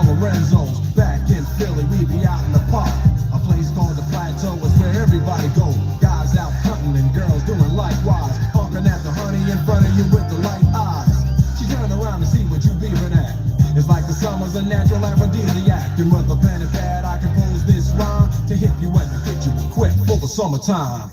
on Lorenzo's. Back in Philly, we be out in the park. A place called the Plateau is where everybody go. Guys out hunting and girls doing likewise. Honking at the honey in front of you with the light eyes. She turned around to see what you beavin' at. It's like the summer's a natural aphrodisiac. And with a pen and pad I compose this rhyme to hit you and to hit you quick for the summertime.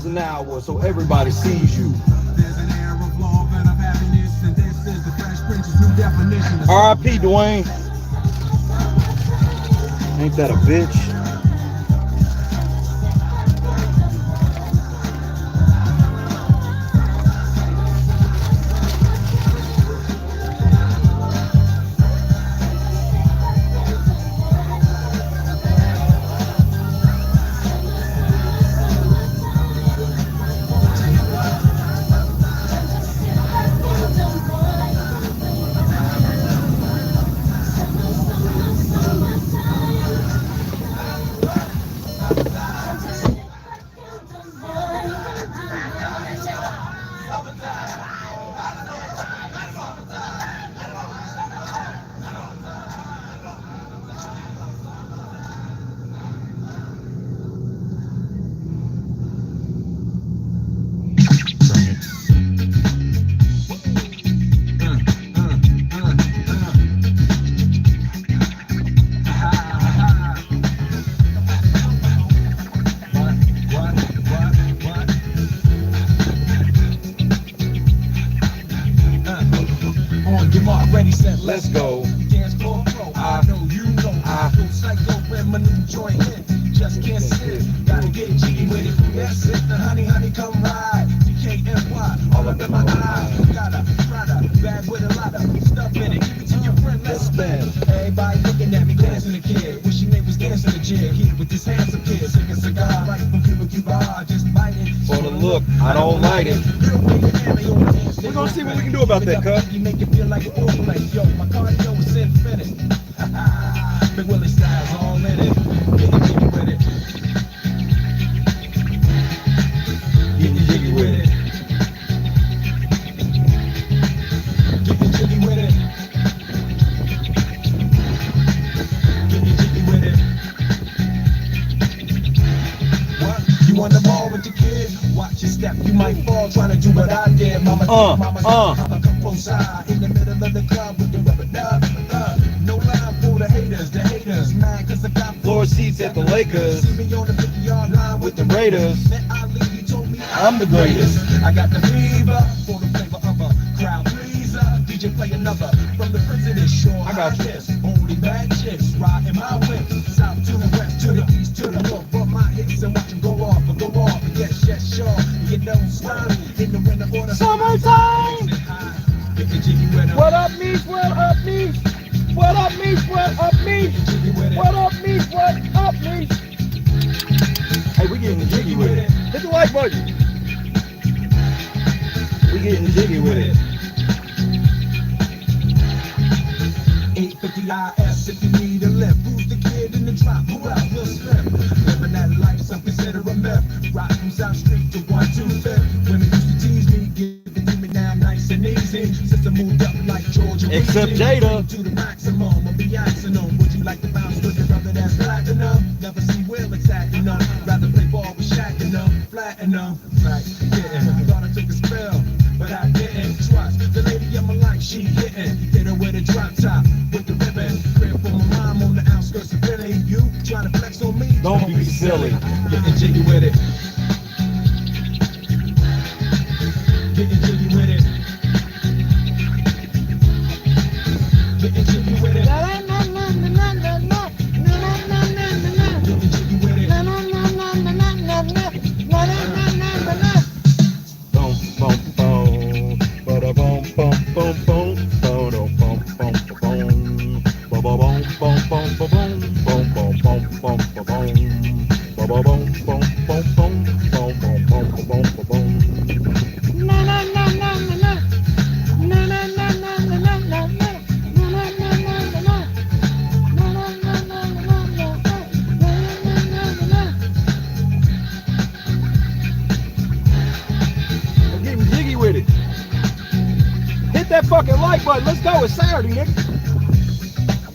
An hour so everybody sees you. There's an air of love and of happiness, and this is the Fresh Prince's new definition. R.I.P. Dwayne. Ain't that a bitch? Let's go. Dance floor pro. I know you know. I go psycho when my new joint hit. Just can't sit. Gotta get G with it. That's it. The honey, come ride. DKNY all up in my eyes. You got a Prada bag with a lot of stuff in it. Give it to your friend. Let's spin. Everybody looking at me dancing the kid. Wishing they was dancing the jig. Here with this handsome kid. Sick a cigar right from Cuba. Just biting. For the look, I don't like it. We're gonna see what we can do about that, cuz. You make it feel like a foreplay. Yo, my cardio is infinite. Big Willie style's all in it. Getting jiggy with it. Getting jiggy with it. Getting jiggy with it. Getting jiggy with it. What? You on the ball with the kid? Watch your step, you might fall trying to do what I did. Mama, I'ma come from side in the middle of the club with the rubber dub. No line for the haters, mad cause I got floor seats at the Lakers. See me on the 50-yard line with the Raiders. I'm the greatest. I got the fever for the flavor of a crowd pleaser. DJ play another from the president shore. I got this. Only bad chicks riding my whip. South to the west, to the east, to the north. But my hits and watch them go off. Yes, sure. You know, swirl in the winter order. Summertime. What up, Meech? What up, Meech? What up, Meech? What up, Meech? What up, Meech? What up, Meech? Hey, we getting jiggy with it. Hit the like button. We getting jiggy with it. 850 IS if you need a lift. Who's the kid in the drop? Who else will slip? Living that life, some consider a myth. Rock from South Street easy. Since I moved up like Georgia. Except Jada. To the maximum, I'll be asking them. Would you like to bounce with your brother that's black enough? Never see Will attacking them. Rather play ball with Shaq enough, flat enough. Like, yeah, thought I took a spell, but I didn't trust the lady of my life. She hitting, hit her with a drop top, with the ribbon. Crib for my mom on the outskirts of Philly. You trying to flex on me? Don't be silly. Getting jiggy with it. Getting jiggy with it. Getting jiggy with it. Getting jiggy with it. Boom, boom, boom. Bada boom, boom, boom, boom. Boom, boom, boom, boom. Boom, boom, boom, boom, boom, boom. Boom, boom, boom, boom, boom, boom. Boom, boom, boom, boom, boom, boom. Boom, boom, boom, boom, boom, boom. I'm getting jiggy with it. Hit that fucking like button. Let's go. It's Saturday, nigga.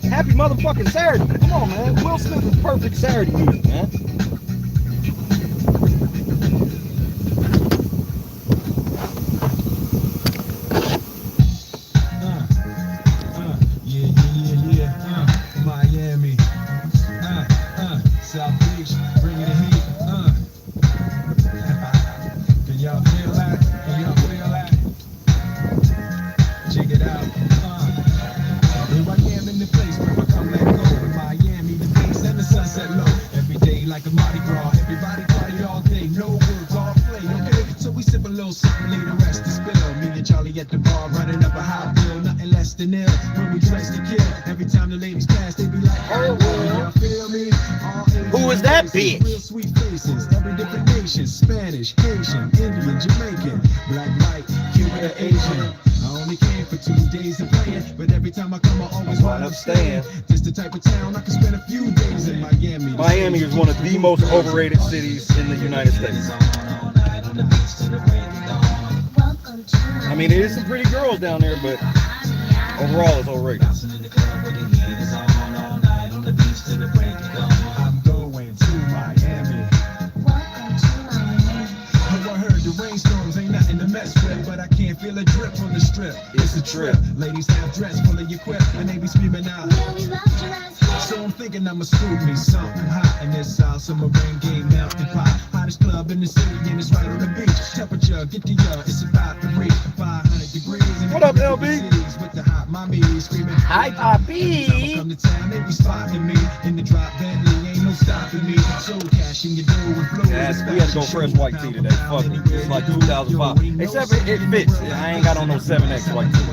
Happy motherfucking Saturday. Come on, man. Will Smith is perfect Saturday music, man. Yeah. Miami. South Beach, bringing the heat. Can y'all feel that? Can y'all feel that? Check it out. Here I am in the place where I come let go. In Miami, the face and the sunset low. Every day like a Mardi Gras. Everybody party all day. No words, all play. Okay, so we sip a little something, leave the rest to spill. Me and Charlie at the bar, running up a high bill. Nothing less than ill. When we dress to kill. Every time the ladies pass, they be like, oh, y'all feel me? Who is that bitch? Real sweet faces, every different nation. Spanish, Haitian, Indian, Jamaican, black, white, Cuban, or Asian. I only came for 2 days of playing, but every time I come, I always wind up staying. This the type of town I can spend a few days in Miami. Miami is one of the most overrated cities in the United States. I mean, there is some pretty girls down there, but overall it's overrated. I'm going to Miami. Oh, I heard the rainstorms ain't nothing to mess with, but I can't feel a drip on the strip. It's a trip. Ladies have dress full of your quip, and they be screaming out. So I'm thinking I'ma scoop me something hot in this South summer rain game melting pot. Hottest club in the city and it's right on the beach. Temperature, get the it's about to reach 500 degrees. And What up, LB? With the hot mommy screaming, Hi, Poppy. come to town, they be spotting me in the drop Bentley, ain't no stopping me. So cash in your dough and flow. Yes, we had to go fresh white tee today. Fuck it. It's like 2005. Except it fits. I ain't got on no 7X white tee.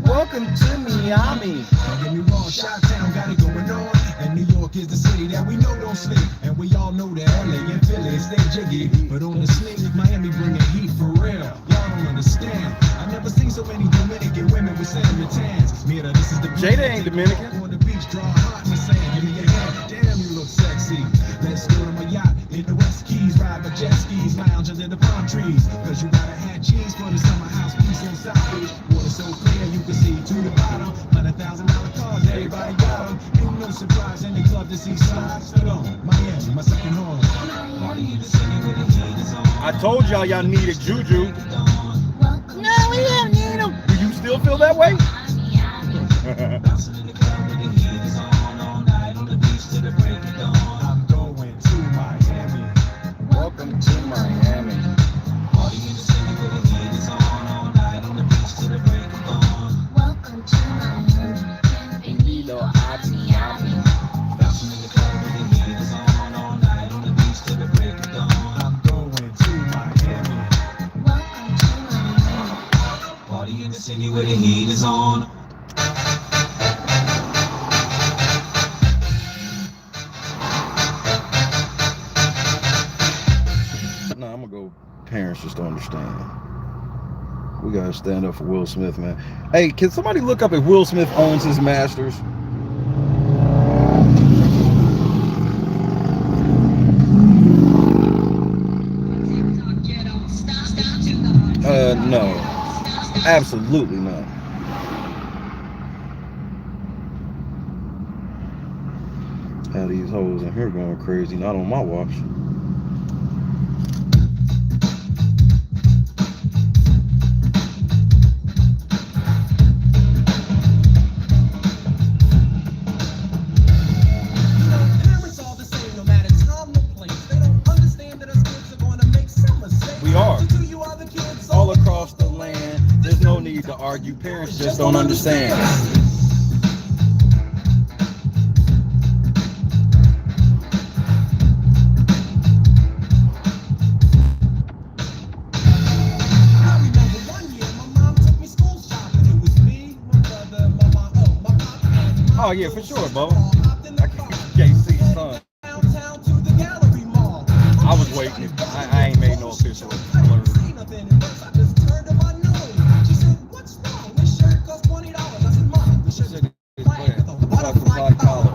Welcome to Miami. Don't get me wrong, Chi-Town got it going on. And New York is the city that we know don't sleep. And we all know that LA and Philly stay jiggy. But on the sneak, Miami bringing heat for real. Y'all don't understand. I never seen so many Dominican women with cinnamon tans. Mira, this is the Jada ain't Dominican. On the beach, draw hot in the sand. Give me your hand. Damn, you look sexy. Let's go to my yacht in the West Keys. Ride my jet skis, lounge under the palm trees. Cause you gotta have cheese for the summer house piece on South Beach. Water so clear you can see to the bottom. $100,000 cars, everybody got them. Ain't no surprise in the club to see slides. Stood on Miami, my second home. I told y'all needed Juju. No, we don't need him. Do you still feel that way? I'm going to Miami. Welcome to Miami. Welcome to Miami. Bienvenido a Miami. I'm going to Miami. Welcome to Miami. Party in the city where the heat is on. No, I'm gonna go. Parents just don't understand. We gotta stand up for Will Smith, man. Hey, can somebody look up if Will Smith owns his masters? No. Absolutely not. How these hoes in here going crazy, not on my watch. We are. All across the land. There's no need to argue. Parents just don't understand. Oh yeah, for sure, Bubba. I can't see the sun. I was waiting. I ain't made no official alert. She said it's wet. Fucking black collar.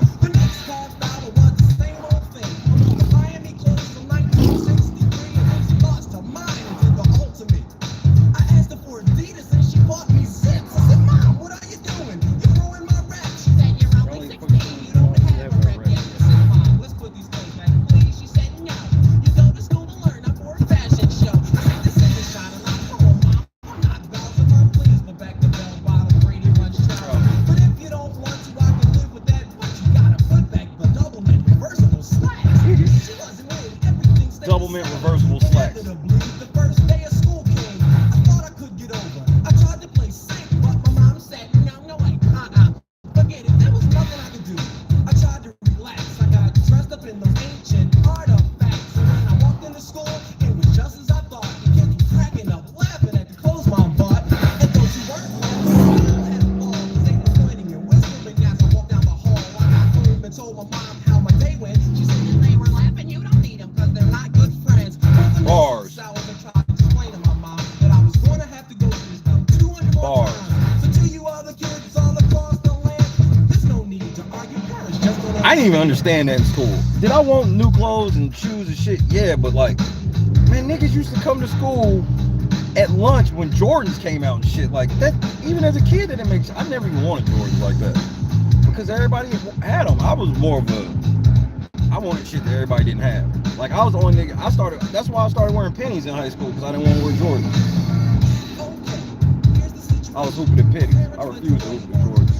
Double mint reversible slacks. Bars. I didn't even understand that in school. Did I want new clothes and shoes and shit? Yeah, but like, man, niggas used to come to school at lunch when Jordans came out and shit like that. Even as a kid, that didn't make sense. I never even wanted Jordans like that because everybody had them. I was more of I wanted shit that everybody didn't have. Like I was the only nigga. That's why I started wearing pennies in high school because I didn't want to wear Jordans. I was hooping at pennies. I refused to hoop at Jordans.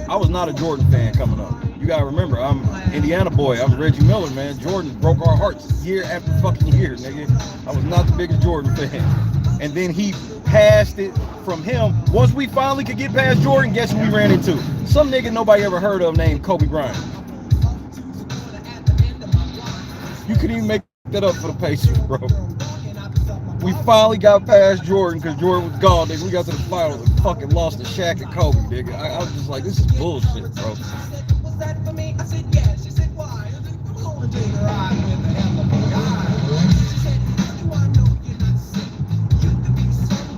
I was not a Jordan fan coming up. You gotta remember, I'm an Indiana boy. I'm Reggie Miller, man. Jordan broke our hearts year after fucking year, nigga. I was not the biggest Jordan fan. And then he passed it from him. Once we finally could get past Jordan, guess who we ran into? Some nigga nobody ever heard of named Kobe Bryant. You couldn't even make that up for the Pacers, bro. We finally got past Jordan because Jordan was gone, nigga. We got to the finals and fucking lost to Shaq and Kobe, nigga. I was just like, this is bullshit, bro.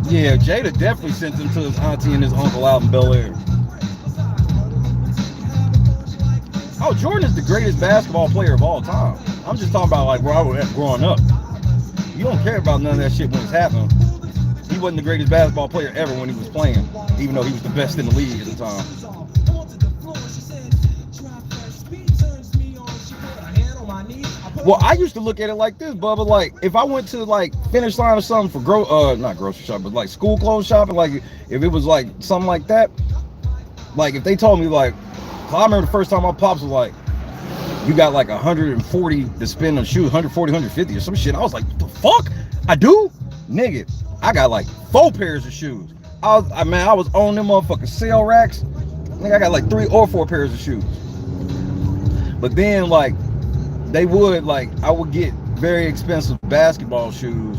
Yeah, Jada definitely sent him to his auntie and his uncle out in Bel Air. Oh, Jordan is the greatest basketball player of all time. I'm just talking about like where I was at growing up. You don't care about none of that shit when it's happening. He wasn't the greatest basketball player ever when he was playing, even though he was the best in the league at the time. Well, I used to look at it like this, Bubba. Like, if I went to like Finish Line or something for not grocery shop, but like school clothes shopping, like if it was like something like that, like if they told me like, I remember the first time my pops was like, you got like 140 to spend on shoes, 140, 150 or some shit. I was like, the fuck? I do? Nigga, I got like 4 pairs of shoes. I was on them motherfucking sale racks. Nigga, I got like 3 or 4 pairs of shoes. But then like, I would get very expensive basketball shoes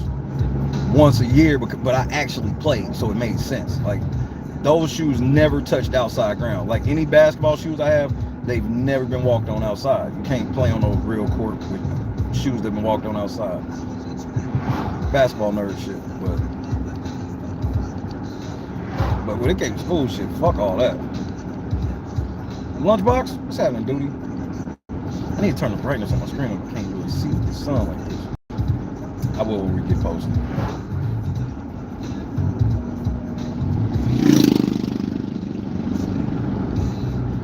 once a year, but I actually played, so it made sense. Like, those shoes never touched outside ground. Like, any basketball shoes I have, they've never been walked on outside. You can't play on those real court with shoes that have been walked on outside. basketball nerd shit, but when it came to school shit, fuck all that. Lunchbox, what's happening, duty? I need to turn the brightness on my screen. I can't really see the sun like this. I will when we get posted.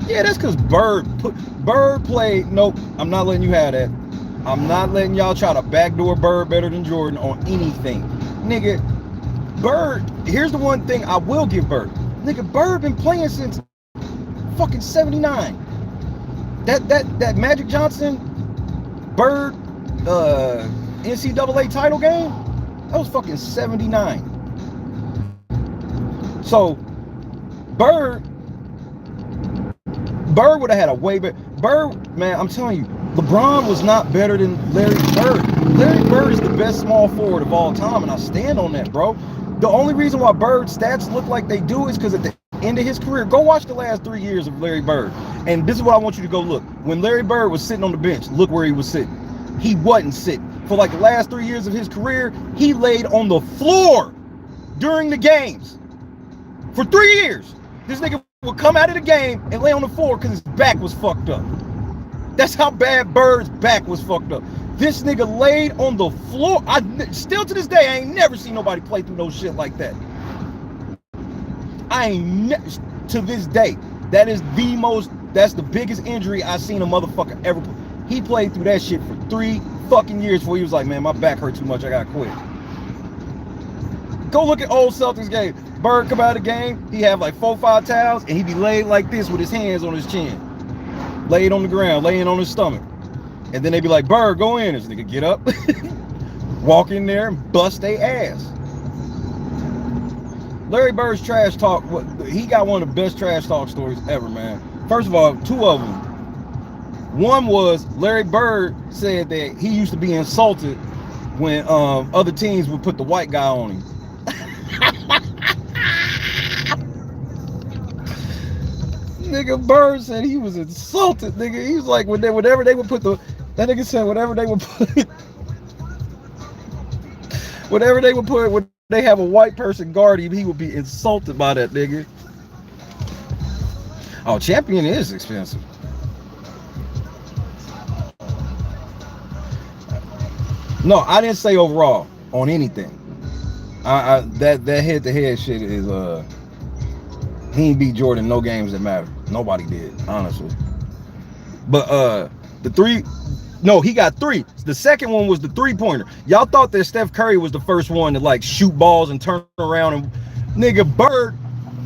Yeah, that's because Bird played. Nope, I'm not letting you have that. I'm not letting y'all try to backdoor Bird better than Jordan on anything. Nigga, Bird, here's the one thing I will give Bird. Nigga, Bird been playing since fucking 79. That Magic Johnson Bird NCAA title game, that was fucking 79. So Bird would have had a way better. Bird, man, I'm telling you, LeBron was not better than Larry Bird. Larry Bird is the best small forward of all time, and I stand on that, bro. The only reason why Bird's stats look like they do is because at the end of his career, go watch the last 3 years of Larry Bird. And this is what I want you to go look. When Larry Bird was sitting on the bench, look where he was sitting. He wasn't sitting. For like the last 3 years of his career, he laid on the floor during the games. For 3 years, this nigga would come out of the game and lay on the floor because his back was fucked up. That's how bad Bird's back was fucked up. This nigga laid on the floor. Still to this day, I ain't never seen nobody play through no shit like that. To this day, that's the biggest injury I've seen a motherfucker ever play. He played through that shit for 3 fucking years before he was like, man, my back hurt too much, I gotta quit. Go look at old Celtics game. Bird come out of the game, he have like 4 or 5 towels, and he be laid like this with his hands on his chin. Laid on the ground, laying on his stomach. And then they be like, Bird, go in. This nigga get up, walk in there and bust their ass. Larry Bird's trash talk, he got one of the best trash talk stories ever, man. First of all, 2 of them. One was Larry Bird said that he used to be insulted when other teams would put the white guy on him. Nigga, Bird said he was insulted, nigga. He was like, whatever they would put that nigga said whatever they would put, when they have a white person guard him, he would be insulted by that nigga. Oh, champion is expensive. No, I didn't say overall on anything. That head-to-head shit is he ain't beat Jordan no games that matter. Nobody did, honestly. But he got 3. The second one was the 3-pointer. Y'all thought that Steph Curry was the first one to like shoot balls and turn around, and nigga, Bird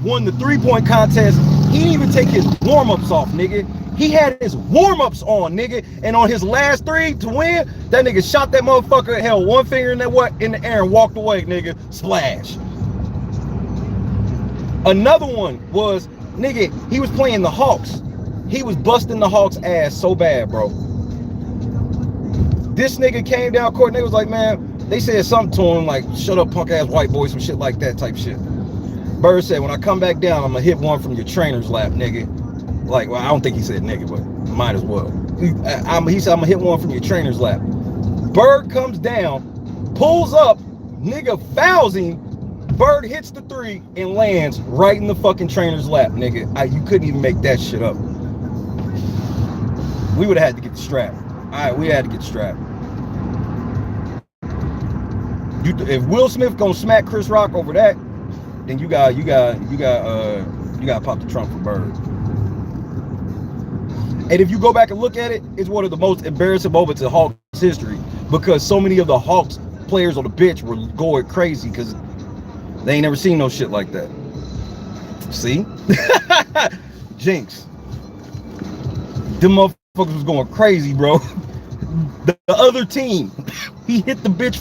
won the 3-point contest. He didn't even take his warm-ups off, nigga. He had his warm-ups on, nigga, and on his last 3 to win, that nigga shot that motherfucker, held one finger in the air and walked away, nigga. Splash. Another one was, nigga, he was playing the Hawks. He was busting the Hawks' ass so bad, bro. This nigga came down court and they was like, man, they said something to him like, shut up, punk ass white boy, some shit like that type shit. Bird said, when I come back down, I'm gonna hit one from your trainer's lap, nigga. Like, well, I don't think he said nigga, but might as well. He said, I'm gonna hit one from your trainer's lap. Bird comes down, pulls up, nigga fouls him. Bird hits the 3 and lands right in the fucking trainer's lap, nigga. You couldn't even make that shit up. We would have had to get the strap. All right, we had to get the strap. If Will Smith gonna smack Chris Rock over that, then you got pop the trunk for Bird. And if you go back and look at it, it's one of the most embarrassing moments in Hawks history because so many of the Hawks players on the bench were going crazy because they ain't never seen no shit like that. See? Jinx. Them motherfuckers was going crazy, bro. The other team, he hit the bitch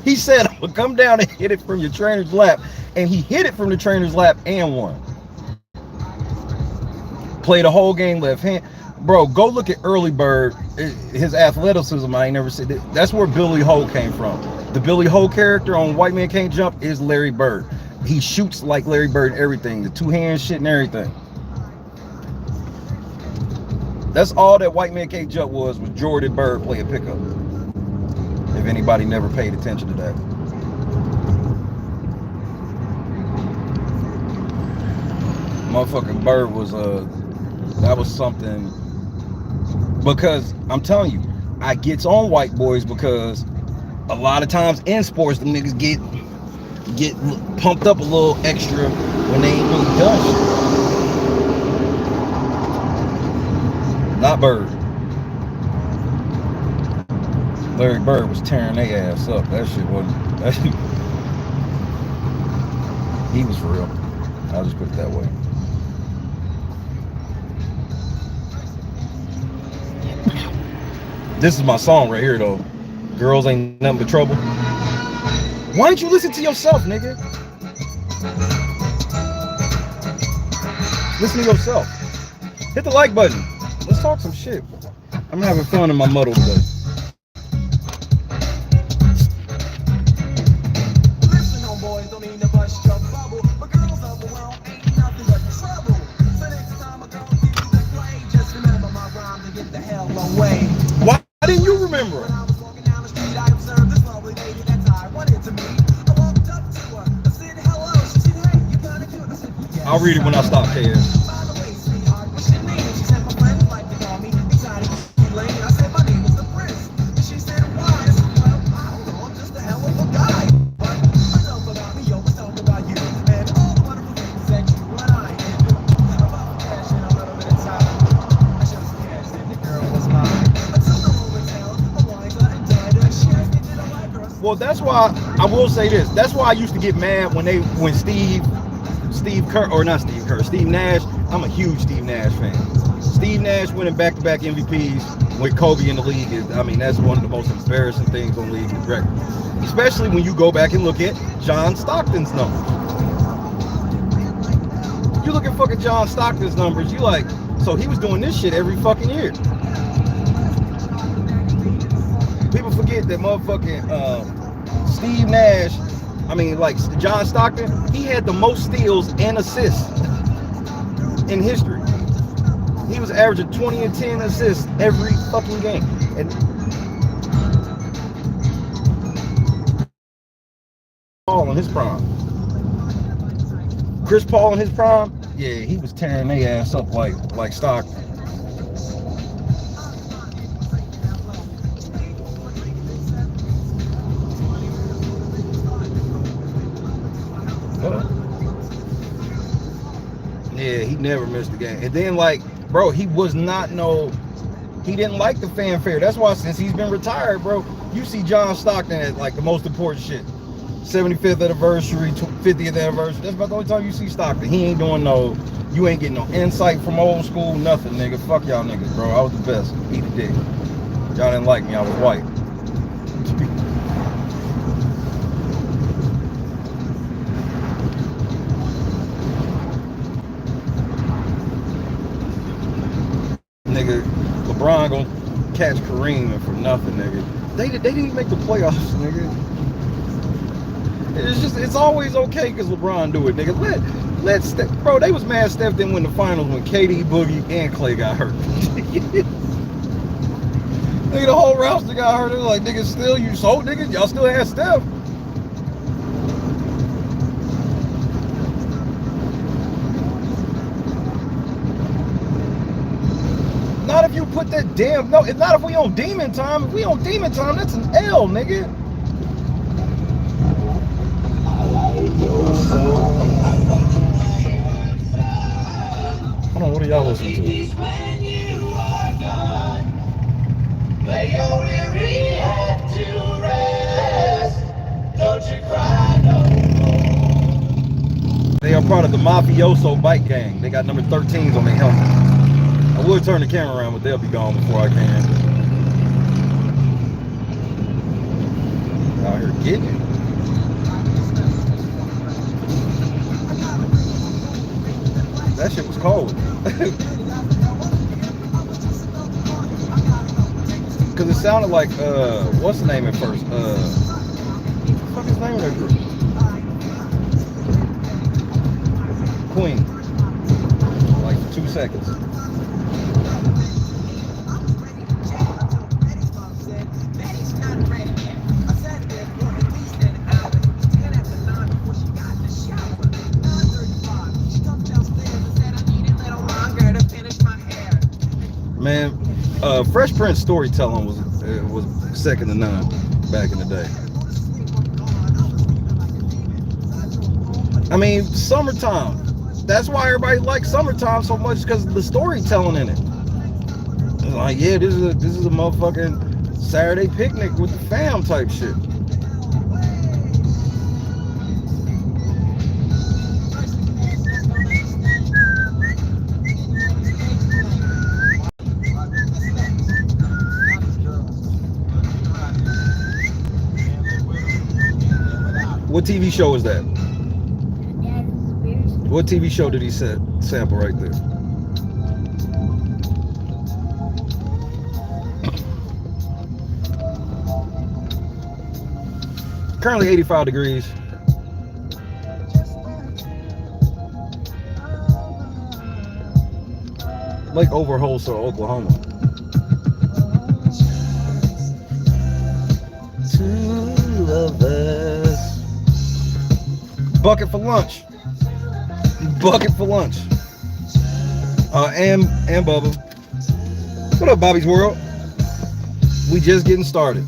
he said, I'm gonna come down and hit it from your trainer's lap. And he hit it from the trainer's lap and won. Played a whole game left hand. Bro, go look at early Bird. His athleticism, I ain't never said that. That's where Billy Ho came from. The Billy Ho character on White Man Can't Jump is Larry Bird. He shoots like Larry Bird and everything. The 2-hand shit and everything. That's all that White Man Can't Jump was Jordan Bird playing pickup. If anybody never paid attention to that. Motherfucking Bird was that was something, because I'm telling you, I gets on white boys because a lot of times in sports them niggas get pumped up a little extra when they ain't really done shit. Not Bird. Larry Bird was tearing their ass up. That shit wasn't. That shit, he was for real. I'll just put it that way. This is my song right here, though. Girls ain't nothing but trouble. Why don't you listen to yourself, nigga? Listen to yourself. Hit the like button. Let's talk some shit. I'm having fun in my muddle today. Listen, homeboys, don't mean to bust your bubble, but girls of the world ain't nothing but trouble. So next time a girl gives you the play, just remember my rhyme to get the hell away. Why didn't you remember it? When I was walking down the street, I observed this lovely lady that I wanted to meet. I walked up to her, I said hello. She said, hey, you kinda cute. I said, yes. I'll read it when I stop, KS. By the way, sweetheart, what's your name? She said, my friends like to call me Exotic Lane. I said, my name is the Prince. And she said, why? I said, well, I don't know, I'm just a hell of a guy. But enough about me, yo, let's talk about you. And all the wonderful things that you and I can do. About cash and a little bit of time. I showed some cash and the girl was mine. Well, that's why I will say this. That's why I used to get mad when Steve Nash. I'm a huge Steve Nash fan. Steve Nash winning back-to-back MVPs with Kobe in the league that's one of the most embarrassing things on league record. Especially when you go back and look at John Stockton's numbers. You look at fucking John Stockton's numbers, you like, so he was doing this shit every fucking year. People forget that motherfucking Steve Nash, John Stockton, he had the most steals and assists in history. He was averaging 20 and 10 assists every fucking game. And Paul in his prime. Chris Paul in his prime, yeah, he was tearing their ass up like Stockton. Yeah, he never missed a game. And then, bro, he didn't like the fanfare. That's why since he's been retired, bro, you see John Stockton at the most important shit. 75th anniversary, 50th anniversary. That's about the only time you see Stockton. He ain't doing you ain't getting no insight from old school, nothing, nigga. Fuck y'all niggas, bro. I was the best. Eat a dick. Y'all didn't like me, I was white. Nigga, LeBron gonna catch Kareem and for nothing, nigga. They didn't even make the playoffs, nigga. It's always okay because LeBron do it, nigga. Let Steph, bro. They was mad Steph didn't win the finals when KD, Boogie, and Clay got hurt. Nigga, the whole roster got hurt. They're like, nigga, still you sold, nigga. Y'all still had Steph. Not if you put that damn, no, it's not if we on demon time. If we on demon time, that's an L, nigga. Hold on, what are y'all listening to? They are part of the mafioso bike gang. They got number 13s on their helmet. I would turn the camera around, but they'll be gone before I can. Out here getting it. That shit was cold. Cause it sounded like what's the name at first? What the fuck is the name of that group? Queen. Like for 2 seconds. Man, Fresh Prince storytelling was second to none back in the day. I mean, Summertime. That's why everybody likes Summertime so much, because of the storytelling in it. It's like, yeah, this is a motherfucking Saturday picnic with the fam type shit. What TV show is that? What TV show did he sample right there? Currently 85 degrees. Lake Overholser, Oklahoma. Two of us. Bucket for lunch. Bucket for lunch. And Bubba. What up, Bobby's World? We just getting started.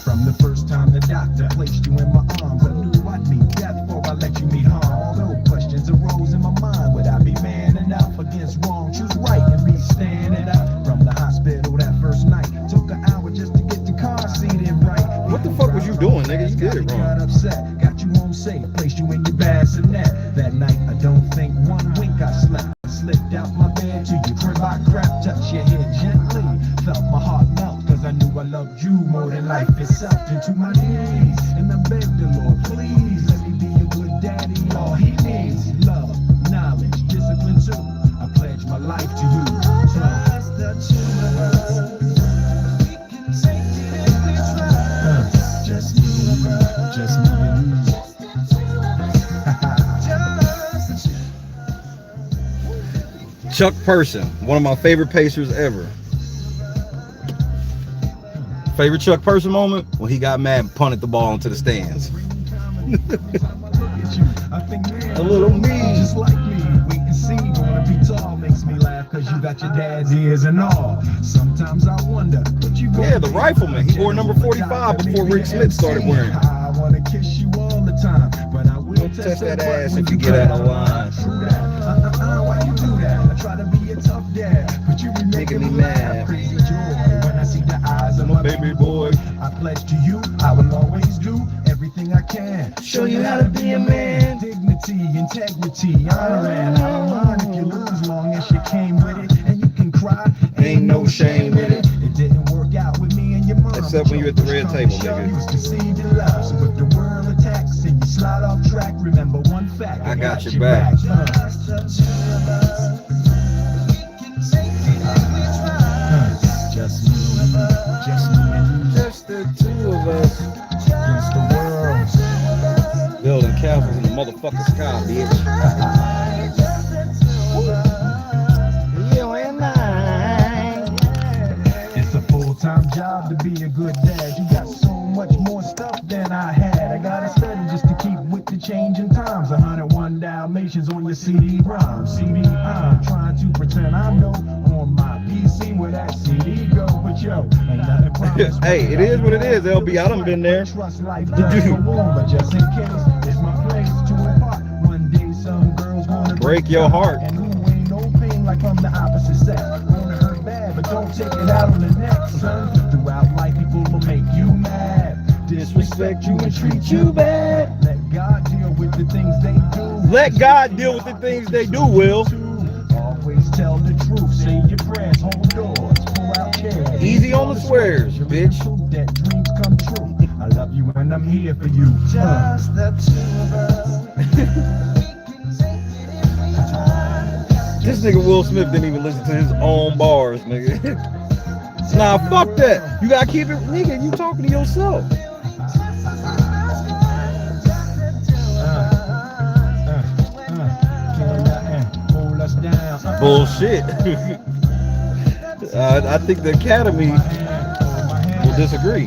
From the first time the doctor placed you in my arms, I knew I'd meet death before I let you meet harm. No questions arose in my mind. Would I be man enough against wrong? Choose right and be standing up. From the hospital that first night, took an hour just to get the car seated right. What the fuck was you doing, nigga? You did it wrong. Got upset, got you home safe, placed you in your bassinet. That night, I don't think one wink I slept. Slipped out my bed to your crib, I crept, touched your head gently. Felt my heart melt, cause I knew I loved you more than life itself. Into my knees, and I begged the Lord, please let me be a good daddy. All he needs, love, knowledge, discipline too. I pledge my life to you. Just the two of us. We can take it if we try. Just me, just me and you. Chuck Person, one of my favorite Pacers ever. Favorite Chuck Person moment? When he got mad and punted the ball into the stands. A little me. Just like me, wait and see, wanna be tall makes me laugh, cause you got your dad's ears and all. Sometimes I wonder what you Yeah, the rifleman. He wore number 45 before Rick Smith started wearing it. I wanna kiss you all the time, but I will Test that ass if you get out of line. Why you do that? I try to be a tough dad, but you be making me mad. Crazy joy when I see the eyes of my baby boy. I pledge to you, I will always do everything I can. Show you how to be a man. Dignity, integrity, honor, and I don't mind if you lose, long as you came with it. And you can cry, ain't no shame in it. It didn't work out with me and your mom. Except when you're at the red table, nigga. You was conceived in love, so if the world attacks and you slide off track, remember one fact. I got your back. Just me, just me and you. Just the two of us. Against the world. Building castles in the motherfucking sky, bitch. You and I. It's a full-time job to be a good dad. You got so much more stuff than I had. I gotta study just to keep with the changing times. 101 Dalmatians on your CD-ROM. I'm trying to pretend I know on my PC where that CD go. But yo, ain't nothing promised. Hey, it is what it is, LB. I done been there. Trust life does go on, but just in case, it's my place to impart. One day some girls gonna Break your heart. and who ain't no pain like from the opposite sex. Gonna hurt bad, but don't take it out on the next son. Throughout life, people will make you mad, disrespect you and treat you bad. Let God deal with the things they do. Let God deal with the things they do, Will. Always tell the truth, say your prayers, hold doors, pull out chairs. Easy on the swears, bitch. That dreams come true. I love you and I'm here for you. Just the two of us. This nigga Will Smith didn't even listen to his own bars, nigga. Nah, fuck that. You gotta keep it, nigga. You talking to yourself. Bullshit. I think the Academy will disagree.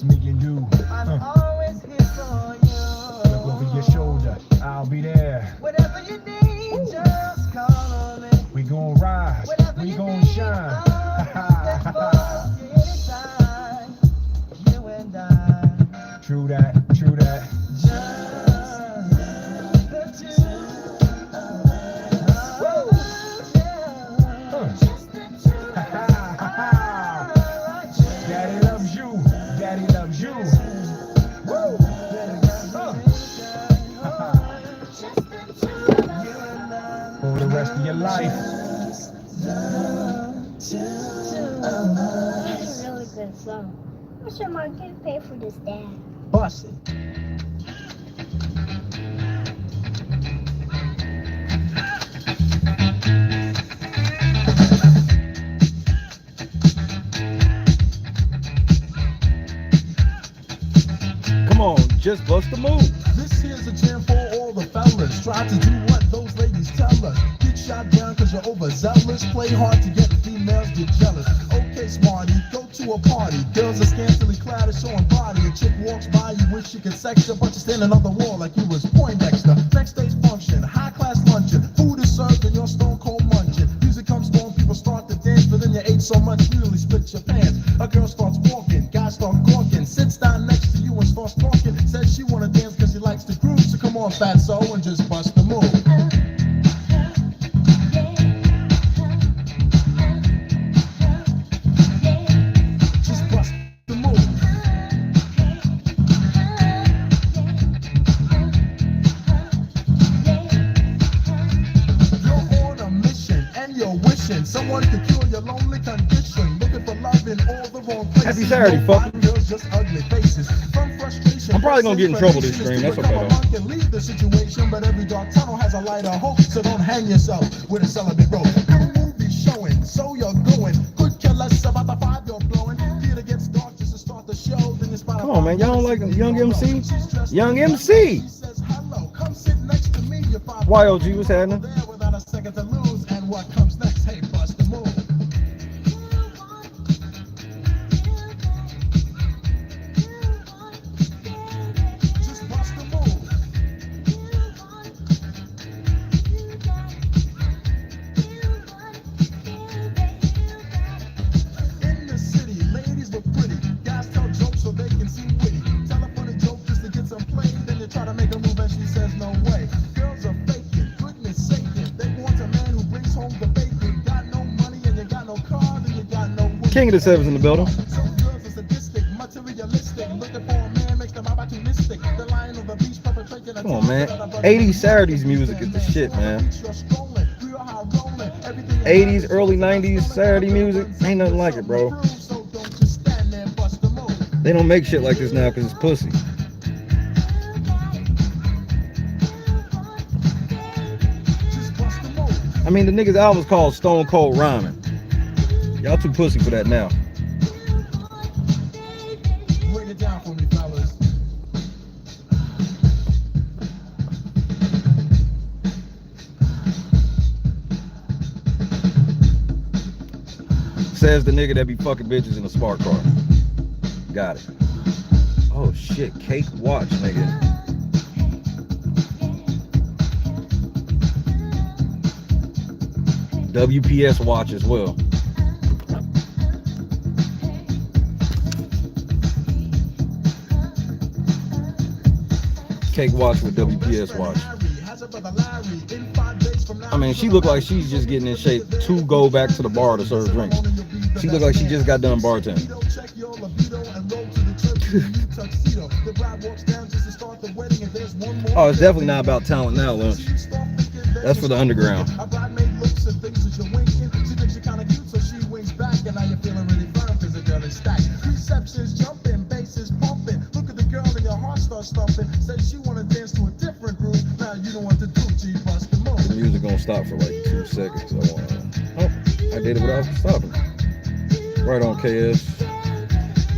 just me and you. I'm always here for you. Look over your shoulder, I'll be there. Whatever you need, just call on me. We gon' rise, Whatever we you gon' need, shine. let's both anytime. You and I. True that, true that. Just the two of us. Woo! Yeah. Just the two of us. Daddy loves you, daddy loves you. Woo! For the rest of your life. That's a really good song. I'm sure Mom can pay for this, Dad. Bust it. Come on, just bust the move. This here's a jam for all the fellas. Try to do what those ladies tell us. Get shot down cause you're overzealous. Play hard to get females, get jealous. Okay, smarty, go to a party. Girls are scantily clad and showing body. A chick walks by, you wish you could sex her, but you're standing on the wall like you was Poindexter. Next day's function, high class luncheon. Food is served and you're stone cold munching. Music comes on, people start to dance, but then you ate so much you nearly split your pants. A girl starts walking, guys start gawking, sits down next to you and starts talking. Says she wanna dance cause she likes the groove, so come on fatso and just bust the move. Just bust the move. You're on a mission and you're wishing someone could cure your lonely condition. Looking for love in all the wrong places. Happy Saturday, No fucker. fine girls, just ugly faces. From frustration, I'm probably gonna get in trouble this stream. That's okay, though. Can leave the situation, but every dark tunnel has a light of hope. So don't hang yourself with a celibate rope. New movie showing, so you're going. Could care less about the vibe you're blowing. Theater gets dark just to start the show. Then you spot a Come on, man. Y'all don't like Young MC? Young MC. She says hello, come sit next to me. You're five YOG, what's happening? there without a second to lose. And what comes next? Hey, bust the move. Just bust the move. In the city, ladies look pretty. Guys tell jokes so they can seem witty. Tell a funny joke just to get some play. Then you try to make a move and she says no way. Girls are faking, goodness sakes. They want a man who brings home the bacon. Got no money and you got no car, then you got no woman. King of the Sevens in the building. Some girls are sadistic, materialistic. Looking for a man makes them opportunistic. The lion of the beach perpetrating a Come on, man. 80s Saturdays music is the shit, man. 80s, early 90s Saturday music, ain't nothing like it, bro. They don't make shit like this now because it's pussy. I mean, the nigga's album's called Stone Cold Rhyming. Y'all too pussy for that now. Bring it down for me, fellas. Says the nigga that be fucking bitches in a smart car. Got it. Oh shit, Cake Watch, nigga. WPS watch as well. Cake watch with WPS watch. I mean, she looked like she's just getting in shape to go back to the bar to serve drinks. She looked like she just got done bartending. Oh, it's definitely not about talent now, Lunch. That's for the underground. The music gonna stop for like 2 seconds. Oh, I did it without stopping. Right on, KS.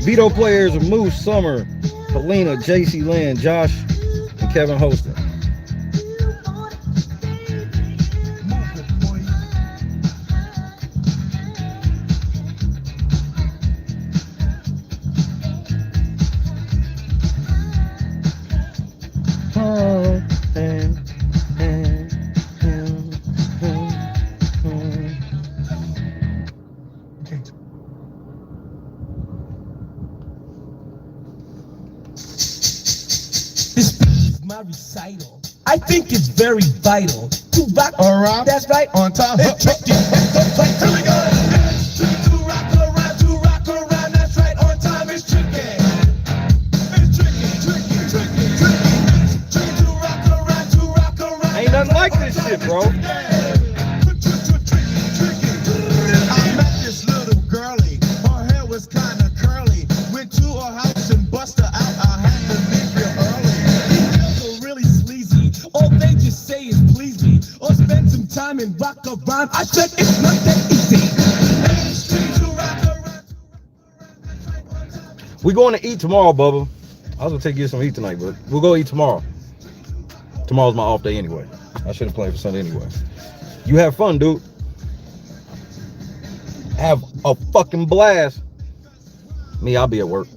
Veto players are Moose, Summer, Helena, JC Land, Josh, and Kevin Hostin. my recital. I think it's very vital to rock around. That's right, on time. It's tricky. Here we go. It's tricky to rock around. That's right, on time. It's tricky. It's tricky. It's tricky to rock around. Ain't nothing like this shit, bro. I met this little girlie. Her hair was kinda curly. Went to her house and bust her out. I had to leave here early. These girls are really sleazy. All they just say is please me or spend some time and rock around. I said it's not that easy. We going to eat tomorrow, Bubba. I was gonna take you some eat tonight, but we'll go eat tomorrow. Tomorrow's my off day anyway. I should have played for Sunday anyway. You have fun, dude. Have a fucking blast. Me, I'll be at work.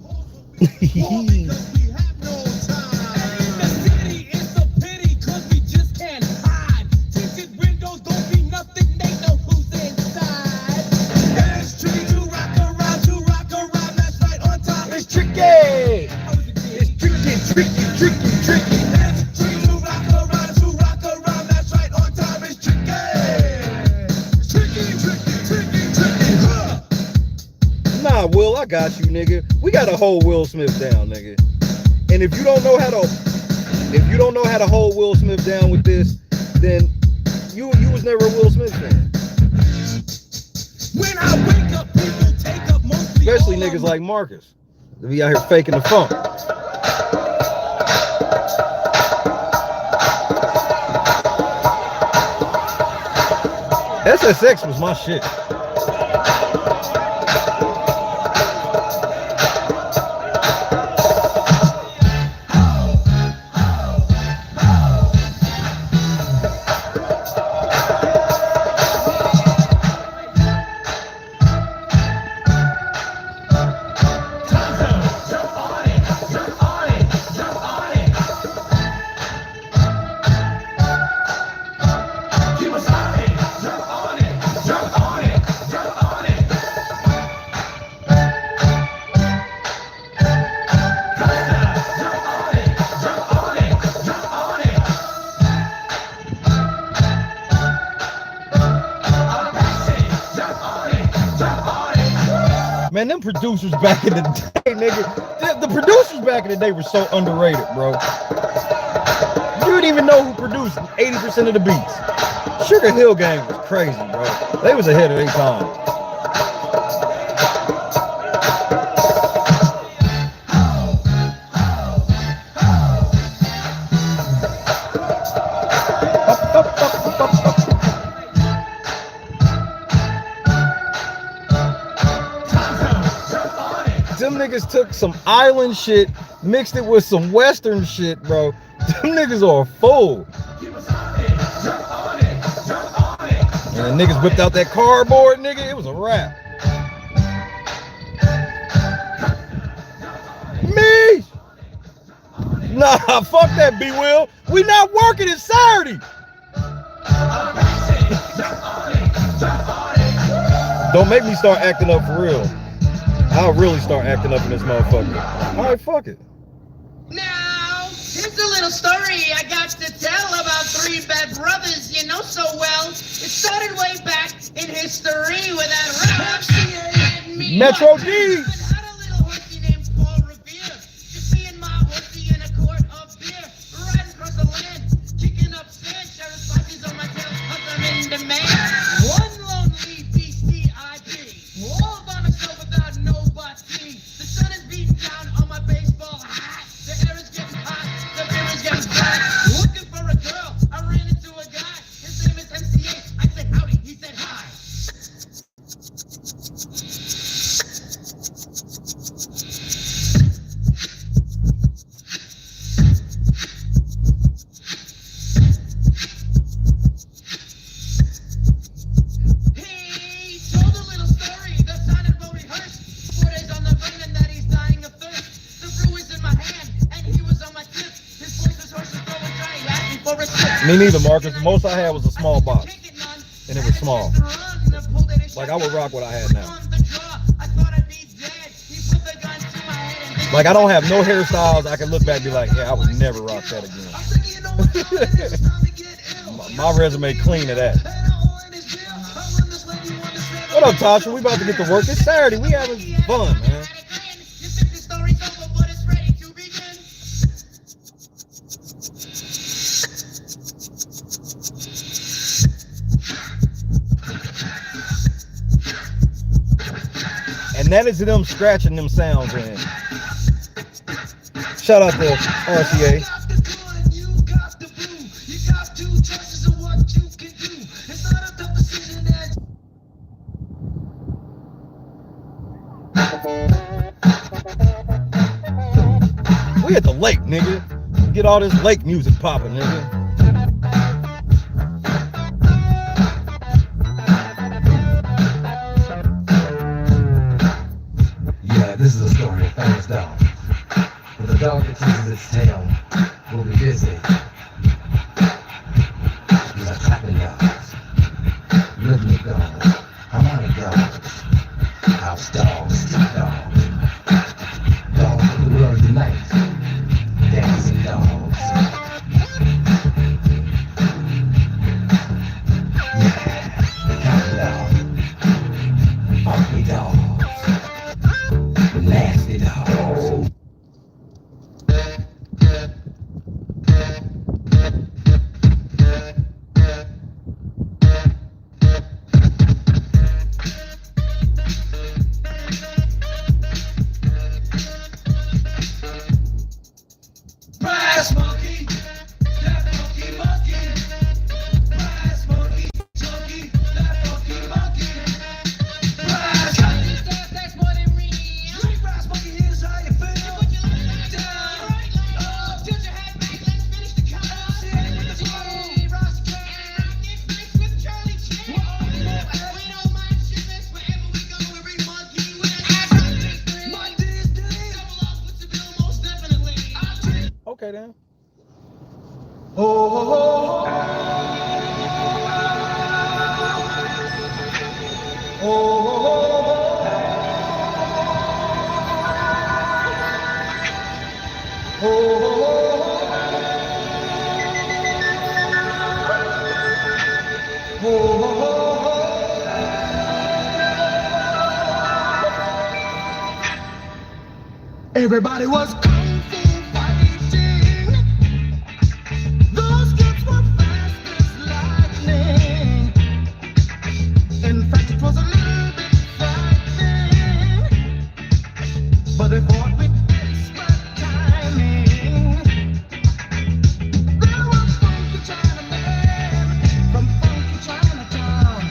Nah, Will, I got you, nigga. We got to hold Will Smith down, nigga. And if you don't know how to hold Will Smith down with this, then you was never a Will Smith fan. When I wake up, people take up mostly. Especially niggas like Marcus. They be out here faking the funk. SSX was my shit. Man, them producers back in the day, nigga. The producers back in the day were so underrated, bro. You didn't even know who produced 80% of the beats. Sugar Hill Gang was crazy, bro. They was ahead of their time. Them niggas took some island shit, mixed it with some western shit, bro. Them niggas are a fool. And the niggas whipped out that cardboard, nigga. It was a wrap. Me? Nah, fuck that, B-Will. We not working, it's Saturday. Don't make me start acting up for real. I'll really start acting up in this motherfucker. All right, fuck it. Now, here's a little story I got to tell about three bad brothers you know so well. It started way back in history with that rap and me. Metro D. Had a little horsey named Paul Revere. Just me and my horsey in a quart of beer. Riding across the land, kicking up sand. Sheriff's bodies on my tail, 'cause I'm in demand. One lonely BCIP. All by myself without nobody. The sun is beating down on my baseball hat. The air is getting hot, the beer is getting black. Looking for a girl, I ran into a guy. His name is MCA. I said howdy, he said hi. He told a little story that sounded well rehearsed. 4 days on the run and that he's dying of thirst. The brew is in my hand and he was on my tip. His voice was hoarse and throwing dry. He asked me for a sip. Me neither, Marcus. The most I had was a small box. And it was small. Like, I would rock what I had now. I thought I'd be dead. He put the gun to my head and Like I don't have no hairstyles. I can look back and be like, yeah, I would never rock that again. My resume clean of that. What up, Tasha? We about to get to work. It's Saturday. We having fun, man. And that is them scratching them sounds in. Shout out to RCA. We at the lake, nigga. Get all this lake music popping, nigga. Yeah, this is a story of famous dog. But the dog that teases its tail will be busy. These are clapping dogs, rhythmic dogs, harmonic dogs, house dogs, street dogs, dogs of the world unite, dancing dogs. Yeah, countdown, funky dogs, nasty dogs. Brass monkey, that funky monkey. Brass monkey, chunky, that funky monkey. Brass monkey, that's more than real. Drink brass monkey, here's how you feel. Down, up, tilt your head back, let's finish the count. Sit with the flow, Ross Brown, next with Charlie Chan. We don't mind shivers wherever we go, every monkey with an ass. Monday is day. Double up with the bill, most definitely. Okay then. Oh, oh, oh, oh, oh, oh, oh, everybody was kung fu fighting. Those kids were fast as lightning. In fact, it was a little bit frightening. But they fought with expert timing. There were funky Chinamen from funky Chinatown.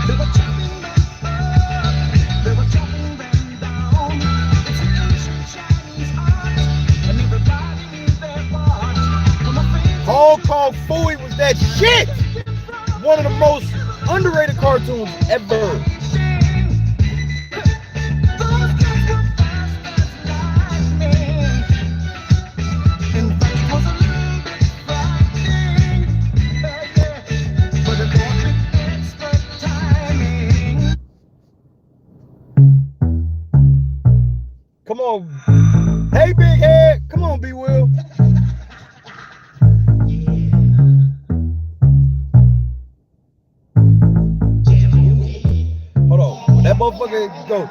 They were chopping them up, they were chopping them down. It's an ancient Chinese art, and everybody knew their part. From a fancy Hong Kong Fooey was that shit. One of the most underrated cartoons ever. those kids were fast as lightning. In fact, it was a little bit frightening. But they fought with expert timing. Come on. Hey, big head. Come on, B Will. Hold on. When that motherfucker go.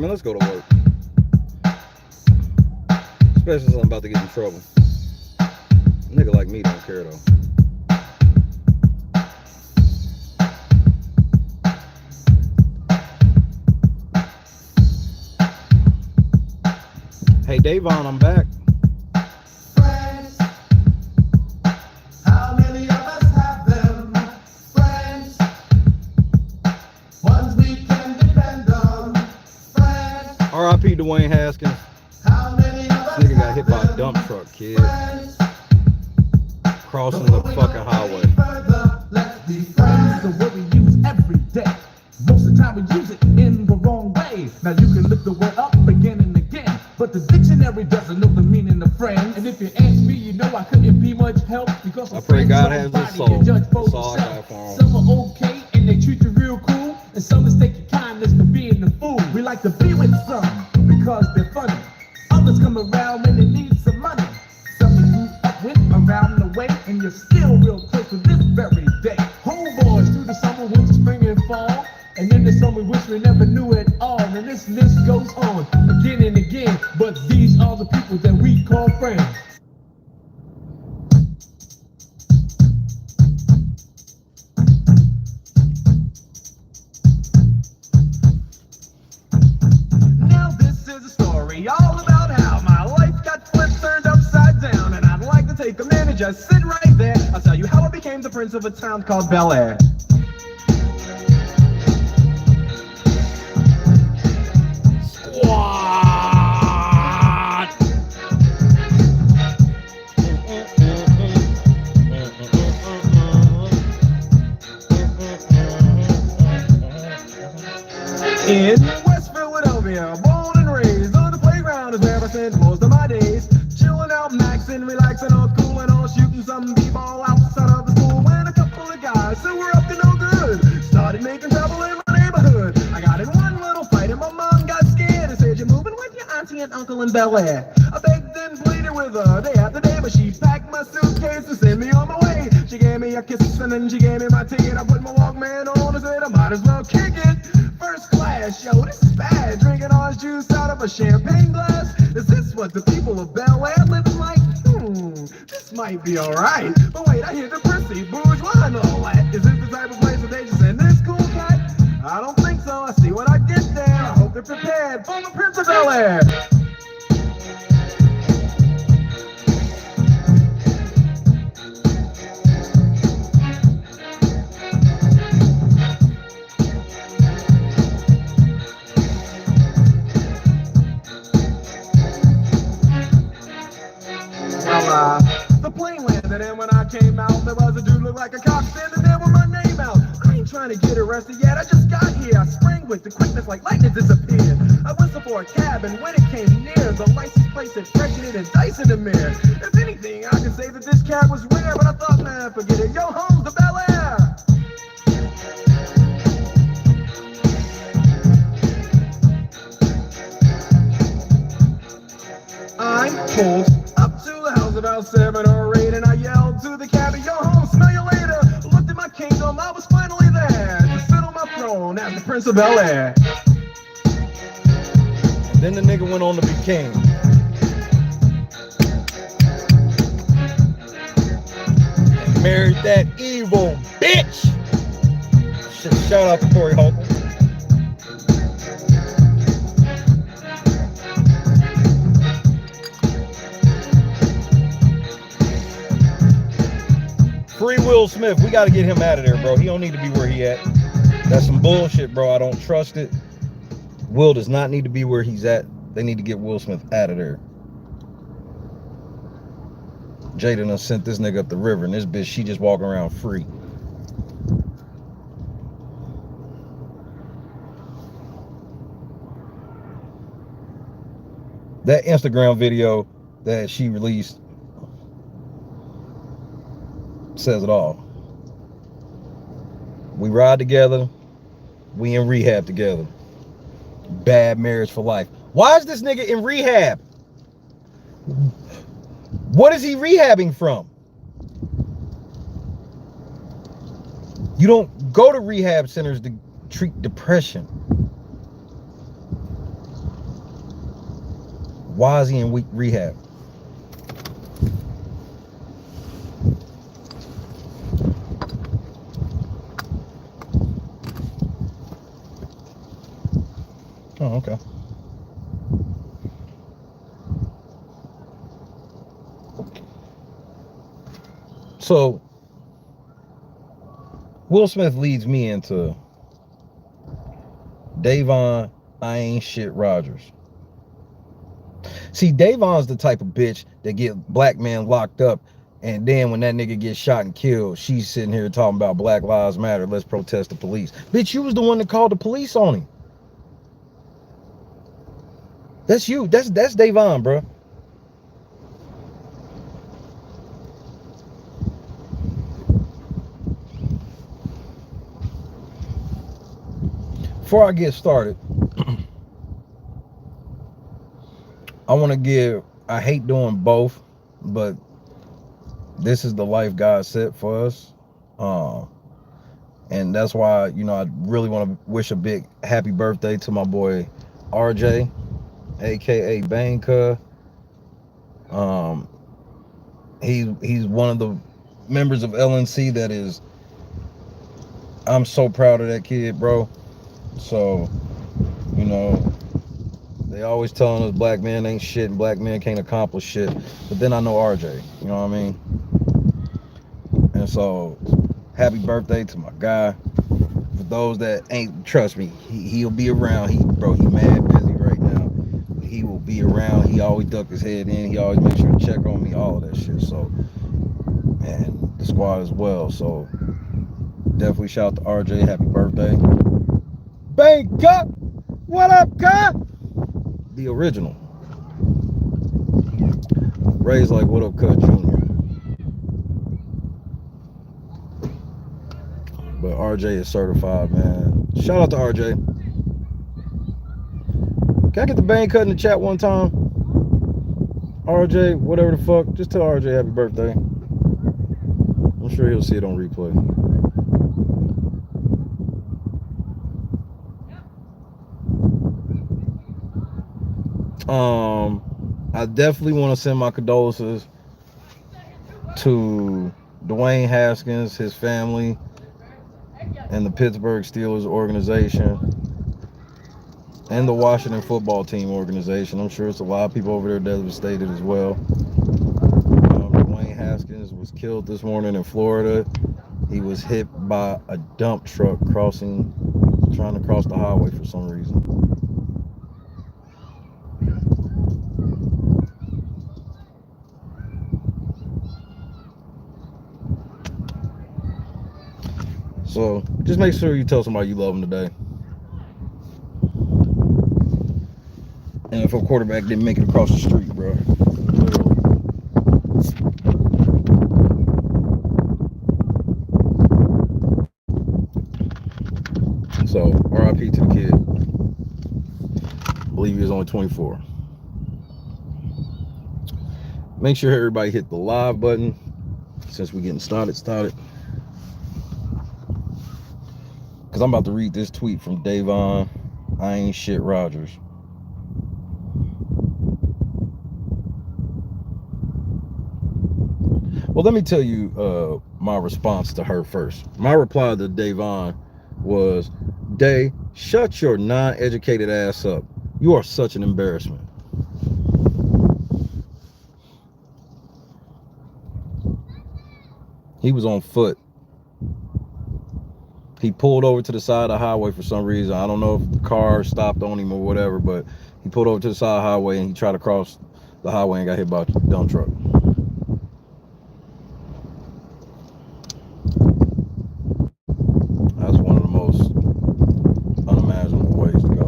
man. Let's go to work. Especially since I'm about to get in trouble. A nigga like me don't care though. Hey Davon, I'm back. Friends, how many of us have them? Friends, ones we can depend on. Friends, R.I.P. Dwayne Haskins. how many of us This nigga got hit by a have dump them? truck, kid. Friends, Crossing the fucking highway. further, let's be Friends friends. is the word we use every day. Most of the time we use it in the wrong way. Now you can look the word up again and again, but the dictionary doesn't know the meaning of friends. And if you ask me, you know I couldn't be much help because I pray God has his nobody soul. can judge for That's all I yourself. got for him. Some are okay and they treat you real cool, and some mistake your kindness for being the fool. We like to be with some because they're funny. Others come around when they need some money. Some you grew up with around the way, and you're still real close to this very day. Homeboys through the summer, winter, spring, and fall. And then there's some we wish we never knew at all. And this list goes on again and again. But these are the people that we call friends. Now this is a story all about how my life got flipped, turned upside down, and I'd like to take a minute, just sit right there. I'll tell you how I became the prince of a town called Bel Air. In West Philadelphia, born and raised on the playground is where I spent most of my days. Chilling out, maxing, relaxing, all cool and all, shooting some b-ball outside of the school. When a couple of guys who were up to no good started making trouble in my neighborhood. I got in one little fight and my mom got scared and said, "You're moving with your auntie and uncle in Bel Air." I begged and pleaded with her day after day, but she packed my suitcase and sent me on my way. She gave me a kiss and then she gave me my ticket. I put my Walkman on and said I might as well kick it. First class, yo, this is bad. Drinking orange juice out of a champagne glass. Is this what the people of Bel Air living like? This might be alright. But wait, I hear the prissy, bourgeois and all that. Is this the type of place that they just send this cool cat? I don't think so. I see what I did there. I hope they're prepared for the Prince of Bel Air. The plane landed and when I came out, there was a dude looked like a cop standing there with my name out. I ain't trying to get arrested yet, I just got here. I sprang with the quickness like lightning disappeared. I whistled for a cab and when it came near, the license plate said freshened and dice in the mirror. If anything, I could say that this cab was rare, but I thought, man, forget it. Yo, home's the Bel Air. I pulled up to the house about 7 or 8 and I yelled to the cabbie, "Yo, home, smell you later." Looked at my kingdom, I was finally there to sit on my throne as the Prince of Bel Air. Then the nigga went on to be king. And married that evil bitch. Shout out to Corey Holcomb. Free Will Smith. We got to get him out of there, bro. He don't need to be where he at. That's some bullshit, bro. I don't trust it. Will does not need to be where he's at. They need to get Will Smith out of there. Jada done sent this nigga up the river, and this bitch, she just walking around free. That Instagram video that she released says it all. We ride together. We in rehab together. Bad marriage for life. Why is this nigga in rehab? What is he rehabbing from? You don't go to rehab centers to treat depression. Why is he in rehab? Oh, okay. So Will Smith leads me into Davon I ain't shit Rogers. See, Davon's the type of bitch that get black men locked up, and then when that nigga gets shot and killed, she's sitting here talking about Black Lives Matter, let's protest the police. Bitch, you was the one that called the police on him. That's you. That's Davon, bro. Before I get started, I hate doing both, but this is the life God set for us. And that's why, I really want to wish a big happy birthday to my boy RJ, aka Banka. He's one of the members of LNC that is, I'm so proud of that kid, bro. So, they always telling us black men ain't shit and black men can't accomplish shit. But then I know RJ, you know what I mean? And so, happy birthday to my guy. For those that ain't, trust me, he'll be around. He mad busy right now. He will be around. He always duck his head in. He always make sure to check on me, all of that shit. So, and the squad as well. So, definitely shout out to RJ. Happy birthday. Bank up! What up, Cop? The original. Ray's like, what up, Cut Jr.? But RJ is certified, man. Shout out to RJ. Can I get the bang cut in the chat one time? RJ, whatever the fuck, just tell RJ happy birthday. I'm sure he'll see it on replay. I definitely want to send my condolences to Dwayne Haskins, his family, and the Pittsburgh Steelers organization, and the Washington football team organization. I'm sure it's a lot of people over there devastated as well. Dwayne Haskins was killed this morning in Florida. He was hit by a dump truck trying to cross the highway for some reason. So just make sure you tell somebody you love them today. And if a quarterback didn't make it across the street, bro, literally. So RIP to the kid. I believe he was only 24. Make sure everybody hit the live button since we're getting started. Because I'm about to read this tweet from Davon I ain't shit Rogers. Well, let me tell you my response to her first. My reply to Davon was, Day, shut your non-educated ass up. You are such an embarrassment. He was on foot. He pulled over to the side of the highway for some reason. I don't know if the car stopped on him or whatever, but he pulled over to the side of the highway and he tried to cross the highway and got hit by a dump truck. That's one of the most unimaginable ways to go.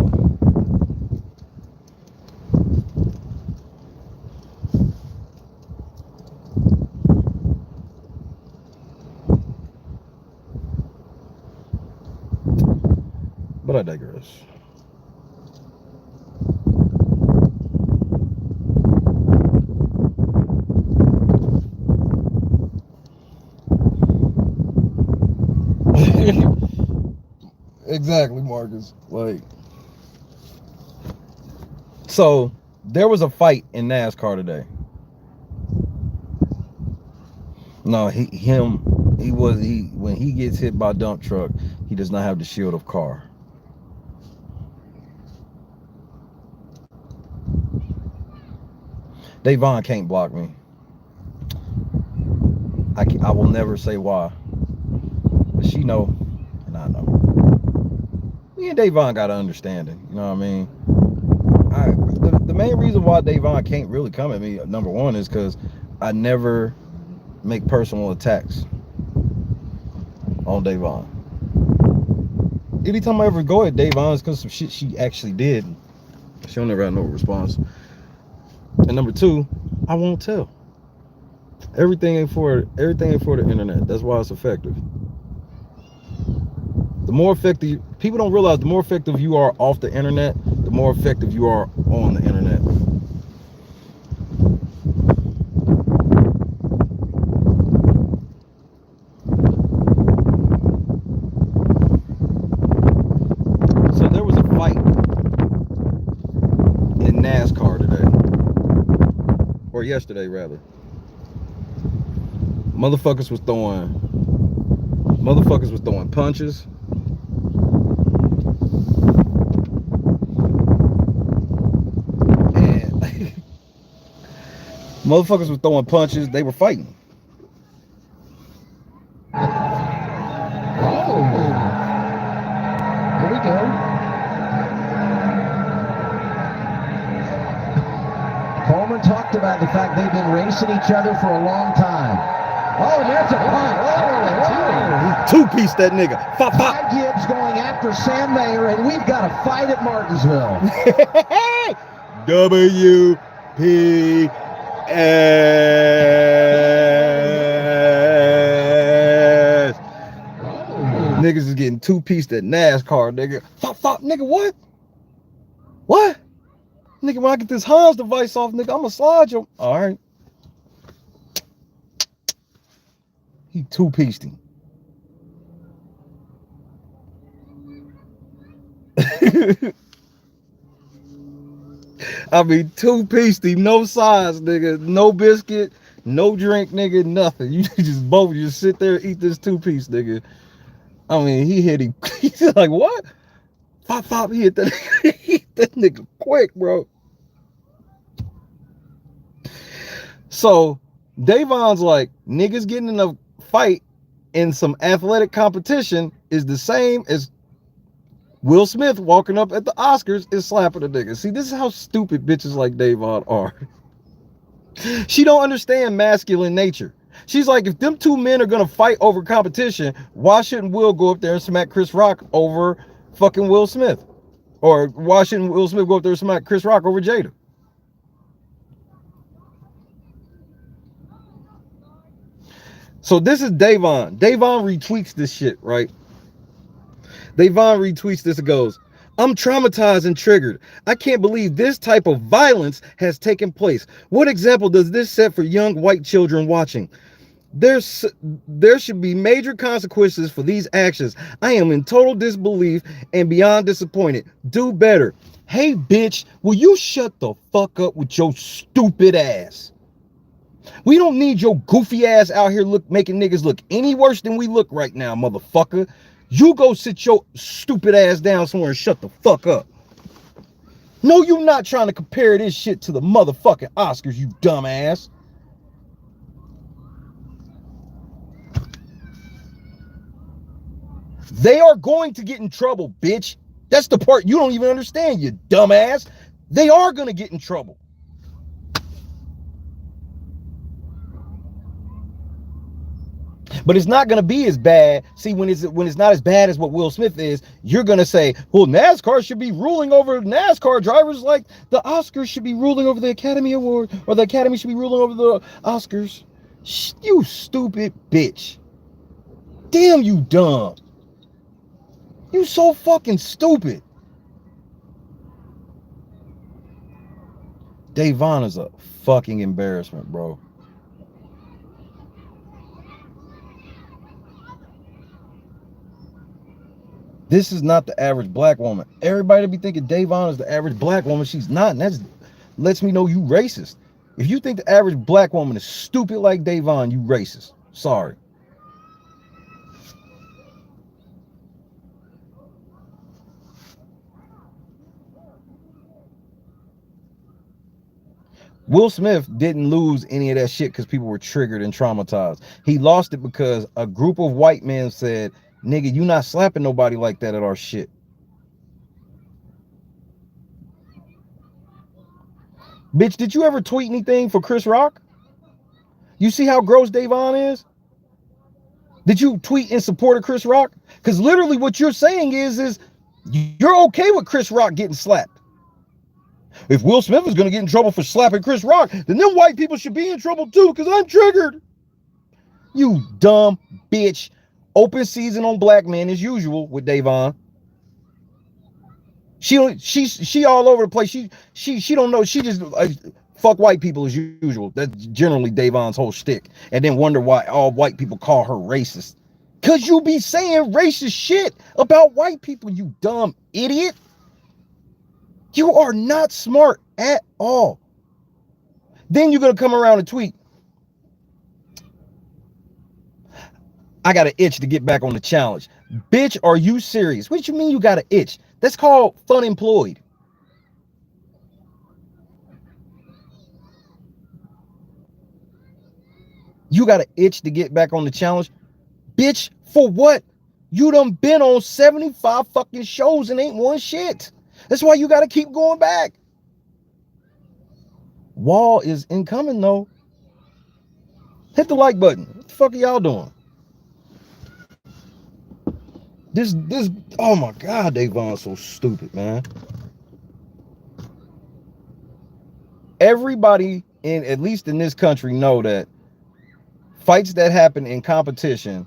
But I digress. Exactly, Marcus. So There was a fight in NASCAR today. No, when he gets hit by a dump truck, he does not have the shield of car. Davon can't block me. I will never say why, but she know, and I know. Me and Davon got an understanding. You know what I mean? The main reason why Davon can't really come at me, number one, is because I never make personal attacks on Davon. Anytime I ever go at Davon, it's because some shit she actually did. She'll never have no response. And number two, I won't tell. Everything ain't for the internet. That's why it's effective. The more effective, people don't realize the more effective you are off the internet, the more effective you are on the internet. So there was a fight in NASCAR today, or yesterday rather. Motherfuckers was throwing punches. Motherfuckers were throwing punches. They were fighting. Oh, here we go. Coleman talked about the fact they've been racing each other for a long time. Oh, and there's a punt. Two-piece that nigga. Pop, pop. Ty Gibbs going after Sam Mayer, and we've got a fight at Martinsville. WP. Niggas is getting two-pieced at NASCAR, nigga. Fuck, nigga, what? What? Nigga, when I get this Hans device off, nigga, I'ma slide you. All right. He two-pieced him. I mean, two-pieced him, no size, nigga, no biscuit, no drink, nigga, nothing. You just both just sit there and eat this two-piece, nigga. I mean, he hit him. He's like, what? Pop, he hit that, he hit that nigga quick, bro. So, Davon's like, niggas getting in a fight in some athletic competition is the same as Will Smith walking up at the Oscars and slapping a nigga. See, this is how stupid bitches like Davon are. She don't understand masculine nature. She's like, if them two men are gonna fight over competition, why shouldn't Will go up there and smack Chris Rock over fucking Will Smith? Or why shouldn't Will Smith go up there and smack Chris Rock over Jada? So this is Davon. Davon retweets this shit, right? Davon retweets this and goes, I'm traumatized and triggered. I can't believe this type of violence has taken place. What example does this set for young white children watching? There should be major consequences for these actions. I am in total disbelief and beyond disappointed. Do better. Hey, bitch, will you shut the fuck up with your stupid ass? We don't need your goofy ass out here making niggas look any worse than we look right now, motherfucker. You go sit your stupid ass down somewhere and shut the fuck up. No, you not trying to compare this shit to the motherfucking Oscars, you dumbass. They are going to get in trouble, bitch. That's the part you don't even understand, you dumbass. They are going to get in trouble. But it's not going to be as bad. See, when it's not as bad as what Will Smith is, you're going to say, well, NASCAR should be ruling over NASCAR drivers like the Oscars should be ruling over the Academy Award, or the Academy should be ruling over the Oscars. You stupid bitch. Damn, you dumb. You so fucking stupid. Davon is a fucking embarrassment, bro. This is not the average black woman. Everybody be thinking Davon is the average black woman. She's not. And lets me know you racist. If you think the average black woman is stupid like Davon, you racist. Sorry. Will Smith didn't lose any of that shit because people were triggered and traumatized. He lost it because a group of white men said, nigga, you not slapping nobody like that at our shit. Bitch, did you ever tweet anything for Chris Rock? You see how gross Davon is? Did you tweet in support of Chris Rock? Because literally what you're saying is you're okay with Chris Rock getting slapped. If Will Smith is going to get in trouble for slapping Chris Rock, then them white people should be in trouble too because I'm triggered. You dumb bitch. Open season on black men as usual with Davon. She all over the place. She don't know. She just fuck white people as usual. That's generally Davon's whole shtick. And then wonder why all white people call her racist. Because you be saying racist shit about white people, you dumb idiot. You are not smart at all. Then you're going to come around and tweet, I got an itch to get back on the challenge. Bitch, are you serious? What you mean you got an itch? That's called fun employed. You got an itch to get back on the challenge? Bitch, for what? You done been on 75 fucking shows and ain't won shit. That's why you got to keep going back. Wall is incoming though. Hit the like button. What the fuck are y'all doing? This, oh my God, Davon's so stupid, man. Everybody in, at least in this country, know that fights that happen in competition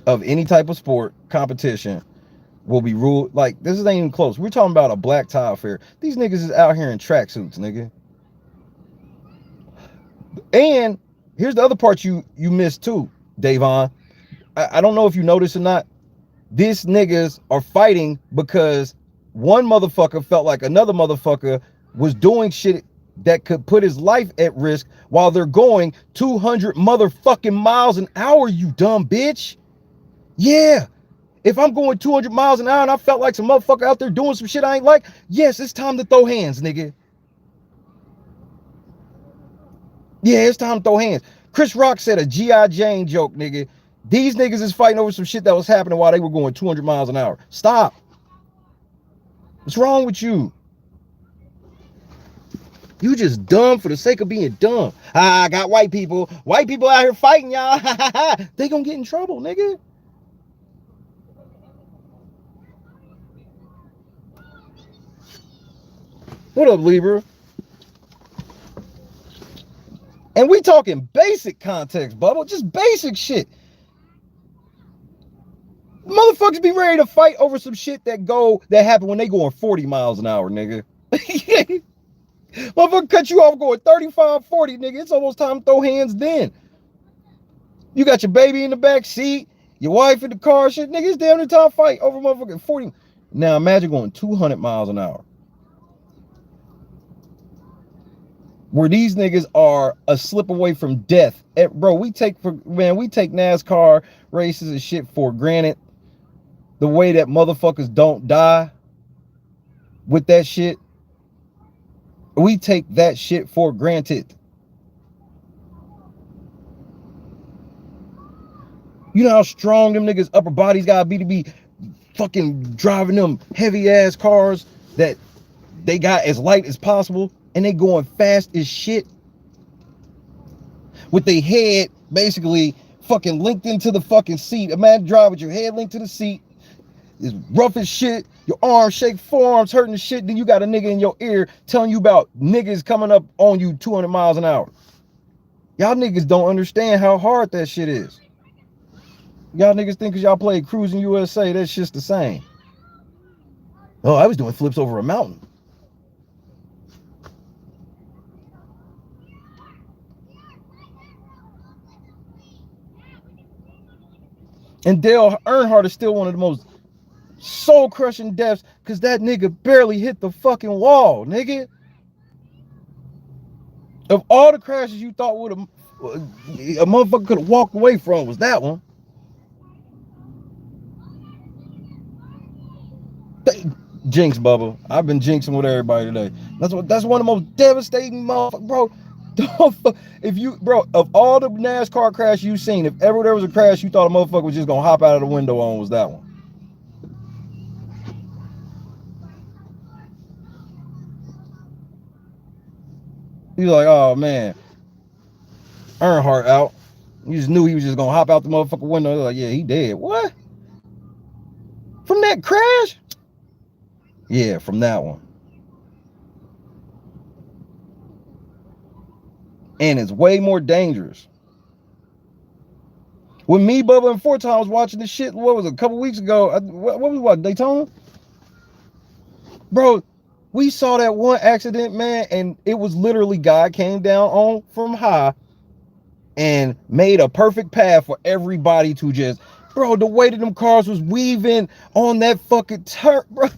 of any type of sport competition will be ruled. Like, this ain't even close. We're talking about a black tie affair. These niggas is out here in tracksuits, nigga. And here's the other part you missed too, Davon. I don't know if you noticed or not. These niggas are fighting because one motherfucker felt like another motherfucker was doing shit that could put his life at risk while they're going 200 motherfucking miles an hour, you dumb bitch. Yeah. If I'm going 200 miles an hour and I felt like some motherfucker out there doing some shit I ain't like, yes, it's time to throw hands, nigga. Yeah, it's time to throw hands. Chris Rock said a G.I. Jane joke, nigga. These niggas is fighting over some shit that was happening while they were going 200 miles an hour. Stop. What's wrong with you? You just dumb for the sake of being dumb. I got white people out here fighting, y'all. They gonna get in trouble, nigga. What up, Libra? And we talking basic context, Bubba. Just basic shit. Motherfuckers be ready to fight over some shit that happen when they going 40 miles an hour, nigga. Motherfucker cut you off going 35, 40, nigga. It's almost time to throw hands then. You got your baby in the back seat, your wife in the car, shit, nigga. It's damn near time to fight over motherfucking 40. Now imagine going 200 miles an hour. Where these niggas are a slip away from death. Bro, we take NASCAR races and shit for granted. The way that motherfuckers don't die with that shit. We take that shit for granted. You know how strong them niggas upper bodies gotta be to be fucking driving them heavy ass cars that they got as light as possible and they going fast as shit with their head basically fucking linked into the fucking seat. Imagine driving with your head linked to the seat. It's rough as shit. Your arms shake, forearms hurting as shit. Then you got a nigga in your ear telling you about niggas coming up on you 200 miles an hour. Y'all niggas don't understand how hard that shit is. Y'all niggas think because y'all played Cruising USA, that shit's the same. Oh, I was doing flips over a mountain. And Dale Earnhardt is still one of the most soul-crushing deaths because that nigga barely hit the fucking wall, nigga. Of all the crashes you thought would have a motherfucker could have walked away from, was that one. Jinx, Bubba. I've been jinxing with everybody today. That's one of the most devastating motherfuckers, bro. If you, bro, of all the NASCAR crashes you've seen, if ever there was a crash you thought a motherfucker was just gonna hop out of the window on, was that one. He's like, oh man, Earnhardt out. You just knew he was just gonna hop out the motherfucking window. Like, yeah, he dead. What? From that crash? Yeah, from that one. And it's way more dangerous. When me, Bubba, and Fort Tom was watching this shit, what was it, a couple weeks ago? What was what, Daytona? Bro, we saw that one accident, man, and it was literally God came down on from high and made a perfect path for everybody to just, bro, the way that them cars was weaving on that fucking turf, bro.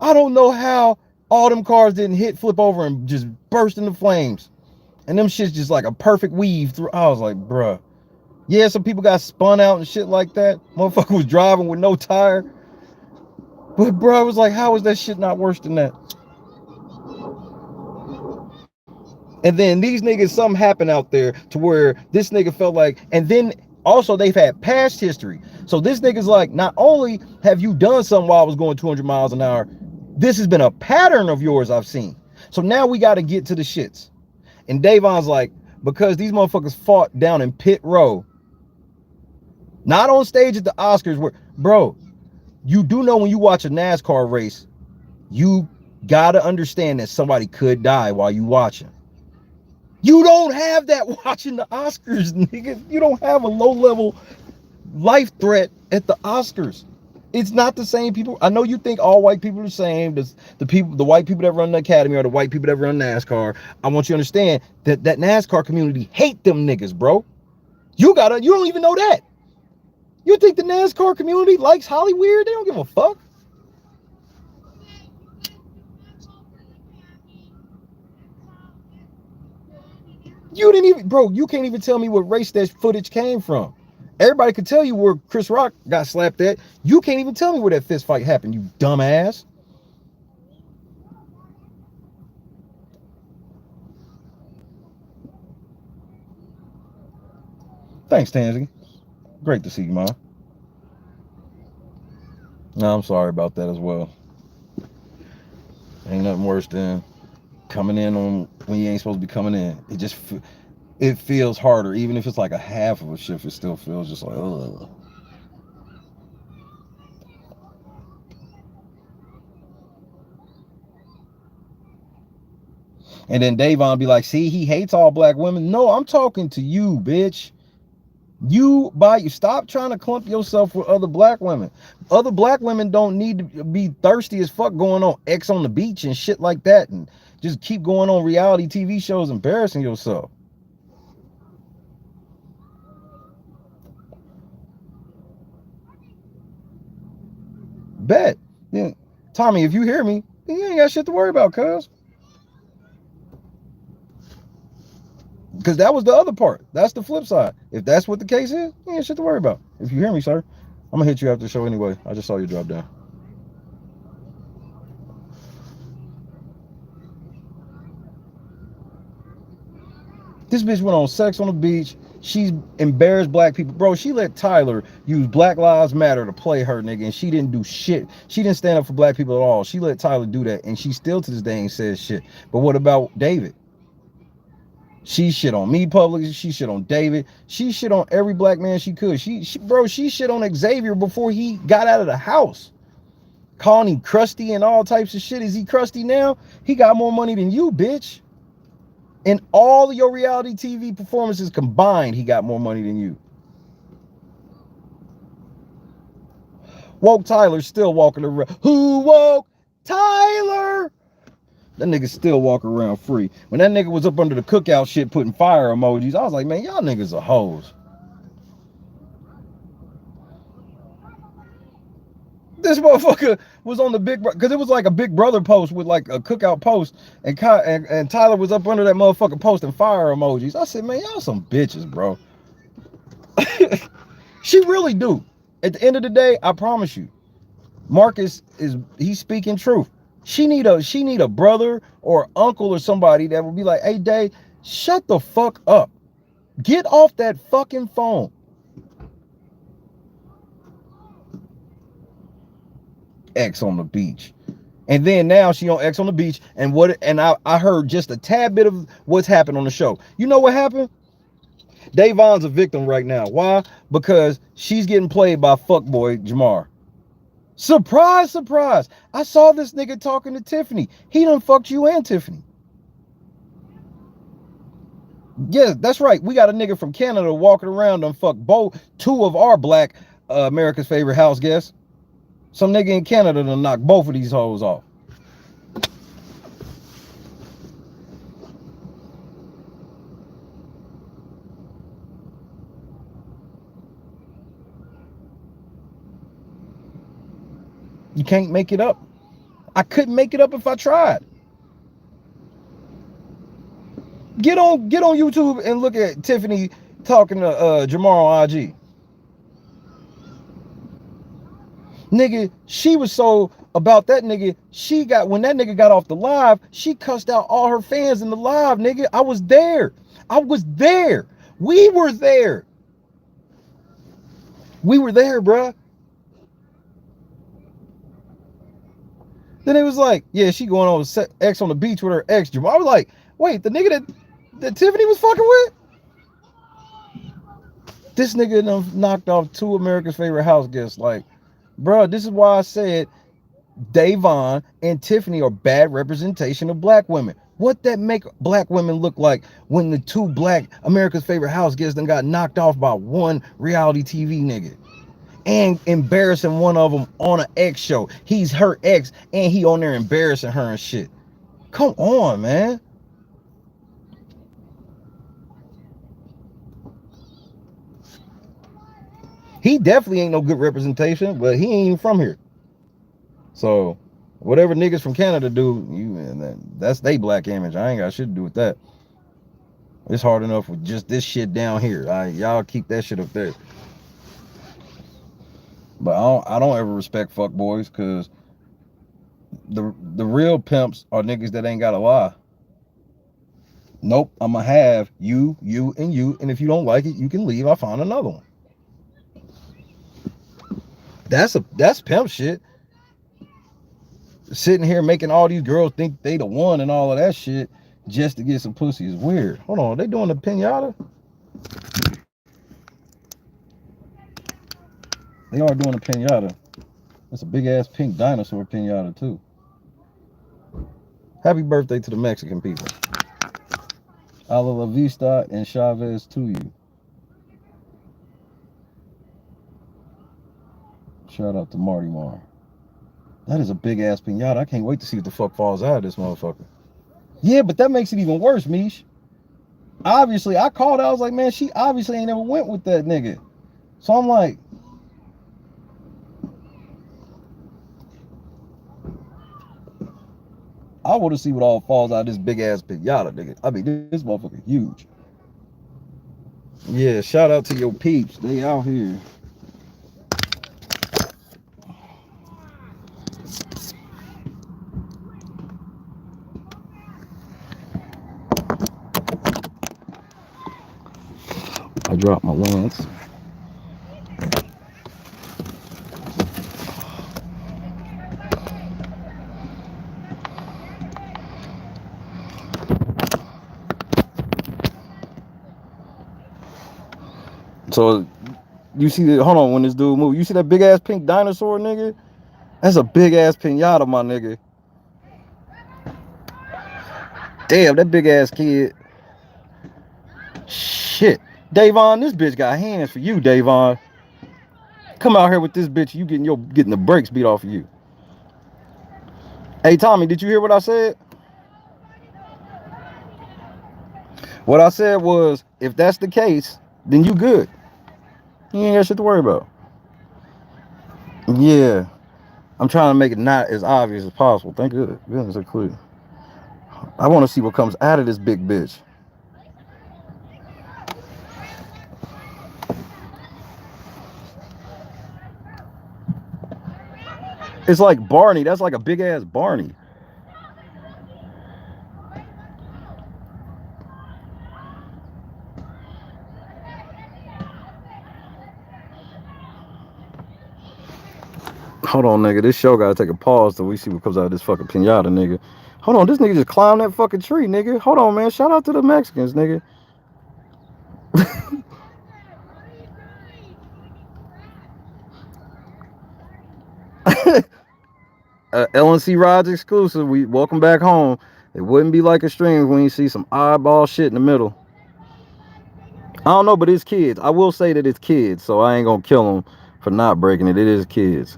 I don't know how all them cars didn't flip over and just burst into flames. And them shit's just like a perfect weave through. I was like, bruh. Yeah, some people got spun out and shit like that. Motherfucker was driving with no tire. But bro, I was like, how is that shit not worse than that? And then these niggas, something happened out there to where this nigga felt like, and then also they've had past history. So this nigga's like, not only have you done something while I was going 200 miles an hour, this has been a pattern of yours I've seen. So now we got to get to the shits. And Davon's like, because these motherfuckers fought down in pit row, not on stage at the Oscars, where, bro, you do know when you watch a NASCAR race, you gotta understand that somebody could die while you watching. You don't have that watching the Oscars, nigga. You don't have a low-level life threat at the Oscars. It's not the same people. I know you think all white people are the same. The white people that run the academy are the white people that run NASCAR. I want you to understand that that NASCAR community hate them niggas, bro. You don't even know that. You think the NASCAR community likes Hollyweird? They don't give a fuck. You didn't even, bro, you can't even tell me what race that footage came from. Everybody could tell you where Chris Rock got slapped at. You can't even tell me where that fist fight happened, you dumbass. Thanks, Tansy. Great to see you, Mom. No, I'm sorry about that as well. Ain't nothing worse than coming in on when you ain't supposed to be coming in. It feels harder. Even if it's like a half of a shift, it still feels just like, ugh. And then Davon be like, see, he hates all black women. No, I'm talking to you, bitch. You stop trying to clump yourself with other black women. Other black women don't need to be thirsty as fuck going on X on the beach and shit like that and just keep going on reality TV shows embarrassing yourself. Bet. Yeah. Tommy, if you hear me, then you ain't got shit to worry about, cuz. Because that was the other part. That's the flip side. If that's what the case is, you ain't shit to worry about. If you hear me, sir, I'm gonna hit you after the show anyway. I just saw you drop down. This bitch went on Sex on the Beach. She's embarrassed black people. Bro, she let Tyler use Black Lives Matter to play her, nigga, and she didn't do shit. She didn't stand up for black people at all. She let Tyler do that, and she still to this day ain't said shit. But what about David? She shit on me publicly. She shit on David. She shit on every black man she could. She shit on Xavier before he got out of the house. Calling him crusty and all types of shit. Is he crusty now? He got more money than you, bitch. In all of your reality TV performances combined, he got more money than you. Woke Tyler's still walking around. Who woke Tyler? That nigga still walking around free. When that nigga was up under the cookout shit putting fire emojis, I was like, man, y'all niggas are hoes. This motherfucker was on the big, because it was like a Big Brother post with like a cookout post, and Tyler was up under that motherfucker posting fire emojis. I said, man, y'all some bitches, bro. She really do. At the end of the day, I promise you, Marcus he's speaking truth. She need a brother or uncle or somebody that would be like, hey, Dave, shut the fuck up. Get off that fucking phone. X on the beach. And then now she on X on the beach, and I heard just a tad bit of what's happened on the show. You know what happened? Davon's a victim right now. Why? Because she's getting played by fuckboy Jamar. Surprise, surprise. I saw this nigga talking to Tiffany. He done fucked you and Tiffany. Yeah, that's right. We got a nigga from Canada walking around and fuck two of our black America's favorite house guests. Some nigga in Canada done knock both of these hoes off. You can't make it up. I couldn't make it up if I tried. Get on YouTube and look at Tiffany talking to Jamar on IG. Nigga, she was so about that nigga. When that nigga got off the live, she cussed out all her fans in the live, nigga. I was there. We were there. We were there, bruh. Then it was like, yeah, she going on with X on the beach with her ex Jamar. I was like, wait, the nigga that Tiffany was fucking with? This nigga done knocked off two America's favorite house guests. Like, bro, this is why I said Davon and Tiffany are bad representation of black women. What that make black women look like when the two black America's favorite house guests done got knocked off by one reality TV nigga? And embarrassing one of them on an ex show. He's her ex, and he on there embarrassing her and shit. Come on, man. He definitely ain't no good representation, but he ain't even from here. So, whatever niggas from Canada do, that's they black image. I ain't got shit to do with that. It's hard enough with just this shit down here. Y'all keep that shit up there. But I don't ever respect fuck boys, because the real pimps are niggas that ain't gotta lie. Nope, I'ma have you, and you, and if you don't like it, you can leave. I'll find another one. That's pimp shit. Sitting here making all these girls think they the one and all of that shit just to get some pussy is weird. Hold on, are they doing the pinata? They are doing a pinata. That's a big ass pink dinosaur pinata too. Happy birthday to the Mexican people. A la vista and Chavez to you. Shout out to Marty Mar. That is a big ass pinata. I can't wait to see what the fuck falls out of this motherfucker. Yeah, but that makes it even worse, Mish. Obviously, I called out. I was like, man, she obviously ain't never went with that nigga. So I'm like, I want to see what all falls out of this big ass pinata, nigga. I mean, this motherfucker huge. Yeah, shout out to your peeps. They out here. I dropped my lance. So you see that? Hold on, when this dude move, you see that big ass pink dinosaur, nigga? That's a big ass pinata, my nigga. Damn, that big ass kid. Shit, Davon, this bitch got hands for you, Davon. Come out here with this bitch, you getting the brakes beat off of you. Hey Tommy, did you hear what I said? What I said was, if that's the case, then you ain't got shit to worry about. Yeah. I'm trying to make it not as obvious as possible. Thank goodness they're clear. I want to see what comes out of this big bitch. It's like Barney. That's like a big ass Barney. Hold on, nigga. This show gotta take a pause till we see what comes out of this fucking pinata, nigga. Hold on, this nigga just climbed that fucking tree, nigga. Hold on, man. Shout out to the Mexicans, nigga. LNC Rides exclusive. We welcome back home. It wouldn't be like a stream when you see some eyeball shit in the middle. I don't know, but it's kids. I will say that it's kids, so I ain't gonna kill them for not breaking it. It is kids.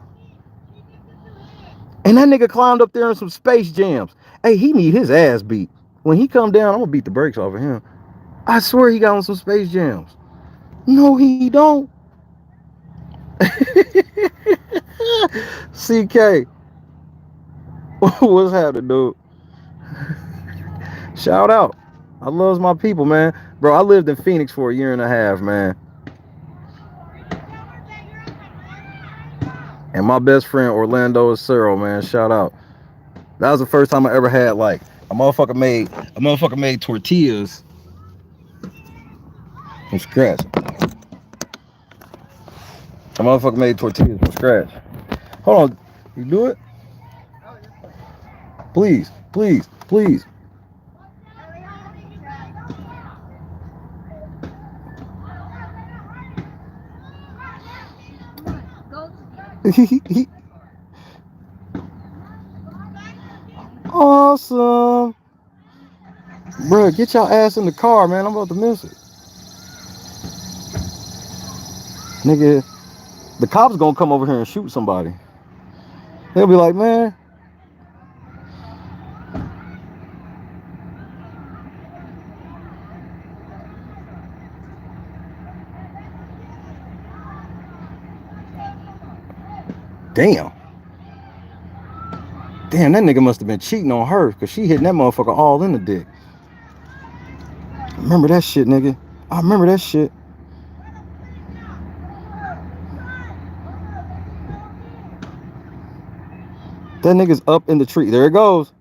And that nigga climbed up there in some Space Jams. Hey, he need his ass beat. When he come down, I'm gonna beat the brakes off of him. I swear he got on some Space Jams. No, he don't. CK. What's happening, dude? Shout out. I loves my people, man. Bro, I lived in Phoenix for 1.5 years, man. And my best friend, Orlando Acero, man. Shout out. That was the first time I ever had, like, a motherfucker made tortillas from scratch. A motherfucker made tortillas from scratch. Hold on. You do it? Please, please, please. Awesome. Bro, get your ass in the car, man. I'm about to miss it. Nigga, the cops gonna come over here and shoot somebody. They'll be like, man. Damn. Damn, that nigga must have been cheating on her because she hitting that motherfucker all in the dick. Remember that shit, nigga. I remember that shit. That nigga's up in the tree. There it goes.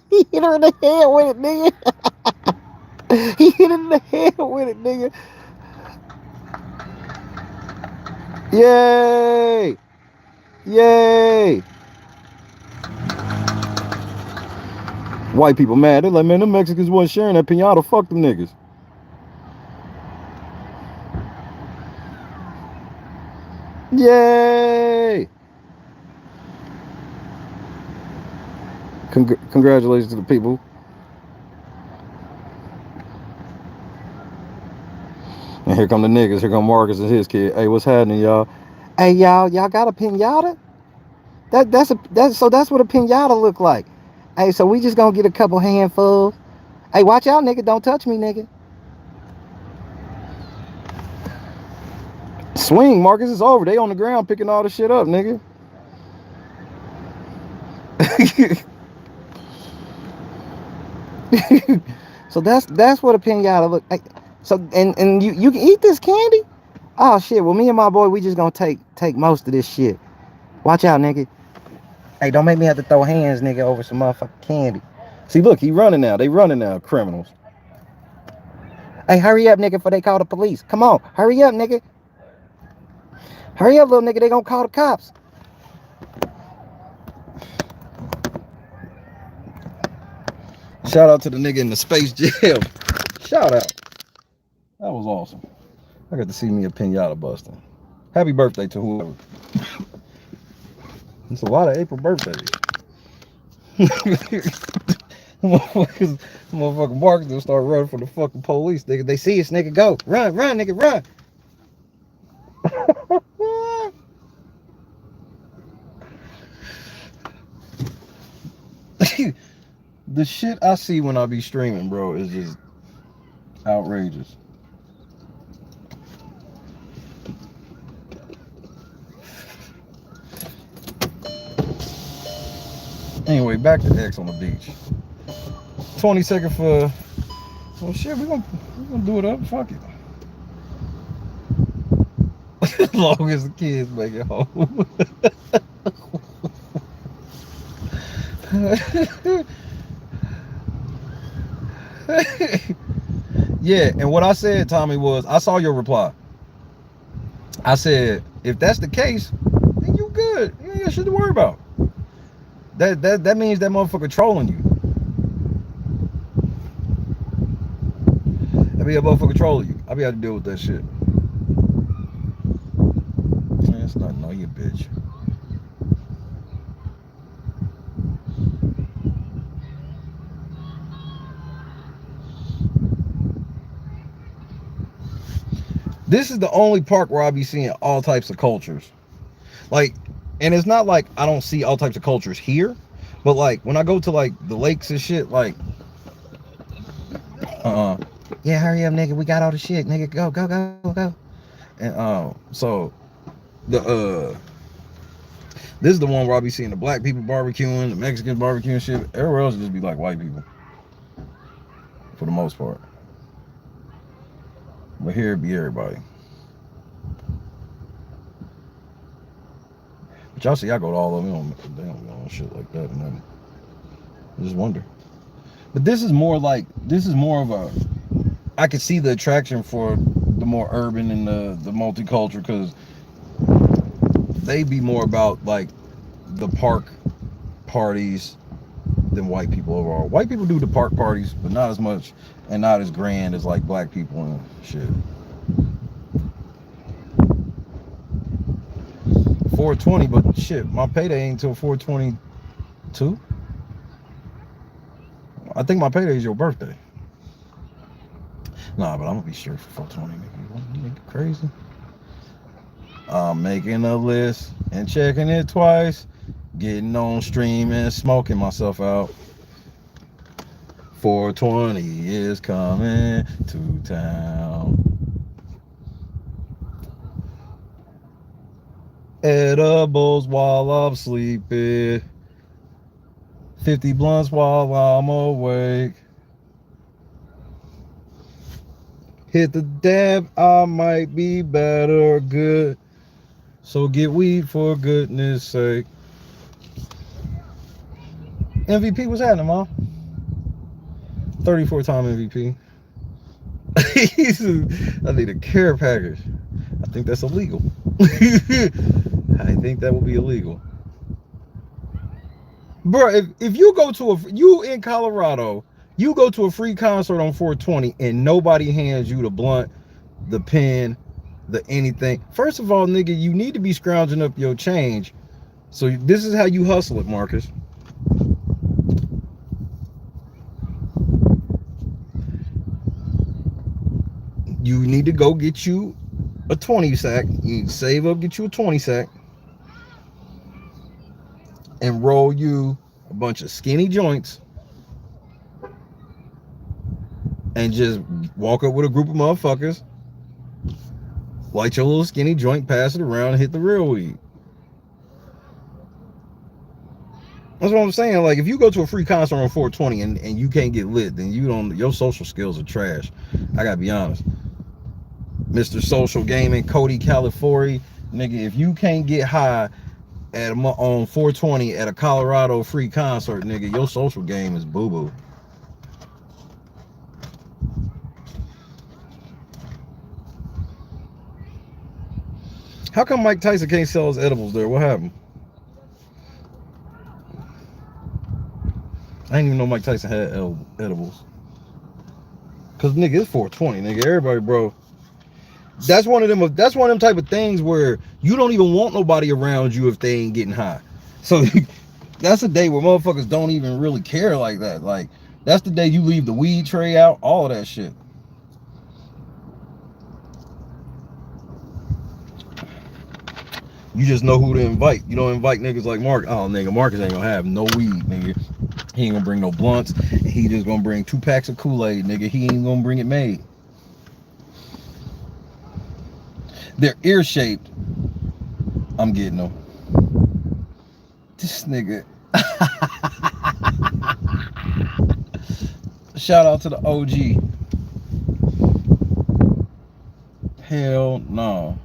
He hit her in the head with it, nigga. He hit her in the head with it, nigga. Yay! Yay! White people mad. They're like, man, them Mexicans wasn't sharing that pinata. Fuck them niggas. Yay! Congratulations to the people. And here come the niggas. Here come Marcus and his kid. Hey, what's happening, y'all? Hey, y'all got a pinata? That's what a pinata look like. Hey, so we just gonna get a couple handfuls. Hey, watch out, nigga. Don't touch me, nigga. Swing, Marcus. It's over. They on the ground picking all the shit up, nigga. So that's what a pinata look like. So and you can eat this candy? Oh shit. Well, me and my boy, we just gonna take most of this shit. Watch out, nigga. Hey, don't make me have to throw hands, nigga, over some motherfucking candy. See, look, he running now. They running now, criminals. Hey, hurry up, nigga, before they call the police. Come on, hurry up, nigga. Hurry up, little nigga. They gonna call the cops. Shout out to the nigga in the Space Jam. Shout out. That was awesome. I got to see me a pinata busting. Happy birthday to whoever. It's a lot of April birthdays. Motherfucking Marcus gonna start running from the fucking police, nigga. They see us, nigga. Go. Run, nigga, run. The shit I see when I be streaming, bro, is just outrageous. Anyway, back to X on the beach. 20 seconds for. Well, shit, we're gonna do it up. Fuck it. As long as the kids make it home. Yeah, and what I said, Tommy, was I saw your reply. I said, if that's the case, then you good. You ain't got shit to worry about. That means that motherfucker trolling you. That be a motherfucker trolling you. I be able to deal with that shit. Man, it's not no, you bitch. This is the only park where I be seeing all types of cultures. Like, and it's not like I don't see all types of cultures here, but like when I go to like the lakes and shit, like, yeah, hurry up, nigga, we got all the shit, nigga, go. And so the this is the one where I be seeing the black people barbecuing, the Mexicans barbecuing shit. Everywhere else just be like white people, for the most part. But here it be everybody. But y'all see, I go to all of them. They don't go on shit like that. And I just wonder. But this is more like, this is more of a, I can see the attraction for the more urban and the multicultural, because they be more about like the park parties than white people overall. White people do the park parties, but not as much and not as grand as like black people and shit. 420, but shit, my payday ain't until 422. I think my payday is your birthday. Nah, but I'm gonna be sure for 420. Nigga, crazy. I'm making a list and checking it twice, getting on stream and smoking myself out. 420 is coming to town. Edibles while I'm sleeping. 50 blunts while I'm awake. Hit the dab, I might be bad or good. So get weed for goodness sake. MVP, what's happening, Mom? 34-time MVP. I need a care package. I think that's illegal. I think that will be illegal. Bro, if you go to you in Colorado, you go to a free concert on 420 and nobody hands you the blunt, the pen, the anything. First of all, nigga, you need to be scrounging up your change. So this is how you hustle it, Marcus. You need to go get you a 20 sack. You need to save up, get you a 20 sack, and roll you a bunch of skinny joints, and just walk up with a group of motherfuckers, light your little skinny joint, pass it around, and hit the real weed. That's what I'm saying. Like, if you go to a free concert on 420 and you can't get lit, then your social skills are trash. I gotta be honest. Mr. Social Gaming, Cody California, nigga, if you can't get high on 420 at a Colorado free concert, nigga, your social game is boo-boo. How come Mike Tyson can't sell his edibles there? What happened? I didn't even know Mike Tyson had edibles. Cause nigga, it's 420, nigga. Everybody, bro. That's one of them type of things where you don't even want nobody around you if they ain't getting high. So that's a day where motherfuckers don't even really care like that. Like, that's the day you leave the weed tray out, all of that shit. You just know who to invite. You don't invite niggas like Mark. Oh, nigga, Marcus ain't gonna have no weed, nigga. He ain't gonna bring no blunts. He just gonna bring 2 packs of Kool-Aid, nigga. He ain't gonna bring it made. They're ear-shaped. I'm getting them. This nigga. Shout out to the OG. Hell no.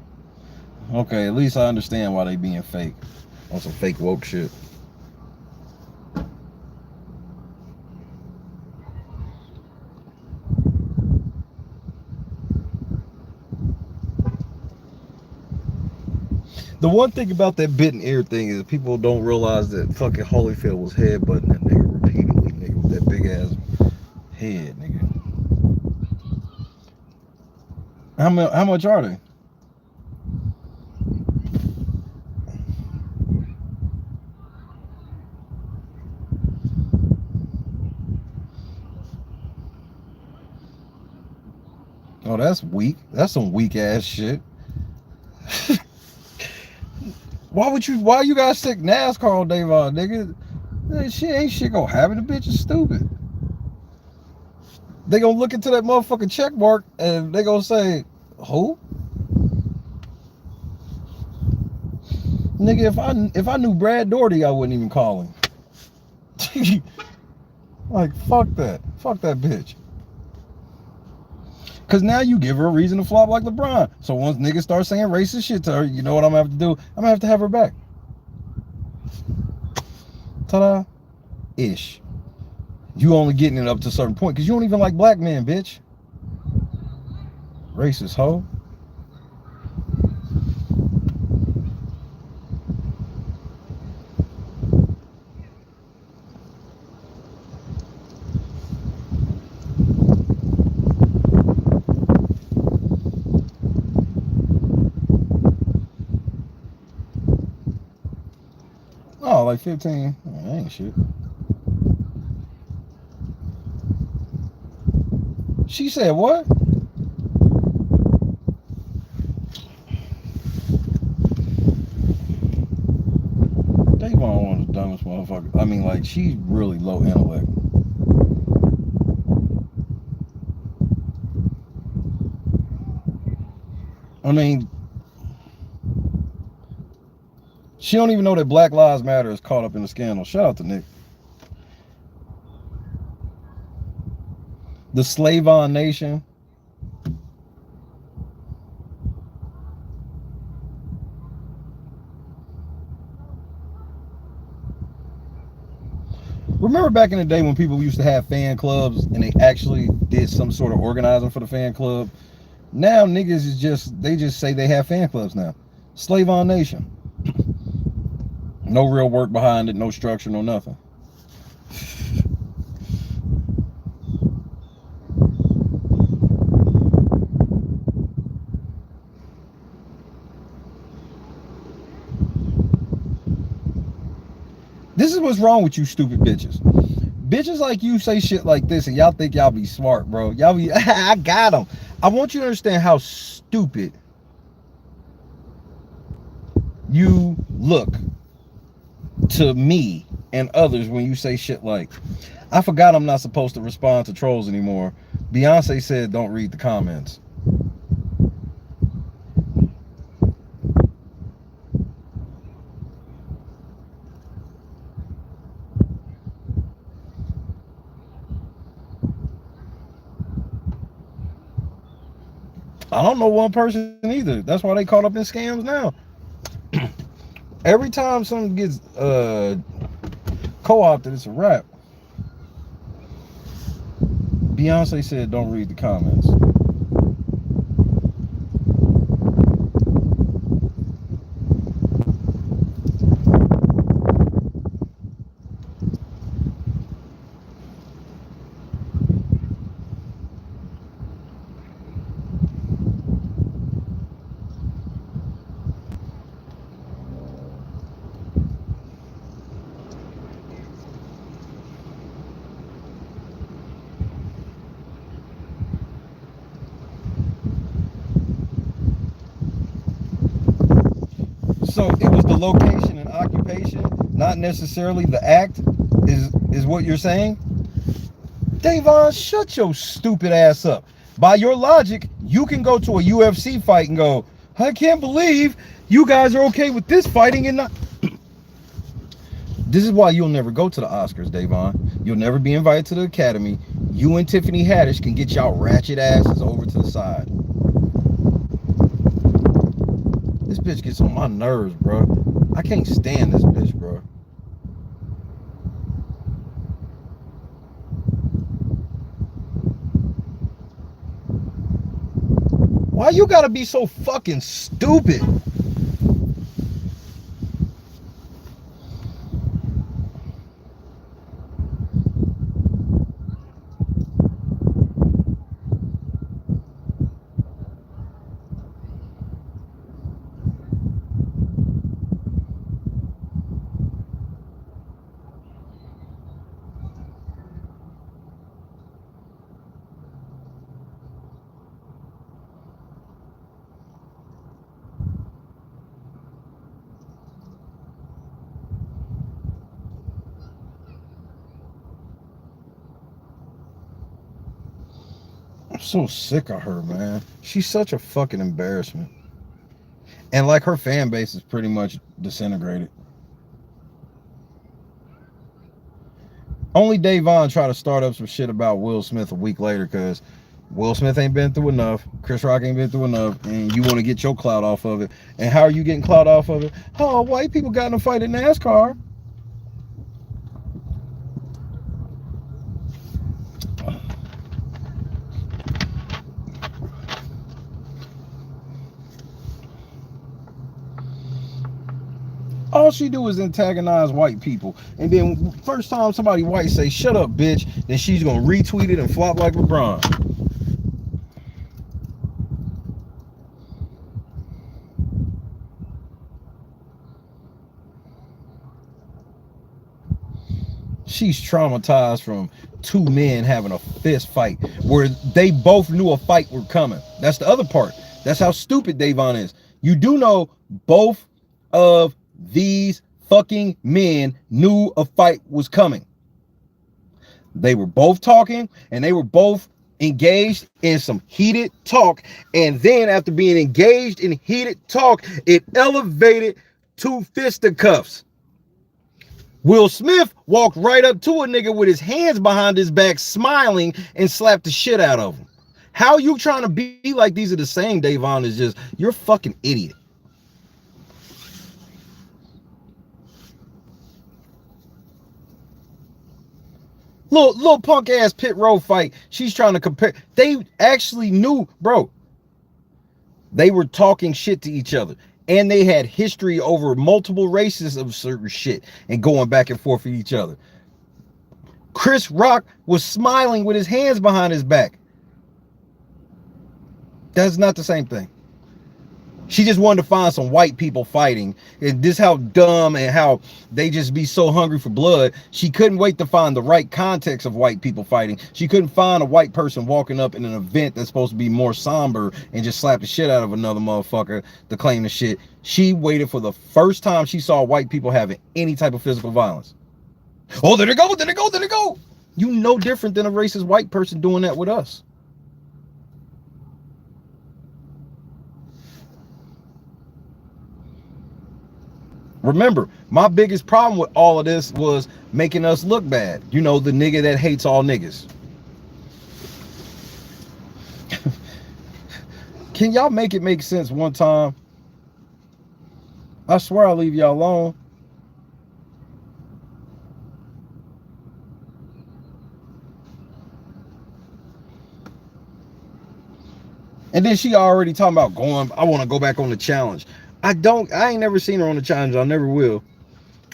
Okay, at least I understand why they being fake. On some fake woke shit. The one thing about that bitten ear thing is people don't realize that fucking Holyfield was headbutting that nigga repeatedly, nigga, with that big ass head, nigga. How much are they? Oh, that's weak. That's some weak ass shit. Why you guys sick NASCAR on Davon, nigga? That shit ain't shit gonna happen. The bitch is stupid. They gonna look into that motherfucking check mark and they gonna say, who? Nigga, if I knew Brad Doherty, I wouldn't even call him. Like, fuck that. Fuck that bitch. Cause now you give her a reason to flop like LeBron. So once niggas start saying racist shit to her, you know what I'm gonna have to do? I'm gonna have her back. Ta-da. Ish. You only getting it up to a certain point because you don't even like black men, bitch. Racist hoe. Oh, like 15. Oh, that ain't shit. She said what? Davon one of the dumbest motherfuckers. I mean, like, she's really low intellect. I mean, she don't even know that Black Lives Matter is caught up in the scandal. Shout out to Nick. The Slavon Nation. Remember back in the day when people used to have fan clubs and they actually did some sort of organizing for the fan club? Now niggas is they just say they have fan clubs now. Slavon Nation. No real work behind it, no structure, no nothing. This is what's wrong with you stupid bitches. Bitches like you say shit like this and y'all think y'all be smart, bro. Y'all be, I got them. I want you to understand how stupid you look to me and others when you say shit like, I forgot I'm not supposed to respond to trolls anymore. Beyonce said don't read the comments. I don't know one person either. That's why they caught up in scams now. Every time something gets co-opted, it's a wrap. Beyonce said don't read the comments. So it was the location and occupation, not necessarily the act, is what you're saying? Davon, shut your stupid ass up. By your logic, you can go to a UFC fight and go, I can't believe you guys are okay with this fighting and not. This is why you'll never go to the Oscars, Davon. You'll never be invited to the academy. You and Tiffany Haddish can get y'all ratchet asses over to the side. This bitch gets on my nerves, bro. I can't stand this bitch, bro. Why you gotta be so fucking stupid? I'm so sick of her, man. She's such a fucking embarrassment. And like her fan base is pretty much disintegrated. Only Davon tried to start up some shit about Will Smith a week later because Will Smith ain't been through enough. Chris Rock ain't been through enough. And you want to get your clout off of it. And how are you getting clout off of it? Oh, white people got in a fight in NASCAR. All she do is antagonize white people. And then first time somebody white say, shut up, bitch, then she's going to retweet it and flop like LeBron. She's traumatized from two men having a fist fight where they both knew a fight were coming. That's the other part. That's how stupid Davon is. You do know both of these fucking men knew a fight was coming. They were both talking and they were both engaged in some heated talk. And then after being engaged in heated talk, it elevated to fisticuffs. Will Smith walked right up to a nigga with his hands behind his back, smiling, and slapped the shit out of him. How you trying to be like these are the same, Davon, is just, you're a fucking idiot. Little punk ass pit road fight. She's trying to compare. They actually knew, bro. They were talking shit to each other. And they had history over multiple races of certain shit and going back and forth with each other. Chris Rock was smiling with his hands behind his back. That's not the same thing. She just wanted to find some white people fighting. And this how dumb and how they just be so hungry for blood. She couldn't wait to find the right context of white people fighting. She couldn't find a white person walking up in an event that's supposed to be more somber and just slap the shit out of another motherfucker to claim the shit. She waited for the first time she saw white people having any type of physical violence. Oh, there they go, there they go, there they go. You no different than a racist white person doing that with us. Remember, my biggest problem with all of this was making us look bad. You know, the nigga that hates all niggas. Can y'all make it make sense one time? I swear I'll leave y'all alone. And then she already talking about going, I want to go back on the challenge. I ain't never seen her on the challenge. I never will.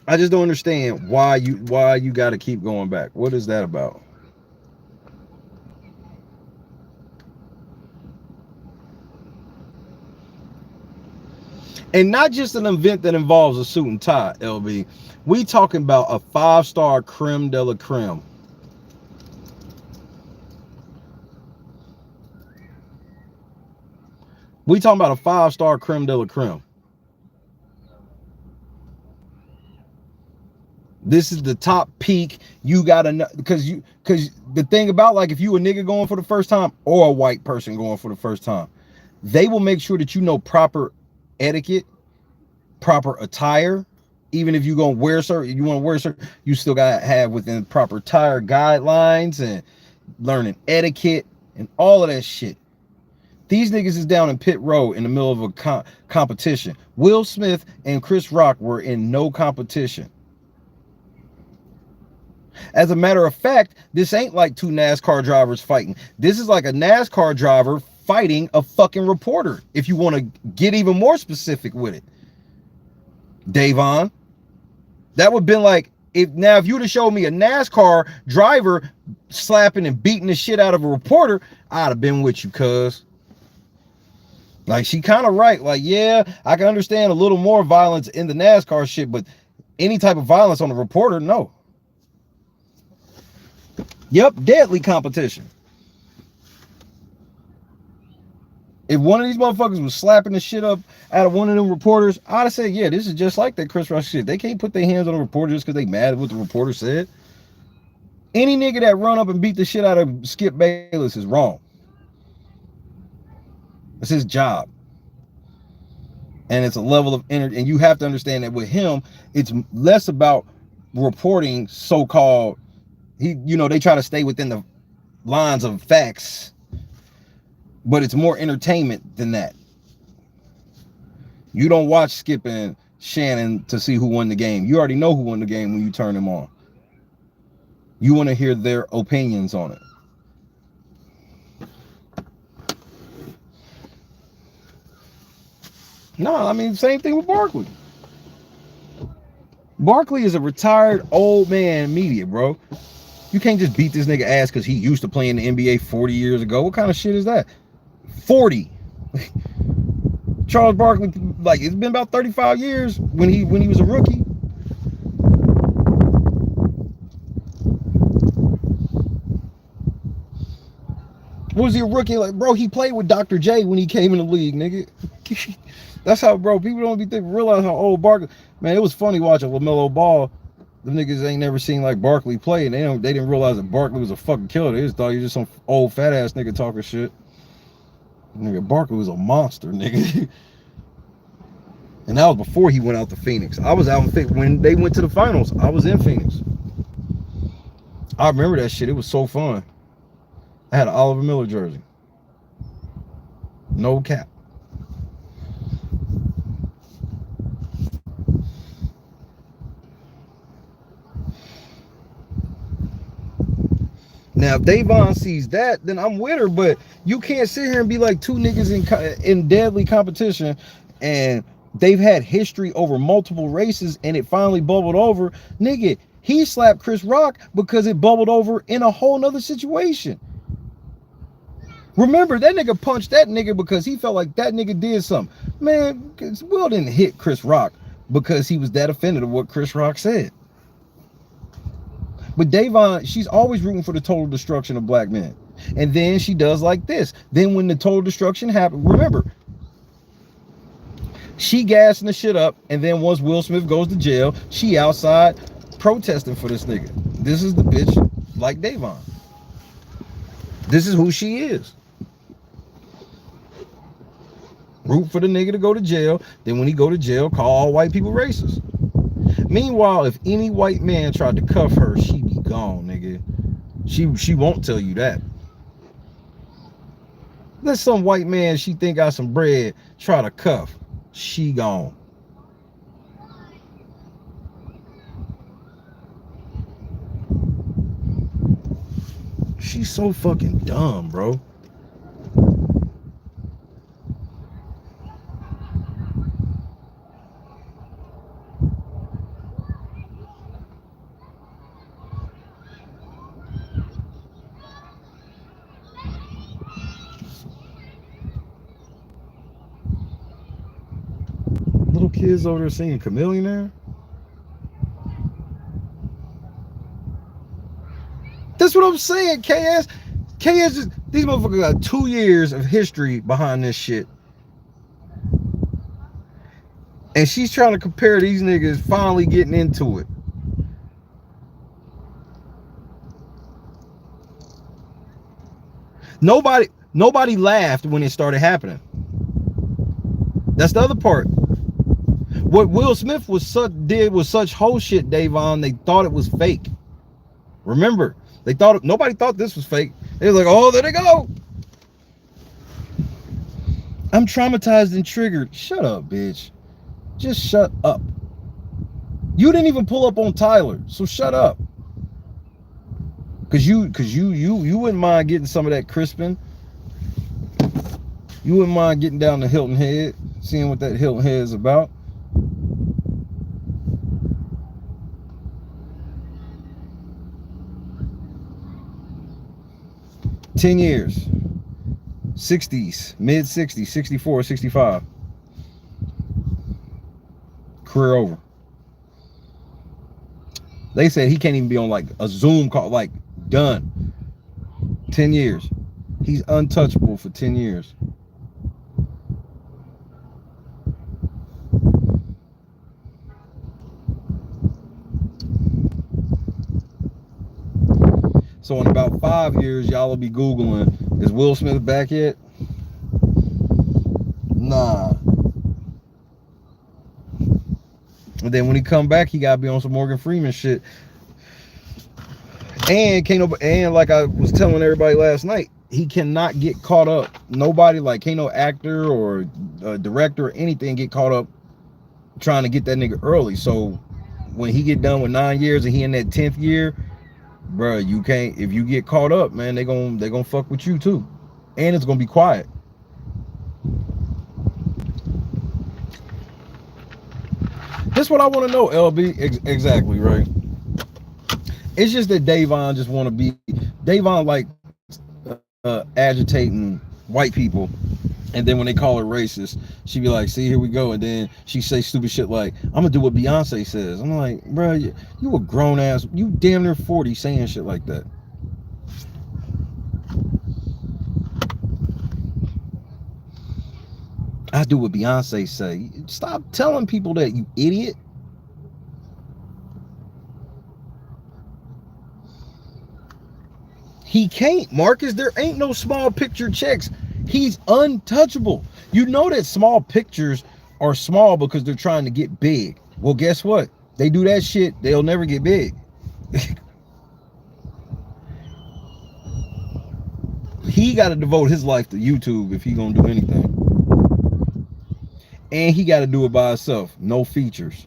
I just don't understand why you got to keep going back. What is that about? And not just an event that involves a suit and tie, LB. We talking about a 5-star creme de la creme. We talking about a 5-star creme de la creme. This is the top peak. You gotta know, because the thing about, like, if you a nigga going for the first time or a white person going for the first time, they will make sure that you know proper etiquette, proper attire, Even if you're gonna wear certain, you want to wear certain, you still gotta have within proper tire guidelines and learning etiquette and all of that shit. These niggas is down in pit road in the middle of a competition. Will Smith and Chris Rock were in no competition. As a matter of fact, this ain't like two NASCAR drivers fighting. This is like a NASCAR driver fighting a fucking reporter, if you want to get even more specific with it. Davon, that would have been like, if you would have showed me a NASCAR driver slapping and beating the shit out of a reporter, I'd have been with you, cuz. Like, she kind of right. Like, yeah, I can understand a little more violence in the NASCAR shit, but any type of violence on a reporter, no. Yep, deadly competition. If one of these motherfuckers was slapping the shit up out of one of them reporters, I'd have said, yeah, this is just like that Chris Rock shit. They can't put their hands on a reporter just because they mad at what the reporter said. Any nigga that run up and beat the shit out of Skip Bayless is wrong. It's his job. And it's a level of energy. And you have to understand that with him, it's less about reporting so-called, they try to stay within the lines of facts, but it's more entertainment than that. You don't watch Skip and Shannon to see who won the game. You already know who won the game when you turn them on. You want to hear their opinions on it. No, I mean, same thing with Barkley. Barkley is a retired old man media, bro. You can't just beat this nigga ass because he used to play in the NBA 40 years ago. What kind of shit is that? 40. Charles Barkley, like, it's been about 35 years when he was a rookie. Was he a rookie? Like, bro, he played with Dr. J when he came in the league, nigga. That's how, bro, people don't be realize how old Barkley. Man, it was funny watching LaMelo Ball. The niggas ain't never seen like Barkley play, and they didn't realize that Barkley was a fucking killer. They just thought he was just some old fat ass nigga talking shit. Nigga, Barkley was a monster, nigga. And that was before he went out to Phoenix. I was out in Phoenix when they went to the finals. I was in Phoenix. I remember that shit. It was so fun. I had an Oliver Miller jersey. No cap. Now, if Davon sees that, then I'm with her, but you can't sit here and be like two niggas in deadly competition, and they've had history over multiple races, and it finally bubbled over. Nigga, he slapped Chris Rock because it bubbled over in a whole nother situation. Remember, that nigga punched that nigga because he felt like that nigga did something. Man, Will didn't hit Chris Rock because he was that offended of what Chris Rock said. But Davon, she's always rooting for the total destruction of black men. And then she does like this. Then when the total destruction happened, remember, she gassing the shit up, and then once Will Smith goes to jail, she outside protesting for this nigga. This is the bitch like Davon. This is who she is. Root for the nigga to go to jail. Then when he go to jail, call all white people racist. Meanwhile, if any white man tried to cuff her, she be gone, nigga. She won't tell you that. Let some white man she think got some bread try to cuff, she gone. She's so fucking dumb, bro. Little kids over there singing Chameleon. That's what I'm saying, KS. KS just, these motherfuckers got 2 years of history behind this shit. And she's trying to compare these niggas finally getting into it. Nobody laughed when it started happening. That's the other part. What Will Smith did was such whole shit, Davon. They thought it was fake. Remember, nobody thought this was fake. They were like, oh, there they go. I'm traumatized and triggered. Shut up, bitch. Just shut up. You didn't even pull up on Tyler, so shut up. Cause you wouldn't mind getting some of that crispin. You wouldn't mind getting down to Hilton Head, seeing what that Hilton Head is about. $10 years, 60s, mid 60s, 64, 65. Career over. They said he can't even be on like a Zoom call, like done. 10 years. He's untouchable for 10 years. So in about 5 years, y'all will be Googling, is Will Smith back yet? Nah. And then when he come back, he gotta be on some Morgan Freeman shit. And like I was telling everybody last night, he cannot get caught up. Nobody, like, can't no actor or director or anything get caught up trying to get that nigga early. So when he get done with 9 years and he in that 10th year, bro, you can't. If you get caught up, man, they gonna fuck with you too, and it's gonna be quiet. That's what I want to know, LB. Exactly, right? It's just that Davon just want to be Davon, like agitating white people, and then when they call her racist, she be like, "See, here we go," and then she say stupid shit like, "I'm gonna do what Beyonce says." I'm like, bro, you a grown ass, you damn near 40 saying shit like that. I do what Beyonce say. Stop telling people that, you idiot. He can't, Marcus. There ain't no small picture checks. He's untouchable. You know that small pictures are small because they're trying to get big. Well, guess what? They do that shit, they'll never get big. He got to devote his life to YouTube if he gonna do anything. And he got to do it by himself. No features.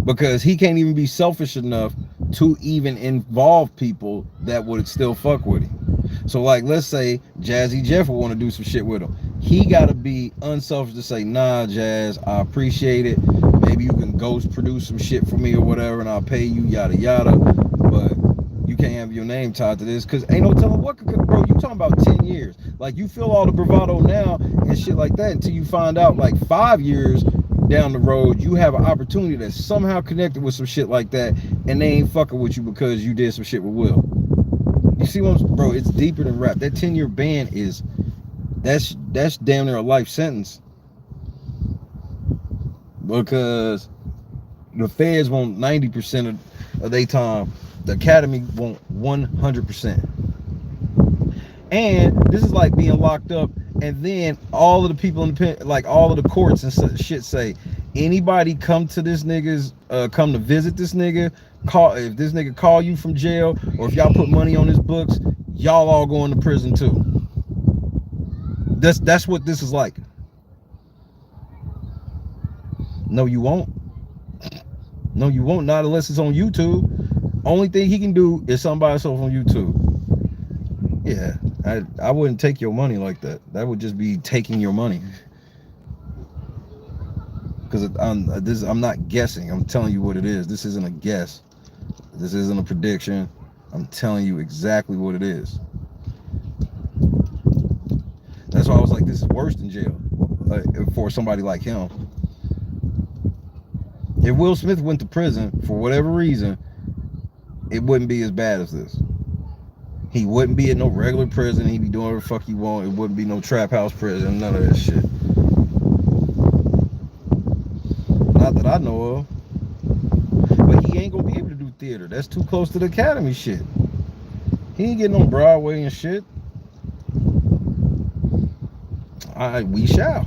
Because he can't even be selfish enough to even involve people that would still fuck with him. So like, let's say Jazzy Jeff would want to do some shit with him. He got to be unselfish to say, nah, Jazz, I appreciate it. Maybe you can ghost produce some shit for me or whatever, and I'll pay you, yada, yada. But you can't have your name tied to this, because ain't no telling what could, bro, you talking about 10 years. Like, you feel all the bravado now and shit like that until you find out, like, 5 years down the road, you have an opportunity that's somehow connected with some shit like that, and they ain't fucking with you because you did some shit with Will. You see what I'm, bro, it's deeper than rap. That 10-year ban is, that's damn near a life sentence. Because the feds want 90% of their time. The academy want 100%. And this is like being locked up, and then all of the people in the pen, like all of the courts and shit, say anybody come to this nigga's come to visit this nigga, if this nigga call you from jail, or if y'all put money on his books, y'all all going to prison too. That's what this is like. No, you won't. No, you won't. Not unless it's on YouTube. Only thing he can do is something by himself on YouTube. Yeah, I wouldn't take your money like that. That would just be taking your money. Because I'm not guessing. I'm telling you what it is. This isn't a guess. This isn't a prediction. I'm telling you exactly what it is. That's why I was like, this is worse than jail for somebody like him. If Will Smith went to prison for whatever reason, it wouldn't be as bad as this. He wouldn't be in no regular prison. He'd be doing whatever the fuck he want. It wouldn't be no trap house prison. None of that shit. Not that I know of. But he ain't gonna be able to do theater. That's too close to the academy shit. He ain't getting on Broadway and shit. We shall.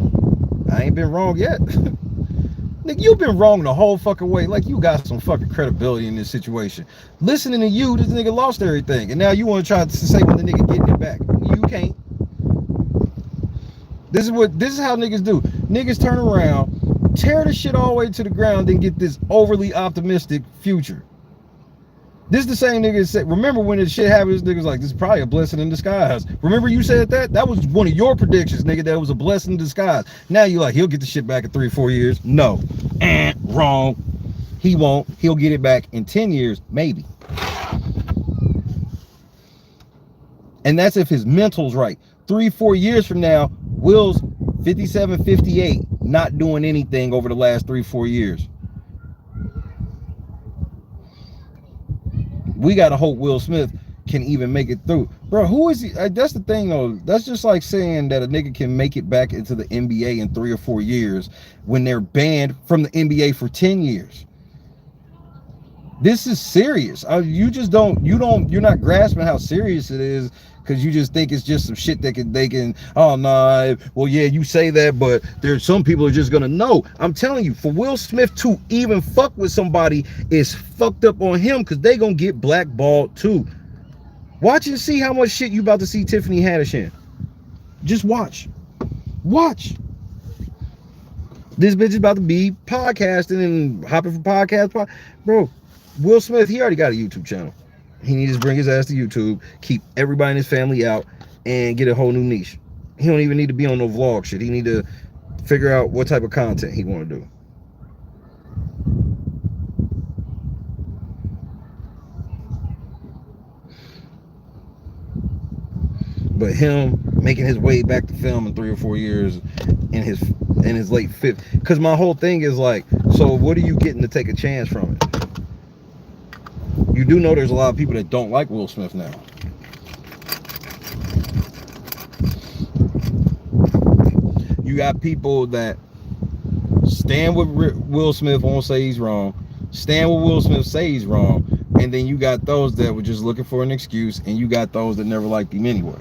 I ain't been wrong yet. Nigga, you've been wrong the whole fucking way. Like, you got some fucking credibility in this situation. Listening to you, this nigga lost everything. And now you want to try to say when the nigga getting it back. You can't. This is how niggas do. Niggas turn around, tear the shit all the way to the ground, then get this overly optimistic future. This is the same nigga that said, remember when this shit happened, this nigga's like, this is probably a blessing in disguise. Remember you said that? That was one of your predictions, nigga, that was a blessing in disguise. Now you like, he'll get the shit back in 3 or 4 years. No. Wrong. He won't. He'll get it back in 10 years, maybe. And that's if his mental's right. 3, 4 years from now, Will's 57, 58, not doing anything over the last 3, 4 years. We gotta hope Will Smith can even make it through. Bro, who is he? That's the thing though. That's just like saying that a nigga can make it back into the NBA in 3 or 4 years when they're banned from the NBA for 10 years. This is serious. You're not grasping how serious it is, because you just think it's just some shit they can, oh nah, well yeah, you say that, but there's some people are just gonna know. I'm telling you, for Will Smith to even fuck with somebody is fucked up on him, because they gonna get blackballed too. Watch and see how much shit you about to see Tiffany Haddish in. Just watch. Watch. This bitch is about to be podcasting and hopping from podcast. Bro, Will Smith, he already got a YouTube channel. He needs to bring his ass to YouTube, keep everybody in his family out, and get a whole new niche. He don't even need to be on no vlog shit. He need to figure out what type of content he want to do. But him making his way back to film in 3 or 4 years in his late 50s. Because my whole thing is like, so what are you getting to take a chance from it? You do know there's a lot of people that don't like Will Smith now. You got people that stand with Will Smith, won't say he's wrong. Stand with Will Smith, say he's wrong. And then you got those that were just looking for an excuse. And you got those that never liked him anyway.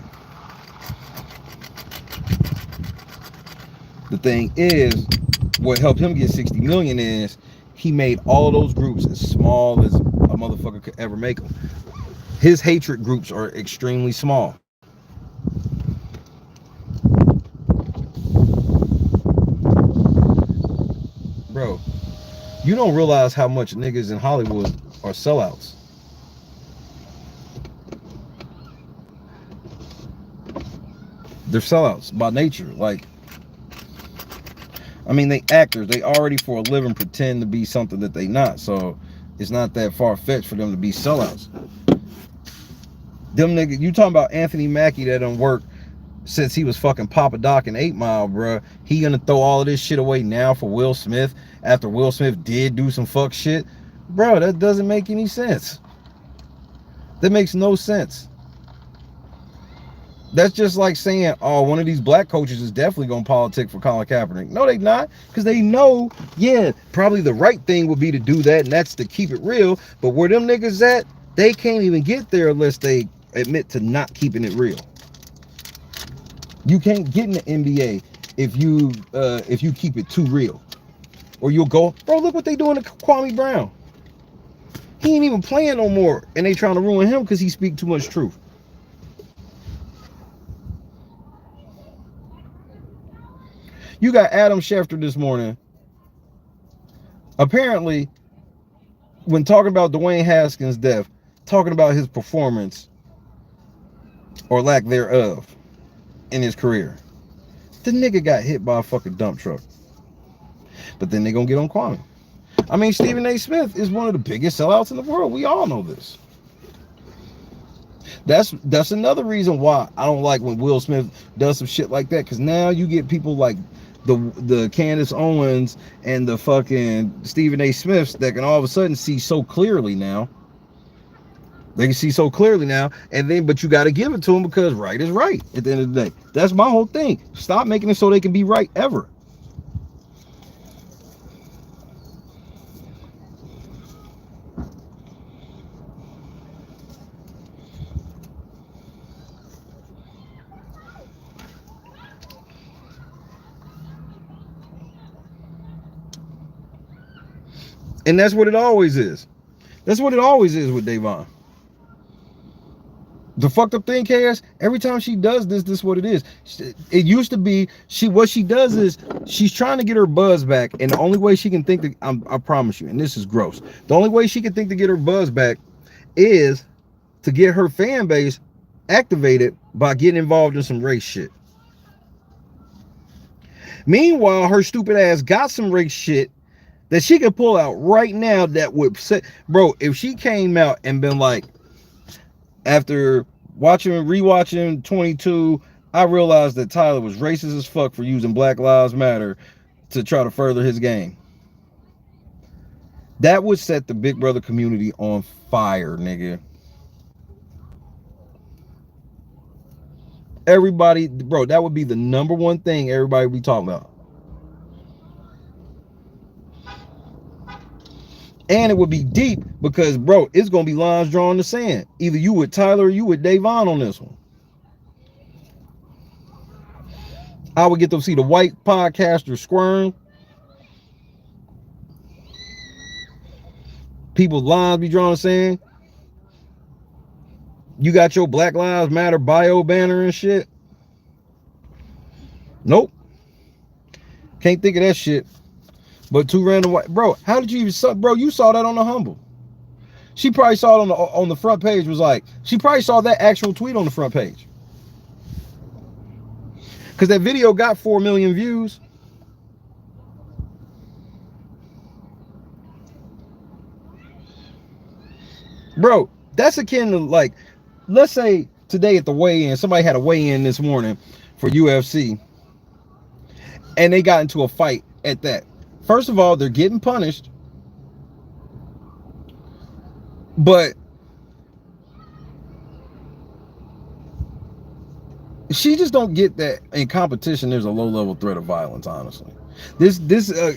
The thing is, what helped him get 60 million is he made all those groups as small as a motherfucker could ever make them. His hatred groups are extremely small. Bro, you don't realize how much niggas in Hollywood are sellouts. They're sellouts by nature. Like, I mean, they actors. They already for a living pretend to be something that they not. So it's not that far-fetched for them to be sellouts. Them niggas, you talking about Anthony Mackie that done worked since he was fucking Papa Doc in 8 Mile, bruh. He gonna throw all of this shit away now for Will Smith after Will Smith did do some fuck shit? Bro, that doesn't make any sense. That makes no sense. That's just like saying, oh, one of these black coaches is definitely going to politic for Colin Kaepernick. No, they not. Because they know, yeah, probably the right thing would be to do that, and that's to keep it real. But where them niggas at, they can't even get there unless they admit to not keeping it real. You can't get in the NBA if you keep it too real. Or you'll go, bro, look what they doing to Kwame Brown. He ain't even playing no more, and they trying to ruin him because he speak too much truth. You got Adam Schefter this morning. Apparently, when talking about Dwayne Haskins' death, talking about his performance or lack thereof in his career. The nigga got hit by a fucking dump truck. But then they gonna get on Kwame. I mean, Stephen A. Smith is one of the biggest sellouts in the world. We all know this. That's another reason why I don't like when Will Smith does some shit like that, because now you get people like the Candace Owens and the fucking Stephen A. Smiths that can all of a sudden see so clearly now. They can see so clearly now, and then but you got to give it to them because right is right at the end of the day. That's my whole thing. Stop making it so they can be right ever. And that's what it always is. That's what it always is with Davon. The fucked up thing, Chaos, every time she does this is what it is. It used to be, what she does is, she's trying to get her buzz back, and the only way she can think, I promise you, and this is gross, the only way she can think to get her buzz back is to get her fan base activated by getting involved in some race shit. Meanwhile, her stupid ass got some race shit that she could pull out right now that would say, bro, if she came out and been like, after rewatching 22, I realized that Tyler was racist as fuck for using Black Lives Matter to try to further his game. That would set the Big Brother community on fire, nigga. Everybody, bro, that would be the number one thing everybody would be talking about. And it would be deep because, bro, it's going to be lines drawn in the sand. Either you with Tyler or you with Davon on this one. I would get to see the white podcaster squirm. People's lines be drawn in the sand. You got your Black Lives Matter bio banner and shit. Nope. Can't think of that shit. But two random white, bro, how did you even, bro, you saw that on the Humble. She probably saw it on the front page, was like, she probably saw that actual tweet on the front page. Because that video got 4 million views. Bro, that's akin to, like, let's say today at the weigh-in, somebody had a weigh-in this morning for UFC, and they got into a fight at that. First of all, they're getting punished, but she just don't get that in competition. There's a low-level threat of violence, honestly. This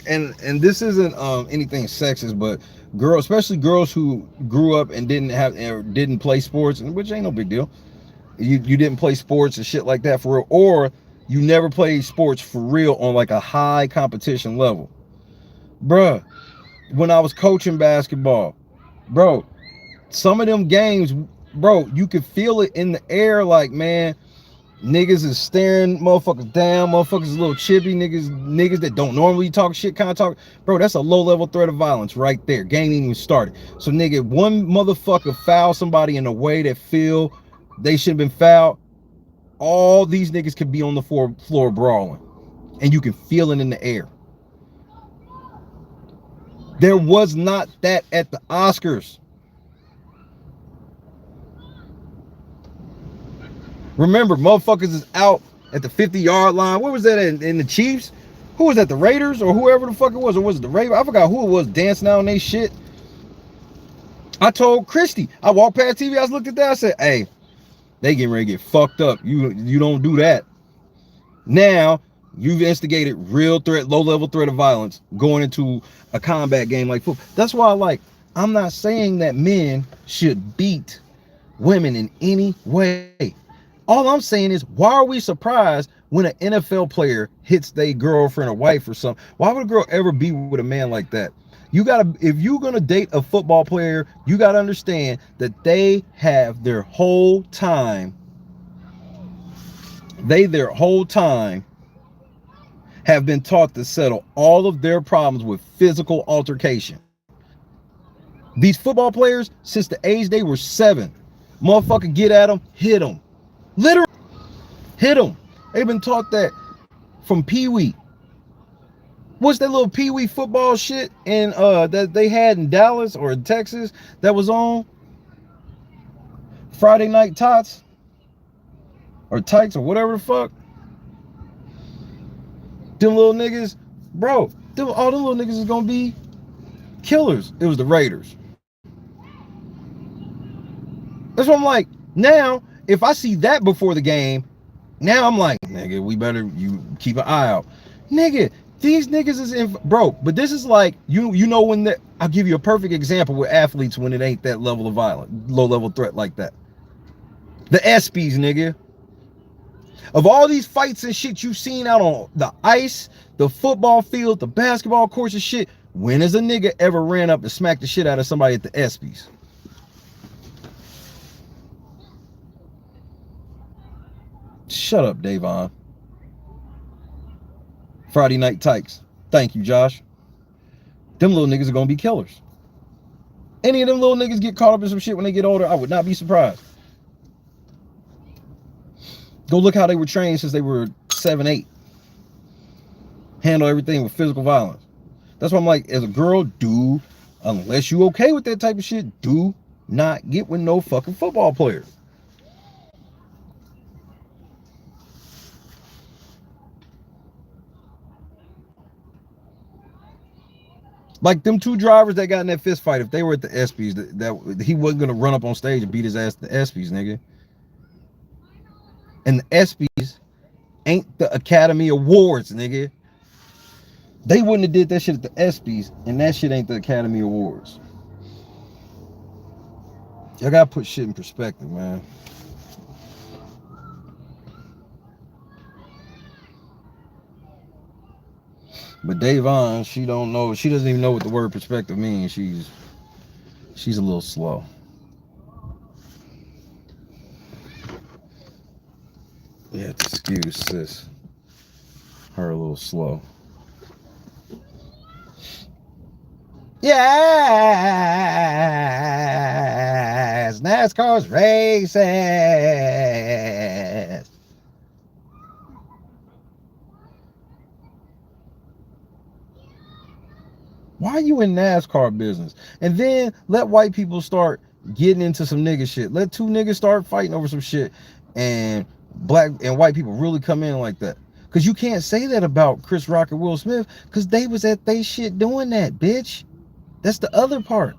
and this isn't anything sexist, but girls, especially girls who grew up and didn't play sports, which ain't no big deal. You didn't play sports and shit like that for real, or you never played sports for real on like a high competition level. Bruh, when I was coaching basketball, bro, some of them games, bro, you could feel it in the air, like, man, niggas is staring motherfuckers down, motherfuckers is a little chippy, niggas that don't normally talk shit kind of talk. Bro, that's a low-level threat of violence right there. Game ain't even started. So, nigga, one motherfucker foul somebody in a way that feel they should have been fouled, all these niggas could be on the floor brawling. And you can feel it in the air. There was not that at the Oscars. Remember, motherfuckers is out at the 50-yard line. What was that in the Chiefs? Who was that, the Raiders or whoever the fuck it was? Or was it the Ravens? I forgot who it was dancing out on they shit. I told Christy, I walked past TV, I looked at that, I said, hey, they getting ready to get fucked up. You don't do that. Now, you've instigated real threat, low-level threat of violence going into a combat game like football. That's why, I'm not saying that men should beat women in any way. All I'm saying is, why are we surprised when an NFL player hits their girlfriend or wife or something? Why would a girl ever be with a man like that? If you're gonna date a football player, you gotta understand that they have their whole time have been taught to settle all of their problems with physical altercation. These football players, since the age they were 7, motherfucker get at them, hit them. Literally, hit them. They've been taught that from Pee-wee. What's that little Pee-wee football shit that they had in Dallas or in Texas that was on Friday Night Tots or Tights or whatever the fuck? Them little niggas, bro, all them little niggas is gonna be killers. It was the Raiders. That's what I'm like. Now, if I see that before the game, now I'm like, nigga, you keep an eye out. Nigga, these niggas is in, bro, but this is like, you know when I'll give you a perfect example with athletes when it ain't that level of violence, low level threat like that. The ESPYs, nigga. Of all these fights and shit you've seen out on the ice, the football field, the basketball courts and shit, When has a nigga ever ran up and smacked the shit out of somebody at the ESPYs? Shut up, Davon. Friday Night Tykes. Thank you, Josh. Them little niggas are gonna be killers. Any of them little niggas get caught up in some shit when they get older, I would not be surprised. Go look how they were trained since they were 7, 8. Handle everything with physical violence. That's why I'm like, as a girl, unless you okay with that type of shit, do not get with no fucking football player. Like them 2 drivers that got in that fist fight, if they were at the ESPYs, that he wasn't gonna run up on stage and beat his ass at the ESPYs, nigga. And the ESPYs ain't the Academy Awards, nigga. They wouldn't have did that shit at the ESPYs, and that shit ain't the Academy Awards. Y'all gotta put shit in perspective, man. But Davon, she doesn't even know what the word perspective means. She's a little slow. You have to excuse sis. Her a little slow. Yes, NASCAR's racist. Why are you in NASCAR business? And then let white people start getting into some nigga shit. Let 2 niggas start fighting over some shit, and black and white people really come in like that. Because you can't say that about Chris Rock and Will Smith, because they was at they shit doing that, bitch. That's the other part.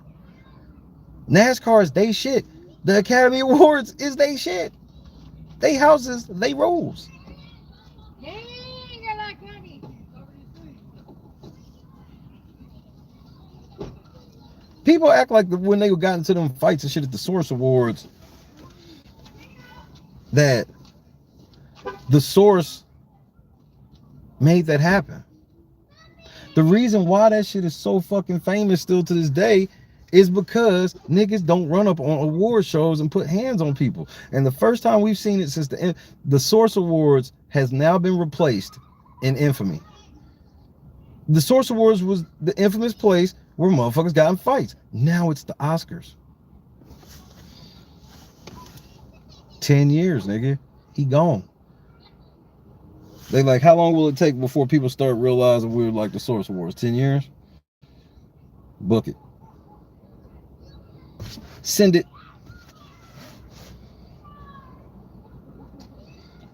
NASCAR is they shit. The Academy Awards is they shit. They houses, they rules. People act like when they got into them fights and shit at the Source Awards, that the Source made that happen. The reason why that shit is so fucking famous still to this day is because niggas don't run up on award shows and put hands on people. And the first time we've seen it since the Source Awards has now been replaced in infamy. The Source Awards was the infamous place where motherfuckers got in fights. Now it's the Oscars. 10 years, nigga. He gone. They like, how long will it take before people start realizing we're like the Source Awards? 10 years? Book it. Send it.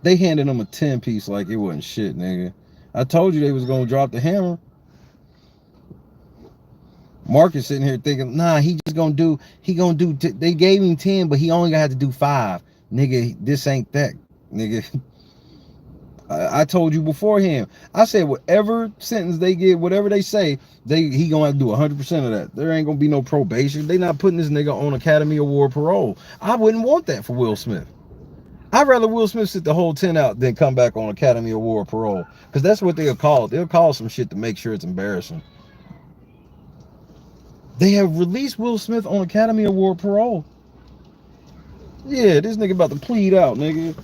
They handed him a 10-piece like it wasn't shit, nigga. I told you they was gonna drop the hammer. Mark is sitting here thinking, nah, he gonna do, they gave him 10, but he only got to do 5. Nigga, this ain't that, nigga. I told you beforehand. I said whatever sentence they give, whatever they say, he gonna have to do 100% of that. There ain't gonna be no probation. They not putting this nigga on Academy Award parole. I wouldn't want that for Will Smith. I'd rather Will Smith sit the whole 10 out than come back on Academy Award parole. Because that's what they'll call it. They'll call some shit to make sure it's embarrassing. They have released Will Smith on Academy Award parole. Yeah, this nigga about to plead out, nigga.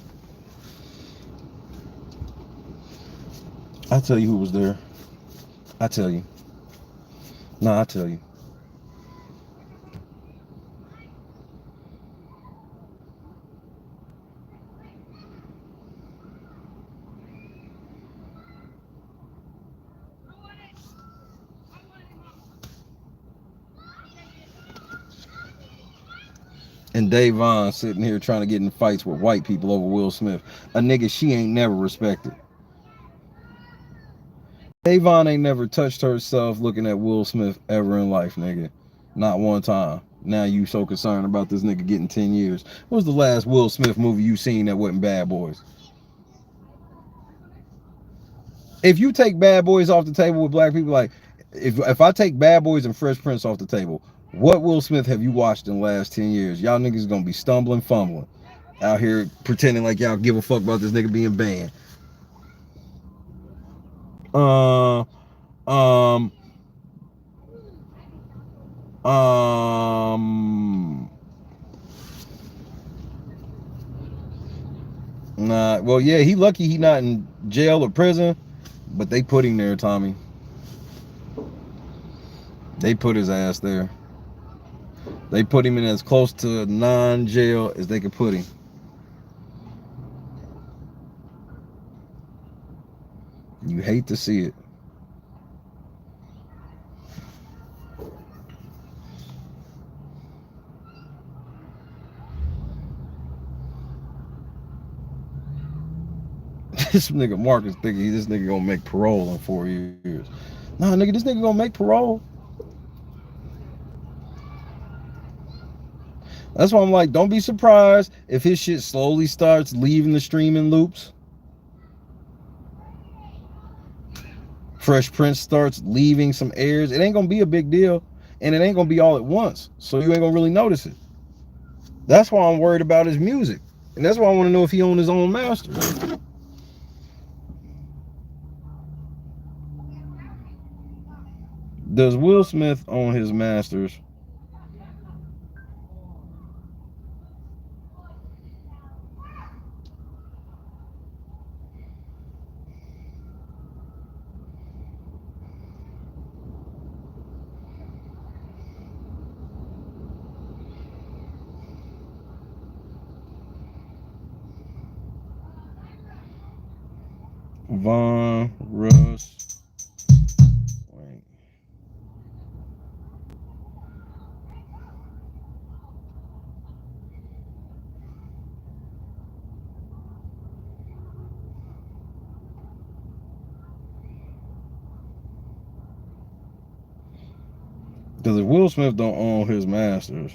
I'll tell you who was there. I tell you. Nah, I'll tell you. And Davon sitting here trying to get in fights with white people over Will Smith. A nigga she ain't never respected. Davon ain't never touched herself looking at Will Smith ever in life, nigga. Not one time. Now you so concerned about this nigga getting 10 years. What was the last Will Smith movie you seen that wasn't Bad Boys? If you take Bad Boys off the table with black people, like, if I take Bad Boys and Fresh Prince off the table, what Will Smith have you watched in the last 10 years? Y'all niggas gonna be stumbling, fumbling. Out here pretending like y'all give a fuck about this nigga being banned. Nah, well, yeah, he lucky he not in jail or prison, but they put him there, Tommy. They put his ass there. They put him in as close to non-jail as they could put him. You hate to see it. This nigga Marcus thinking this nigga gonna make parole in 4 years. Nah, nigga, this nigga gonna make parole. That's why I'm like, don't be surprised if his shit slowly starts leaving the streaming loops. Fresh Prince starts leaving some airs. It ain't gonna be a big deal, and it ain't gonna be all at once, so you ain't gonna really notice it. That's why I'm worried about his music, and that's why I want to know if he owns his own master. Does Will Smith own his masters? Von Russ. Wait. Because if Will Smith don't own his masters,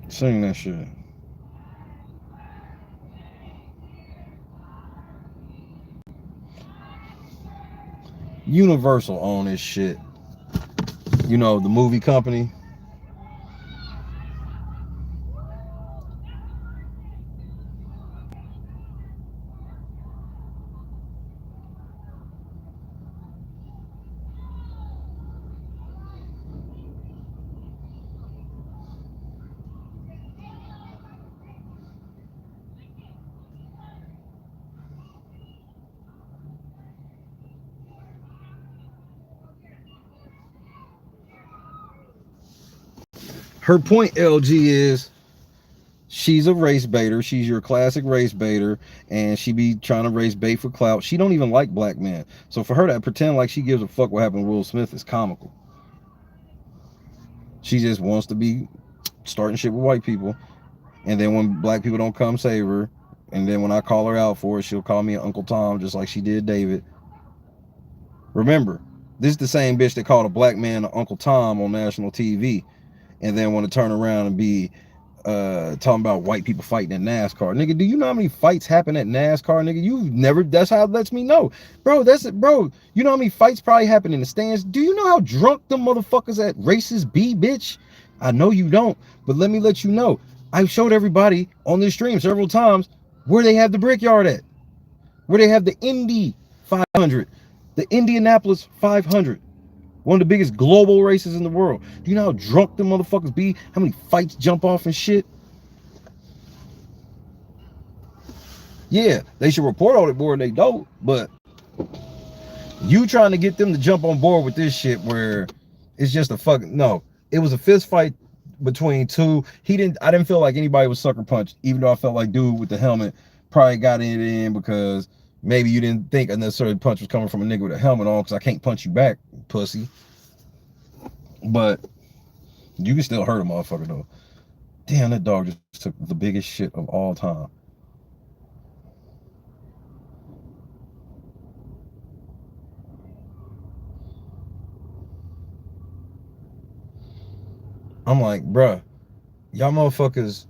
sing that shit. Universal own this shit. You know, the movie company. Her point, LG, is she's a race baiter. She's your classic race baiter, and she be trying to race bait for clout. She don't even like black men. So for her to pretend like she gives a fuck what happened to Will Smith is comical. She just wants to be starting shit with white people, and then when black people don't come save her, and then when I call her out for it, she'll call me Uncle Tom just like she did David. Remember, this is the same bitch that called a black man Uncle Tom on national TV, and then want to turn around and be talking about white people fighting in NASCAR. Nigga, do you know how many fights happen at NASCAR, nigga? You've never, that's how it lets me know. Bro, that's it, bro. You know how many fights probably happen in the stands? Do you know how drunk them motherfuckers at races be, bitch? I know you don't, but let me let you know. I've showed everybody on this stream several times where they have the Brickyard at, where they have the Indy 500, the Indianapolis 500. One of the biggest global races in the world. Do you know how drunk them motherfuckers be? How many fights jump off and shit? Yeah, they should report on it more than they don't, but you trying to get them to jump on board with this shit where it's just a fucking, no. It was a fist fight between two. I didn't feel like anybody was sucker punched, even though I felt like dude with the helmet probably got it in because maybe you didn't think a necessary punch was coming from a nigga with a helmet on, because I can't punch you back, pussy. But you can still hurt a motherfucker though. Damn, that dog just took the biggest shit of all time. I'm like, bruh, y'all motherfuckers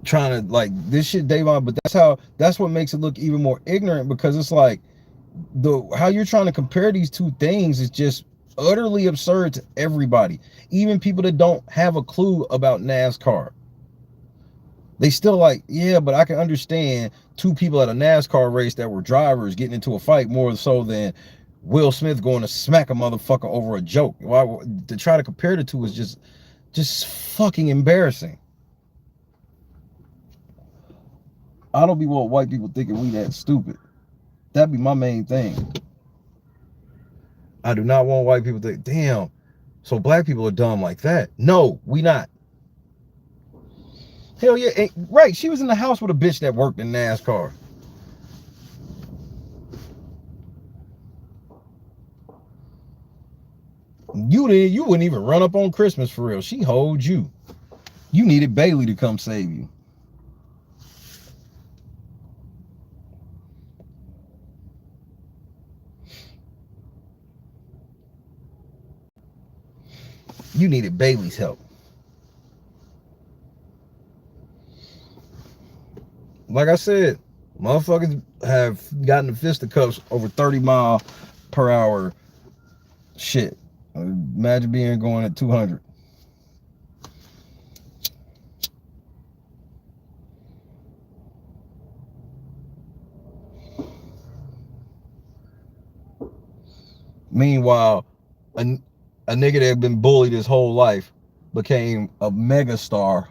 trying to like this shit Davon, but that's what makes it look even more ignorant, because it's like how you're trying to compare these two things is just utterly absurd to everybody, even people that don't have a clue about NASCAR. They still like, yeah, but I can understand two people at a NASCAR race that were drivers getting into a fight more so than Will Smith going to smack a motherfucker over a joke. Why to try to compare the two is just fucking embarrassing. I don't be want white people thinking we that stupid. That'd be my main thing. I do not want white people to think, damn, so black people are dumb like that. No, we not. Hell yeah, right. She was in the house with a bitch that worked in NASCAR. You wouldn't even run up on Christmas for real. She holds you. You needed Bailey to come save you. You needed Bailey's help. Like I said, motherfuckers have gotten the fisticuffs over 30-mile-per-hour shit. Imagine being going at 200. Meanwhile, a nigga that had been bullied his whole life became a mega star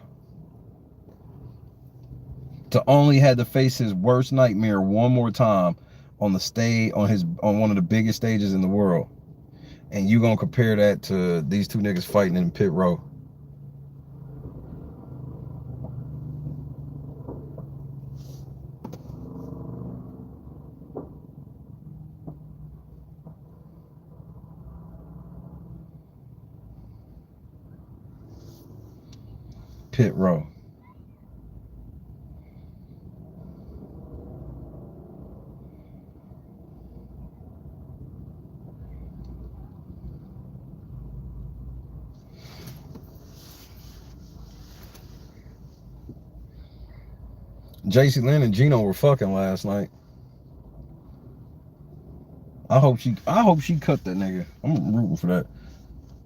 to only had to face his worst nightmare one more time on the stage, on one of the biggest stages in the world. And you gonna compare that to these two niggas fighting in pit row. Pit row. JC Lynn and Gino were fucking last night. I hope she cut that nigga. I'm rooting for that.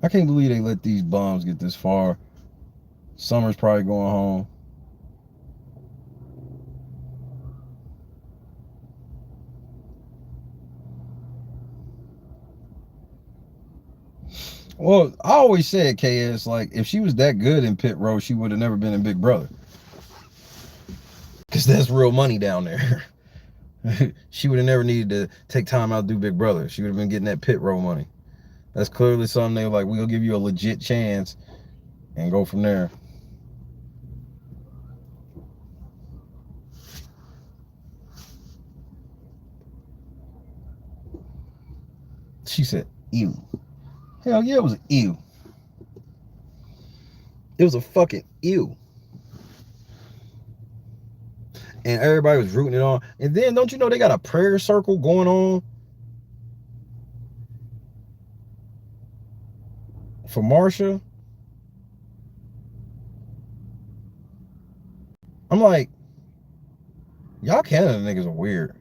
I can't believe they let these bombs get this far. Summer's probably going home. Well, I always said, KS, like, if she was that good in pit row, she would have never been in Big Brother. Because that's real money down there. She would have never needed to take time out to do Big Brother. She would have been getting that pit row money. That's clearly something they were like, we'll give you a legit chance and go from there. She said, ew. Hell yeah, it was an ew. It was a fucking ew. And everybody was rooting it on. And then, don't you know they got a prayer circle going on for Marsha? I'm like, y'all Canada niggas are weird.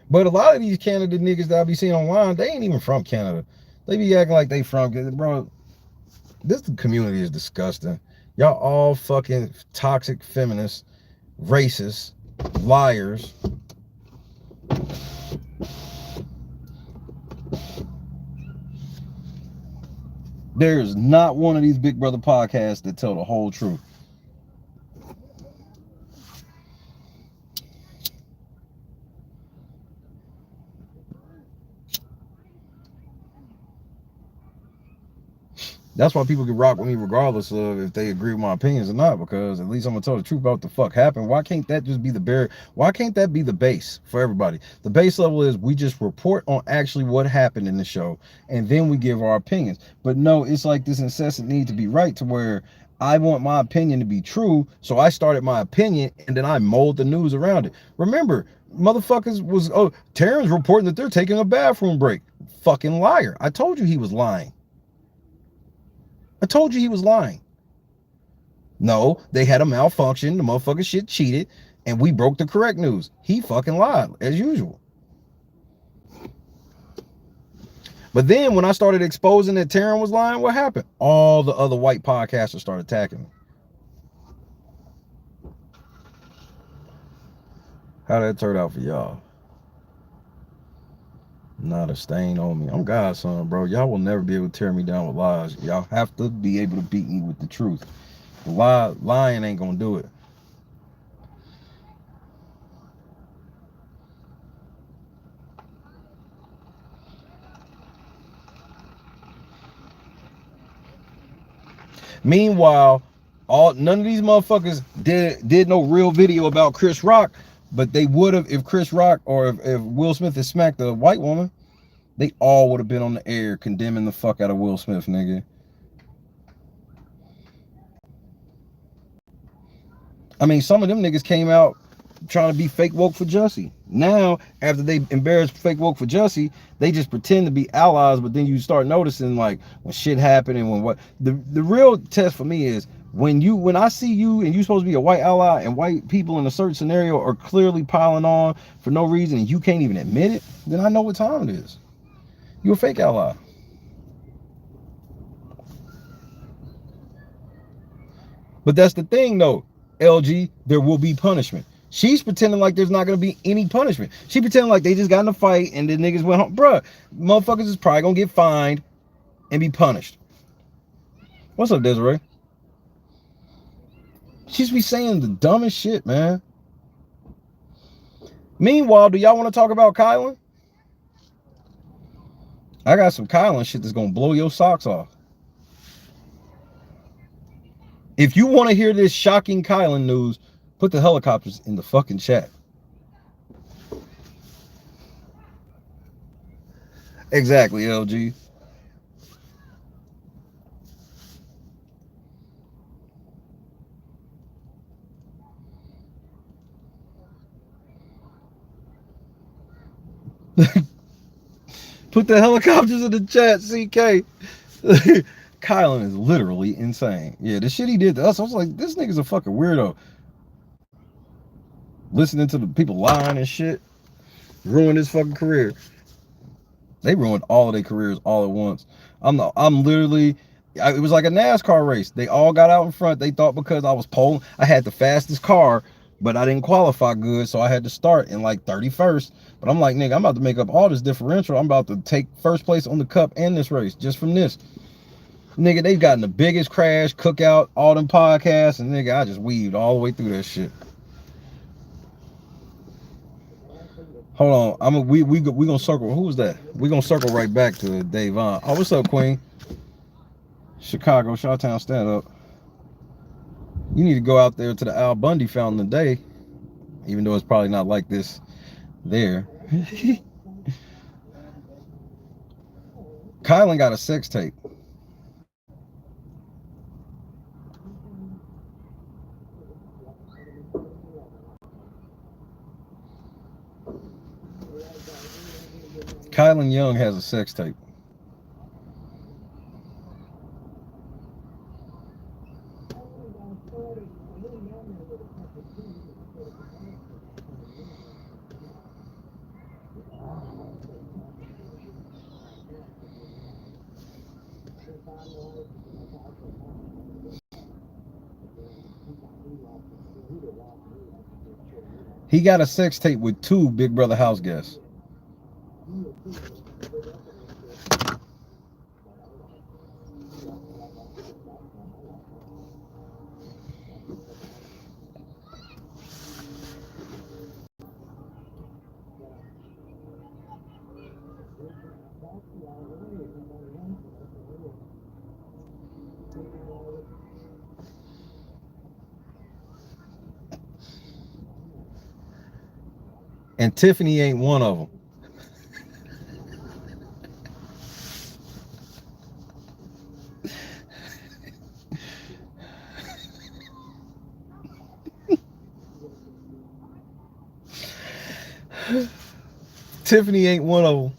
But a lot of these Canada niggas that I be seeing online, they ain't even from Canada. They be acting like they from, bro, this community is disgusting. Y'all all fucking toxic feminists, racists, liars. There's not one of these Big Brother podcasts that tell the whole truth. That's why people can rock with me regardless of if they agree with my opinions or not, because at least I'm gonna tell the truth about what the fuck happened. Why can't that just be the bare? Why can't that be the base for everybody? The base level is we just report on actually what happened in the show, and then we give our opinions. But no, it's like this incessant need to be right to where I want my opinion to be true, so I started my opinion and then I mold the news around it. Remember, motherfuckers was, oh, Taryn's reporting that they're taking a bathroom break. Fucking liar. I told you he was lying. I told you he was lying. No, they had a malfunction. The motherfucker shit cheated, and we broke the correct news. He fucking lied, as usual. But then when I started exposing that Taryn was lying, what happened? All the other white podcasters started attacking me. How that turned out for y'all? Not a stain on me. I'm God's son, bro. Y'all will never be able to tear me down with lies. Y'all have to be able to beat me with the truth. Lying ain't gonna do it. Meanwhile, none of these motherfuckers did no real video about Chris Rock, but they would have if Chris Rock or if Will Smith had smacked a white woman, they all would have been on the air condemning the fuck out of Will Smith, nigga. I mean, some of them niggas came out trying to be fake woke for Jussie. Now, after they embarrassed fake woke for Jussie, they just pretend to be allies, but then you start noticing like when shit happened and when what the real test for me is when I see you and you supposed to be a white ally and white people in a certain scenario are clearly piling on for no reason and you can't even admit it, then I know what time it is. You're a fake ally. But that's the thing though, LG, there will be punishment. She's pretending like there's not going to be any punishment. She pretending like they just got in a fight and the niggas went home. Bruh, motherfuckers is probably going to get fined and be punished. What's up, Desiree? She's be saying the dumbest shit, man. Meanwhile, do y'all want to talk about Kylan? I got some Kylan shit that's going to blow your socks off. If you want to hear this shocking Kylan news, put the helicopters in the fucking chat. Exactly, LG. Put the helicopters in the chat, CK. Kylan is literally insane. Yeah, the shit he did to us, I was like, this nigga's a fucking weirdo. Listening to the people lying and shit. Ruined his fucking career. They ruined all of their careers all at once. I'm literally, it was like a NASCAR race. They all got out in front. They thought because I was polling, I had the fastest car, but I didn't qualify good, so I had to start in like 31st. But I'm like, nigga, I'm about to make up all this differential. I'm about to take first place on the cup and this race just from this. Nigga, they've gotten the biggest crash, cookout, all them podcasts, and nigga, I just weaved all the way through that shit. Hold on, we gonna circle. Who was that? We gonna circle right back to Davon. Oh, what's up, Queen? Chicago, Shawtown, stand up. You need to go out there to the Al Bundy fountain today, even though it's probably not like this there. Kylan got a sex tape. Kylan Young has a sex tape. He got a sex tape with 2 Big Brother house guests. And Tiffany ain't one of them. Tiffany ain't one of them.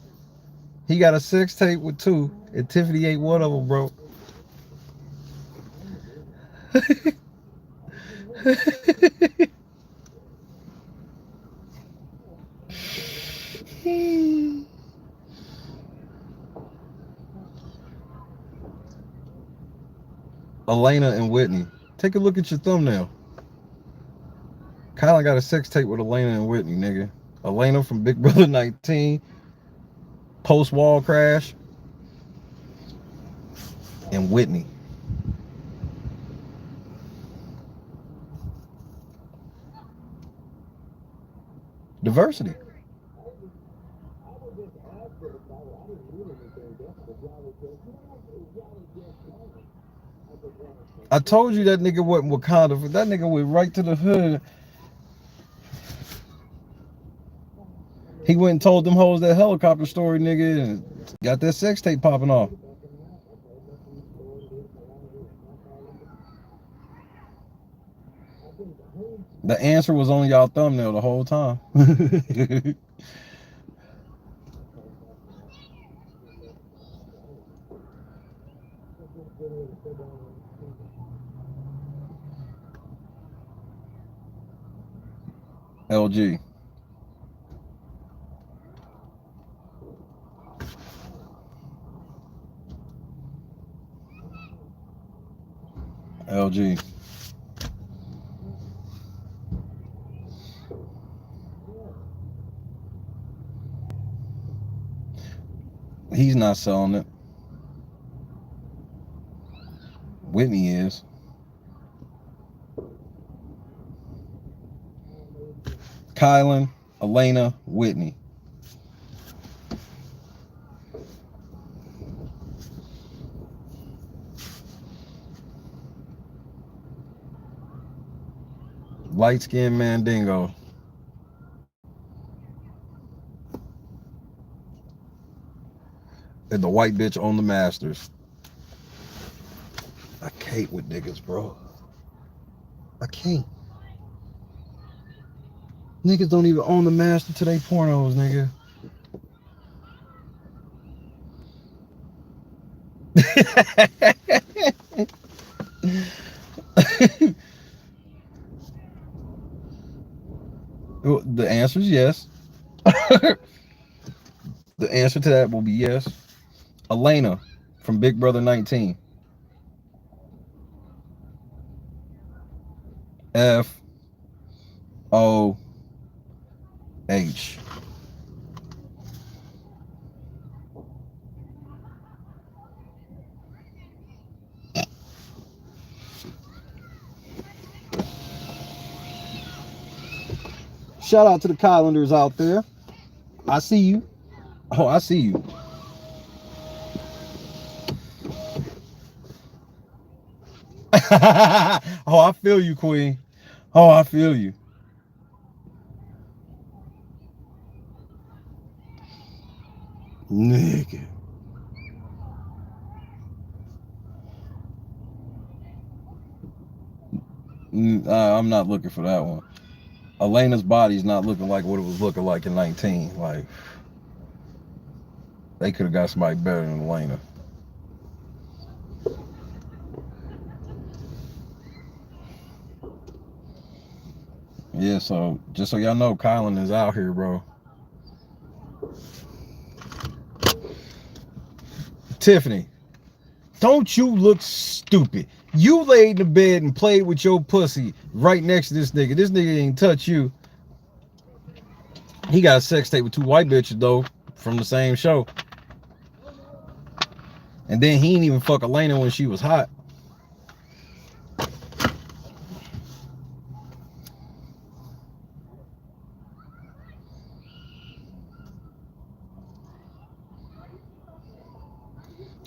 He got a sex tape with 2, and Tiffany ain't one of them, bro. Elena and Whitney. Take a look at your thumbnail. Kylan got a sex tape with Elena and Whitney, nigga. Elena from Big Brother 19, post-wall crash, and Whitney. Diversity. I told you that nigga wasn't Wakanda. That nigga went right to the hood. He went and told them hoes that helicopter story, nigga, and got that sex tape popping off. The answer was on y'all thumbnail the whole time. LG. LG. He's not selling it. Whitney is. Kylan, Elena, Whitney. Light-skinned Mandingo. And the white bitch on the Masters. I can't with niggas, bro. I can't. Niggas don't even own the Master to they pornos, nigga. Well, the answer is yes. The answer to that will be yes. Elena from Big Brother 19. FOH. Shout out to the Kylanders out there. I see you. Oh, I see you. Oh, I feel you, Queen. Oh, I feel you. Nigga. I'm not looking for that one. Elena's body's not looking like what it was looking like in 19. Like, they could have got somebody better than Elena. Yeah, so just so y'all know, Kylan is out here, bro. Tiffany, don't you look stupid. You laid in the bed and played with your pussy right next to this nigga. This nigga ain't touch you. He got a sex tape with two white bitches, though, from the same show. And then he didn't even fuck Elena when she was hot.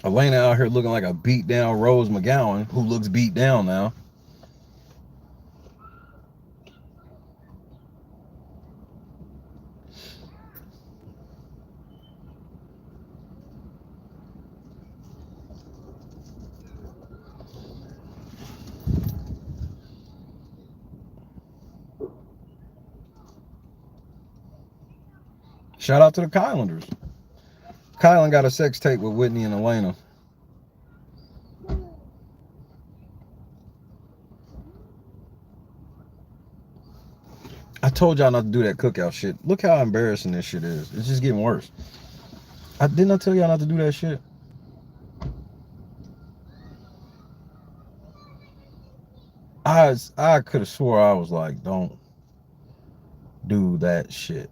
Elena out here looking like a beat down Rose McGowan, who looks beat down now. Shout out to the Kylanders. Kylan got a sex tape with Whitney and Elena. I told y'all not to do that cookout shit. Look how embarrassing this shit is. It's just getting worse. Didn't I tell y'all not to do that shit? I could have swore I was like, don't do that shit.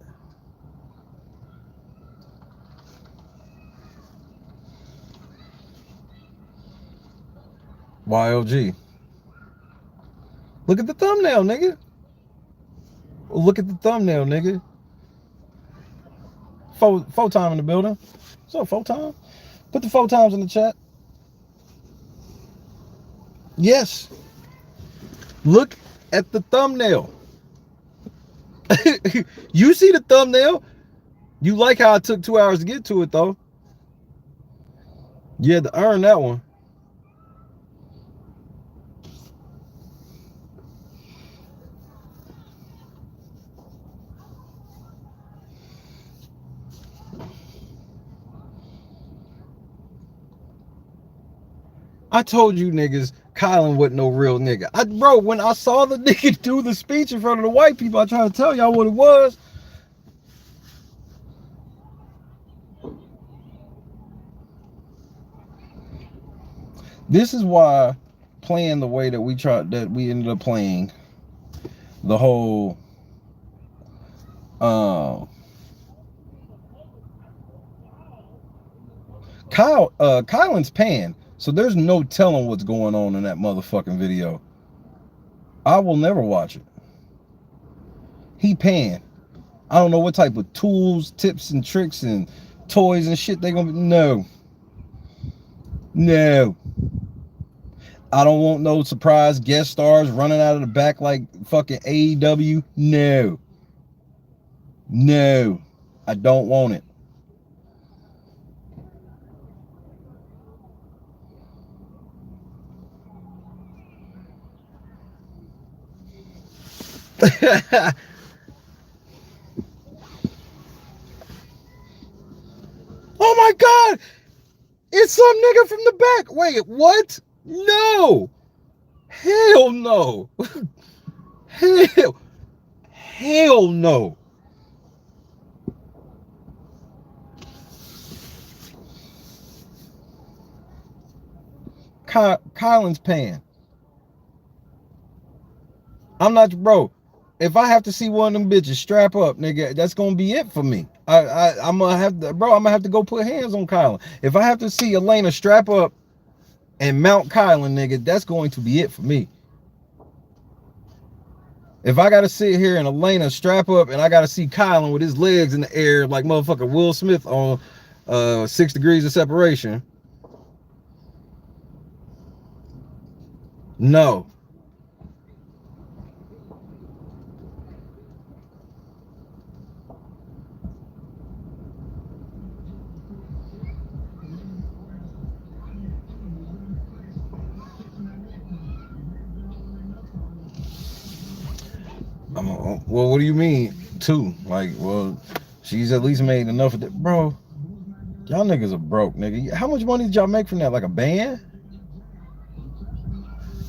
YLG. Look at the thumbnail, nigga. Look at the thumbnail, nigga. Photon in the building. What's up, Photon? Put the photons in the chat. Yes. Look at the thumbnail. You see the thumbnail? You like how I took 2 hours to get to it, though. You had to earn that one. I told you niggas, Kylan wasn't no real nigga. Bro, when I saw the nigga do the speech in front of the white people, I tried to tell y'all what it was. This is why playing the way that we ended up playing the whole Kylan's paying. So there's no telling what's going on in that motherfucking video. I will never watch it. He paying. I don't know what type of tools, tips, and tricks, and toys and shit they gonna be. No. No. I don't want no surprise guest stars running out of the back like fucking AEW. No. No. I don't want it. Oh my God! It's some nigga from the back. Wait, what? No! Hell no! Hell no! Kylan's paying. I'm not, bro. If I have to see one of them bitches strap up, nigga, that's gonna be it for me. I'm gonna have to, bro. I'm gonna have to go put hands on Kylan. If I have to see Elena strap up and mount Kylan, nigga, that's going to be it for me. If I gotta sit here and Elena strap up and I gotta see Kylan with his legs in the air like motherfucker Will Smith on 6 Degrees of Separation, no. Well, what do you mean, two? Like, well, she's at least made enough of that. Bro, y'all niggas are broke, nigga. How much money did y'all make from that? Like a band?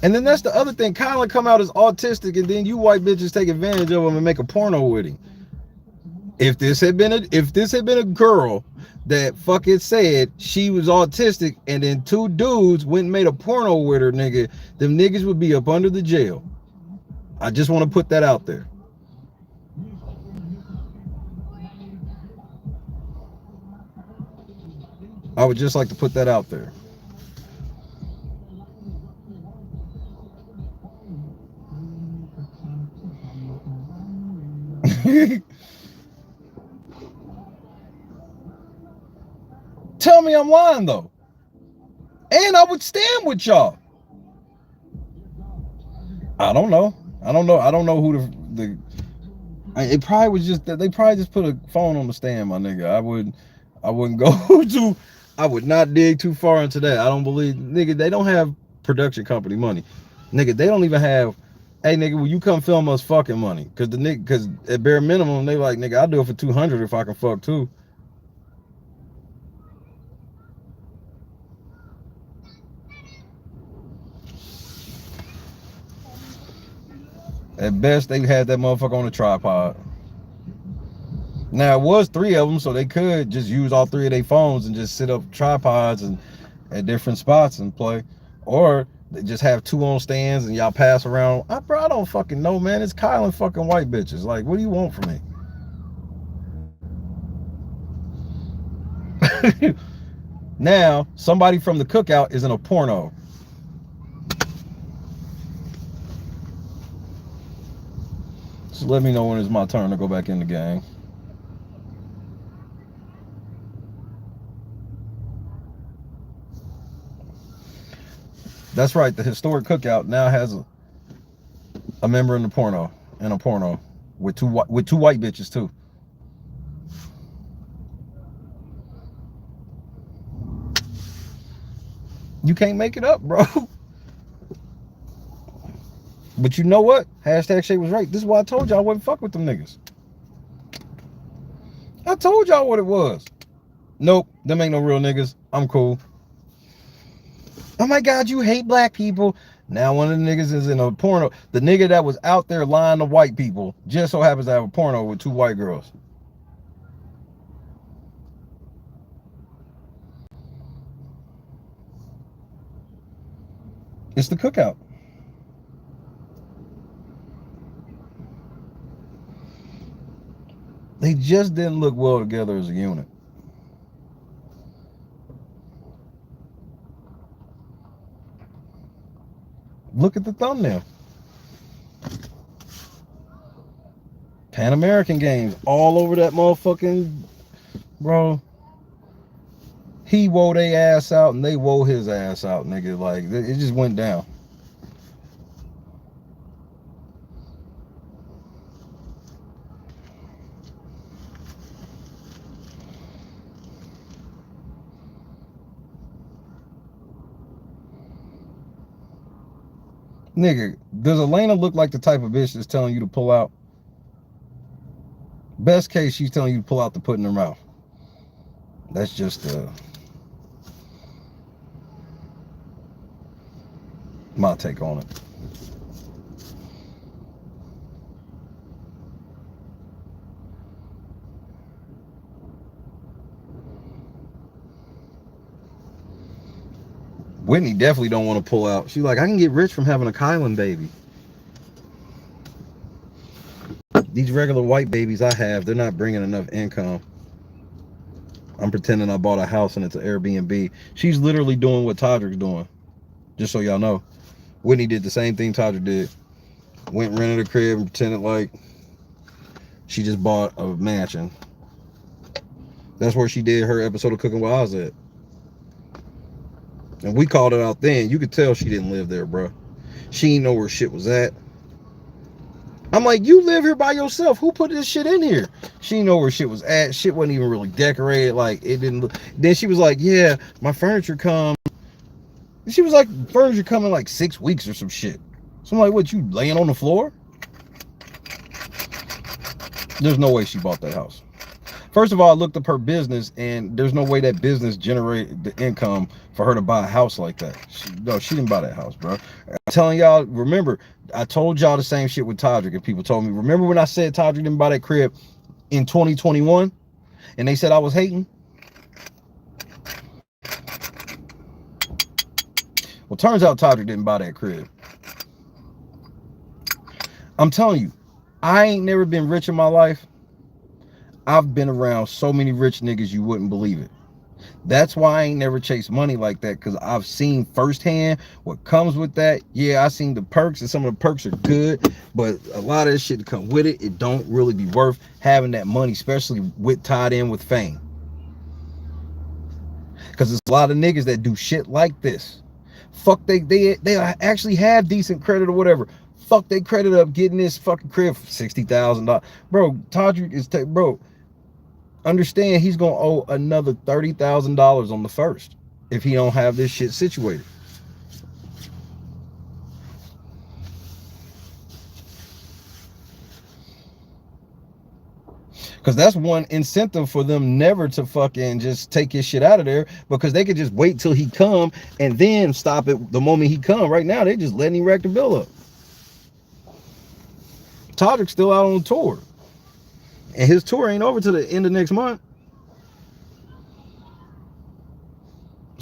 And then that's the other thing. Kylan come out as autistic, and then you white bitches take advantage of him and make a porno with him. If this had been a girl that fucking said she was autistic, and then two dudes went and made a porno with her, nigga, them niggas would be up under the jail. I just want to put that out there. I would just like to put that out there. Tell me I'm lying though. And I would stand with y'all. I don't know. I don't know who it probably was just that they probably just put a phone on the stand, my nigga. I wouldn't go to, I would not dig too far into that. I don't believe, nigga, they don't have production company money. Nigga, they don't even have, hey nigga, will you come film us fucking money? Cause at bare minimum, they like, nigga, I'll do it for 200 if I can fuck too. At best, they had that motherfucker on a tripod. Now, it was 3 of them, so they could just use all 3 of their phones and just sit up tripods and at different spots and play. Or They just have 2 on stands and y'all pass around. Bro, I don't fucking know, man. It's Kyle and fucking white bitches. Like, what do you want from me? Now, somebody from the cookout is in a porno. So let me know when it's my turn to go back in the game. That's right. The historic cookout now has a member in the porno, with two white bitches too. You can't make it up, bro. But you know what? Hashtag Shay was right. This is why I told y'all I wouldn't fuck with them niggas. I told y'all what it was. Nope, them ain't no real niggas. I'm cool. Oh my God, you hate black people. Now one of the niggas is in a porno. The nigga that was out there lying to white people just so happens to have a porno with 2 white girls. It's the cookout. They just didn't look well together as a unit. Look at the thumbnail. Pan American Games all over that motherfucking, bro. He wore their ass out and they wore his ass out, nigga. Like, it just went down. Nigga, does Elena look like the type of bitch that's telling you to pull out? Best case, she's telling you to pull out the put in her mouth. That's just my take on it. Whitney definitely don't want to pull out. She's like, I can get rich from having a Kylan baby. These regular white babies I have, they're not bringing enough income. I'm pretending I bought a house and it's an Airbnb. She's literally doing what Todrick's doing. Just so y'all know. Whitney did the same thing Todrick did. Went and rented a crib and pretended like she just bought a mansion. That's where she did her episode of Cooking While I Was At. And we called it out then. You could tell she didn't live there, bro. She didn't know where shit was at. I'm like, you live here by yourself. Who put this shit in here? She didn't know where shit was at. Shit wasn't even really decorated. Like, it didn't look. Then she was like, yeah, my furniture come. She was like, furniture come in like 6 weeks or some shit. So I'm like, what, you laying on the floor? There's no way she bought that house. First of all, I looked up her business, and there's no way that business generated the income for her to buy a house like that. She didn't buy that house, bro. I'm telling y'all, remember, I told y'all the same shit with Todrick, and people told me, remember when I said Todrick didn't buy that crib in 2021, and they said I was hating? Well, turns out Todrick didn't buy that crib. I'm telling you, I ain't never been rich in my life. I've been around so many rich niggas you wouldn't believe it. That's why I ain't never chased money like that, because I've seen firsthand what comes with that. Yeah, I seen the perks, and some of the perks are good, but a lot of this shit that come with it, it don't really be worth having that money, especially with tied in with fame. Because there's a lot of niggas that do shit like this. Fuck, they actually have decent credit or whatever. Fuck, they credit up getting this fucking crib for $60,000. Bro, Todrick is, bro, understand he's gonna owe another $30,000 on the first if he don't have this shit situated. Because that's one incentive for them never to fucking just take his shit out of there, because they could just wait till he come and then stop it the moment he come. Right now, they just letting him rack the bill up. Todrick's still out on tour. And his tour ain't over till the end of next month.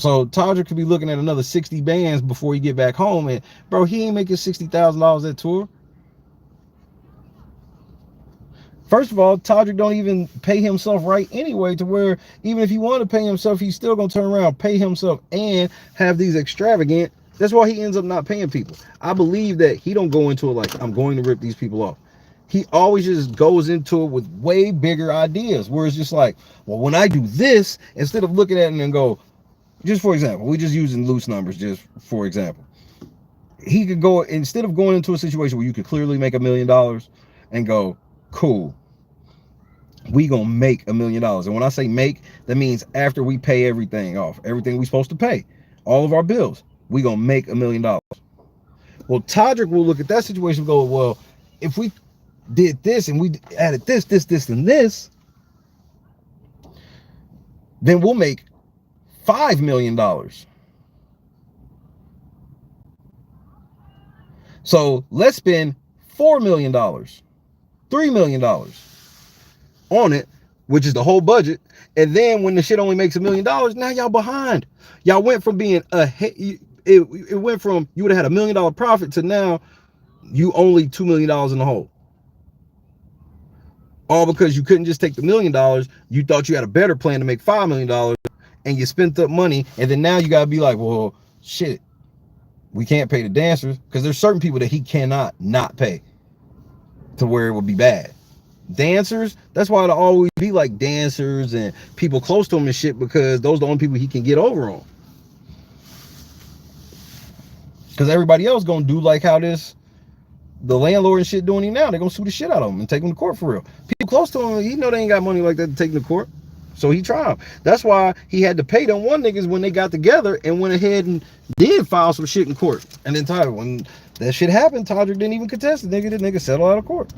So Todrick could be looking at another 60 bands before he get back home, and bro, he ain't making $60,000 that tour. First of all, Todrick don't even pay himself right anyway, to where even if he wanted to pay himself, he's still gonna turn around, pay himself, and have these extravagant. That's why he ends up not paying people. I believe that he don't go into it like, I'm going to rip these people off. He always just goes into it with way bigger ideas, where it's just like, well, when I do this, instead of looking at it and go, just for example, we're just using loose numbers, just for example. He could go, instead of going into a situation where you could clearly make $1 million and go, cool, we gonna make $1 million. And when I say make, that means after we pay everything off, everything we supposed to pay, all of our bills, we gonna make $1 million. Well, Todrick will look at that situation and go, well, if we did this and we added this, and this, then we'll make $5 million. So let's spend $4 million, $3 million on it, which is the whole budget. And then when the shit only makes $1 million, now y'all behind. Y'all went from being it went from, you would have had $1 million profit to now you only $2 million in the hole. All because you couldn't just take the $1 million. You thought you had a better plan to make $5 million, and you spent up money, and then now you gotta be like, well, shit, we can't pay the dancers, because there's certain people that he cannot not pay to where it would be bad. Dancers, that's why it'll always be like dancers and people close to him and shit, because those are the only people he can get over on. Because everybody else gonna do like how the landlord and shit doing him now. They're gonna sue the shit out of him and take him to court for real. People close to him, he know they ain't got money like that to take him to court, so he tried. That's why he had to pay them one niggas when they got together and went ahead and did file some shit in court. And then Todrick, when that shit happened, Todrick didn't even contest it. The nigga settled out of court.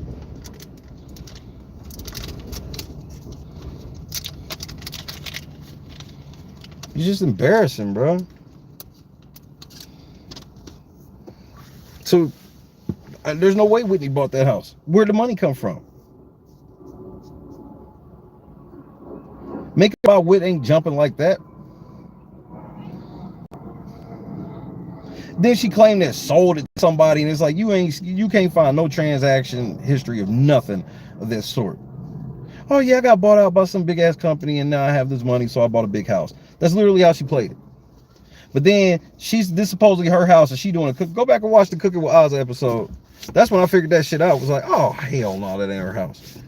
It's just embarrassing, bro. So there's no way Whitney bought that house. Where'd the money come from? Make it about Whit ain't jumping like that. Then she claimed that sold it to somebody, and it's like, you can't find no transaction history of nothing of this sort. Oh yeah, I got bought out by some big ass company, and now I have this money, so I bought a big house. That's literally how she played it. But then this is supposedly her house, and she doing a cook. Go back and watch the Cooking with Oz episode. That's when I figured that shit out. Was like, oh hell no, that ain't her house.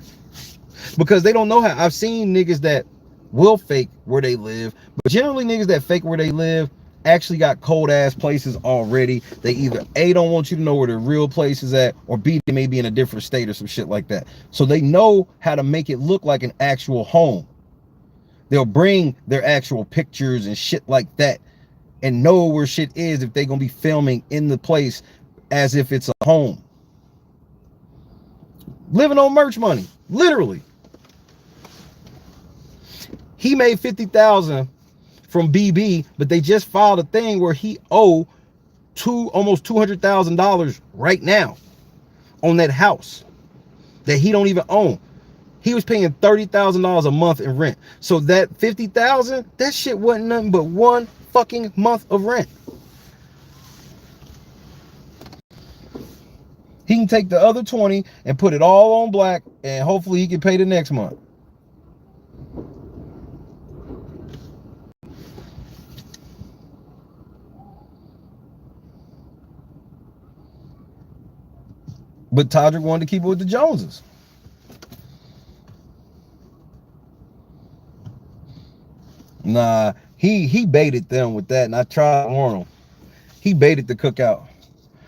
Because they don't know how. I've seen niggas that will fake where they live, but generally niggas that fake where they live actually got cold ass places already. They either A, don't want you to know where their real place is at, or B, they may be in a different state or some shit like that. So they know how to make it look like an actual home. They'll bring their actual pictures and shit like that and know where shit is if they're gonna be filming in the place as if it's a home. Living on merch money, literally. He made $50,000 from BB, but they just filed a thing where he owe almost $200,000 right now on that house that he don't even own. He was paying $30,000 a month in rent. So that $50,000, that shit wasn't nothing but one fucking month of rent. He can take the other 20 and put it all on black, and hopefully he can pay the next month. But Todrick wanted to keep it with the Joneses. Nah, he baited them with that, and I tried to warn him. He baited the cookout.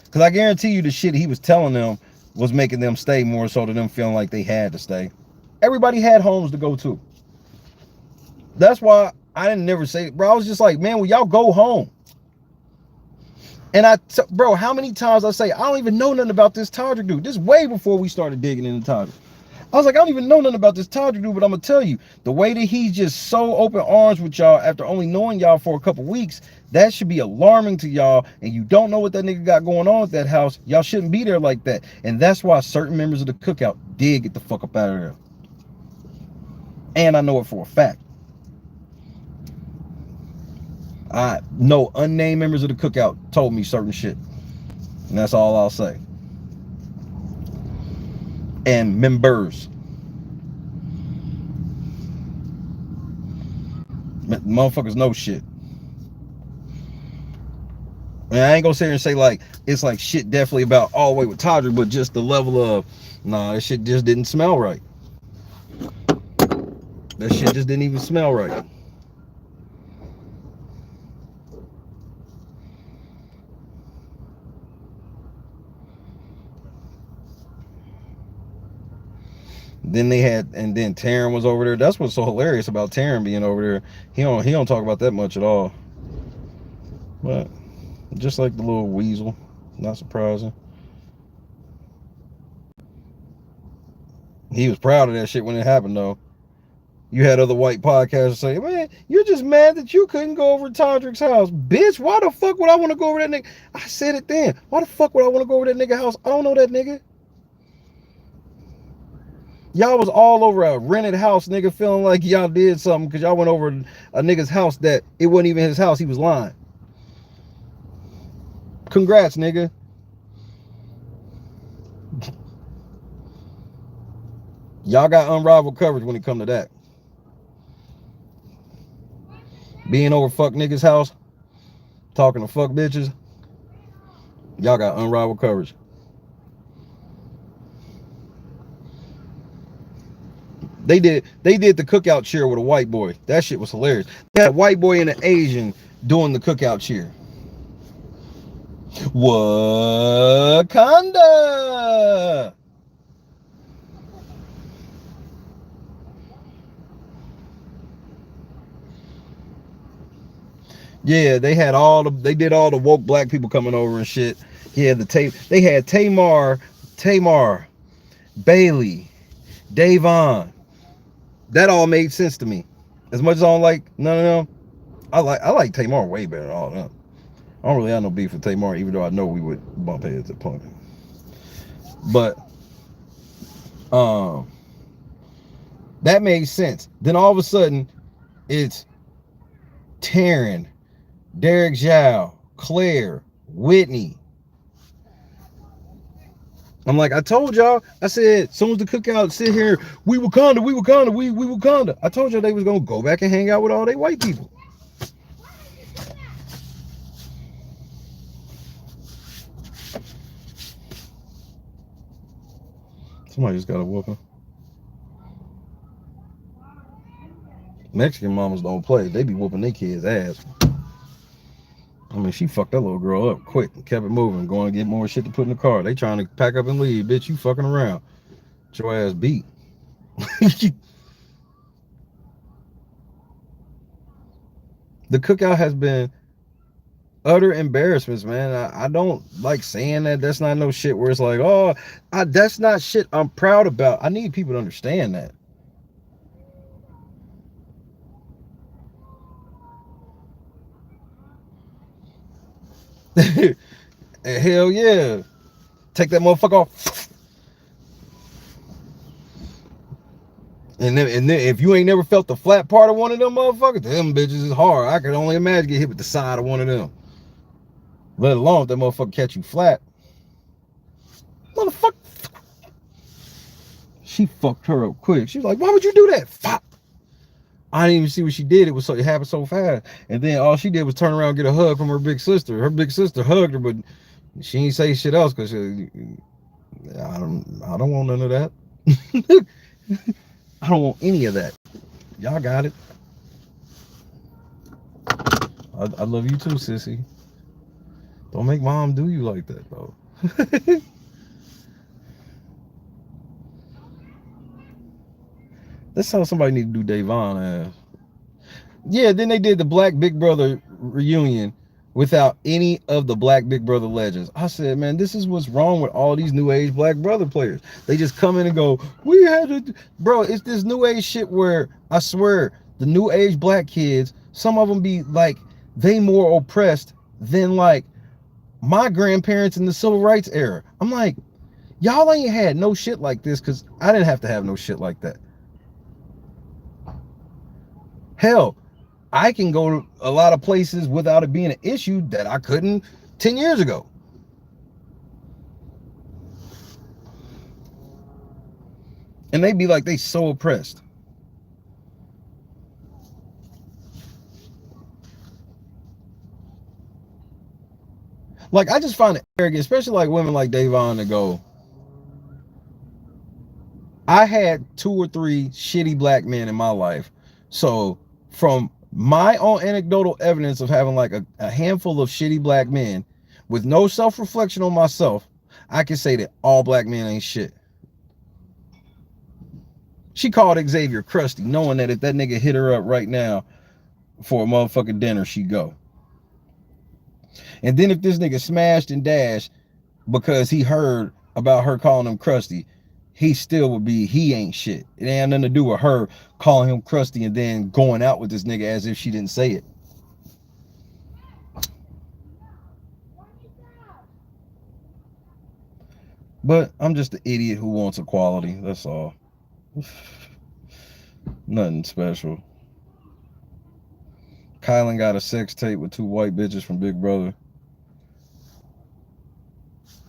Because I guarantee you the shit he was telling them was making them stay more so than them feeling like they had to stay. Everybody had homes to go to. That's why I didn't never say, bro, I was just like, man, well, y'all go home. And bro, how many times I say, I don't even know nothing about this Todrick dude. This is way before we started digging into Todrick. I was like, I don't even know nothing about this Todrick dude, but I'm going to tell you, the way that he's just so open arms with y'all after only knowing y'all for a couple weeks, that should be alarming to y'all, and you don't know what that nigga got going on at that house. Y'all shouldn't be there like that. And that's why certain members of the cookout did get the fuck up out of there. And I know it for a fact. I know unnamed members of the cookout told me certain shit. And that's all I'll say. And members. Motherfuckers know shit. And I ain't gonna sit here and say like it's like shit definitely about all the way with Todrick, but just the level of nah, that shit just didn't smell right. That shit just didn't even smell right. Then they had, and then Taryn was over there. That's what's so hilarious about Taryn being over there. He don't talk about that much at all. But just like the little weasel, not surprising. He was proud of that shit when it happened though. You had other white podcasters say, man, you're just mad that you couldn't go over to Todrick's house. Bitch, why the fuck would I want to go over that nigga? I said it then. Why the fuck would I want to go over that nigga house? I don't know that nigga. Y'all was all over a rented house, nigga, feeling like y'all did something because y'all went over a nigga's house that it wasn't even his house. He was lying. Congrats, nigga. Y'all got unrivaled coverage when it come to that. Being over fuck niggas' house, talking to fuck bitches, y'all got unrivaled coverage. They did the cookout cheer with a white boy. That shit was hilarious. They had a white boy and an Asian doing the cookout cheer. Wakanda. Yeah, they did all the woke black people coming over and shit. Yeah, they had Tamar, Bailey, Davon. That all made sense to me. As much as I don't like none of them, I like Tamar way better than all of them. I don't really have no beef with Tamar, even though I know we would bump heads at point. But that made sense. Then all of a sudden, it's Taryn, Derek Zhao, Claire, Whitney. I'm like, I told y'all, I said, as soon as the cookout sit here, we Wakanda. I told y'all they was gonna go back and hang out with all they white people. Somebody just got a whooping. Mexican mamas don't play. They be whooping their kids' ass. I mean, she fucked that little girl up quick and kept it moving, going to get more shit to put in the car. They trying to pack up and leave. Bitch, you fucking around. Get your ass beat. The cookout has been utter embarrassments, man. I don't like saying that. That's not no shit where it's like, oh, that's not shit I'm proud about. I need people to understand that. Hell yeah. Take that motherfucker off. And then if you ain't never felt the flat part of one of them motherfuckers, them bitches is hard. I can only imagine get hit with the side of one of them. Let alone if that motherfucker catch you flat. Motherfucker. She fucked her up quick. She was like, why would you do that? Fuck. I didn't even see what she did. It happened so fast. And then all she did was turn around and get a hug from her big sister. Her big sister hugged her, but she ain't say shit else because I don't want none of that. I don't want any of that. Y'all got it. I love you too, sissy. Don't make mom do you like that, though. That's how somebody need to do Davon ass. Yeah, then they did the Black Big Brother reunion without any of the Black Big Brother legends. I said, man, this is what's wrong with all these new age Black Brother players. They just come in and go, we had to, bro, it's this new age shit where I swear the new age black kids, some of them be like, they more oppressed than like my grandparents in the civil rights era. I'm like, y'all ain't had no shit like this because I didn't have to have no shit like that. Hell, I can go a lot of places without it being an issue that I couldn't 10 years ago. And they be like, they so oppressed. Like, I just find it arrogant, especially like women like Davon that go, I had 2 or 3 shitty black men in my life. So from my own anecdotal evidence of having like a handful of shitty black men with no self-reflection on myself, I can say that all black men ain't shit. She called Xavier crusty, knowing that if that nigga hit her up right now for a motherfucking dinner, she'd go. And then if this nigga smashed and dashed because he heard about her calling him crusty, he still would be, he ain't shit. It ain't nothing to do with her calling him crusty and then going out with this nigga as if she didn't say it. But I'm just an idiot who wants equality, that's all. Nothing special. Kylan got a sex tape with 2 white bitches from Big Brother.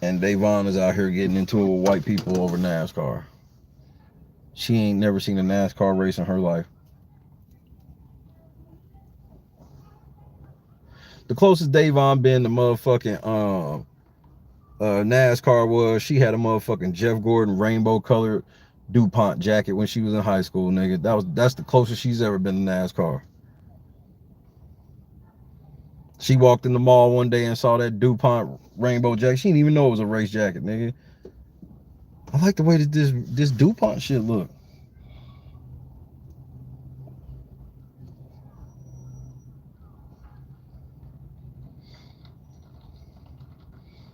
And Davon is out here getting into it with white people over NASCAR. She ain't never seen a NASCAR race in her life. The closest Davon been to motherfucking NASCAR was she had a motherfucking Jeff Gordon rainbow colored DuPont jacket when she was in high school, nigga. That's the closest she's ever been to NASCAR. She walked in the mall one day and saw that DuPont rainbow jacket. She didn't even know it was a race jacket, nigga. I like the way that this DuPont shit look.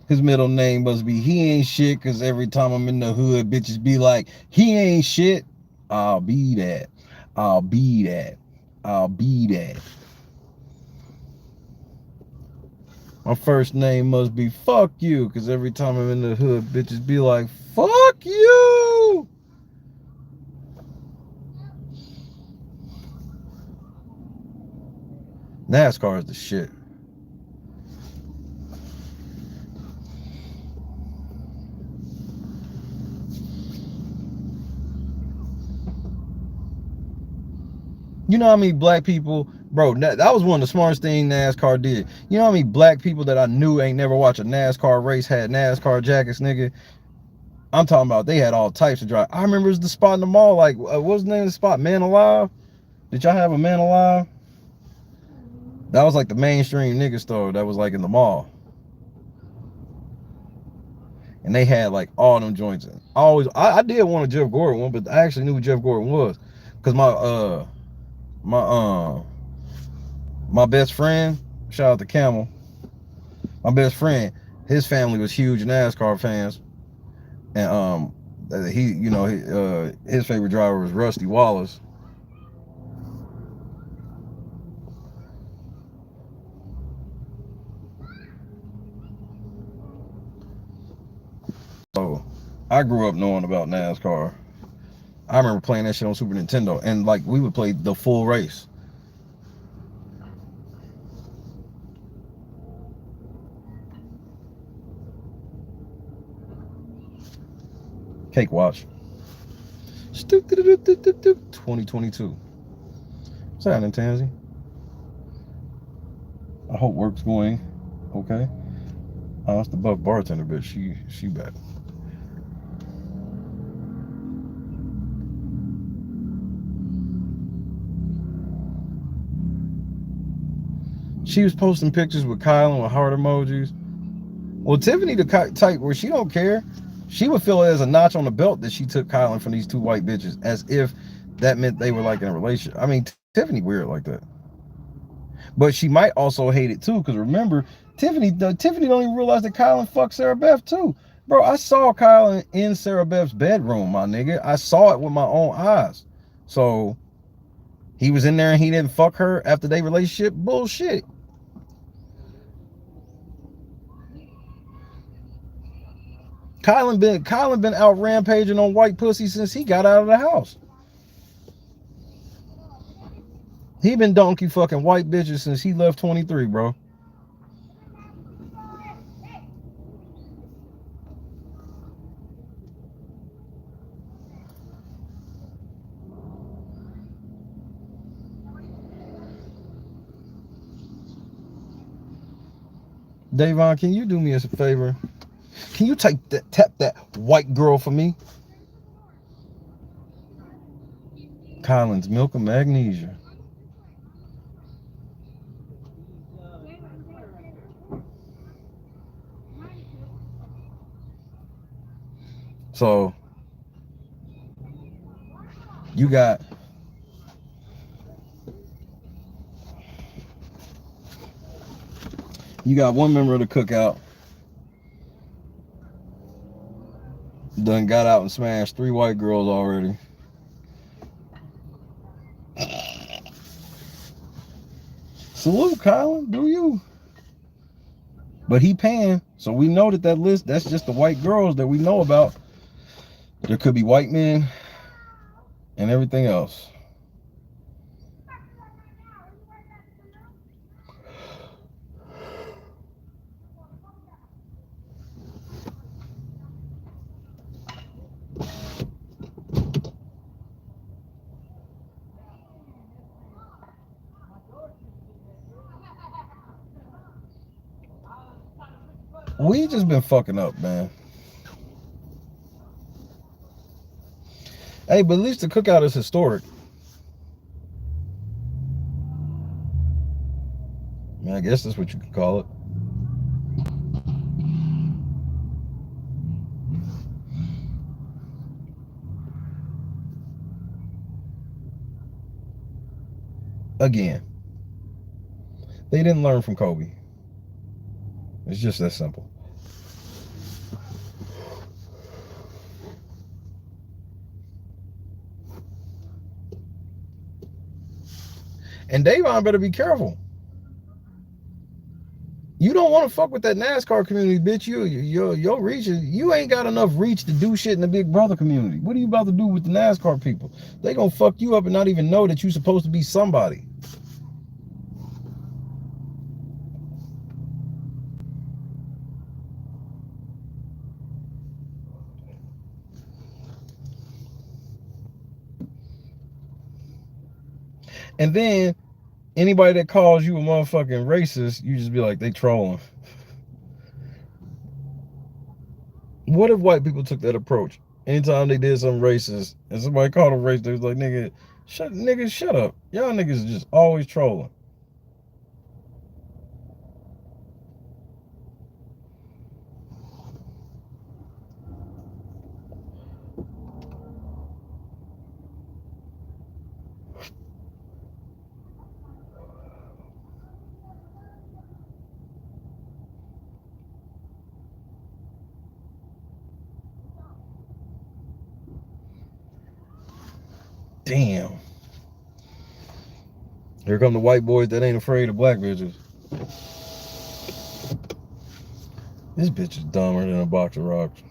His middle name must be he ain't shit, because every time I'm in the hood, bitches be like, he ain't shit. I'll be that. I'll be that. I'll be that. My first name must be fuck you, because every time I'm in the hood, bitches be like, fuck you. NASCAR is the shit. You know how many black people, bro, that was one of the smartest things NASCAR did. You know how many black people that I knew ain't never watched a NASCAR race had NASCAR jackets, nigga? I'm talking about they had all types of drive. I remember it was the spot in the mall, like, what was the name of the spot? Man Alive? Did y'all have a Man Alive? That was like the mainstream nigga store that was like in the mall. And they had like all them joints in. I did want a Jeff Gordon one, but I actually knew who Jeff Gordon was. Cause my best friend, shout out to Camel, my best friend, his family was huge NASCAR fans. And he, you know, his favorite driver was Rusty Wallace. So I grew up knowing about NASCAR. I remember playing that shit on Super Nintendo, and like we would play the full race. Cake watch. 2022. What's happening, Tansy? I hope work's going okay. Oh, that's the Buck bartender bitch. She back. She was posting pictures with Kylan with heart emojis. Well, Tiffany the type where she don't care. She would feel it as a notch on the belt that she took Kylan from these 2 white bitches, as if that meant they were like in a relationship. I mean, Tiffany weird like that. But she might also hate it too, because remember, Tiffany don't even realize that Kylan fucked Sarah Beth too. Bro, I saw Kylan in Sarah Beth's bedroom, my nigga. I saw it with my own eyes. So he was in there and he didn't fuck her after their relationship? Bullshit. Kylan been out rampaging on white pussy since he got out of the house. He been donkey fucking white bitches since he left 23, bro. Davon, can you do me a favor? Can you tap that white girl for me? Collins, milk and magnesia. So you got one member of the cookout done got out and smashed 3 white girls already. Salute, Colin, do you? But he paying, so we know that list, that's just the white girls that we know about. There could be white men and everything else. We just been fucking up, man. Hey, but at least the cookout is historic. I guess that's what you could call it. Again, they didn't learn from Kobe. It's just that simple. And Davon better be careful. You don't want to fuck with that NASCAR community, bitch. Your reach is, you ain't got enough reach to do shit in the Big Brother community. What are you about to do with the NASCAR people? They gonna fuck you up and not even know that you're supposed to be somebody. And then anybody that calls you a motherfucking racist, you just be like, they trolling. What if white people took that approach? Anytime they did something racist and somebody called them racist, they was like, nigga, shut up. Y'all niggas just always trolling. Damn. Here come the white boys that ain't afraid of black bitches. This bitch is dumber than a box of rocks.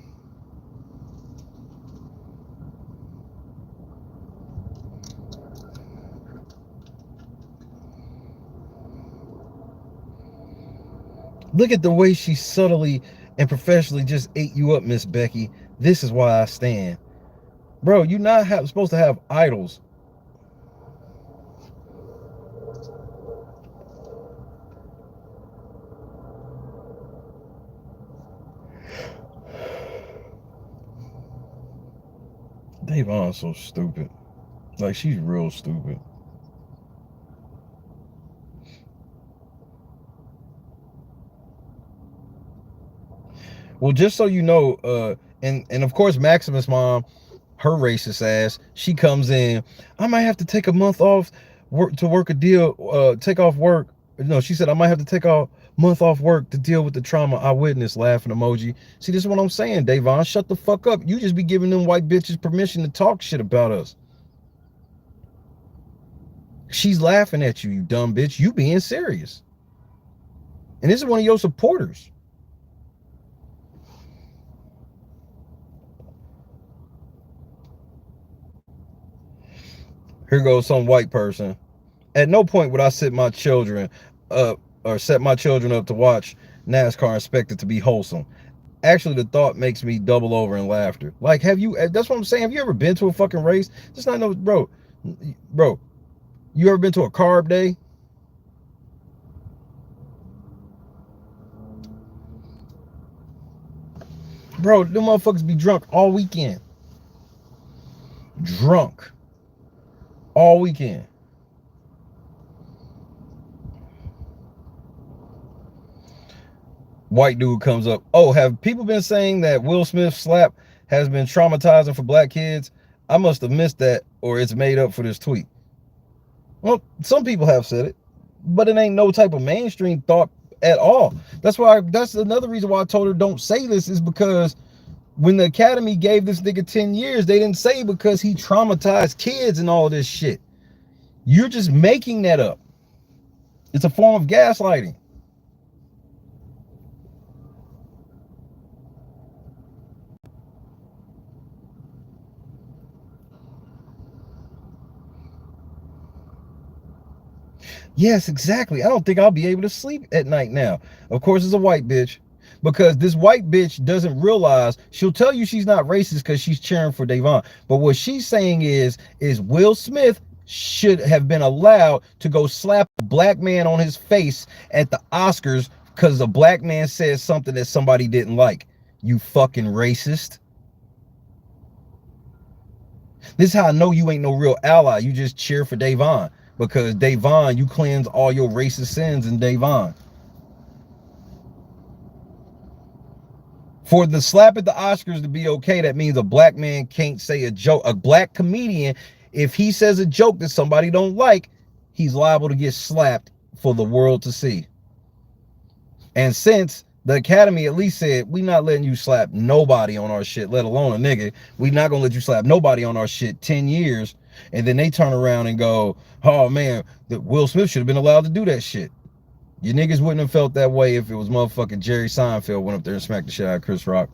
Look at the way she subtly and professionally just ate you up, Miss Becky. This is why I stand. Bro, you're not supposed to have idols. Davon's so stupid. Like, she's real stupid. Well, just so you know, and of course Maximus' mom, her racist ass, she comes in, I might have to take a month off work to work a deal, take off work. No, she said I might have to take a month off work to deal with the trauma I witnessed, laughing emoji. See, this is what I'm saying, Davon, shut the fuck up. You just be giving them white bitches permission to talk shit about us. She's laughing at you, you dumb bitch. You being serious. And this is one of your supporters. Here goes some white person At no point would I set my children up to watch NASCAR and expect it to be wholesome. Actually, the thought makes me double over in laughter. Like, that's what I'm saying. Have you ever been to a fucking race? Just not know, bro, you ever been to a carb day? Bro, them motherfuckers be drunk all weekend. Drunk all weekend. White dude comes up. Oh, have people been saying that Will Smith's slap has been traumatizing for black kids? I must have missed that, or it's made up for this tweet. Well, some people have said it, but it ain't no type of mainstream thought at all. That's another reason why I told her don't say this, is because when the Academy gave this nigga 10 years, they didn't say because he traumatized kids and all this shit. You're just making that up. It's a form of gaslighting. Yes, exactly. I don't think I'll be able to sleep at night now. Of course, it's a white bitch. Because this white bitch doesn't realize, she'll tell you she's not racist because she's cheering for Davon. But what she's saying is Will Smith should have been allowed to go slap a black man on his face at the Oscars because a black man said something that somebody didn't like. You fucking racist. This is how I know you ain't no real ally. You just cheer for Davon. Because Davon, you cleanse all your racist sins in Davon. For the slap at the Oscars to be okay, that means a black man can't say a joke. A black comedian, if he says a joke that somebody don't like, he's liable to get slapped for the world to see. And since the Academy at least said, we not letting you slap nobody on our shit, let alone a nigga. We not gonna let you slap nobody on our shit 10 years. And then they turn around and go, oh man, that Will Smith should have been allowed to do that shit. You niggas wouldn't have felt that way if it was motherfucking Jerry Seinfeld went up there and smacked the shit out of Chris Rock.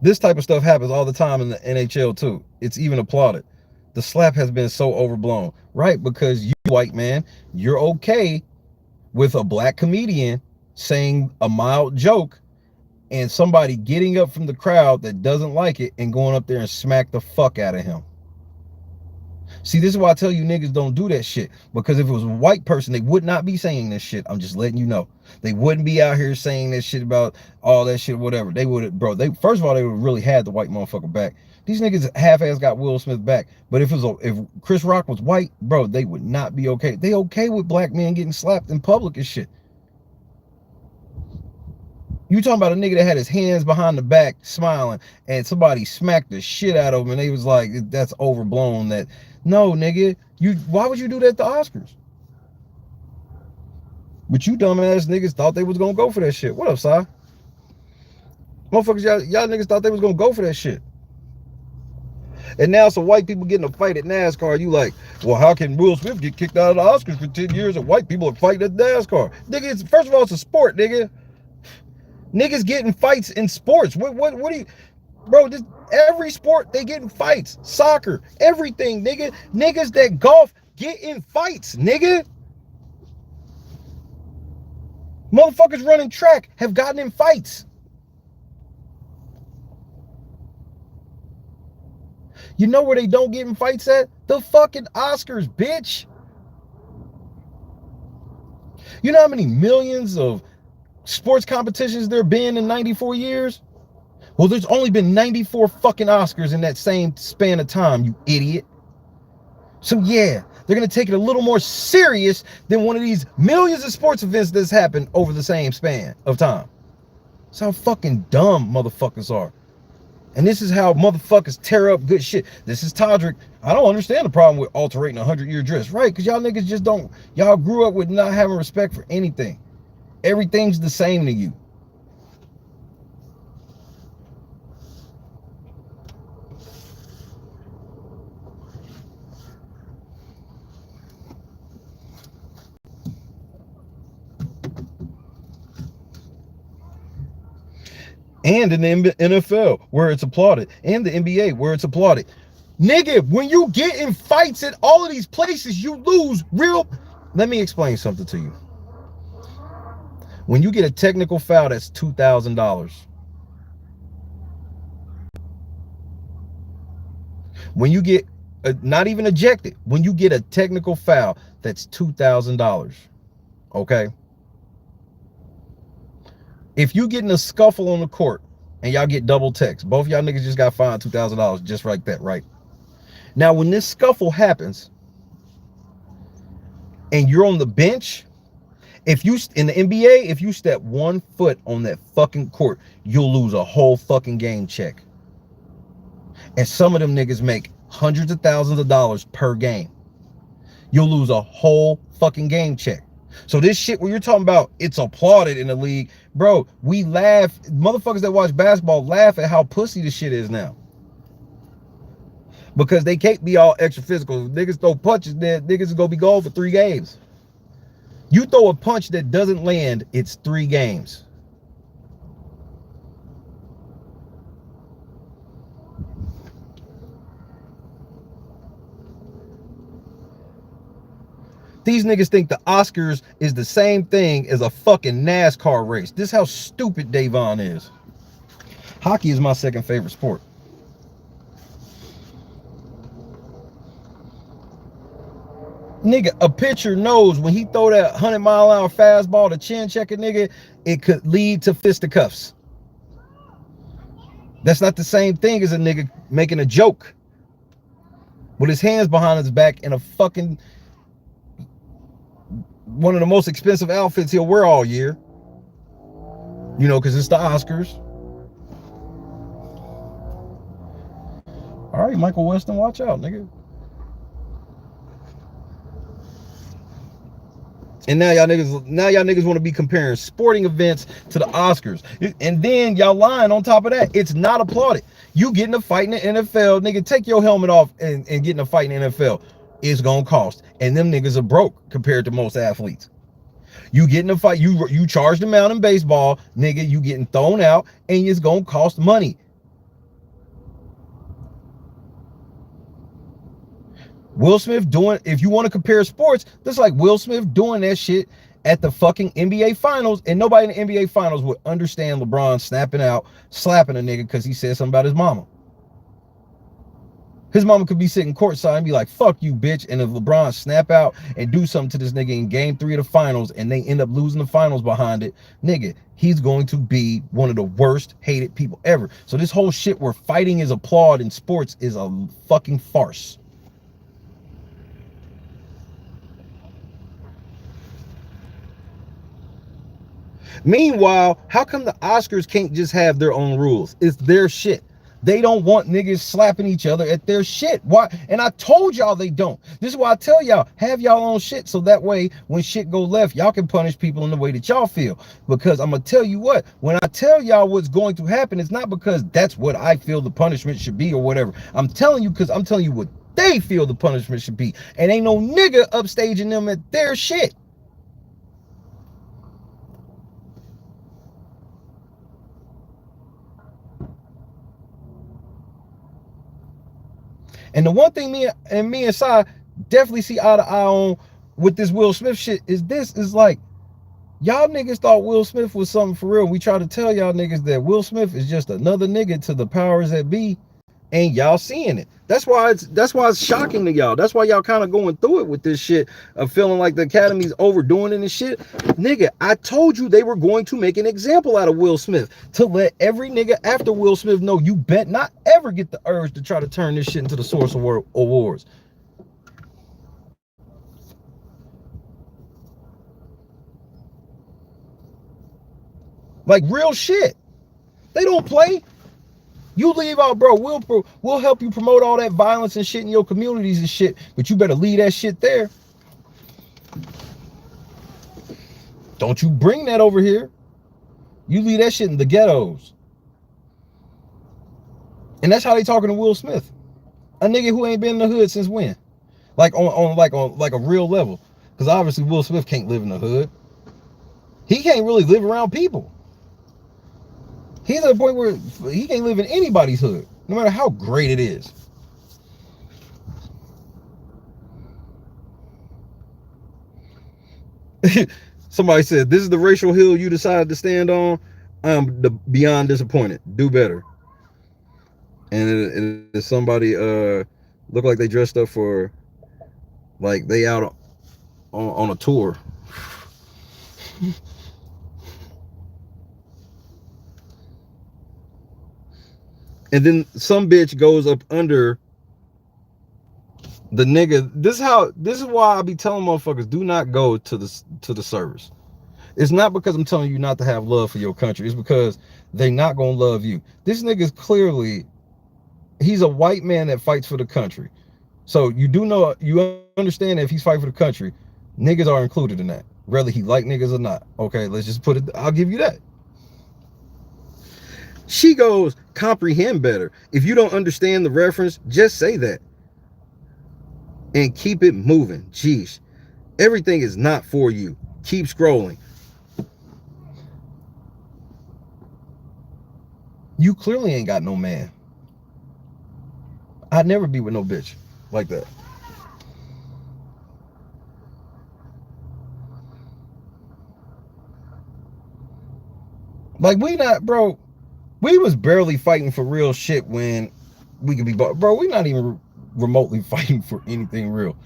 This type of stuff happens all the time in the NHL too. It's even applauded. The slap has been so overblown, right? Because you, white man, you're okay with a black comedian saying a mild joke and somebody getting up from the crowd that doesn't like it and going up there and smack the fuck out of him. See, this is why I tell you niggas don't do that shit. Because if it was a white person, they would not be saying this shit. I'm just letting you know. They wouldn't be out here saying that shit about all that shit, whatever. They would have, bro, first of all, they would have really had the white motherfucker back. These niggas half-ass got Will Smith back. But if Chris Rock was white, bro, they would not be okay. They okay with black men getting slapped in public and shit. You talking about a nigga that had his hands behind the back smiling and somebody smacked the shit out of him and they was like, that's overblown. That no, nigga, why would you do that at the Oscars? But you dumbass niggas thought they was gonna go for that shit. What up, Si? Motherfuckers, y'all niggas thought they was gonna go for that shit. And now some white people getting a fight at NASCAR. You like, well, how can Will Smith get kicked out of the Oscars for 10 years and white people are fighting at NASCAR? Nigga, first of all, it's a sport, nigga. Niggas getting fights in sports. What do you, bro, every sport, they get in fights. Soccer, everything, nigga. Niggas that golf get in fights, nigga. Motherfuckers running track have gotten in fights. You know where they don't get in fights at? The fucking Oscars, bitch. You know how many millions of sports competitions there been in 94 years? Well, there's only been 94 fucking Oscars in that same span of time, you idiot. So yeah, they're gonna take it a little more serious than one of these millions of sports events that's happened over the same span of time. That's how fucking dumb motherfuckers are. And this is how motherfuckers tear up good shit. This is Todrick. I don't understand the problem with altering a 100-year dress, right? Because y'all niggas just don't, y'all grew up with not having respect for anything. Everything's the same to you. And in the NFL, where it's applauded. And the NBA, where it's applauded. Nigga, when you get in fights at all of these places, you lose real... Let me explain something to you. When you get a technical foul, that's $2,000. When you get, not even ejected, when you get a technical foul, that's $2,000. Okay? If you get in a scuffle on the court and y'all get double text, both y'all niggas just got fined $2,000 just like that, right? Now, when this scuffle happens and you're on the bench, if you, in the NBA, if you step 1 foot on that fucking court, you'll lose a whole fucking game check. And some of them niggas make hundreds of thousands of dollars per game. You'll lose a whole fucking game check. So this shit where you're talking about it's applauded in the league, bro, we laugh. Motherfuckers that watch basketball laugh at how pussy this shit is now. Because they can't be all extra physical. If niggas throw punches, then niggas is gonna be gone for 3 games. You throw a punch that doesn't land, it's 3 games. These niggas think the Oscars is the same thing as a fucking NASCAR race. This is how stupid Davon is. Hockey is my second favorite sport. Nigga, a pitcher knows when he throw that 100-mile-an-hour fastball to chin check a nigga, it could lead to fisticuffs. That's not the same thing as a nigga making a joke with his hands behind his back in a fucking one of the most expensive outfits he'll wear all year. You know, because it's the Oscars. All right, Michael Weston, watch out, nigga. And now y'all niggas want to be comparing sporting events to the Oscars. And then y'all lying on top of that. It's not applauded. You get in a fight in the NFL, nigga, take your helmet off and get in a fight in the NFL. It's gonna cost. And them niggas are broke compared to most athletes. You get in a fight, you charge them out in baseball, nigga, you getting thrown out, and it's gonna cost money. Will Smith doing, if you want to compare sports, that's like Will Smith doing that shit at the fucking NBA finals, and nobody in the NBA finals would understand LeBron snapping out, slapping a nigga because he said something about his mama. His mama could be sitting courtside and be like, fuck you, bitch. And if LeBron snap out and do something to this nigga in game 3 of the finals and they end up losing the finals behind it, nigga, he's going to be one of the worst hated people ever. So this whole shit where fighting is applauded in sports is a fucking farce. Meanwhile, how come the Oscars can't just have their own rules? It's their shit. They don't want niggas slapping each other at their shit. Why? And I told y'all they don't. This is why I tell y'all, have y'all own shit, so that way when shit go left, y'all can punish people in the way that y'all feel. Because I'm gonna tell you what, when I tell y'all what's going to happen, it's not because that's what I feel the punishment should be or whatever. I'm telling you because I'm telling you what they feel the punishment should be. And ain't no nigga upstaging them at their shit. And the one thing me and Sai definitely see eye to eye on with this Will Smith shit is this is like, y'all niggas thought Will Smith was something for real. We try to tell y'all niggas that Will Smith is just another nigga to the powers that be, and y'all seeing it. That's why it's shocking to y'all. That's why y'all kind of going through it with this shit of feeling like the Academy's overdoing it and shit. Nigga, I told you they were going to make an example out of Will Smith to let every nigga after Will Smith know you bet not ever get the urge to try to turn this shit into the Source Awards. Like real shit. They don't play. You leave out, bro. We'll help you promote all that violence and shit in your communities and shit, but you better leave that shit there. Don't you bring that over here. You leave that shit in the ghettos. And that's how they talking to Will Smith, a nigga who ain't been in the hood since when? Like on a real level, because obviously Will Smith can't live in the hood. He can't really live around people. He's at a point where he can't live in anybody's hood, no matter how great it is. Somebody said, this is the racial hill you decided to stand on. I'm beyond disappointed. Do better. And it is somebody look like they dressed up for, like they out on a tour. And then some bitch goes up under the nigga. This is why I be telling motherfuckers, do not go to the service. It's not because I'm telling you not to have love for your country. It's because they not gonna love you. This nigga's clearly, he's a white man that fights for the country. So you understand that if he's fighting for the country, niggas are included in that, whether he like niggas or not. Okay, let's just put it, I'll give you that. She goes, comprehend better. If you don't understand the reference, just say that. And keep it moving. Jeez. Everything is not for you. Keep scrolling. You clearly ain't got no man. I'd never be with no bitch like that. Like, we not, bro, we was barely fighting for real shit when we could be, bro, we not even remotely fighting for anything real.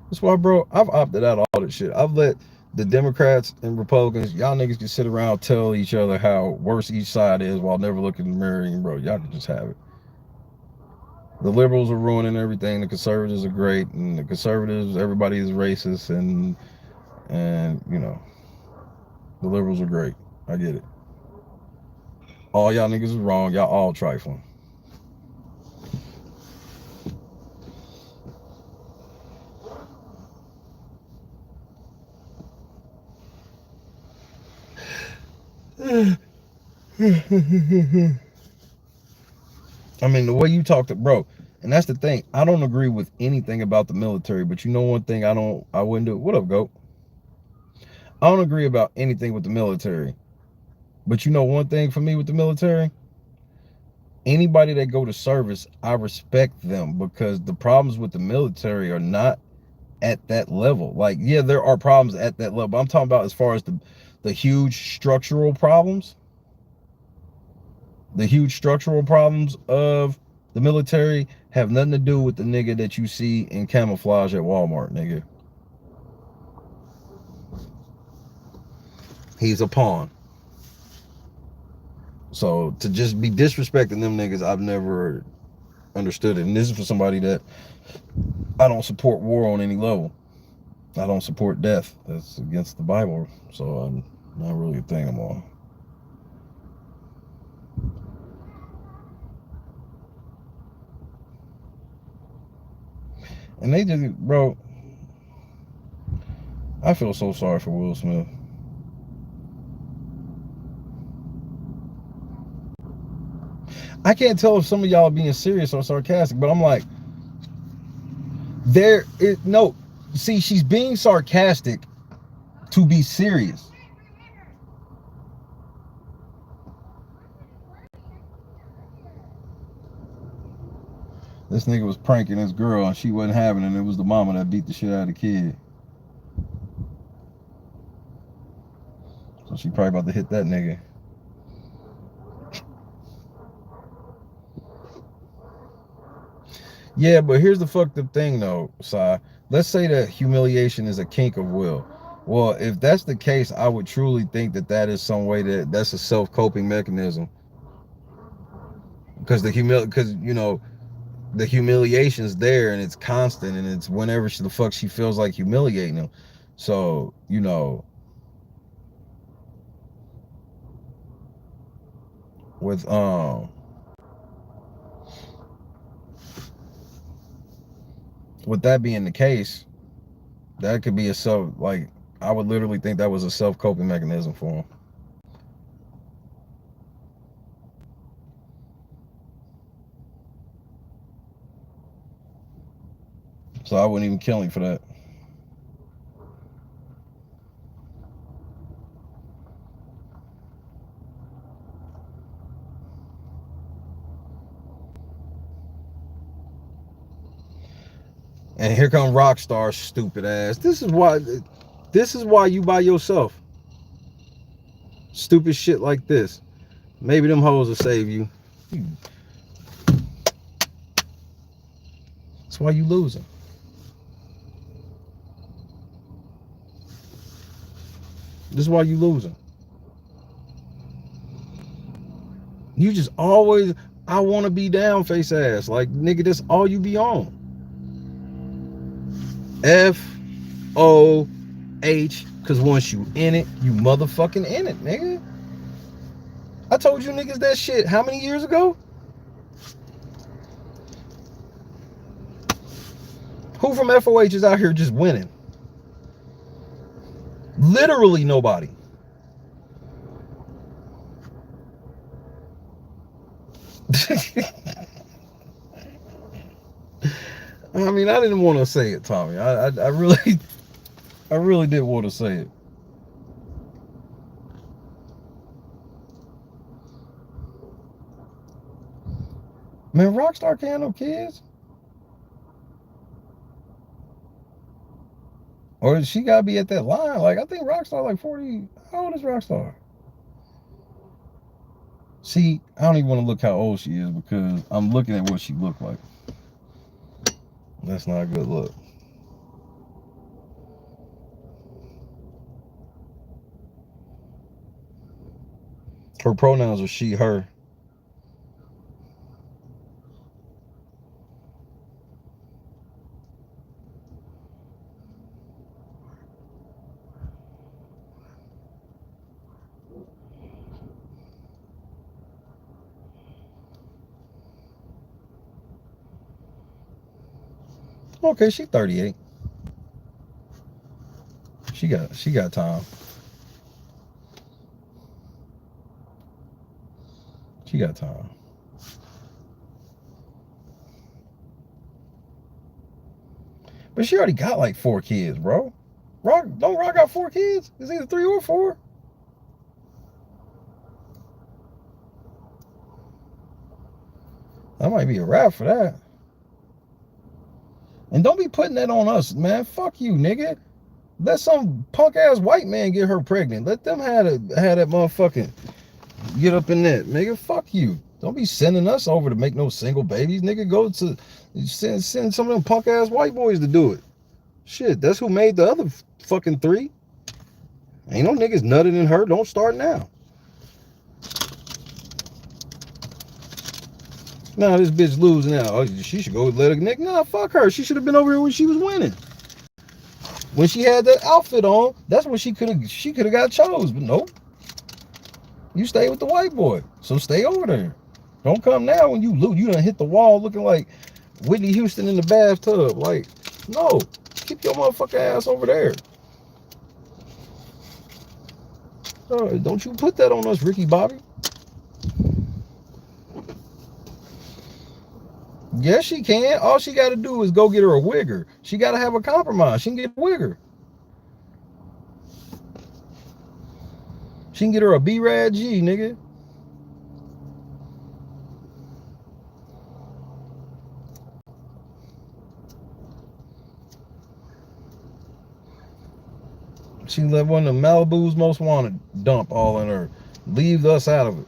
That's why, bro, I've opted out of all that shit. I've let the Democrats and Republicans, y'all niggas can sit around tell each other how worse each side is while never looking in the mirror, and bro, y'all can just have it. The liberals are ruining everything. The conservatives are great, and the conservatives, everybody is racist, and you know, the liberals are great. I get it. All y'all niggas is wrong. Y'all all trifling. I mean, the way you talk to, bro, and that's the thing. I don't agree with anything about the military, but you know one thing I wouldn't do. What up, GOAT? I don't agree about anything with the military. But you know one thing for me with the military? Anybody that go to service, I respect them, because the problems with the military are not at that level. Like, yeah, there are problems at that level, but I'm talking about as far as the huge structural problems. The huge structural problems of the military have nothing to do with the nigga that you see in camouflage at Walmart, nigga. He's a pawn. So to just be disrespecting them niggas, I've never understood it. And this is for somebody that, I don't support war on any level. I don't support death. That's against the Bible. So I'm not really a thing I'm on. And they just, bro, I feel so sorry for Will Smith. I can't tell if some of y'all are being serious or sarcastic, but I'm like, no, see, she's being sarcastic to be serious. This nigga was pranking his girl and she wasn't having it, and it was the mama that beat the shit out of the kid. So she probably about to hit that nigga. Yeah, but here's the fucked up thing though, Si. Let's say that humiliation is a kink of Will. Well, if that's the case, I would truly think that that is some way that's a self-coping mechanism. Because you know, the humiliation's there and it's constant, and it's whenever the fuck she feels like humiliating him. So, you know, with that being the case, that could be I would literally think that was a self-coping mechanism for him. So I wouldn't even kill him for that. And here come Rockstar, stupid ass. This is why you by yourself. Stupid shit like this. Maybe them hoes will save you. That's why you losing. This is why you losing. You just always, I want to be down face ass. Like, nigga, that's all you be on. F-O-H, because once you in it, you motherfucking in it, nigga. I told you niggas that shit how many years ago? Who from FOH is out here just winning? Literally nobody. I mean, I didn't want to say it, Tommy. I really didn't want to say it. Man, Rockstar can't have no kids. Or she gotta be at that line. Like, I think Rockstar like 40. How old is Rockstar? See, I don't even want to look how old she is because I'm looking at what she looked like. That's not a good look. Her pronouns are she, her. Okay, she's 38. She got time. She got time. But she already got like 4 kids, bro. Don't Rock got 4 kids? It's either 3 or 4. That might be a wrap for that. And don't be putting that on us, man. Fuck you, nigga. Let some punk ass white man get her pregnant. Let them have that motherfucking get up in that, nigga. Fuck you. Don't be sending us over to make no single babies, nigga. Go to send some of them punk ass white boys to do it. Shit, that's who made the other fucking 3. Ain't no niggas nutted in her. Don't start now. Now this bitch losing out. Oh, she should go let a nigga. Nah, fuck her. She should have been over here when she was winning. When she had that outfit on, that's when she could have got chose. But nope. You stay with the white boy. So stay over there. Don't come now when you lose. You done hit the wall looking like Whitney Houston in the bathtub. Like, no. Keep your motherfucking ass over there. Don't you put that on us, Ricky Bobby. Yes, she can. All she got to do is go get her a wigger. She got to have a compromise. She can get a wigger. She can get her a B-Rad G, nigga. She let one of the Malibu's most wanted dump all in her. Leave us out of it.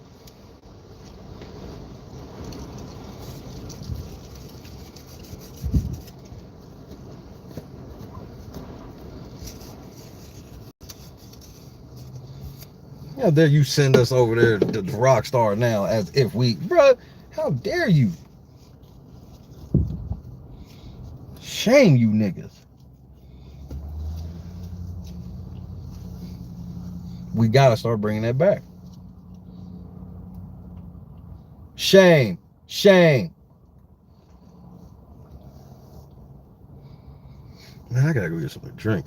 How dare you send us over there to the Rockstar now as if we, bruh, how dare you? Shame you niggas. We gotta start bringing that back. Shame, shame. Man, I gotta go get something to drink.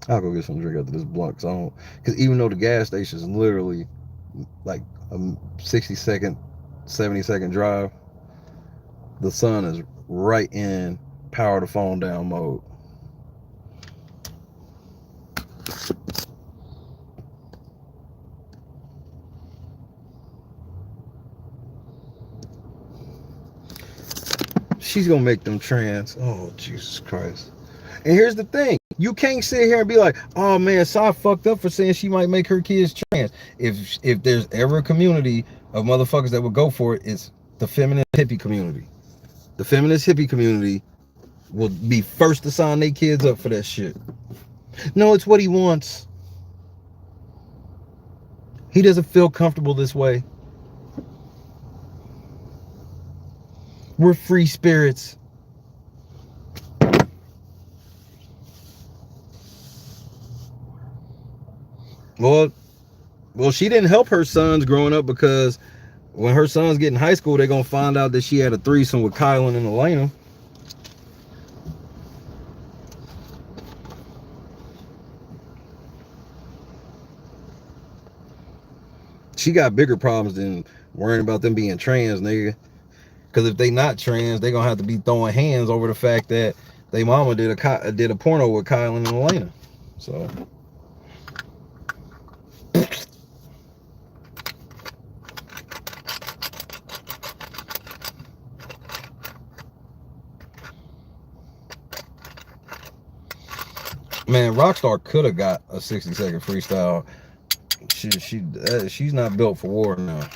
I'll go get some drink after this blunt, because even though the gas station is literally like a 60-second, 70-second drive, the sun is right in power the phone down mode. She's gonna make them trans. Oh, Jesus Christ. And here's the thing. You can't sit here and be like, oh man, Sai fucked up for saying she might make her kids trans. If there's ever a community of motherfuckers that would go for it, it's the feminist hippie community. The feminist hippie community will be first to sign their kids up for that shit. No, it's what he wants. He doesn't feel comfortable this way. We're free spirits. Well, she didn't help her sons growing up, because when her sons get in high school, they're gonna find out that she had a threesome with Kylan and Elena. She got bigger problems than worrying about them being trans, nigga. Because if they not trans, they gonna have to be throwing hands over the fact that they mama did a porno with Kylan and Elena. So. Man, Rockstar could have got a 60-second freestyle. She's not built for war now.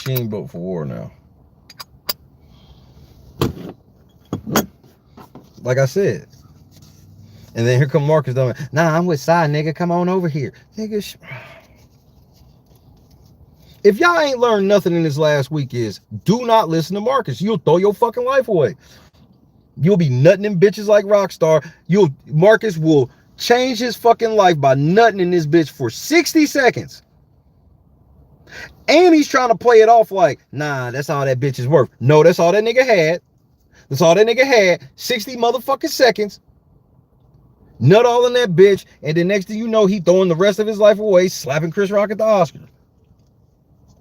She ain't built for war now. Like I said. And then here come Marcus Dummy. Nah, I'm with Sai, nigga. Come on over here. Nigga, if y'all ain't learned nothing in this last week, is do not listen to Marcus. You'll throw your fucking life away. You'll be nutting in bitches like Rockstar. Marcus will change his fucking life by nutting in this bitch for 60 seconds. And he's trying to play it off like, nah, that's all that bitch is worth. No, that's all that nigga had. That's all that nigga had. 60 motherfucking seconds. Nut all in that bitch. And then next thing you know, he throwing the rest of his life away, slapping Chris Rock at the Oscars.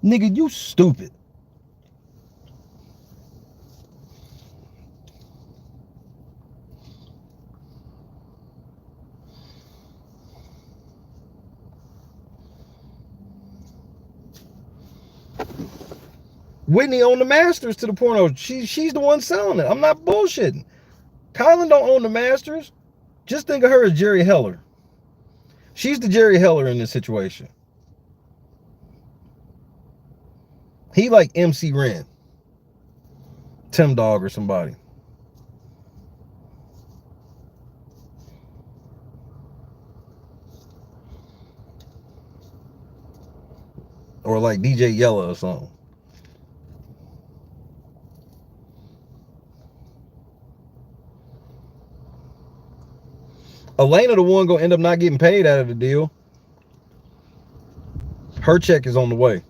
Nigga, you stupid. Whitney owned the masters to the porno. She's the one selling it. I'm not bullshitting. Kylan don't own the masters. Just think of her as Jerry Heller. She's the Jerry Heller in this situation. He like MC Ren, Tim Dog or somebody. Or like DJ Yella or something. Elena the one gonna end up not getting paid out of the deal. Her check is on the way.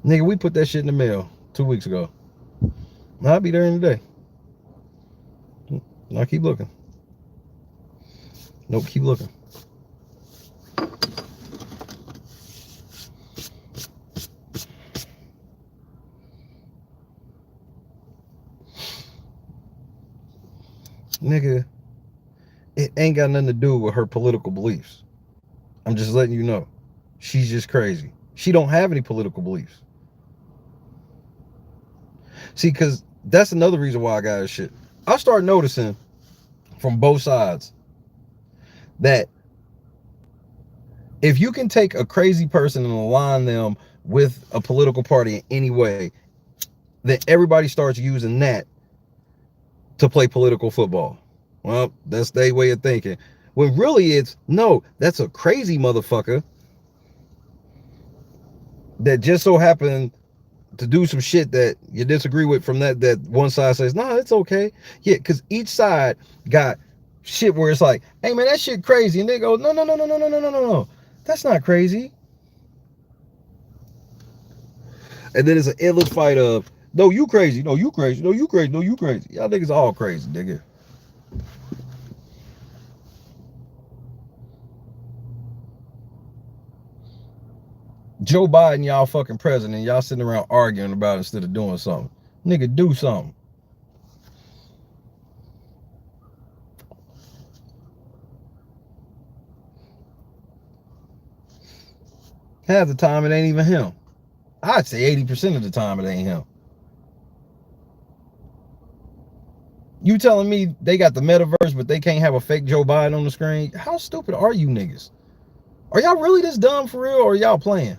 Nigga, we put that shit in the mail 2 weeks ago. I'll be there in the day. Now keep looking. Nope, keep looking. Nigga, it ain't got nothing to do with her political beliefs. I'm just letting you know. She's just crazy. She don't have any political beliefs. See, because that's another reason why I got this shit. I start noticing from both sides that if you can take a crazy person and align them with a political party in any way, then everybody starts using that to play political football. Well, that's their way of thinking. When really it's, no, that's a crazy motherfucker that just so happened to do some shit that you disagree with from that one side says, nah, it's okay. Yeah, because each side got shit where it's like, hey man, that shit crazy. And they go, no. That's not crazy. And then it's an endless fight of, no, you crazy. No, you crazy. No, you crazy. No, you crazy. Y'all niggas all crazy, nigga. Joe Biden, y'all fucking president. Y'all sitting around arguing about it instead of doing something. Nigga, do something. Half the time it ain't even him. I'd say 80% of the time it ain't him. You telling me they got the metaverse, but they can't have a fake Joe Biden on the screen? How stupid are you niggas? Are y'all really this dumb for real, or are y'all playing?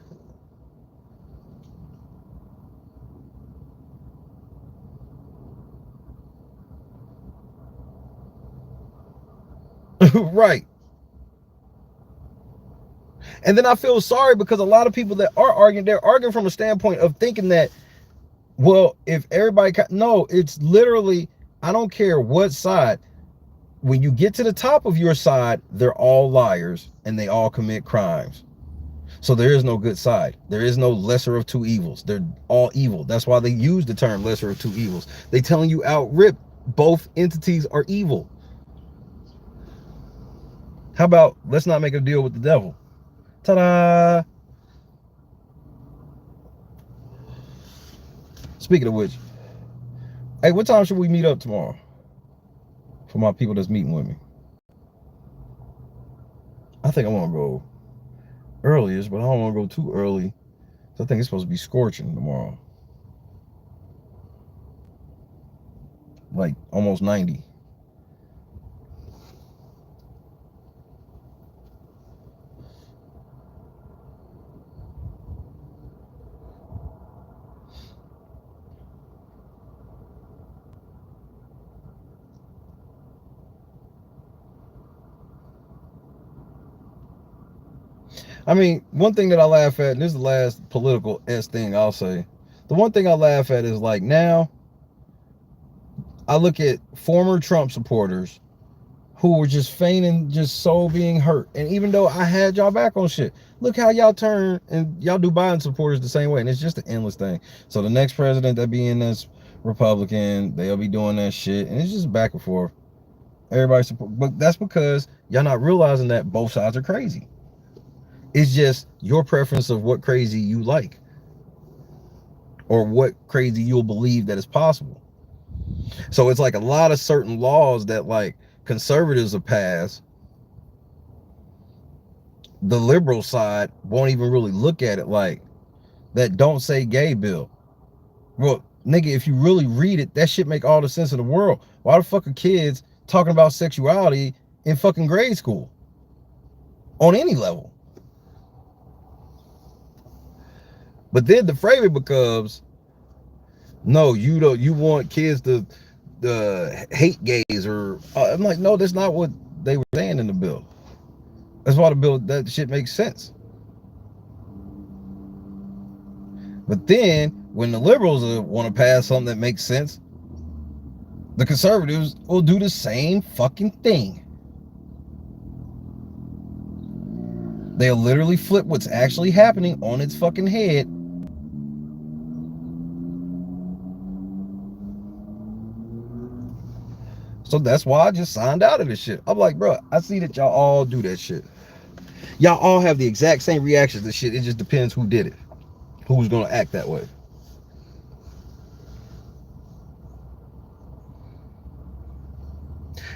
Right. And then I feel sorry because a lot of people that are arguing, they're arguing from a standpoint of thinking that, well, if everybody, no, it's literally, I don't care what side. When you get to the top of your side, they're all liars and they all commit crimes. So there is no good side. There is no lesser of two evils. They're all evil. That's why they use the term lesser of two evils. They telling you out rip, both entities are evil. How about let's not make a deal with the devil? Ta-da! Speaking of which, hey, what time should we meet up tomorrow? For my people that's meeting with me. I think I want to go earliest, but I don't want to go too early. So I think it's supposed to be scorching tomorrow. Like almost 90. I mean, one thing that I laugh at, and this is the last political thing I'll say. The one thing I laugh at is like now, I look at former Trump supporters who were just feigning just so being hurt. And even though I had y'all back on shit, look how y'all turn and y'all do Biden supporters the same way. And it's just an endless thing. So the next president that be in this Republican, they'll be doing that shit. And it's just back and forth. Everybody support, but that's because y'all not realizing that both sides are crazy. It's just your preference of what crazy you like or what crazy you'll believe that is possible. So it's like a lot of certain laws that like conservatives have passed, the liberal side won't even really look at it, like that don't say gay bill. Well, nigga, if you really read it, that shit make all the sense in the world. Why the fuck are kids talking about sexuality in fucking grade school on any level? But then the framing becomes, no, you don't. You want kids to hate gays, or I'm like, no, that's not what they were saying in the bill. That's why the bill, that shit makes sense. But then when the liberals want to pass something that makes sense, the conservatives will do the same fucking thing. They'll literally flip what's actually happening on its fucking head. So that's why I just signed out of this shit. I'm like, bro, I see that y'all all do that shit. Y'all all have the exact same reactions to shit. It just depends who did it. Who's gonna act that way.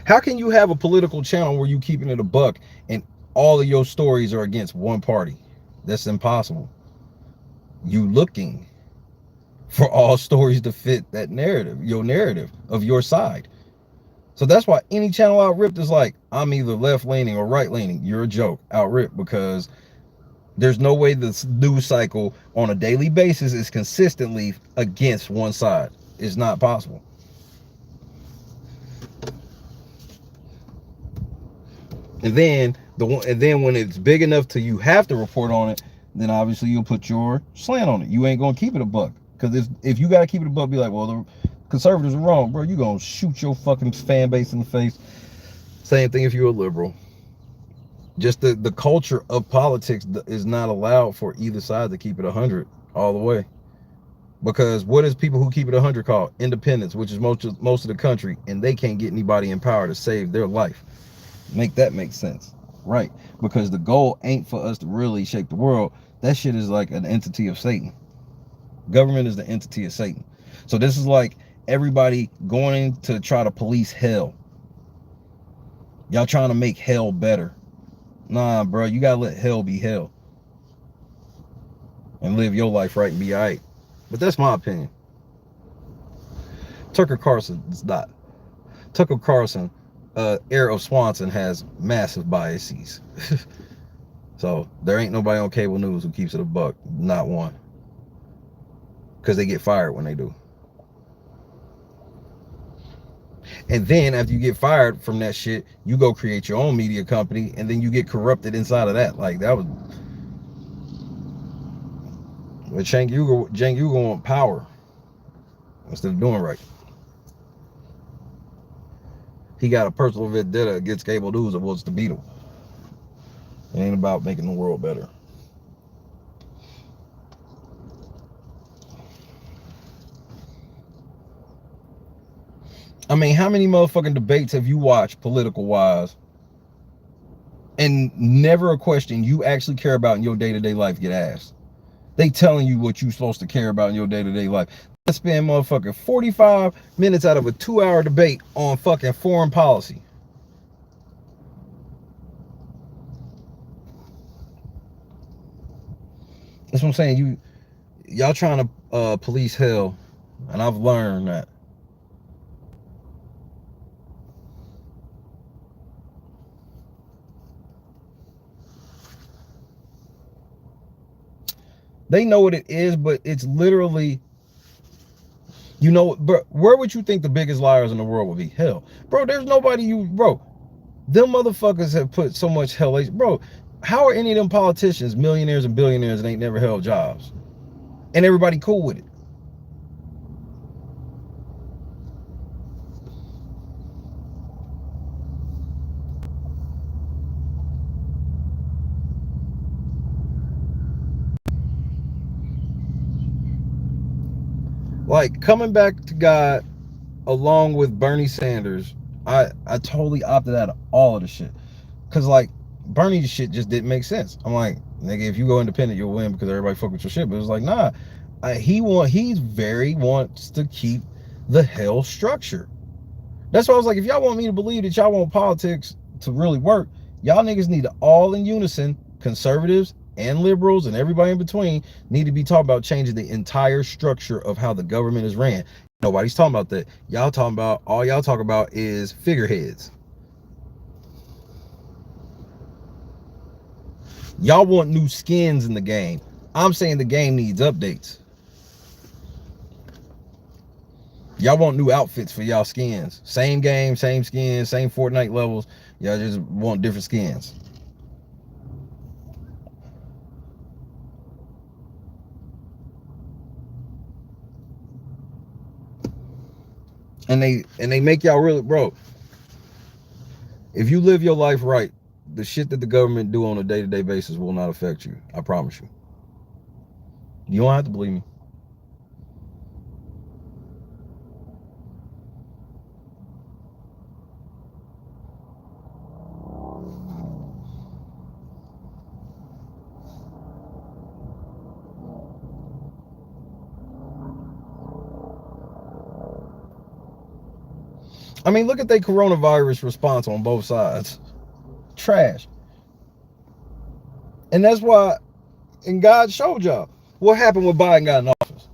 How can you have a political channel where you keeping it a buck and all of your stories are against one party? That's impossible. You looking for all stories to fit that narrative, your narrative of your side. So that's why any channel out ripped is like, I'm either left leaning or right leaning. You're a joke, out ripped, because there's no way the news cycle on a daily basis is consistently against one side. It's not possible. And then when it's big enough to you have to report on it, then obviously you'll put your slant on it. You ain't gonna keep it a buck, because if you gotta keep it a buck, be like, well, the conservatives are wrong, bro. You gonna shoot your fucking fan base in the face. Same thing if you're a liberal. Just the culture of politics is not allowed for either side to keep it 100 all the way. Because what is people who keep it 100 called? Independents, which is most of the country, and they can't get anybody in power to save their life. Make that make sense, right? Because the goal ain't for us to really shape the world. That shit is like an entity of Satan. Government is the entity of Satan. So this is like everybody going to try to police hell. Y'all trying to make hell better. Nah, bro, you gotta let hell be hell. and live your life right and be all right. But that's my opinion. Tucker Carlson is not. Tucker Carlson, heir of Swanson, has massive biases. So there ain't nobody on cable news who keeps it a buck. Not one. Because they get fired when they do. And then after you get fired from that shit, you go create your own media company, and then you get corrupted inside of that. Like that was. But Cenk Uygur want power instead of doing right. He got a personal vendetta against cable news that wants to beat him. It ain't about making the world better. I mean, how many motherfucking debates have you watched political wise and never a question you actually care about in your day-to-day life get asked? They telling you what you supposed to care about in your day-to-day life. Let's spend motherfucking 45 minutes out of a 2-hour debate on fucking foreign policy. That's what I'm saying. Y'all trying to police hell, and I've learned that. They know what it is, but it's literally, you know, bro, where would you think the biggest liars in the world would be? Hell, bro, there's nobody bro, them motherfuckers have put so much hell, bro, how are any of them politicians millionaires and billionaires and ain't never held jobs? And everybody cool with it. Like, coming back to God along with Bernie Sanders, I totally opted out of all of the shit. Cause like Bernie's shit just didn't make sense. I'm like, nigga, if you go independent, you'll win because everybody fuck with your shit. But it was like, nah, he wants to keep the hell structure. That's why I was like, if y'all want me to believe that y'all want politics to really work, y'all niggas need to all in unison, conservatives and liberals and everybody in between, need to be talking about changing the entire structure of how the government is ran. Nobody's talking about that. All y'all talk about is figureheads. Y'all want new skins in the game. I'm saying the game needs updates. Y'all want new outfits for y'all skins. Same game, same skins, same Fortnite levels. Y'all just want different skins. And they make y'all really, bro, if you live your life right, the shit that the government do on a day-to-day basis will not affect you. I promise you. You don't have to believe me. I mean, look at their coronavirus response on both sides. Trash. And that's why, and God showed y'all what happened when Biden got in office.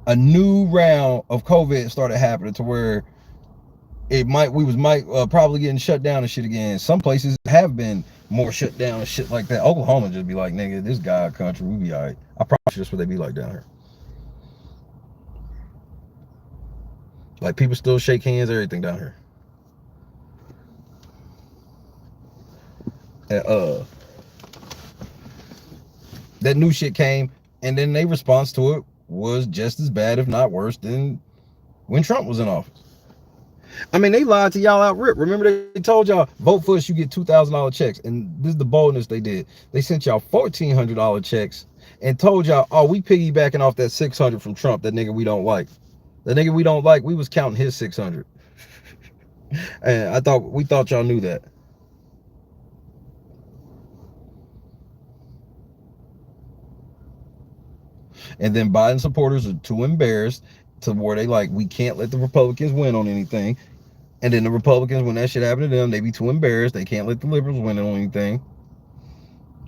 A new round of COVID started happening to where we might probably getting shut down and shit again. Some places have been more shut down and shit like that. Oklahoma just be like, nigga, this God country, we be all right. I promise you that's what they be like down here. Like, people still shake hands, everything down here. And, that new shit came, and then their response to it was just as bad, if not worse, than when Trump was in office. I mean, they lied to y'all out rip. Remember, they told y'all, vote for us, you get $2,000 checks. And this is the boldness they did. They sent y'all $1,400 checks and told y'all, oh, we piggybacking off that $600 from Trump, that nigga we don't like. The nigga we don't like, we was counting his $600. And we thought y'all knew that. And then Biden supporters are too embarrassed to where they like, we can't let the Republicans win on anything. And then the Republicans, when that shit happened to them, they be too embarrassed. They can't let the liberals win on anything.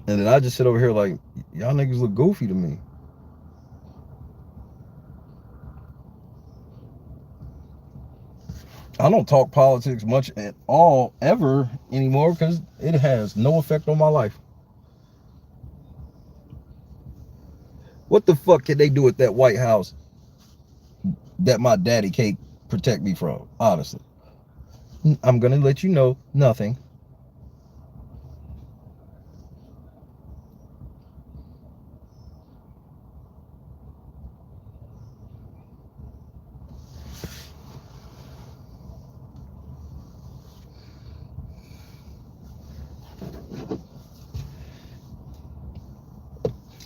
And then I just sit over here like, Y'all niggas look goofy to me. I don't talk politics much at all ever anymore because it has no effect on my life. What the fuck can they do at that White House that my daddy can't protect me from? Honestly, I'm gonna let you know, nothing.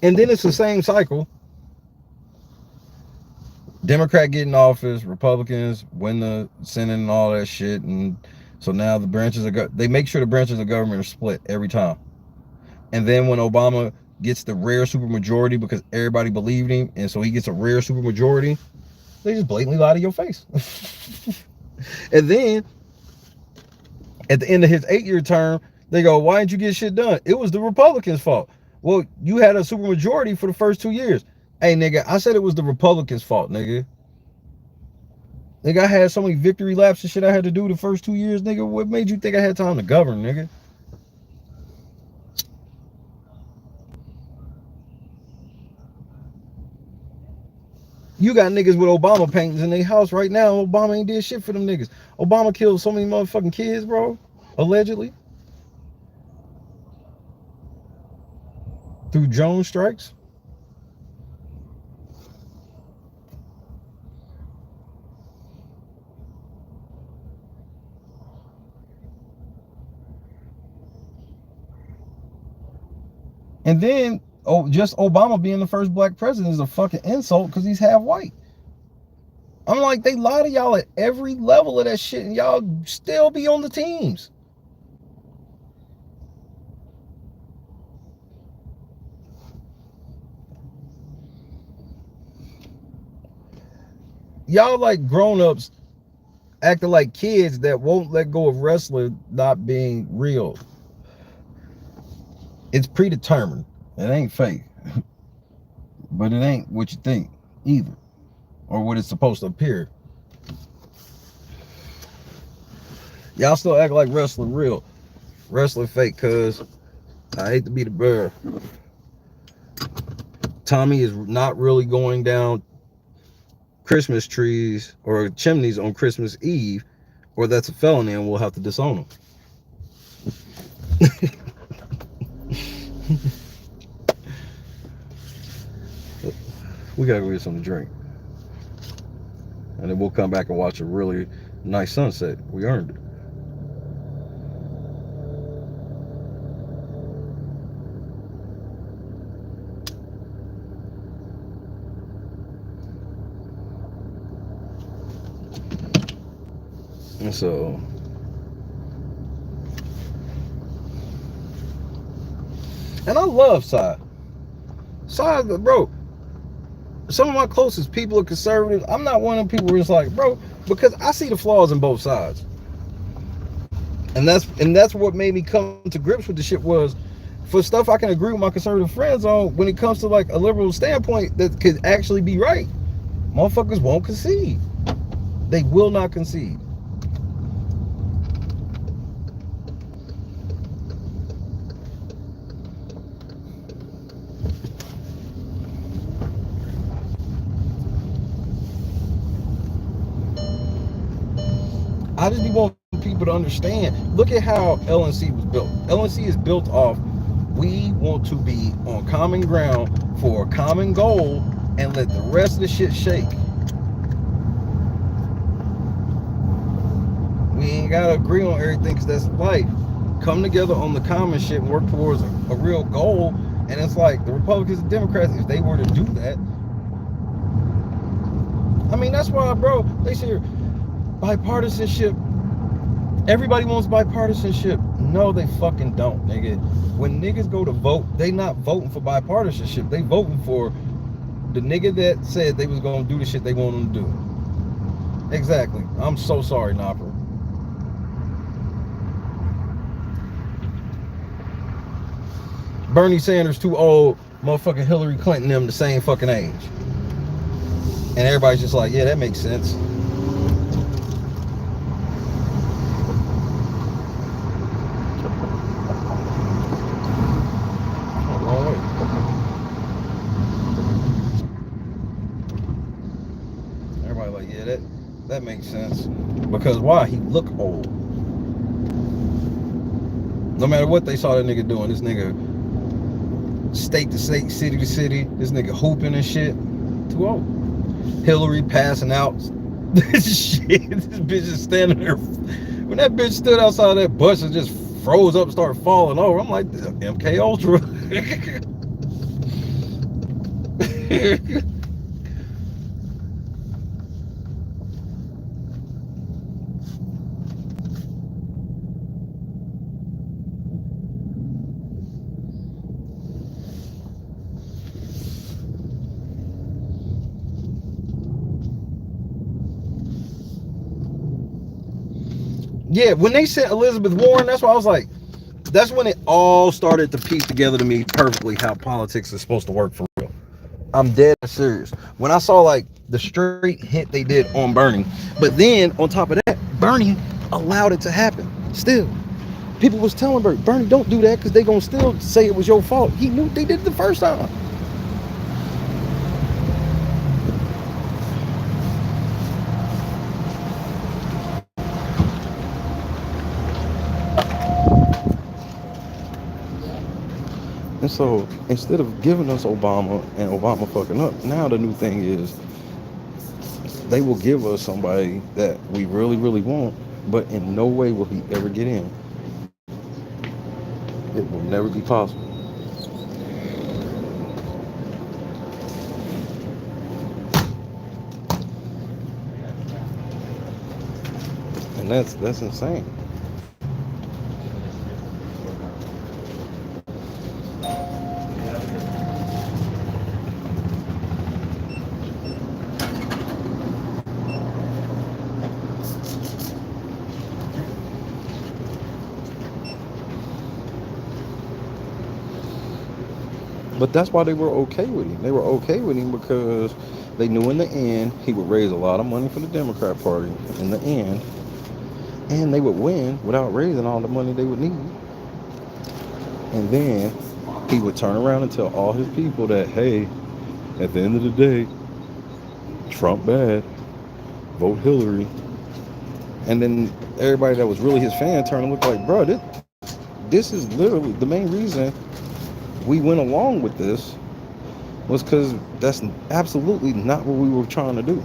And then it's the same cycle. Democrat get in office, Republicans win the Senate and all that shit, and so now the branches of they make sure the branches of government are split every time. And then when Obama gets the rare supermajority because everybody believed him, and so he gets a rare supermajority, they just blatantly lie to your face. And then at the end of his 8-year term, they go, "Why didn't you get shit done? It was the Republicans' fault." Well, you had a supermajority for the first 2 years. Hey, nigga, I said it was the Republicans' fault, nigga. Nigga, I had so many victory laps and shit I had to do the first 2 years, nigga. What made you think I had time to govern, nigga? You got niggas with Obama paintings in their house right now. Obama ain't did shit for them niggas. Obama killed so many motherfucking kids, bro. Allegedly. Through drone strikes. And then, just Obama being the first black president is a fucking insult because he's half white. I'm like, they lie to y'all at every level of that shit and y'all still be on the teams. Y'all like grown-ups acting like kids that won't let go of wrestling not being real. It's predetermined. It ain't fake. But it ain't what you think either. Or what it's supposed to appear. Y'all still act like wrestling real. Wrestling fake, cuz I hate to be the bearer. Tommy is not really going down Christmas trees or chimneys on Christmas Eve, or that's a felony and we'll have to disown him. We gotta go get something to drink. And then we'll come back and watch a really nice sunset. We earned it. And so, and I love Side. Side, bro. Some of my closest people are conservative. I'm not one of them people where it's like, bro, because I see the flaws in both sides. And that's what made me come to grips with the shit was for stuff I can agree with my conservative friends on when it comes to like a liberal standpoint that could actually be right. Motherfuckers won't concede. They will not concede. I just be wanting people to understand. Look at how LNC was built. LNC is built off, we want to be on common ground for a common goal and let the rest of the shit shake. We ain't gotta agree on everything because that's life. Come together on the common shit and work towards a real goal. And it's like the Republicans and Democrats, if they were to do that, I mean, that's why, bro, they say bipartisanship. Everybody wants bipartisanship. No, they fucking don't, nigga. When niggas go to vote, they not voting for bipartisanship. They voting for the nigga that said they was gonna do the shit they want them to do. Exactly. I'm so sorry, Nopper. Bernie Sanders too old motherfucking Hillary Clinton them the same fucking age. And everybody's just like, yeah, that makes sense. Everybody like, yeah, that makes sense. Because why? He look old. No matter what they saw that nigga doing, this nigga state to state, city to city, this nigga hooping and shit. Too old. Hillary passing out. This shit, this bitch is standing there. When that bitch stood outside that bus and just froze up and started falling over, I'm like, MK Ultra. Yeah, when they said Elizabeth Warren, that's why I was like, that's when it all started to piece together to me perfectly how politics is supposed to work for real. I'm dead serious. When I saw like the straight hit they did on Bernie, but then on top of that, Bernie allowed it to happen. Still, people was telling Bernie, don't do that because they gonna still say it was your fault. He knew they did it the first time. And so instead of giving us Obama and Obama fucking up, now the new thing is they will give us somebody that we really, really want, but in no way will he ever get in. It will never be possible. And that's insane. But that's why they were okay with him. They were okay with him because they knew in the end he would raise a lot of money for the Democrat Party in the end, and they would win without raising all the money they would need. And then he would turn around and tell all his people that, hey, at the end of the day, Trump bad, vote Hillary. And then everybody that was really his fan turned and looked like, bro, this is literally the main reason we went along with this was because that's absolutely not what we were trying to do.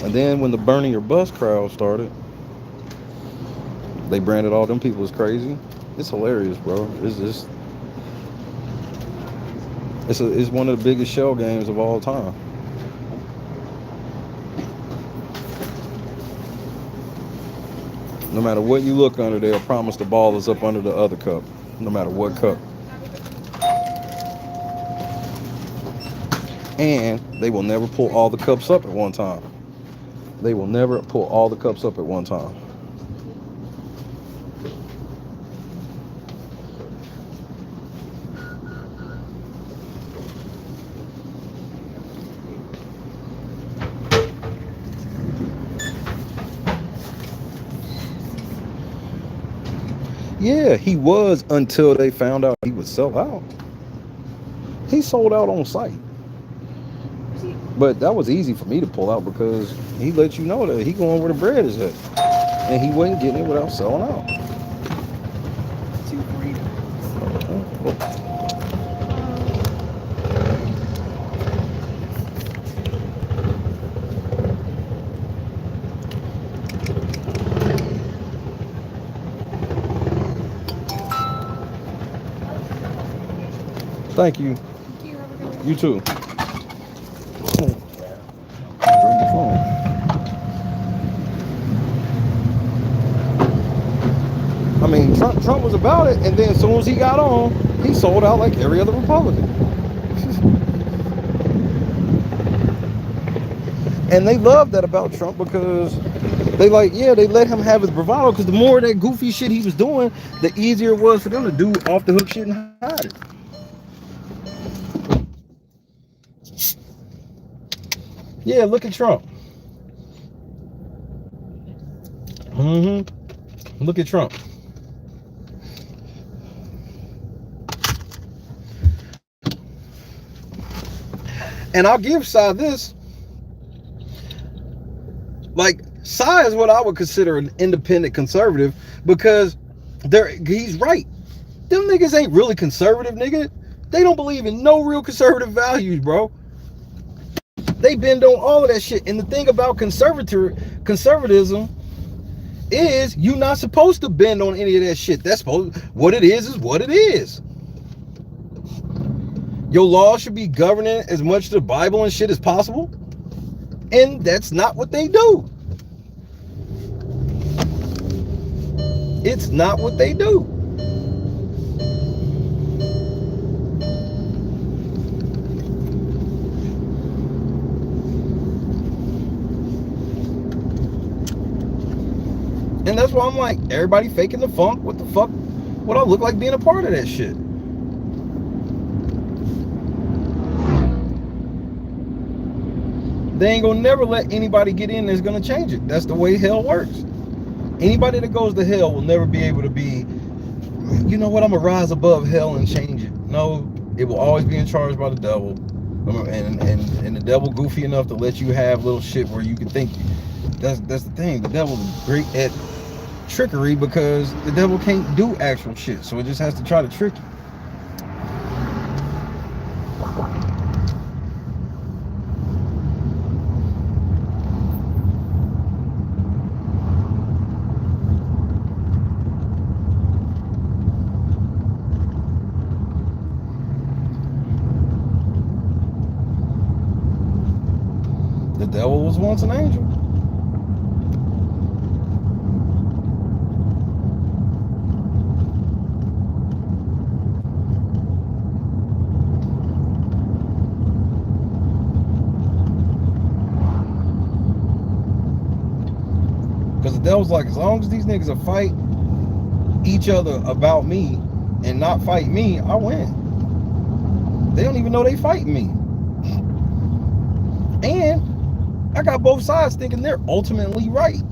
And then when the burning your bus crowd started, they branded all them people as crazy. It's hilarious, bro. It's just it's one of the biggest shell games of all time. No matter what you look under, they'll promise the ball is up under the other cup, no matter what cup. And they will never pull all the cups up at one time. They will never pull all the cups up at one time. Yeah, he was until they found out he would sell out. He sold out on sight. But that was easy for me to pull out because he let you know that he going where the bread is at. And he wasn't getting it without selling out. Thank you. You too. Bring the phone. I mean, Trump was about it, and then as soon as he got on, he sold out like every other Republican. And they love that about Trump because They like, yeah, they let him have his bravado because the more of that goofy shit he was doing, the easier it was for them to do off the hook shit and hide it. Yeah, look at Trump. Look at Trump. And I'll give Sai this. Like, Sai is what I would consider an independent conservative because he's right. Them niggas ain't really conservative, nigga. They don't believe in no real conservative values, bro. They bend on all of that shit. And the thing about conservatism is you're not supposed to bend on any of that shit. That's what it is what it is. Your law should be governing as much the Bible and shit as possible. And that's not what they do. It's not what they do. And that's why I'm like, everybody faking the funk. What the fuck would I look like being a part of that shit? They ain't gonna never let anybody get in that's gonna change it. That's the way hell works. Anybody that goes to hell will never be able to be, you know what, I'm gonna rise above hell and change it. No, it will always be in charge by the devil. And the devil goofy enough to let you have little shit where you can think. That's the thing. The devil's great at trickery because the devil can't do actual shit. So it just has to try to trick you. The devil was once an angel. Because the devil's like, as long as these niggas will fight each other about me and not fight me, I win. They don't even know they fighting me. And I got both sides thinking they're ultimately right.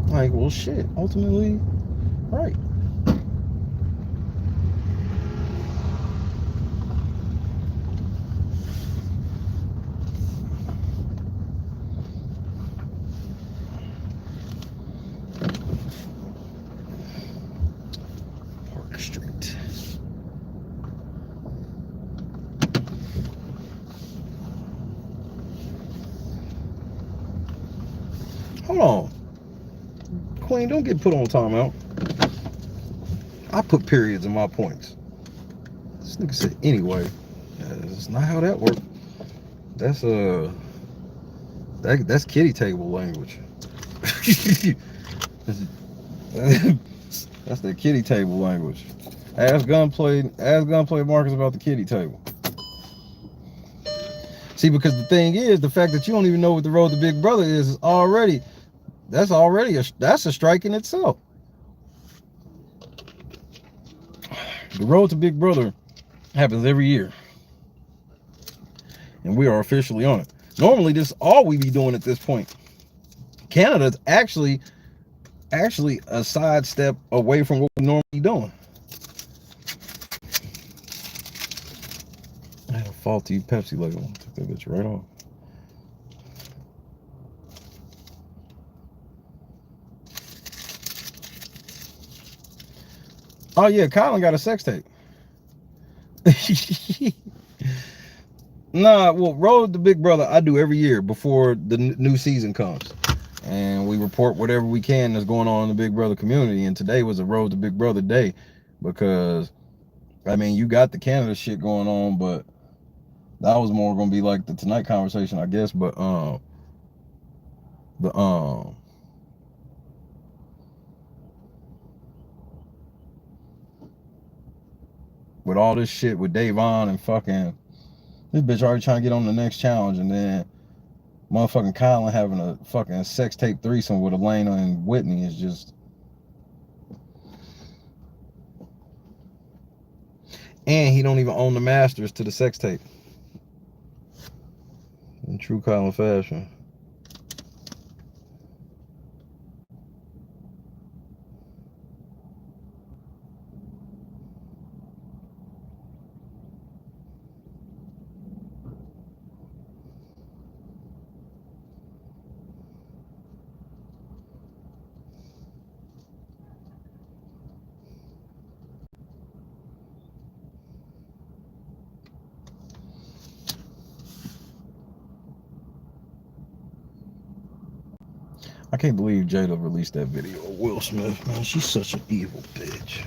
Like, well, shit, ultimately right. Park Street. Hold on. Queen, don't get put on timeout. I put periods in my points. This nigga said anyway. That's not how that works. That's that's kitty table language. That's the kitty table language. Ask Gunplay Marcus about the kitty table. See, because the thing is, the fact that you don't even know what the road to Big Brother is already, that's a strike in itself. The road to Big Brother happens every year. And we are officially on it. Normally, this is all we be doing at this point. Canada's actually a sidestep away from what we normally doing. I had a faulty Pepsi logo. Took that bitch right off. Oh yeah, Colin got a sex tape. Nah, well, Road to Big Brother I do every year before the new season comes. And we report whatever we can that's going on in the Big Brother community. And today was a Road to Big Brother day because, I mean, you got the Canada shit going on, but that was more going to be like the Tonight conversation, I guess. But, with all this shit with Davon and fucking this bitch already trying to get on the next challenge, and then motherfucking Colin having a fucking sex tape threesome with Elena and Whitney is just. And he don't even own the masters to the sex tape. In true Colin fashion. I can't believe Jada released that video of Will Smith, man. She's such an evil bitch.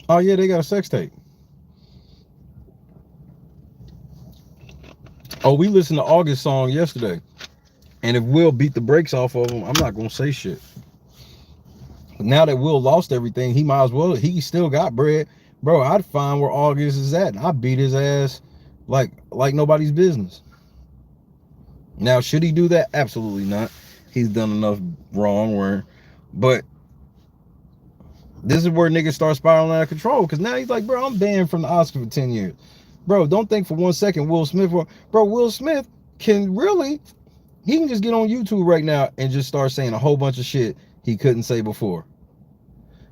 Oh yeah, they got a sex tape. Oh, we listened to August song yesterday. And if Will beat the brakes off of him, I'm not gonna say shit. But now that Will lost everything, he might as well. He still got bread, bro. I'd find where August is at, and I beat his ass like nobody's business. Now, should he do that? Absolutely not. He's done enough wrong. But this is where niggas start spiraling out of control. Because now he's like, bro, I'm banned from the Oscar for 10 years. Bro, don't think for 1 second Will Smith. Bro, Will Smith can really. He can just get on YouTube right now and just start saying a whole bunch of shit he couldn't say before.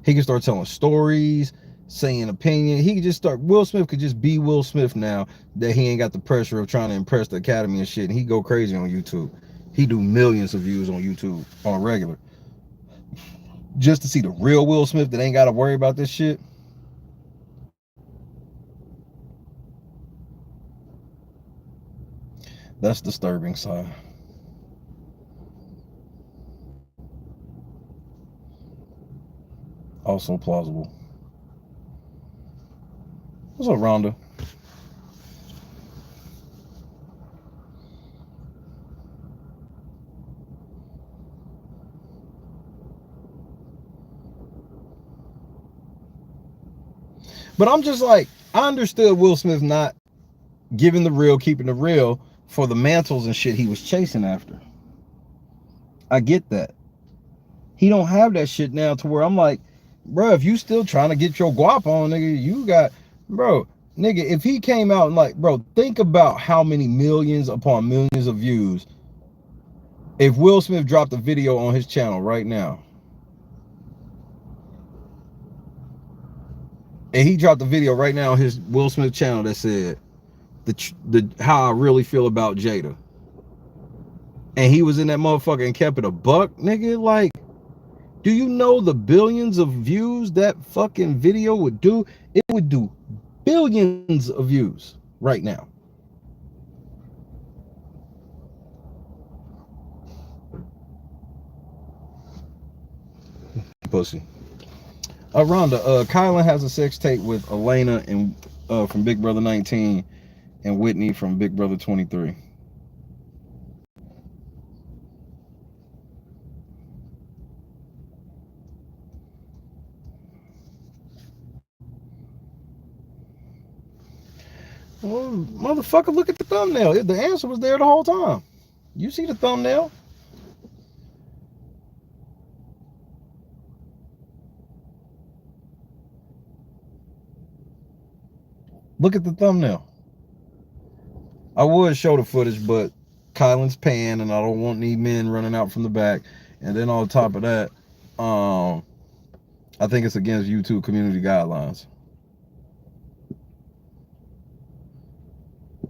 He can start telling stories, saying opinion. He could just start. Will Smith could just be Will Smith now that he ain't got the pressure of trying to impress the Academy and shit. And he go crazy on YouTube. He do millions of views on YouTube on a regular. Just to see the real Will Smith that ain't got to worry about this shit. That's disturbing side. Also plausible. What's up, Rhonda? But I'm just like, I understood Will Smith not giving the real, keeping the real for the mantles and shit he was chasing after. I get that. He don't have that shit now to where I'm like, bro, if you still trying to get your guap on, nigga, you got, bro, nigga, if he came out and like, bro, think about how many millions upon millions of views if Will Smith dropped a video on his channel right now. And he dropped a video right now on his Will Smith channel that said the how I really feel about Jada. And he was in that motherfucker and kept it a buck, nigga. Like, do you know the billions of views that fucking video would do? It would do billions of views right now. Pussy. Rhonda, Kylan has a sex tape with Elena and from Big Brother 19 and Whitney from Big Brother 23. Well, motherfucker, look at the thumbnail. The answer was there the whole time. You see the thumbnail? Look at the thumbnail. I would show the footage, but Kylan's paying, and I don't want any men running out from the back. And then on top of that, I think it's against YouTube community guidelines.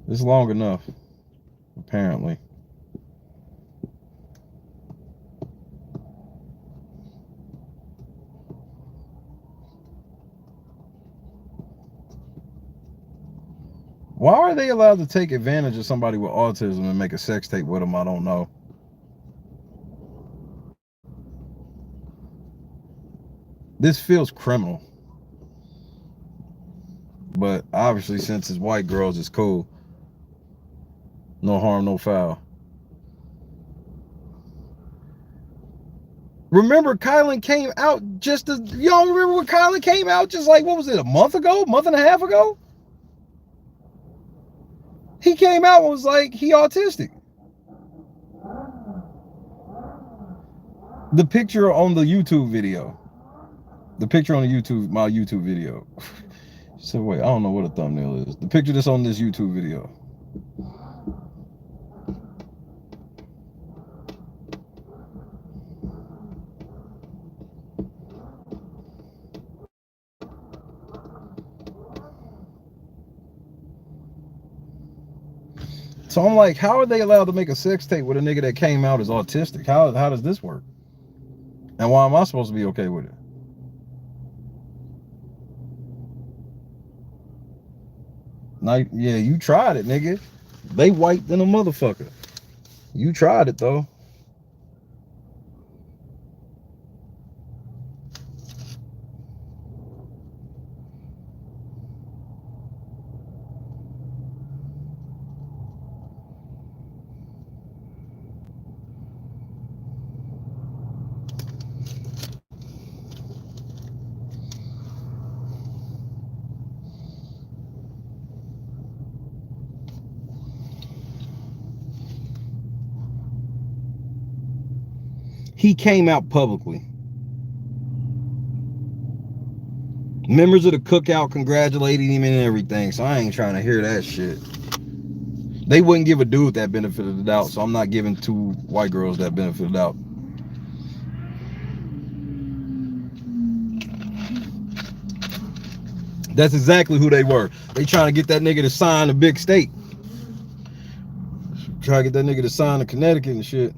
It's long enough, apparently. Why are they allowed to take advantage of somebody with autism and make a sex tape with them? I don't know. This feels criminal. But obviously, since it's white girls, it's cool. No harm, no foul. Remember, Kylan came out just as... Y'all remember when Kylan came out just like, what was it, a month ago? Month and a half ago? He came out and was like, he autistic. The picture on the YouTube video. The picture on the YouTube, my YouTube video. So wait, I don't know what a thumbnail is. The picture that's on this YouTube video. So I'm like, how are they allowed to make a sex tape with a nigga that came out as autistic? How does this work? And why am I supposed to be okay with it? Now, yeah, you tried it, nigga. They white than a motherfucker. You tried it, though. He came out publicly. Members of the cookout congratulated him and everything, so I ain't trying to hear that shit. They wouldn't give a dude that benefit of the doubt, so I'm not giving two white girls that benefit of the doubt. That's exactly who they were. They trying to get that nigga to sign a big state. Try to get that nigga to sign to Connecticut and shit.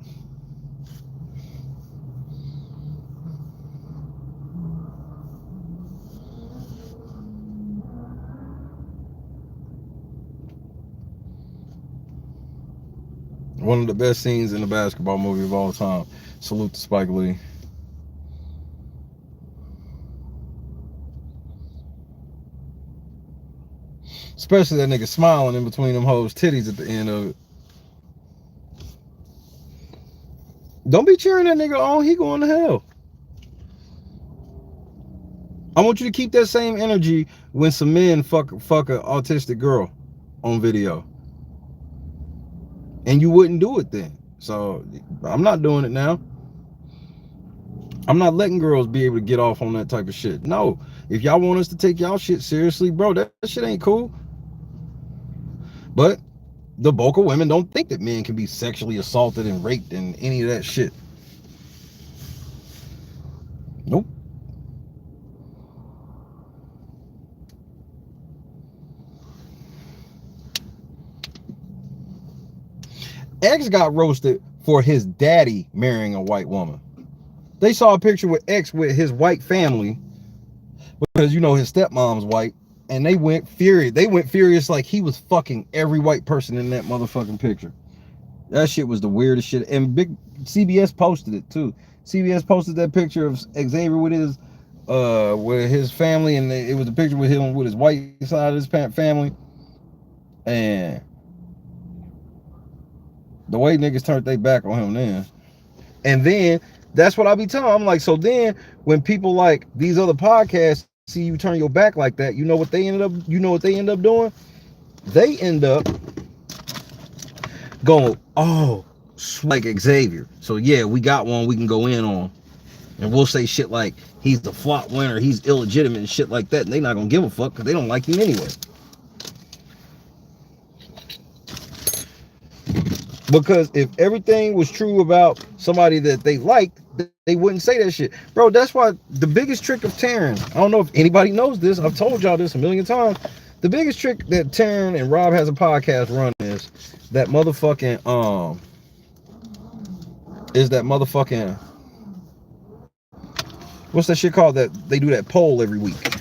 One of the best scenes in a basketball movie of all time. Salute to Spike Lee. Especially that nigga smiling in between them hoes' titties at the end of it. Don't be cheering that nigga on. He going to hell. I want you to keep that same energy when some men fuck a autistic girl on video. And you wouldn't do it then. So I'm not doing it now. I'm not letting girls be able to get off on that type of shit. No. If y'all want us to take y'all shit seriously, bro, that shit ain't cool. But the bulk of women don't think that men can be sexually assaulted and raped and any of that shit. Nope. X got roasted for his daddy marrying a white woman. They saw a picture with X with his white family because, you know, his stepmom's white, and they went furious. They went furious like he was fucking every white person in that motherfucking picture. That shit was the weirdest shit. And big CBS posted it too. CBS posted that picture of Xavier with his family, and it was a picture with him with his white side of his family. And the way niggas turned their back on him then. And then that's what I be telling. I'm like, so then when people like these other podcasts see you turn your back like that, you know what they end up doing? They end up going, oh, like Xavier. So yeah, we got one we can go in on. And we'll say shit like he's the flop winner, he's illegitimate and shit like that. And they not gonna give a fuck because they don't like him anyway. Because if everything was true about somebody that they liked, they wouldn't say that shit. Bro, that's why the biggest trick of Taryn, I don't know if anybody knows this, I've told y'all this a million times. The biggest trick that Taryn and Rob Has a Podcast run is that motherfucking, what's that shit called that they do that poll every week?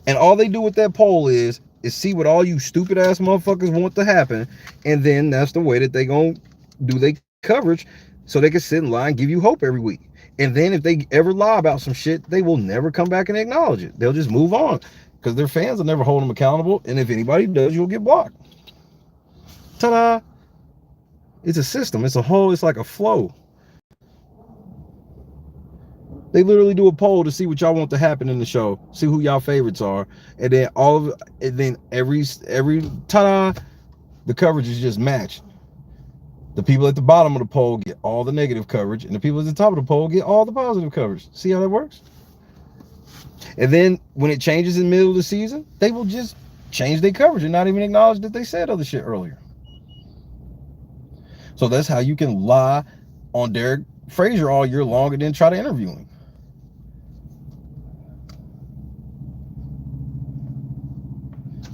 And all they do with that poll is is see what all you stupid ass motherfuckers want to happen, and then that's the way that they gonna do their coverage, so they can sit in line and give you hope every week. And then if they ever lie about some shit, they will never come back and acknowledge it. They'll just move on because their fans will never hold them accountable. And if anybody does, you'll get blocked. Ta-da! It's a system. It's a whole. It's like a flow. They literally do a poll to see what y'all want to happen in the show, see who y'all favorites are, and then every ta-da, the coverage is just matched. The people at the bottom of the poll get all the negative coverage, and the people at the top of the poll get all the positive coverage. See how that works? And then when it changes in the middle of the season, they will just change their coverage and not even acknowledge that they said other shit earlier. So that's how you can lie on Derek Frazier all year long and then try to interview him.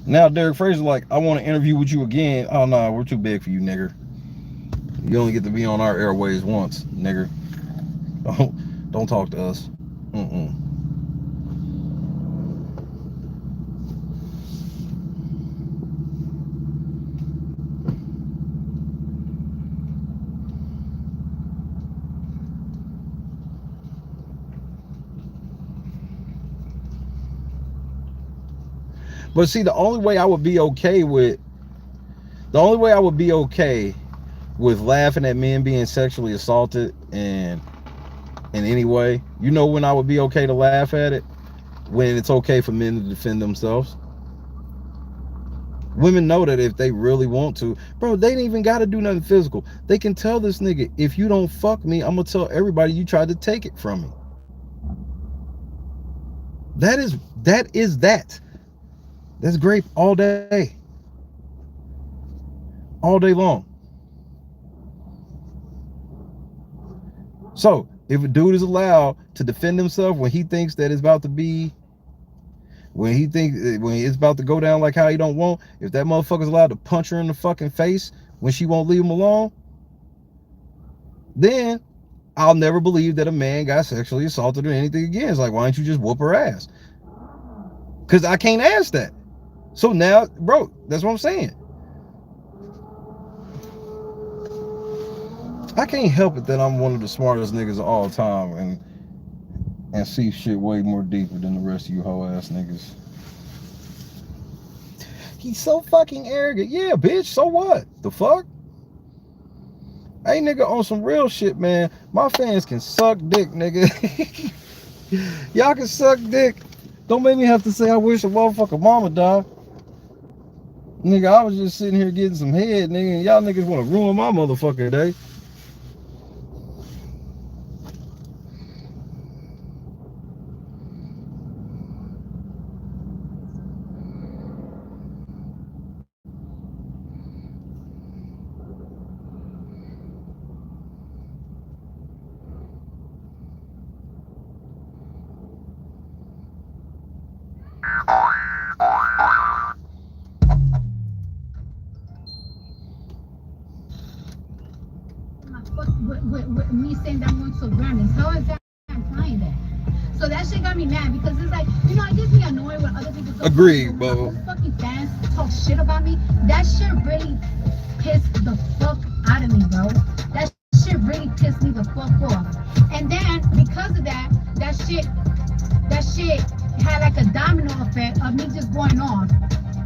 Now Derek Frazier like, I want to interview with you again. Oh no, we're too big for you, nigger. You only get to be on our airways once, nigger. Don't talk to us. But see, the only way I would be okay with laughing at men being sexually assaulted and in any way, you know when I would be okay to laugh at it? When it's okay for men to defend themselves. Women know that if they really want to, bro, they ain't even got to do nothing physical. They can tell this nigga, if you don't fuck me, I'm gonna tell everybody you tried to take it from me. That is that. That's grape all day. All day long. So, if a dude is allowed to defend himself when he thinks that it's about to be, when it's about to go down like how he don't want, if that motherfucker's allowed to punch her in the fucking face when she won't leave him alone, then I'll never believe that a man got sexually assaulted or anything again. It's like, why don't you just whoop her ass? Because I can't ask that. So now, bro, that's what I'm saying. I can't help it that I'm one of the smartest niggas of all time and see shit way more deeper than the rest of you hoe ass niggas. He's so fucking arrogant. Yeah, bitch, so what? The fuck? Hey, nigga, on some real shit, man. My fans can suck dick, nigga. Y'all can suck dick. Don't make me have to say I wish a motherfucker mama died. Nigga, I was just sitting here getting some head, nigga, and y'all niggas want to ruin my motherfucking day. With me saying that I'm going to Grammys. How is that implying that? So that shit got me mad because it's like, you know, it gets me annoyed when other people talk. Agreed, about Bubba. those fucking fans talk shit about me. That shit really pissed the fuck out of me, bro. That shit really pissed me the fuck off. And then because of that, that shit had like a domino effect of me just going off.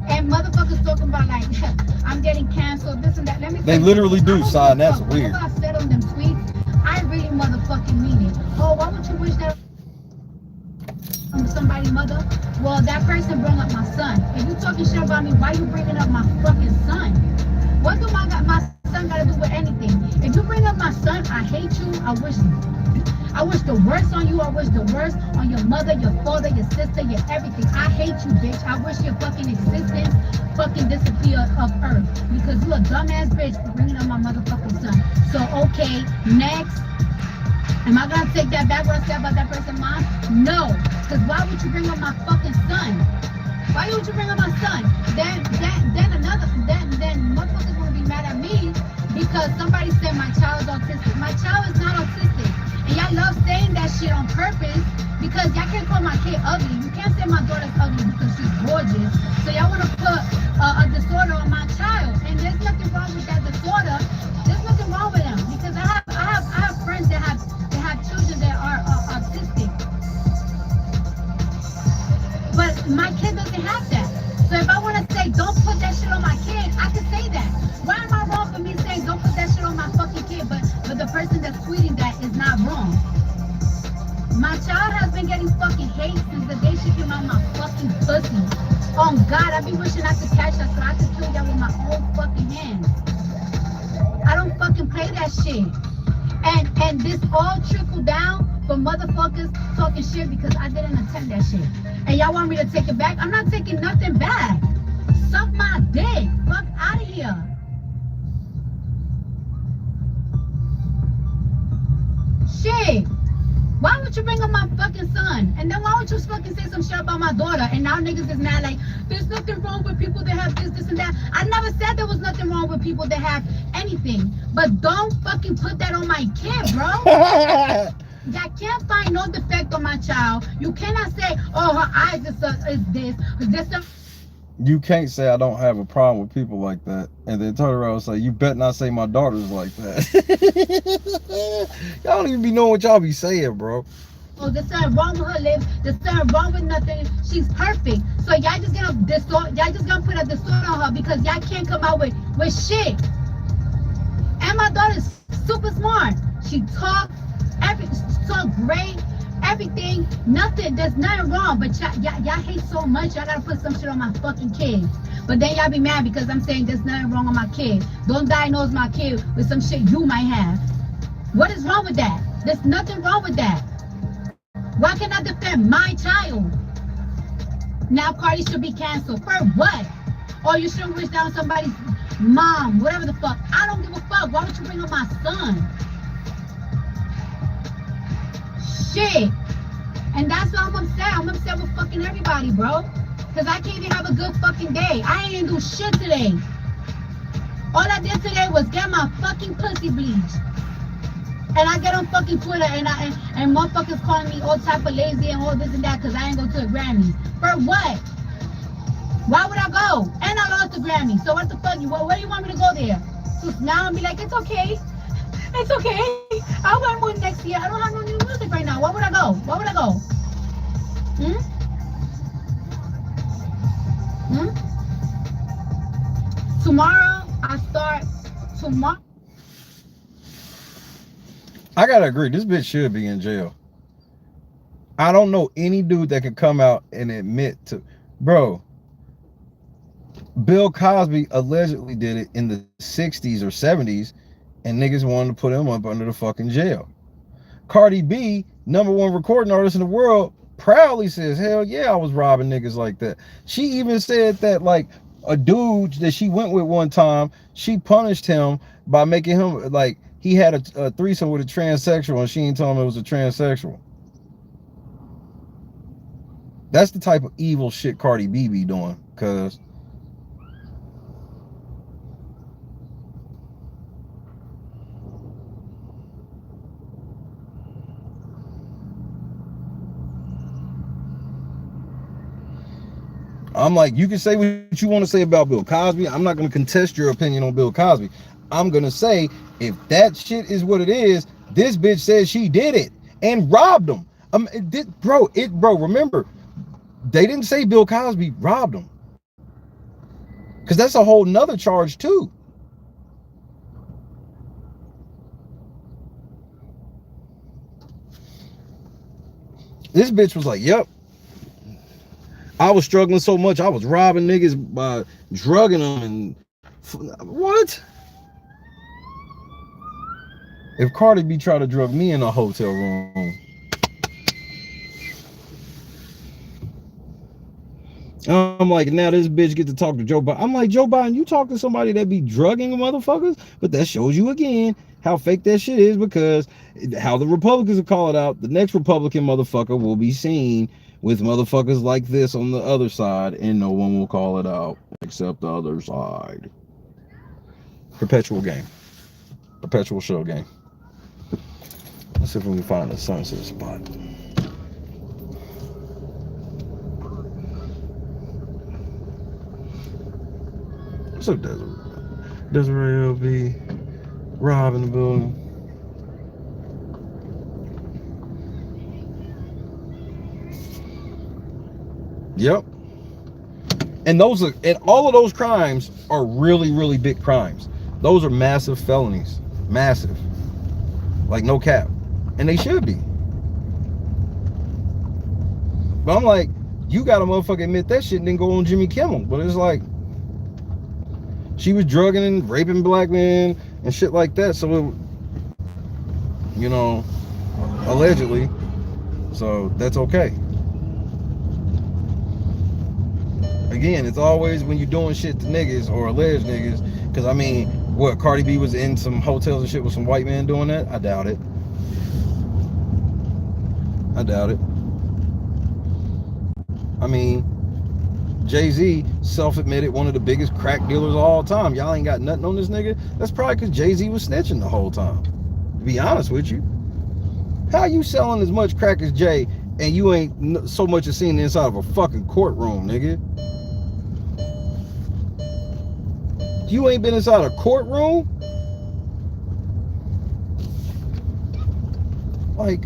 And motherfuckers talking about like, I'm getting canceled, this and that. Let me They literally do, son. That's weird. I said on them tweets, I really motherfucking mean it. Oh, why would you wish that on somebody's mother? Well, that person brought up my son. If you talking shit about me, why you bringing up my fucking son? What do my son got to do with anything? If you bring up my son, I hate you. I wish the worst on you. I wish the worst on your mother, your father, your sister, your everything. I hate you, bitch. I wish your fucking existence fucking disappear off earth. Because you a dumbass bitch for bringing up my motherfucking son. So, okay, next. Am I going to take that back what I said about that person's mom? No. Because why would you bring up my fucking son? Why would you bring up my son? Then motherfuckers going to be mad at me because somebody said my child is autistic. My child is not autistic. And y'all love saying that shit on purpose because y'all can't call my kid ugly. You can't say my daughter's ugly because she's gorgeous. So y'all want to put my kid doesn't have that. So if I want to say don't put that shit on my kid, I can say that. Why am I wrong for me saying don't put that shit on my fucking kid, but the person that's tweeting that is not wrong? My child has been getting fucking hate since the day she came out my fucking pussy. Oh God, I be wishing I could catch her so I could kill that with my own fucking hands. I don't fucking play that shit. And this all trickled down for motherfuckers talking shit because I didn't attend that shit. And y'all want me to take it back? I'm not taking nothing back. Suck my dick. Fuck out of here. Shit. Why would you bring up my fucking son? And then why would you fucking say some shit about my daughter? And now niggas is mad like, there's nothing wrong with people that have this, and that. I never said there was nothing wrong with people that have anything. But don't fucking put that on my kid, bro. That can't find no defect on my child. You cannot say, oh, her eyes is this. You can't say I don't have a problem with people like that, and then turn around and say, you bet not say my daughter's like that. Y'all don't even be knowing what y'all be saying, bro. Oh, there's something wrong with her lips. There's something wrong with nothing. She's perfect. So y'all just gonna put a distort on her because y'all can't come out with shit. And my daughter's super smart. She talk great. Everything, nothing, there's nothing wrong, but y'all hate so much, y'all gotta put some shit on my fucking kid. But then y'all be mad because I'm saying there's nothing wrong on my kid. Don't diagnose my kid with some shit you might have. What is wrong with that? There's nothing wrong with that. Why can't I defend my child? Now Cardi should be canceled. For what? Or you shouldn't wish down somebody's mom, whatever the fuck. I don't give a fuck. Why would you bring up my son? Shit. And that's why I'm upset. I'm upset with fucking everybody, bro. Because I can't even have a good fucking day. I ain't even do shit today. All I did today was get my fucking pussy bleached. And I get on fucking Twitter and motherfuckers calling me all type of lazy and all this and that because I ain't go to the Grammys. For what? Why would I go? And I lost the Grammy. So what the fuck? Where do you want me to go there? So now I'm be like, it's okay. It's okay. I'll buy more next year. I don't have no new music right now. Where would I go? Where would I go? Tomorrow, I start. Tomorrow. I gotta agree. This bitch should be in jail. I don't know any dude that can come out and admit to, bro. Bill Cosby allegedly did it in the 60s or 70s, and niggas wanted to put him up under the fucking jail. Cardi B, #1 recording artist in the world, proudly says, hell yeah, I was robbing niggas like that. She even said that, like, a dude that she went with one time, she punished him by making him, like, he had a threesome with a transsexual, and she ain't told him it was a transsexual. That's the type of evil shit Cardi B be doing, cause I'm like, you can say what you want to say about Bill Cosby. I'm not going to contest your opinion on Bill Cosby. I'm going to say, if that shit is what it is, this bitch says she did it and robbed him. Bro, remember, they didn't say Bill Cosby robbed him. Because that's a whole nother charge too. This bitch was like, yep. I was struggling so much, I was robbing niggas by drugging them and what? If Cardi B tried to drug me in a hotel room, I'm like, now this bitch get to talk to Joe Biden. I'm like, Joe Biden, you talk to somebody that be drugging motherfuckers? But that shows you again how fake that shit is, because how the Republicans will call it out, the next Republican motherfucker will be seen with motherfuckers like this on the other side, and no one will call it out except the other side. Perpetual game. Perpetual show game. Let's see if we can find a sunset spot. What's up, Desiree? Desiree LB. Rob in the building. Yep. And all of those crimes are really, really big crimes. Those are massive felonies. Massive. Like, no cap. And they should be. But I'm like, you gotta motherfucking admit that shit didn't go on Jimmy Kimmel. But it's like, she was drugging and raping black men and shit like that. So, it, you know, allegedly. So that's okay. Again, it's always when you're doing shit to niggas or alleged niggas. Because, I mean, what, Cardi B was in some hotels and shit with some white men doing that? I doubt it. I doubt it. I mean, Jay-Z self-admitted one of the biggest crack dealers of all time. Y'all ain't got nothing on this nigga. That's probably because Jay-Z was snitching the whole time. To be honest with you. How you selling as much crack as Jay and you ain't so much as seen the inside of a fucking courtroom, nigga? You ain't been inside a courtroom? Like,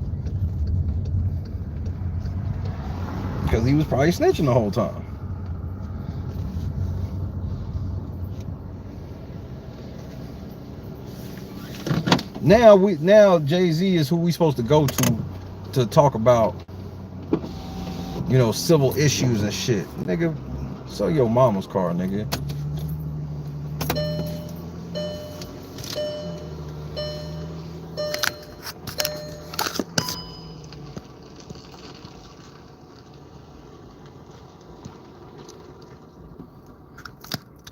because he was probably snitching the whole time. Now Jay-Z is who we supposed to go to talk about, you know, civil issues and shit. Nigga, sell your mama's car, nigga.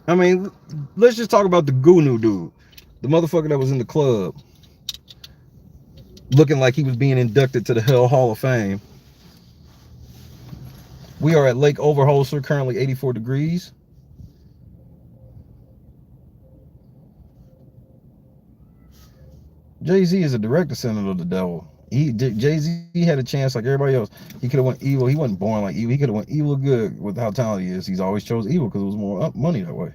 I mean, let's just talk about the Gunu dude. The motherfucker that was in the club looking like he was being inducted to the Hell Hall of Fame. We are at Lake Overholser, currently 84 degrees. Jay-Z is a direct descendant of the devil. Jay-Z had a chance like everybody else. He could have went evil. He wasn't born like evil. He could have went evil good with how talented he is. He's always chose evil because it was more money that way.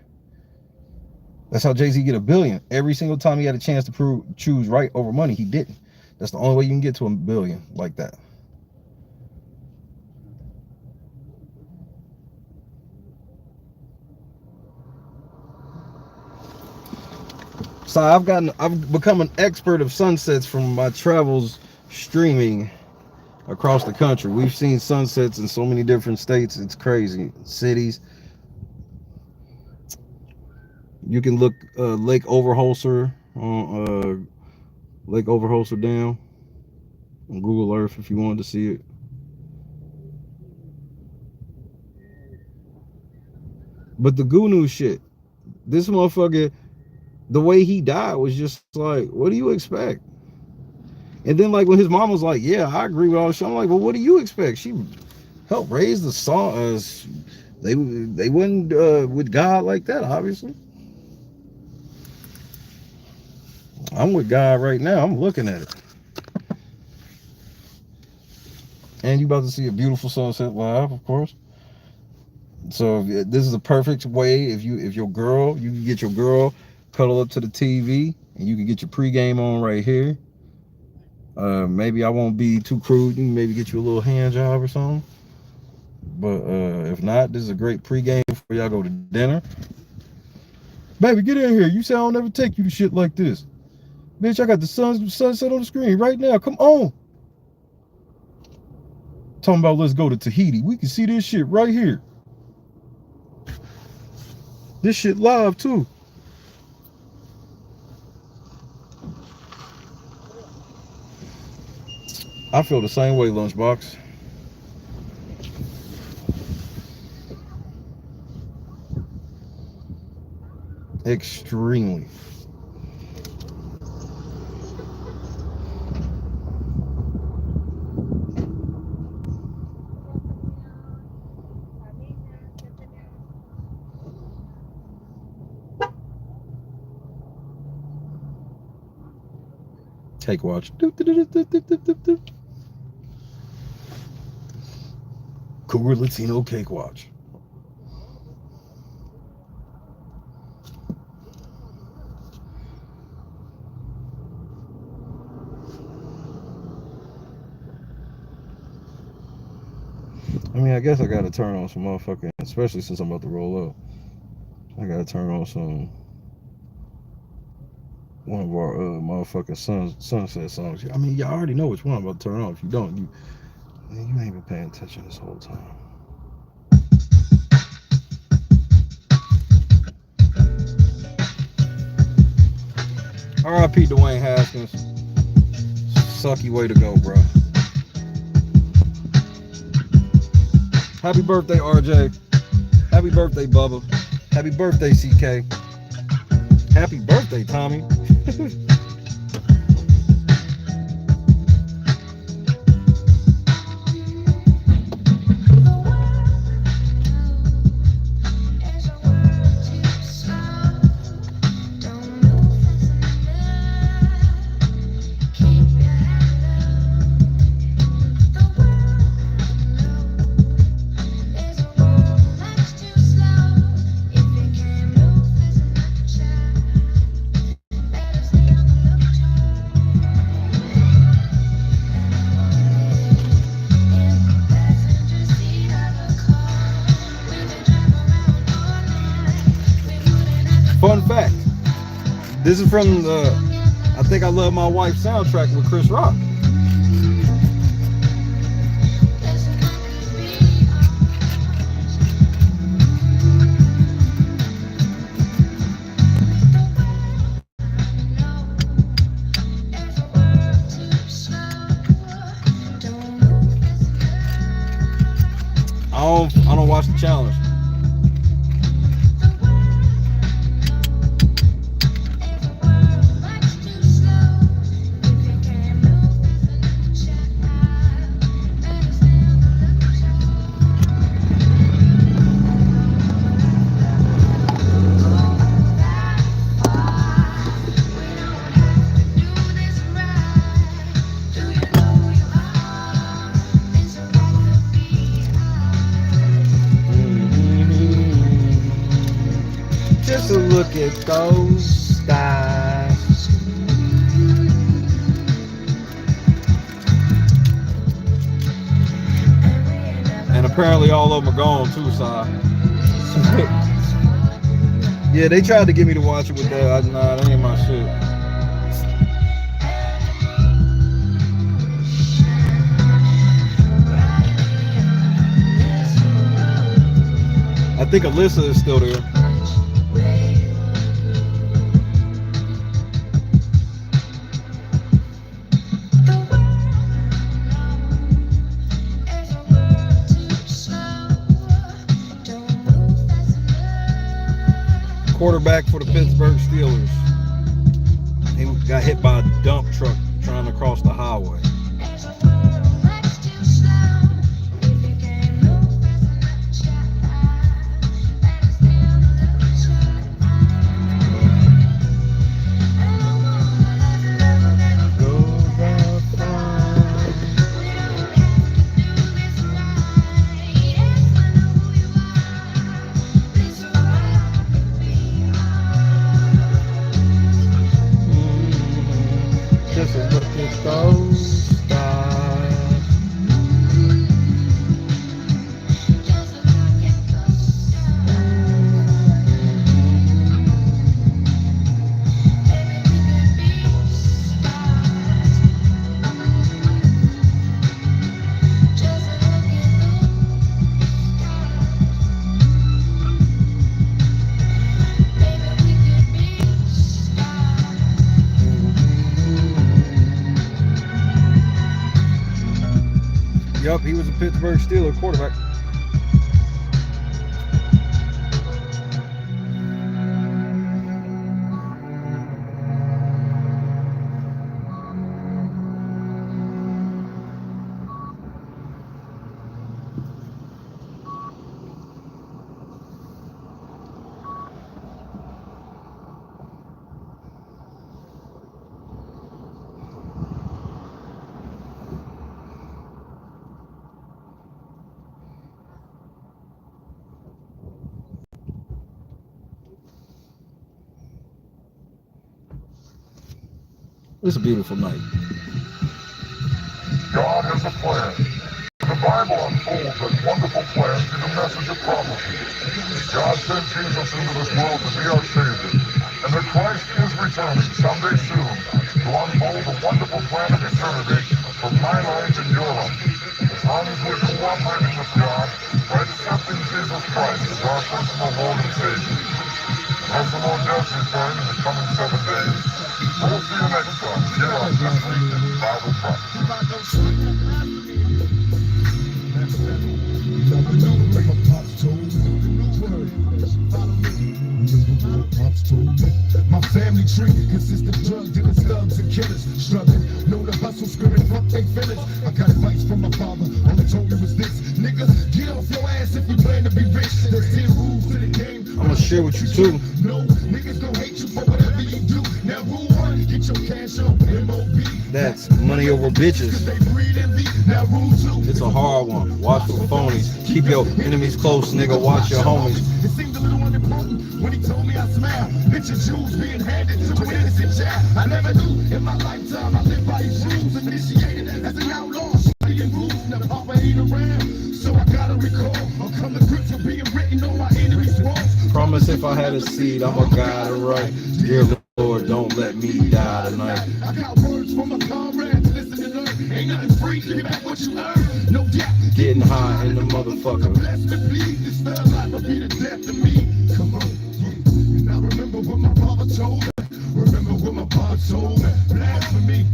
That's how Jay-Z get $1 billion. Every single time he had a chance to choose right over money, he didn't. That's the only way you can get to $1 billion like that. So I've become an expert of sunsets from my travels streaming across the country. We've seen sunsets in so many different states. It's crazy. Cities. You can look Lake Overholser on Lake Overholser Dam on Google Earth if you wanted to see it. But the Gunu shit, this motherfucker, the way he died was just like, what do you expect? And then like when his mom was like, yeah, I agree with all this shit. I'm like, well, what do you expect? She helped raise the son. They wouldn't with God like that, obviously. I'm with God right now. I'm looking at it. And you about to see a beautiful sunset live, of course. So this is a perfect way if your girl, you can get your girl cuddle up to the TV and you can get your pregame on right here. Maybe I won't be too crude. You can maybe get you a little hand job or something. But if not, this is a great pregame before y'all go to dinner. Baby, get in here. You say I'll never take you to shit like this. Bitch, I got the sunset on the screen right now. Come on. Talking about let's go to Tahiti. We can see this shit right here. This shit live too. I feel the same way, Lunchbox. Extremely. Cake watch. Cougar Latino cake watch. I mean, I guess I gotta turn on some motherfucking, especially since I'm about to roll up. I gotta turn on some one of our motherfucking sunset songs. I mean, y'all already know which one I'm about to turn on. If you don't, you ain't been paying attention this whole time. R.I.P. Dwayne Haskins. Sucky way to go, bro. Happy birthday, RJ. Happy birthday, Bubba. Happy birthday, CK. Happy birthday, Tommy. Fun fact, this is from the I Think I Love My Wife soundtrack with Chris Rock. I don't watch the challenge. Just a look at those skies. And apparently all of them are gone too, Si. Yeah, they tried to get me to watch it with that. Nah, that ain't my shit. I think Alyssa is still there. Quarterback for the Pittsburgh Steelers. He got hit by a dump truck trying to cross the highway. Yup, he was a Pittsburgh Steelers quarterback. It's a beautiful night. God has a plan. The The Bible unfolds a wonderful plan through the message of prophecy. God sent Jesus into this world to be our Savior, and that Christ is returning someday soon to unfold a wonderful plan of eternity for my life and your life. As long as we're cooperating with God by accepting Jesus Christ as our personal Lord and Savior. And as the Lord does return in the coming 7 days, we'll see you next time here on This Week in Bible Prophecy. My family tree consists of drug dealers, thugs, and killers. Struggling, know the hustle, screaming, fuck they feelings. I got advice from my father, all he told me was this: nigga, get off your ass if you plan to be rich. There's 10 rules to the game. I'm gonna share with you too. No, niggas gon' hate you for whatever you do. Now rule 1, get your cash on MOB. That's money over bitches. Now rule 2. It's a hard one. Watch for phonies. Keep your enemies close, nigga. Watch your homies. It seemed a little unimportant when he told me I smile. Picture jewels being handed to an innocent child. I never knew in my lifetime I lived by his rules. Initiated as an outlaw, studying rules. Now Papa ain't around, so I gotta recall. I'll come to grips with being written on my enemies' walls. Promise if I had a seed, I'm a guy to right. Dear Lord, don't let me die tonight. I got words from my comrades, listen and learn. Ain't nothing free, give back what you earn. No doubt. Getting high in the motherfucker. Bless me, please, this thug life will be the death of me. Come on, yeah. And I remember what my father told me. Remember what my father told me. Blasphemy.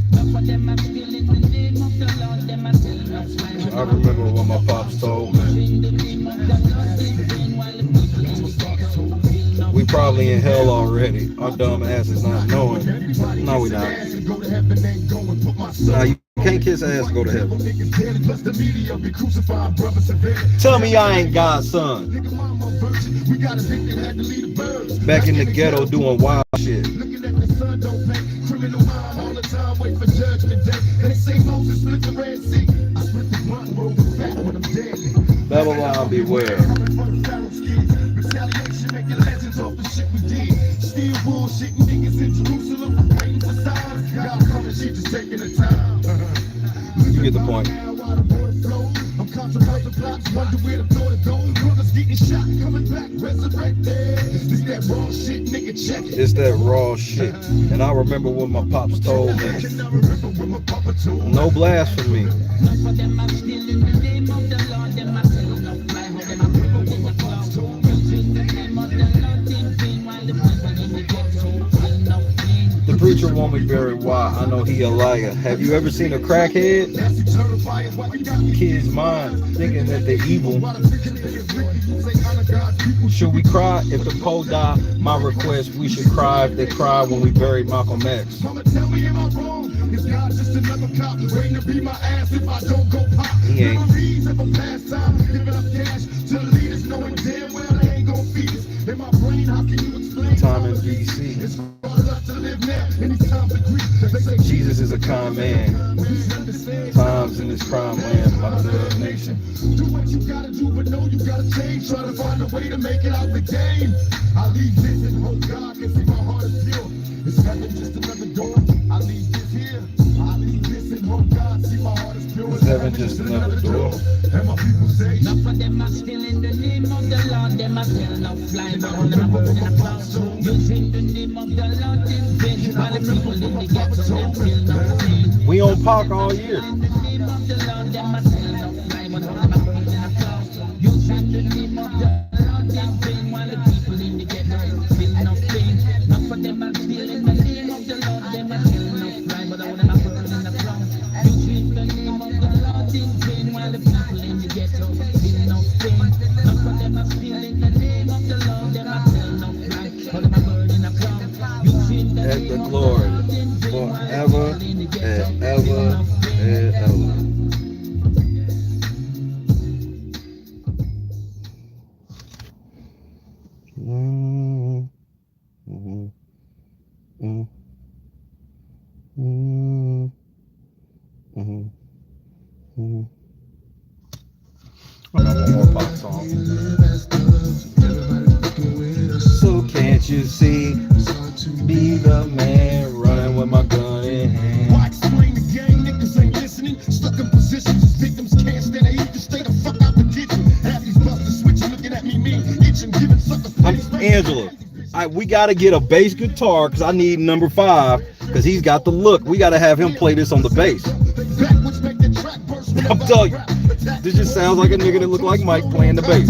I remember what my pops told me. We probably in hell already. Our dumb asses not knowing. No, we not. Nah, you can't kiss ass and go to heaven. Tell me I ain't God's son. Back in the ghetto doing wild shit. Babylon beware. Still bullshitting niggas in Jerusalem, waiting for signs. God coming, she just taking the time. You get the point. I'm controversial plots, wonder where the thought is going. Brothers getting shot, coming back, resurrected. It's that raw shit, nigga, check it. It's that raw shit. And I remember what my pops told me. No blasphemy. The preacher want me buried. Why? I know he a liar. Have you ever seen a crackhead? Kids mind thinking that they're evil. Should we cry if the Poe die? My request, we should cry if they cry when we buried Malcolm X. Mama, tell me, am I wrong? Is God just another cop waiting to beat my ass if I don't go pop? He ain't. Memories of a past time, giving up cash to the leaders, knowing damn well they ain't gonna feed us. In my brain, how can you explain? Time in BC. It's hard enough to live now, and these times of grief. They say Jesus is a kind man. Times in this crime land, my blood nation. Do what you gotta do, but know you gotta change. Try to find a way to make it out the game. I leave this and hope God can see my heart is pure. Is heaven just another door? I leave this here. I leave this and hope God see my heart is pure. Is heaven just another door? And my people say, enough of them are still in the name of the Lord. Them are still not flying, but all them are burning applause. Using the name of the Lord in vain. While the people in the ghetto, them still not seen. We on park all year. In the name of the Lord, them are still not flying, but all them are burning applause. Using the name of the Lord in vain. While the people in the ghetto, still not seen. Enough of them are still in the name of the Lord. Them are still not flying, but all them are burning applause. Using the name of the Lord in vain. While the people in the ghetto, still not seen. Enough of them are still in the name of the Lord. Them are still not flying, but them are burning applause. Using the At the name of the glory Lord in vain. forever and ever and ever. I got one more pop song. So can't you see? Be the man running with my gun in hand. why explain the game? Niggas ain't listening. Stuck in positions, victims can't stand to eat the Angela, we gotta get a bass guitar because I need number 5 because he's got the look. We gotta have him play this on the bass. I'm telling you, this just sounds like a nigga that look like Mike playing the bass.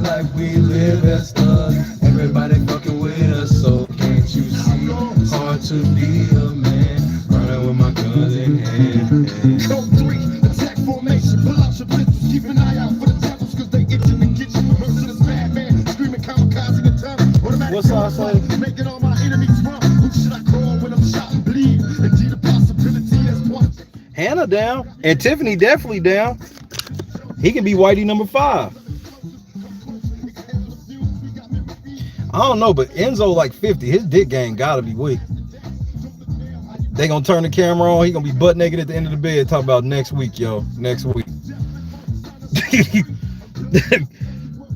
Life we live as thugs, everybody fucking with us, so can't you see? Hard to be a man, running with my guns in hand. Code 3, attack formation, pull out your pistols, keep an eye out for the temples, cause they itch in the kitchen. Merciless madman, screaming kamikaze in terror. What's I say? Making all my enemies run. Who should I call when I'm shot and bleed? Indeed, a possibility is one. Hannah down, and Tiffany definitely down. He can be Whitey number 5. I don't know, but Enzo like 50. His dick game gotta be weak. They gonna turn the camera on. He gonna be butt naked at the end of the bed talking about next week, yo. Next week.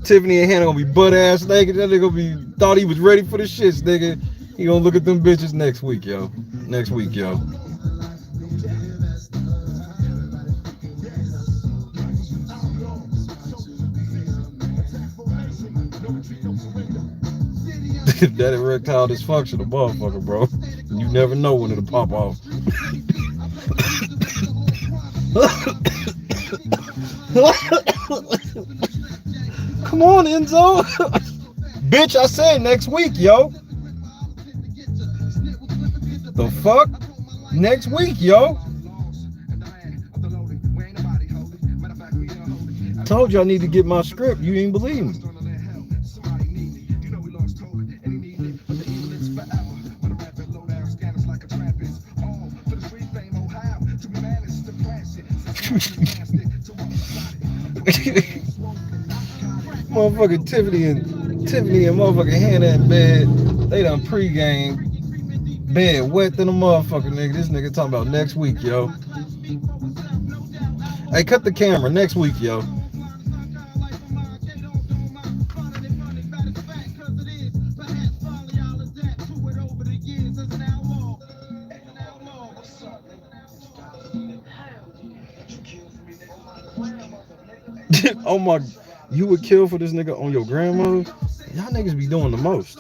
Tiffany and Hannah gonna be butt ass naked. That nigga gonna be thought he was ready for the shits, nigga. He gonna look at them bitches next week, yo. Next week, yo. That erectile dysfunction, a motherfucker, bro. You never know when it'll pop off. Come on, Enzo. Bitch, I said next week, yo. The fuck? Next week, yo. Told you I need to get my script. You ain't believe me. Motherfucking Tiffany and motherfucking Hannah in bed. They done pregame. Bed wet than a motherfucker, nigga. This nigga talking about next week, yo. Hey, cut the camera. Next week, yo. Oh my, you would kill for this nigga on your grandmother? Y'all niggas be doing the most.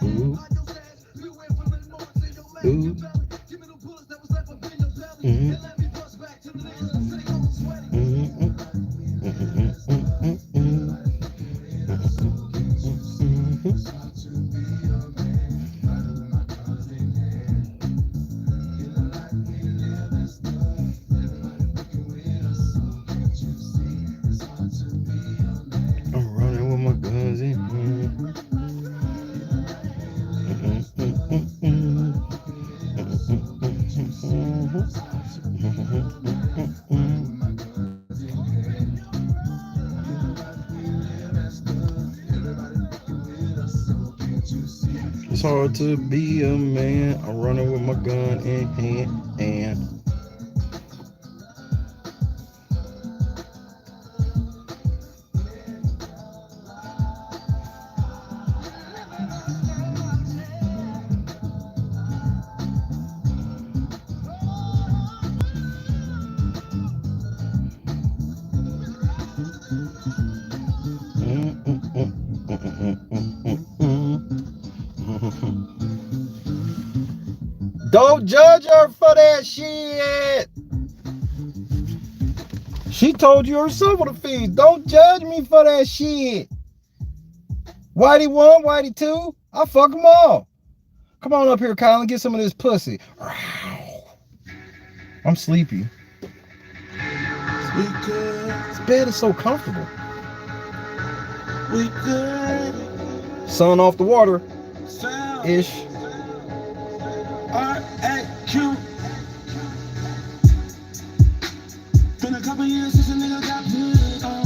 Ooh. Ooh. Mm-hmm. I'm running with my guns in hand. It's hard to be a man. I'm running with my gun in hand. Don't judge her for that shit. She told you herself on the feed. Don't judge me for that shit. Whitey 1, Whitey 2. I'll fuck them all. Come on up here, Colin. Get some of this pussy. I'm sleepy. This bed is so comfortable. We good. Sun off the water. Ish. R-A-Q. Been a couple years since a nigga got put on.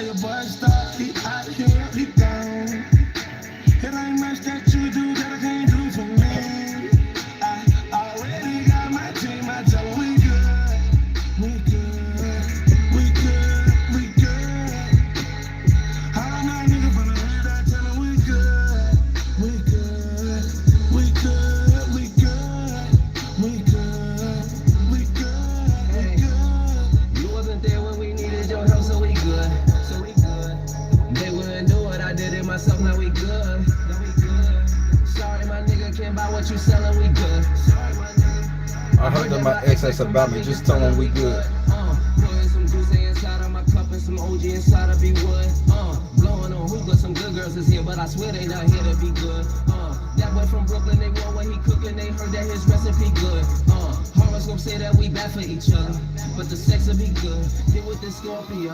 Tell your boy stop, he out here, he gone. It ain't much that you do that I can't do for me. I already got my team, I tell them we good. We good, we good, we good. All my niggas from the hood, I tell them we good. We good, we good, we good. We good, we good, we good. You wasn't there when we needed your help, so we good. So we good. They wouldn't do it, I did it myself, now we good. Now we good. Sorry, my nigga, can't buy what you selling, we good. Sorry, my nigga. I heard that my ex asked about me, just tell him we good. Putting some juice inside of my cup and some OG inside of B-Wood. Blowing on hookah, some good girls is here, but I swear they not here to be good. That boy from Brooklyn, they want what he cooking, they heard that his recipe good. Horoscope say that we bad for each other, but the sex will be good. Get with this Scorpio,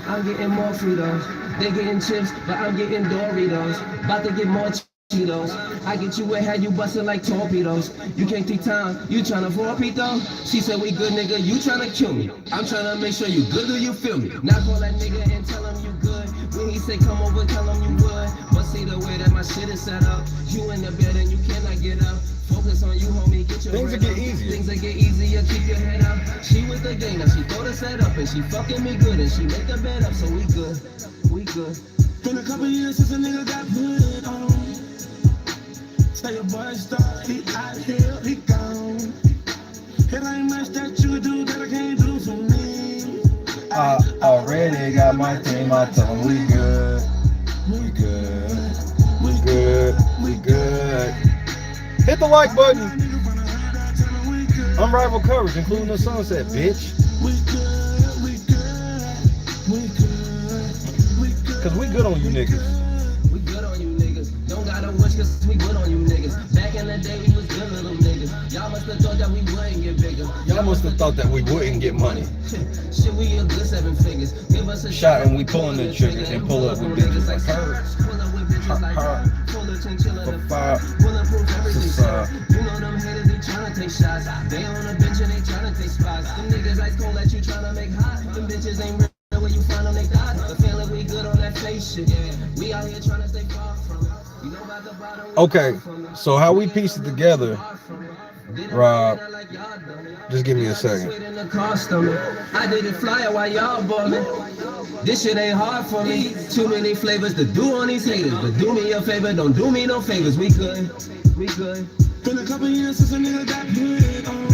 I'm getting more Fritos. They getting chips, but I'm getting Doritos. About to get more Cheetos. I get you wet, had you busting like torpedoes. You can't take time, you tryna 4-peat though? She said we good nigga, you tryna kill me. I'm tryna make sure you good, do you feel me? Not call that nigga and tell him you good. When he say come over, tell him you would. But see the way that my shit is set up, you in the bed and you cannot get up. Focus on you, homie, get your Things will get easier. Things will get easier, keep your head up. She with the gang, now she throw the set up and she fucking me good and she make the bed up, so we good, we good. Been a couple years since a nigga got put on. Tell your boy stop, he out here, he gone. It ain't much that you do that I can't do for me. I already got my team, I tell them we good. We good, we good, we good. Hit the like button. Unrivaled coverage, including the sunset, bitch. We good, we good, we good, we good. Cause we good on you niggas. We good on you niggas. Don't gotta wish cause we good on you niggas. Back in the day we was good little niggas. Y'all must have thought that we wouldn't get bigger. Y'all must have thought that we wouldn't get money. Shit, we a good 7 figures. Give us a Shot and we pulling the trigger and pull up with bitches like her. Pull up with bitches like her. Pull a chinchilla to fire. Bulletproof everything, sir. You know them haters, they tryna take shots. They on a bench and they tryna take spots. Them niggas ice cold that you tryna make hot. Them bitches ain't real where you find them, they got. The feeling we good on that face shit. We out here tryna stay far from it. You know about the bottom. Okay, so how we piece it together, Rob, just give me a second. I did it flyer while y'all ballin'. This shit ain't hard for me. Too many flavors to do on these haters. But do me a favor, don't do me no favors. We good, we good. Been a couple years since a nigga got put on.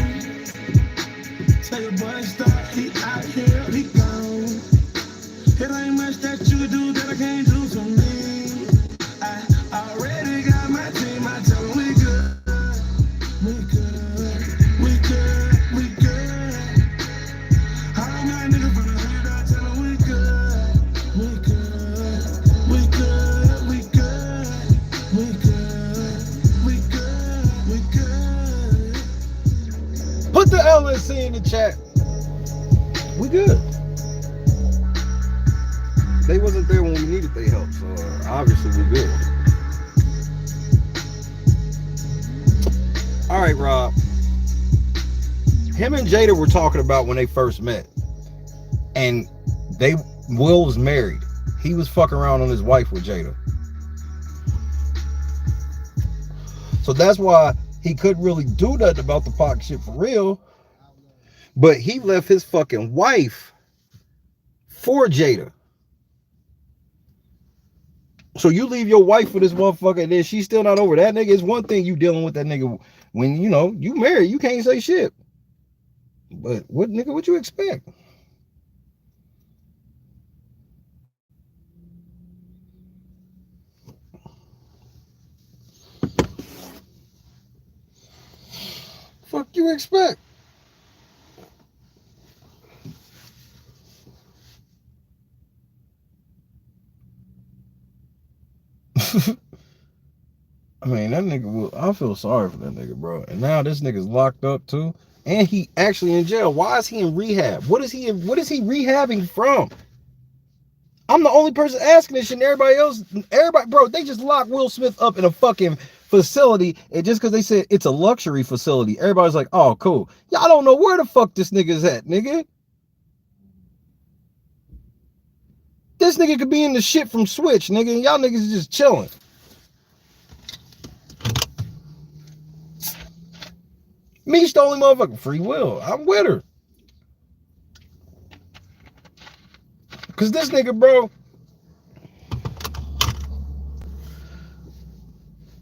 Tell your boy stop, he out here, he gone. It ain't much that you do that I can't do for me. I already got my team, I tell them we good. We good, we good, we good. All my niggas from the hood, I tell them we good. We good, we good, we good. We good, we good, we good. Put the LSC in the chat. We good. They wasn't there when we needed their help, so obviously we're good. All right, Rob. Him and Jada were talking about when they first met, and Will was married. He was fucking around on his wife with Jada, so that's why he couldn't really do nothing about the Pac shit for real. But he left his fucking wife for Jada. So you leave your wife for this motherfucker and then she's still not over that nigga. It's one thing you dealing with that nigga when you know you married, you can't say shit. But what nigga would you expect? Fuck you expect? I mean, that nigga will. I feel sorry for that nigga, bro. And now this nigga's locked up too, and he actually in jail. Why is he in rehab? What is he rehabbing from? I'm the only person asking this shit. And everybody, bro, they just locked Will Smith up in a fucking facility, and just because they said it's a luxury facility, everybody's like, oh, cool. Y'all don't know where the fuck this nigga's at, nigga. This nigga could be in the shit from Switch, nigga, and y'all niggas is just chilling. Me's the only motherfucker. Free will. I'm with her. Cause this nigga, bro,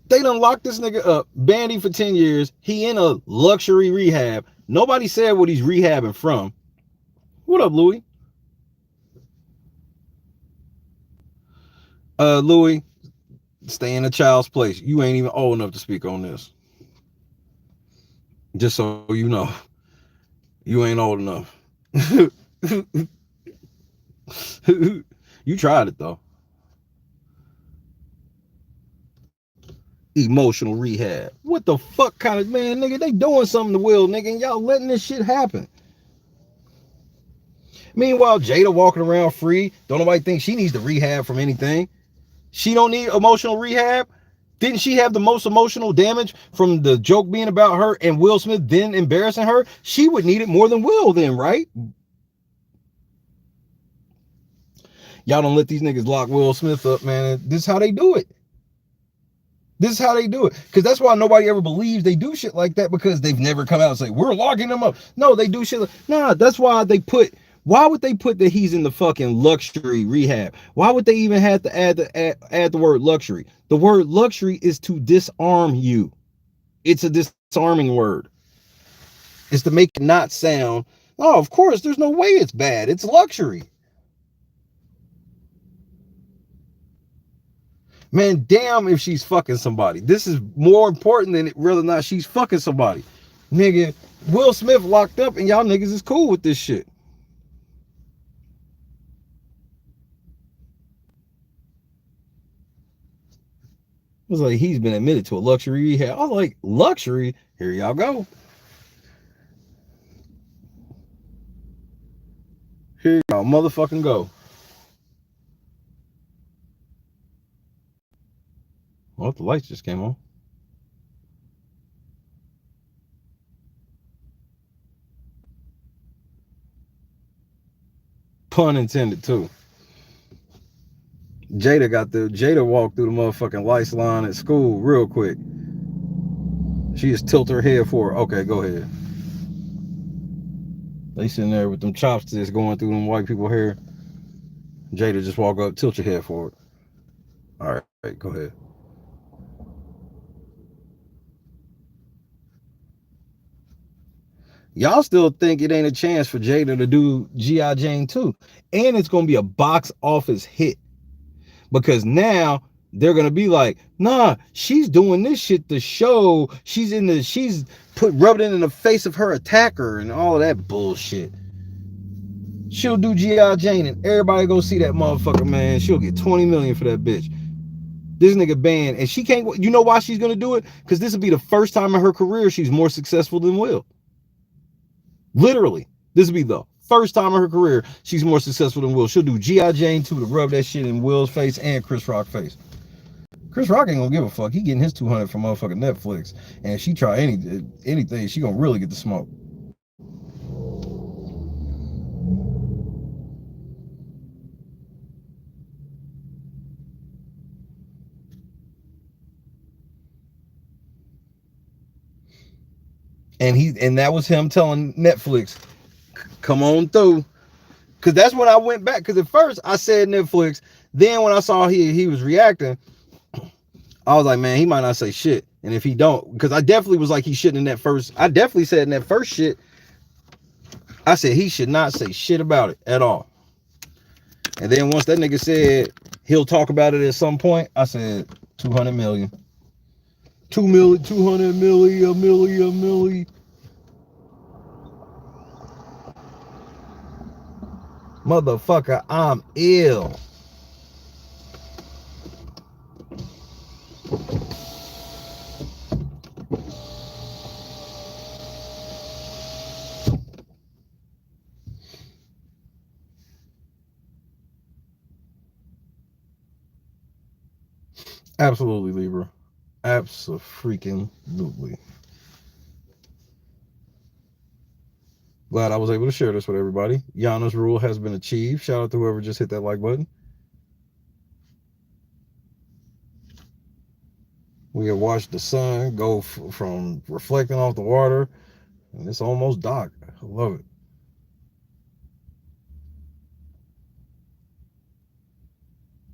they done locked this nigga up, banned him for 10 years. He in a luxury rehab. Nobody said what he's rehabbing from. What up, Louis? Louis, stay in a child's place. You ain't even old enough to speak on this. Just so you know. You ain't old enough. You tried it, though. Emotional rehab. What the fuck kind of, man, nigga, they doing something to Will, nigga, and y'all letting this shit happen. Meanwhile, Jada walking around free. Don't nobody think she needs to rehab from anything. She don't need emotional rehab. Didn't she have the most emotional damage from the joke being about her and Will Smith then embarrassing her? She would need it more than Will then, right? Y'all don't let these niggas lock Will Smith up, man. This is how they do it. This is how they do it. Because that's why nobody ever believes they do shit like that, because they've never come out and say, we're locking them up. No, they do shit like, nah, that's why they put, why would they put that he's in the fucking luxury rehab? Why would they even have to add the word luxury? The word luxury is to disarm you. It's a disarming word. It's to make it not sound, oh, of course, there's no way it's bad. It's luxury. Man, damn if she's fucking somebody. This is more important than whether or not she's fucking somebody. Nigga, Will Smith locked up and y'all niggas is cool with this shit. It was like, he's been admitted to a luxury rehab. I was like, luxury? Here y'all go. Here y'all motherfucking go. Well, the lights just came on. Pun intended, too. Jada walked through the motherfucking lights line at school real quick. She just tilt her head forward. Okay, go ahead. They sitting there with them chopsticks going through them white people hair. Jada just walk up, tilt your head forward. All right, go ahead. Y'all still think it ain't a chance for Jada to do G.I. Jane 2. And it's going to be a box office hit. Because now they're going to be like, nah, she's doing this shit to show. She's rubbing it in the face of her attacker and all of that bullshit. She'll do G.I. Jane and everybody go see that motherfucker, man. She'll get 20 million for that bitch. This nigga banned. And she can't, you know why she's going to do it? Because this will be the first time in her career she's more successful than Will. Literally, this will be the first time in her career she's more successful than Will. She'll do G.I. Jane 2 to rub that shit in Will's face and Chris Rock's face. Chris Rock ain't gonna give a fuck. He getting his 200 from motherfucking Netflix. And if she try anything, she gonna really get the smoke. And that was him telling Netflix, come on through. Because that's when I went back. Because at first I said Netflix. Then when I saw he was reacting, I was like, man, he might not say shit. And if he don't, because I definitely was like, he shouldn't in that first. I definitely said in that first shit, I said he should not say shit about it at all. And then once that nigga said he'll talk about it at some point, I said 200 million. 2 million, 200 million, a million. Motherfucker, I'm ill. Absolutely, Libra. Abso-freaking-lutely. Glad I was able to share this with everybody. Yana's rule has been achieved. Shout out to whoever just hit that like button. We have watched the sun go from reflecting off the water, and it's almost dark. I love it.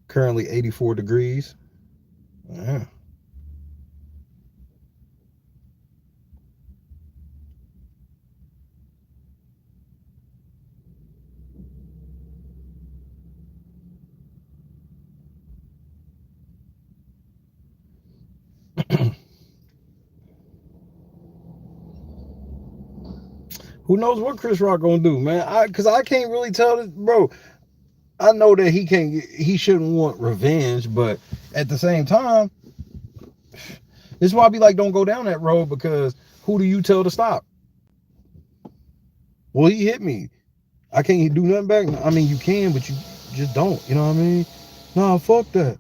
Currently 84 degrees. Yeah. Who knows what Chris Rock gonna do, man? Because I can't really tell this, bro. I know that he shouldn't want revenge, but at the same time, this is why I be like, don't go down that road, because who do you tell to stop? Well, he hit me. I can't do nothing back. I mean, you can, but you just don't. You know what I mean? Nah, fuck that.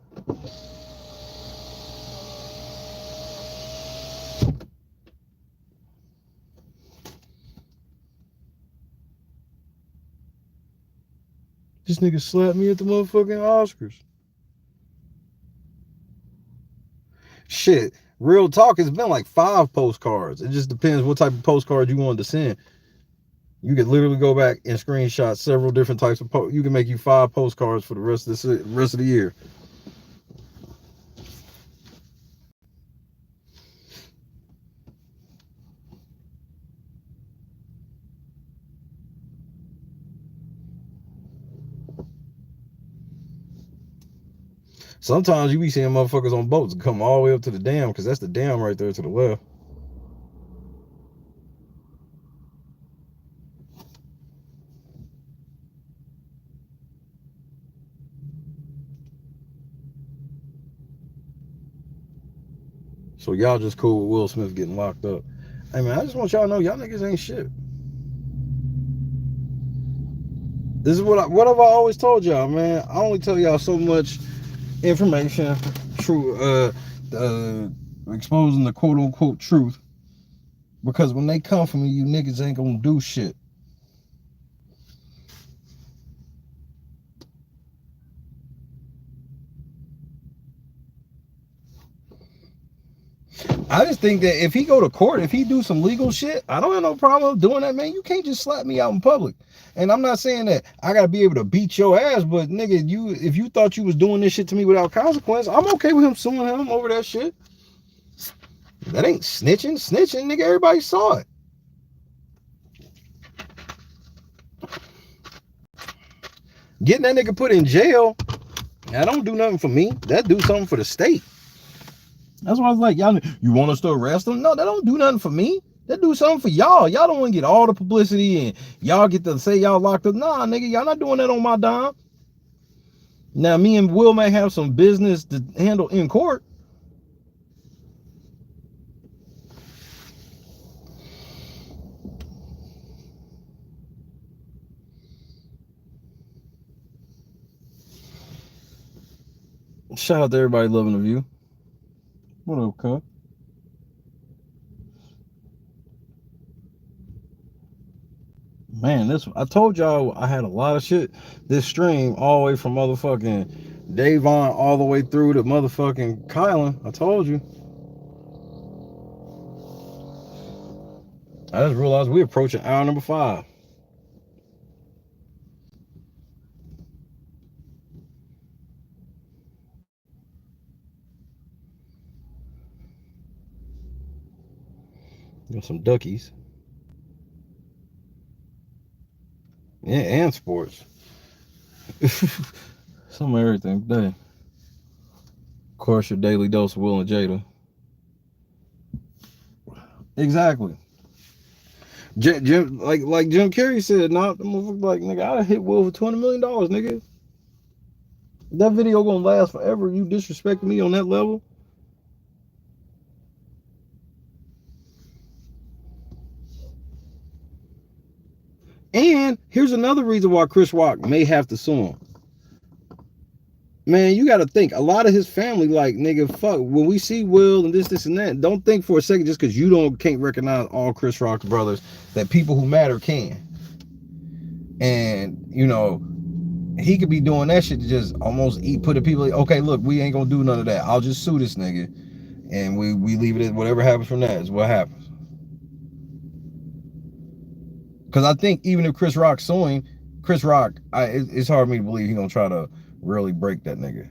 This nigga slapped me at the motherfucking Oscars. Shit, real talk, it's been like 5 postcards. It just depends what type of postcard you wanted to send. You could literally go back and screenshot several different types of you can make you 5 postcards for the rest of the year. Sometimes you be seeing motherfuckers on boats come all the way up to the dam, because that's the dam right there to the left. So y'all just cool with Will Smith getting locked up. Hey man, I just want y'all to know y'all niggas ain't shit. This is what have I always told y'all, man. I only tell y'all so much information, true, exposing the quote unquote truth, because when they come for me, you niggas ain't gonna do shit. I just think that if he go to court, if he do some legal shit, I don't have no problem doing that, man. You can't just slap me out in public. And I'm not saying that I gotta be able to beat your ass, but nigga, if you thought you was doing this shit to me without consequence, I'm okay with him suing him over that shit. That ain't snitching. Snitching, nigga, everybody saw it. Getting that nigga put in jail, that don't do nothing for me. That do something for the state. That's why I was like, y'all, you want us to arrest him? No, that don't do nothing for me. That do something for y'all. Y'all don't want to get all the publicity and y'all get to say y'all locked up. Nah, nigga, y'all not doing that on my dime. Now, me and Will may have some business to handle in court. Shout out to everybody loving the view. What up, cuz? Man, I told y'all I had a lot of shit this stream, all the way from motherfucking Davon all the way through to motherfucking Kylan. I told you. I just realized we're approaching hour number 5. Got some duckies. Yeah, and sports. Some of everything today. Of course, your daily dose of Will and Jada. Exactly. Jim, like Jim Carrey said, not the motherfucker, like, nigga, I hit Will for $20 million, nigga. That video gonna last forever. You disrespecting me on that level. And here's another reason why Chris Rock may have to sue him. Man, you got to think, a lot of his family, like, nigga, fuck, when we see Will and this and that, don't think for a second just because you can't recognize all Chris Rock's brothers, that people who matter can. And, you know, he could be doing that shit to just almost put the people, okay, look, we ain't gonna do none of that. I'll just sue this nigga. And we leave it at whatever happens from that is what happens. Because I think even if Chris Rock's suing, Chris Rock, it's hard for me to believe he's gonna try to really break that nigga.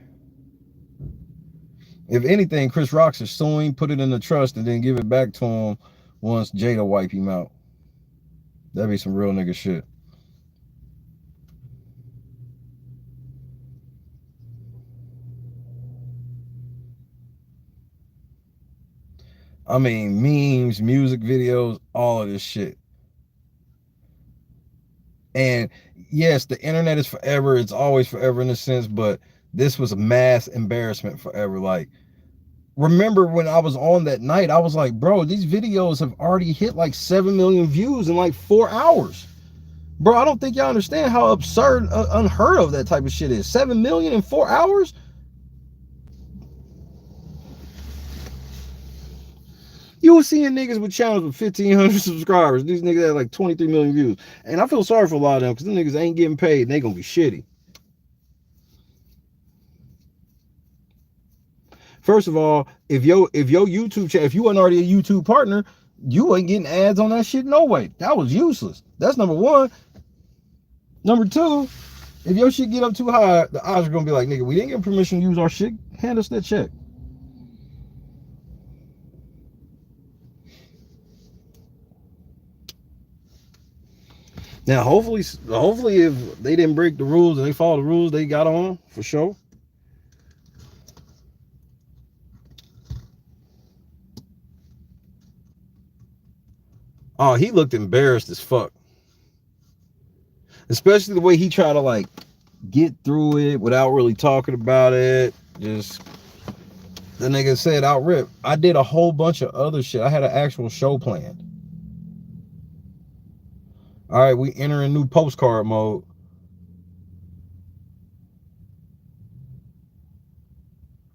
If anything, Chris Rock's is suing, put it in the trust, and then give it back to him once Jada wipe him out. That'd be some real nigga shit. I mean, memes, music videos, all of this shit. And yes, the internet is forever. It's always forever in a sense, but this was a mass embarrassment forever. Like, remember when I was on that night, I was like, bro, these videos have already hit like 7 million views in like 4 hours. Bro, I don't think y'all understand how absurd, unheard of that type of shit is. 7 million in 4 hours? You were seeing niggas with channels with 1,500 subscribers. These niggas had like 23 million views. And I feel sorry for a lot of them because them niggas ain't getting paid and they gonna be shitty. First of all, if your YouTube channel, if you wasn't already a YouTube partner, you ain't getting ads on that shit no way. That was useless. That's number one. Number two, if your shit get up too high, the odds are gonna be like, nigga, we didn't get permission to use our shit. Hand us that check. Now, hopefully if they didn't break the rules and they follow the rules, they got on for sure. Oh, he looked embarrassed as fuck. Especially the way he tried to like get through it without really talking about it. Just, the nigga said out rip, I did a whole bunch of other shit. I had an actual show planned. All right, we enter in new postcard mode.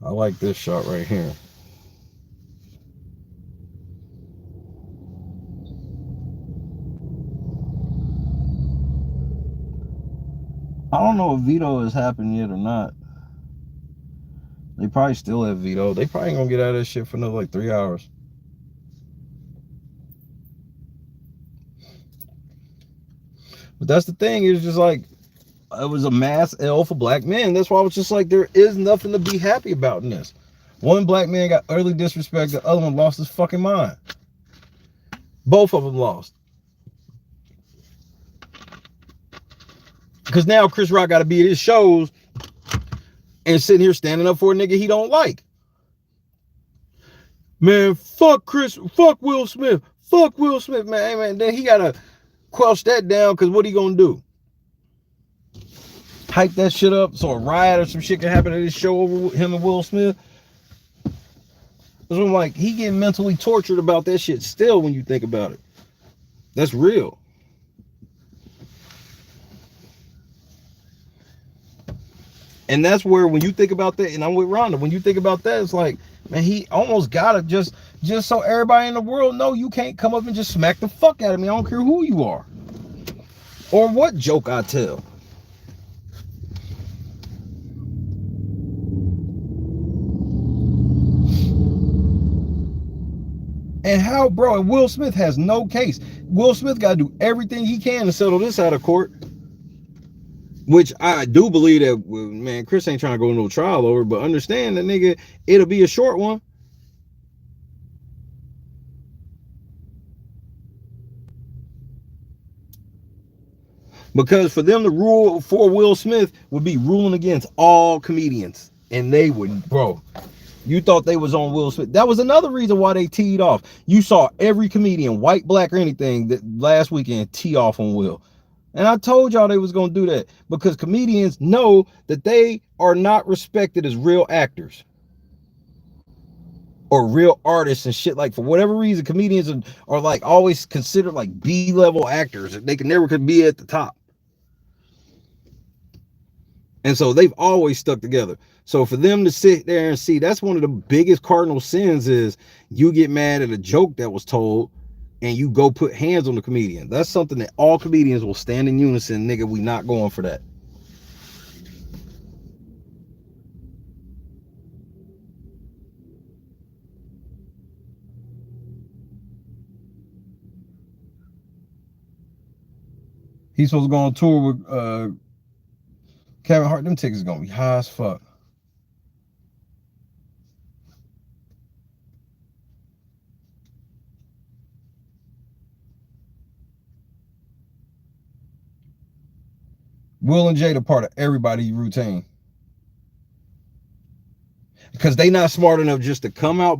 I like this shot right here. I don't know if veto has happened yet or not. They probably still have veto. They probably ain't gonna get out of this shit for another like 3 hours. But that's the thing, it's just like, it was a mass L for black men. That's why I was just like, there is nothing to be happy about in this. One black man got utterly disrespected, the other one lost his fucking mind. Both of them lost. Because now Chris Rock got to be at his shows and sitting here standing up for a nigga he don't like. Man, fuck Will Smith. Fuck Will Smith, man. Hey, man, then he got to quash that down because what he gonna do? Hype that shit up so a riot or some shit can happen at his show over him and Will Smith? So I'm like, he getting mentally tortured about that shit still when you think about it. That's real. And that's where, when you think about that, and I'm with Rhonda, when you think about that, it's like, man, he almost gotta just so everybody in the world know, you can't come up and just smack the fuck out of me. I don't care who you are or what joke I tell. And how, bro, and Will Smith has no case. Will Smith got to do everything he can to settle this out of court. Which I do believe that, man, Chris ain't trying to go to no trial over, but understand that, nigga, it'll be a short one. Because for them to rule for Will Smith would be ruling against all comedians. And they would, bro, you thought they was on Will Smith. That was another reason why they teed off. You saw every comedian, white, black, or anything, that last weekend tee off on Will. And I told y'all they was going to do that because comedians know that they are not respected as real actors or real artists and shit. Like, for whatever reason, comedians are like always considered like B-level actors. They can never be at the top. And so they've always stuck together. So for them to sit there and see, that's one of the biggest cardinal sins is you get mad at a joke that was told and you go put hands on the comedian. That's something that all comedians will stand in unison. Nigga, we not going for that. He's supposed to go on tour with Kevin Hart. Them tickets gonna be high as fuck. Will and Jada part of everybody's routine. Because they not smart enough just to come out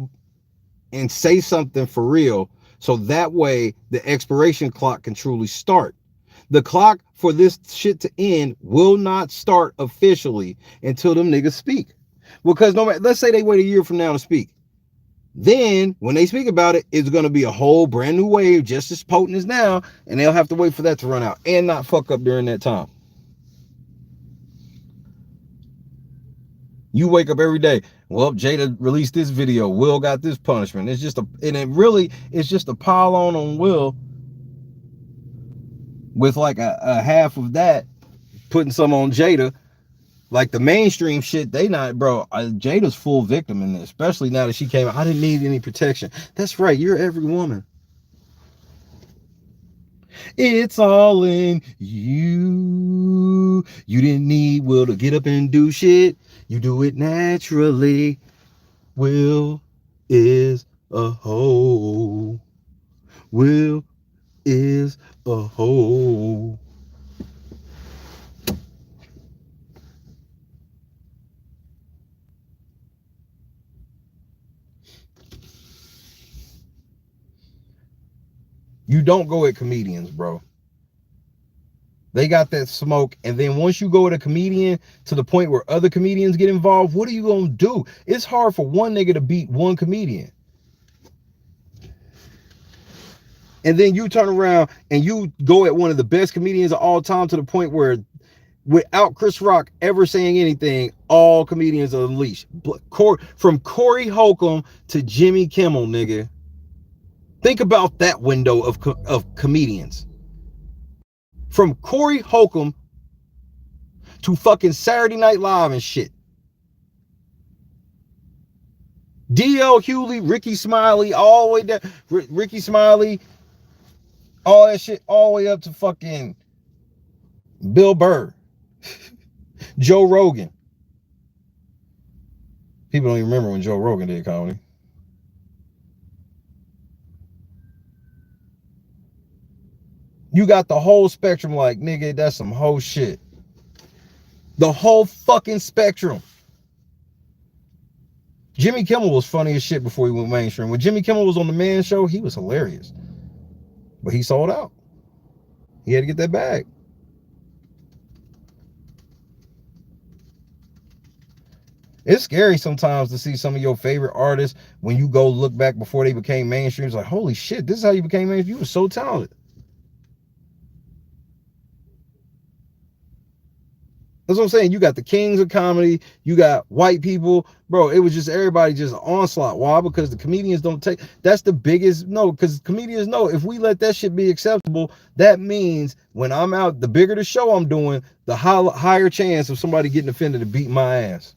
and say something for real. So that way the expiration clock can truly start. The clock for this shit to end will not start officially until them niggas speak. Because no matter, let's say they wait a year from now to speak. Then when they speak about it, it's going to be a whole brand new wave just as potent as now. And they'll have to wait for that to run out and not fuck up during that time. You wake up every day. Well, Jada released this video. Will got this punishment. It's just it's just a pile on Will with like a half of that, putting some on Jada. Like the mainstream shit, they not, bro. Jada's full victim in this, especially now that she came out. I didn't need any protection. That's right. You're every woman. It's all in you. You didn't need Will to get up and do shit. You do it naturally. Will is a hoe. Will is a hoe. You don't go at comedians, bro. They got that smoke. And then once you go at a comedian to the point where other comedians get involved, what are you going to do? It's hard for one nigga to beat one comedian. And then you turn around and you go at one of the best comedians of all time to the point where without Chris Rock ever saying anything, all comedians are unleashed. From Corey Holcomb to Jimmy Kimmel, nigga. Think about that window of comedians. From Corey Holcomb to fucking Saturday Night Live and shit. D.L. Hewley, Ricky Smiley, all the way down. Ricky Smiley, all that shit, all the way up to fucking Bill Burr. Joe Rogan. People don't even remember when Joe Rogan did comedy. You got the whole spectrum, like, nigga, that's some whole shit. The whole fucking spectrum. Jimmy Kimmel was funny as shit before he went mainstream. When Jimmy Kimmel was on the Man Show, he was hilarious. But he sold out. He had to get that bag. It's scary sometimes to see some of your favorite artists when you go look back before they became mainstream. It's like, holy shit, this is how you became mainstream. You were so talented. That's what I'm saying. You got the kings of comedy. You got white people. Bro, it was just everybody just onslaught. Why? Because the comedians don't take... That's the biggest... No, because comedians know if we let that shit be acceptable, that means when I'm out, the bigger the show I'm doing, the higher chance of somebody getting offended and beating my ass.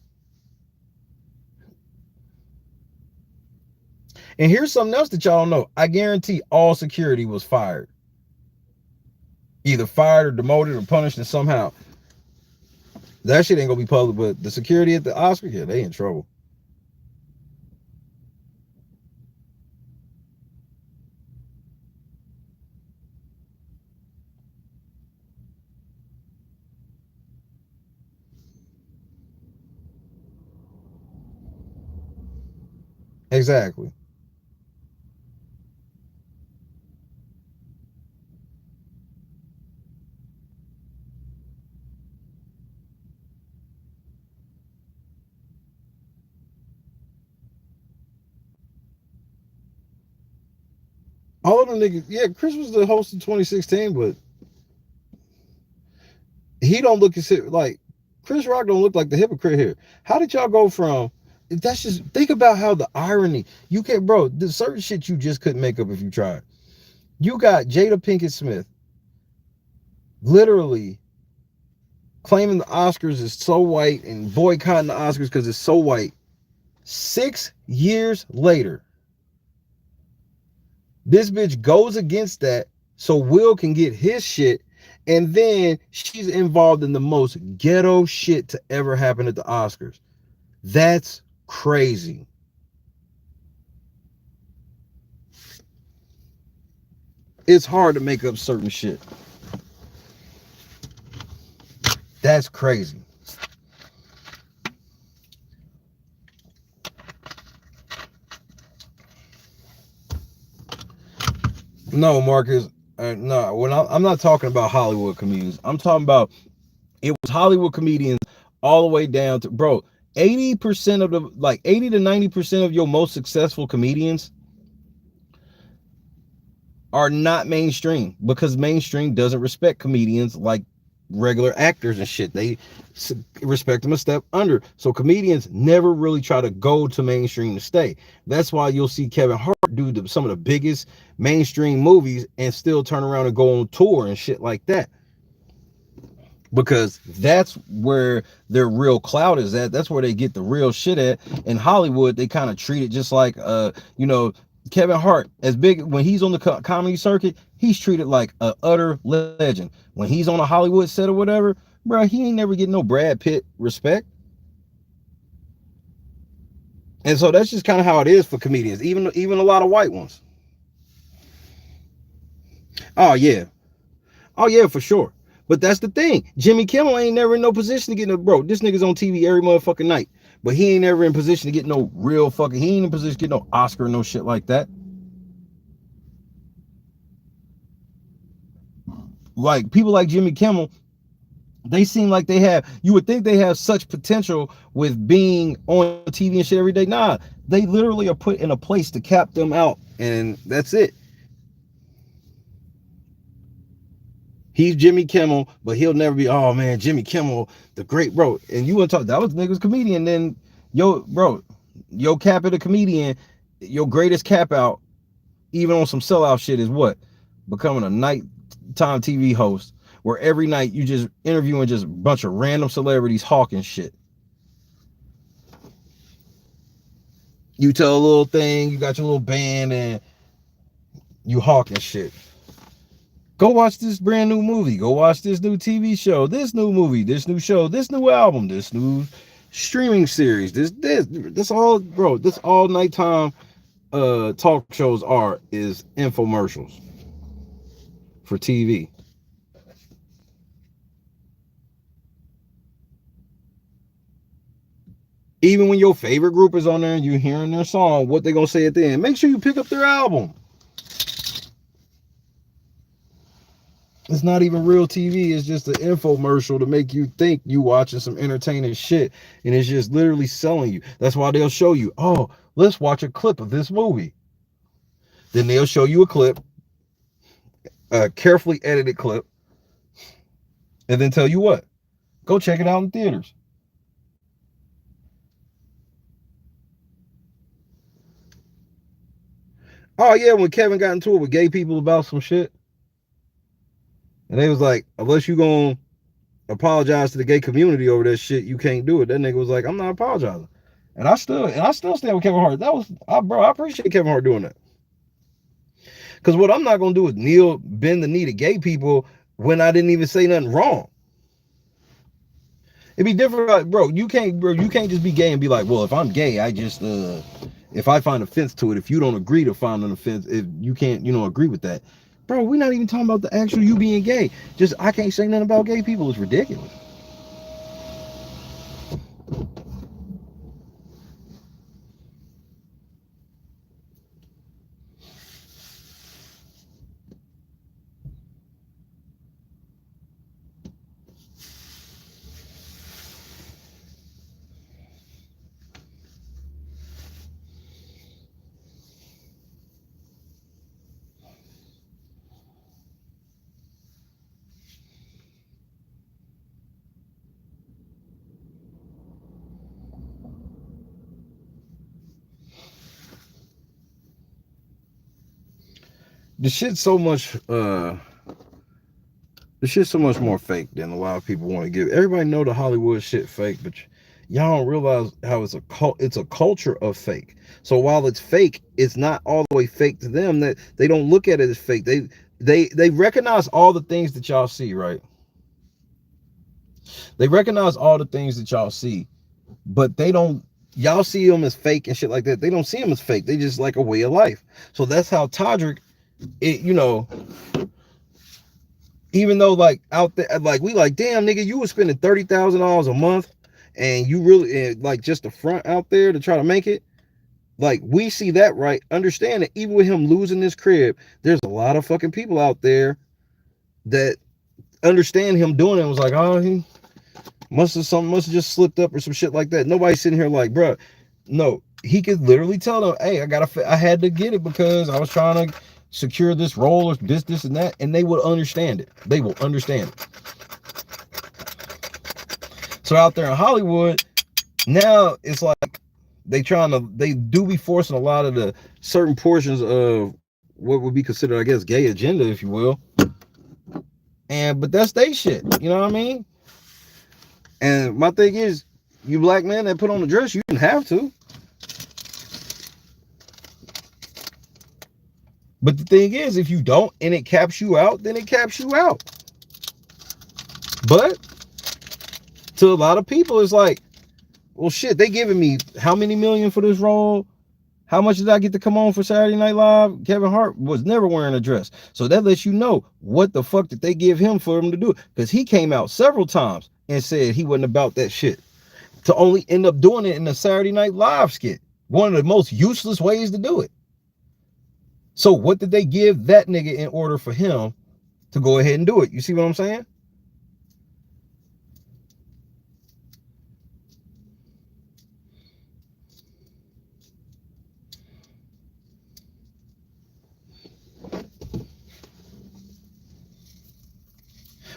And here's something else that y'all don't know. I guarantee all security was fired. Either fired or demoted or punished in somehow. That shit ain't gonna be public, but the security at the Oscar, yeah, they in trouble. Exactly. All of them niggas, yeah, Chris was the host of 2016, but he don't look as like Chris Rock don't look like the hypocrite here. How did y'all go from... That's just... Think about how the irony... You can't... Bro, there's certain shit you just couldn't make up if you tried. You got Jada Pinkett Smith literally claiming the Oscars is so white and boycotting the Oscars because it's so white. 6 years later, this bitch goes against that so Will can get his shit, And then she's involved in the most ghetto shit to ever happen at the Oscars. That's crazy. It's hard to make up certain shit. That's crazy. No, Marcus. No, when I'm not talking about Hollywood comedians. I'm talking about it was Hollywood comedians all the way down to, bro, 80% of the, like 80 to 90% of your most successful comedians are not mainstream, because mainstream doesn't respect comedians like regular actors and shit. They respect them a step under. So comedians never really try to go to mainstream to stay. That's why you'll see Kevin Hart do some of the biggest mainstream movies and still turn around and go on tour and shit like that, because that's where their real clout is at. That's where they get the real shit at. In Hollywood, they kind of treat it just like you know, Kevin Hart, as big when he's on the comedy circuit, he's treated like a utter legend. When he's on a Hollywood set or whatever, bro, he ain't never getting no Brad Pitt respect. And so that's just kind of how it is for comedians, even a lot of white ones. Oh yeah, for sure. But that's the thing. Jimmy Kimmel ain't never in no position to get no, bro, this nigga's on TV every motherfucking night. But he ain't never in position to get no real fucking, he ain't in position to get no Oscar, no shit like that. Like people like Jimmy Kimmel, they seem like they have, you would think they have such potential with being on TV and shit every day. Nah, they literally are put in a place to cap them out, and that's it. He's Jimmy Kimmel, but he'll never be, oh man, Jimmy Kimmel, the great, bro. And you want to talk, that was nigga's comedian. Then, yo, bro, yo cap at a comedian, your greatest cap out, even on some sellout shit, is what? Becoming a nighttime TV host, where every night you just interviewing just a bunch of random celebrities hawking shit. You tell a little thing, you got your little band, and you hawking shit. Go watch this brand new movie. Go watch this new TV show, this new movie, this new show, this new album, this new streaming series. This all, bro, this all nighttime talk shows is infomercials for TV. Even when your favorite group is on there and you hearing their song, what they gonna say at the end? Make sure you pick up their album. It's not even real TV. It's just an infomercial to make you think you watching some entertaining shit, and it's just literally selling you. That's why they'll show you, oh, let's watch a clip of this movie. Then they'll show you a clip, a carefully edited clip, and then tell you what? Go check it out in theaters. Oh yeah, when Kevin got into it with gay people about some shit, and they was like, unless you gonna apologize to the gay community over that shit, you can't do it. That nigga was like, I'm not apologizing. And I still stand with Kevin Hart. That was, bro, I appreciate Kevin Hart doing that. Because what I'm not gonna do is bend the knee to gay people when I didn't even say nothing wrong. It'd be different, like, bro, you can't just be gay and be like, well, if I'm gay, I just if I find offense to it, if you don't agree to find an offense, if you can't, agree with that. Bro, we're not even talking about the actual you being gay. Just, I can't say nothing about gay people. It's ridiculous. The shit's so much more fake than a lot of people want to give. Everybody know the Hollywood shit fake, but y'all don't realize how it's a culture of fake. So while it's fake, it's not all the way fake to them. That they don't look at it as fake. They recognize all the things that y'all see, right? They recognize all the things that y'all see, but they don't. Y'all see them as fake and shit like that. They don't see them as fake. They just like a way of life. So that's how Todrick, you know, even though like out there, like we like, damn nigga, you was spending $30,000 a month, and you really like just the front out there to try to make it. Like we see that, right? Understand that even with him losing this crib, there's a lot of fucking people out there that understand him doing it. And was like, oh, he must have just slipped up or some shit like that. Nobody's sitting here like, bro, no. He could literally tell them, hey, I had to get it because I was trying to secure this role or this and that, and they will understand it. They will understand it. So out there in Hollywood, now it's like they do be forcing a lot of the certain portions of what would be considered, I guess, gay agenda, if you will. But that's they shit. You know what I mean? And my thing is, you black men that put on the dress, you didn't have to. But the thing is, if you don't and it caps you out, then it caps you out. But to a lot of people, it's like, well, shit, they giving me how many million for this role? How much did I get to come on for Saturday Night Live? Kevin Hart was never wearing a dress. So that lets you know what the fuck did they give him for him to do. Because he came out several times and said he wasn't about that shit. To only end up doing it in a Saturday Night Live skit. One of the most useless ways to do it. So what did they give that nigga in order for him to go ahead and do it? You see what I'm saying?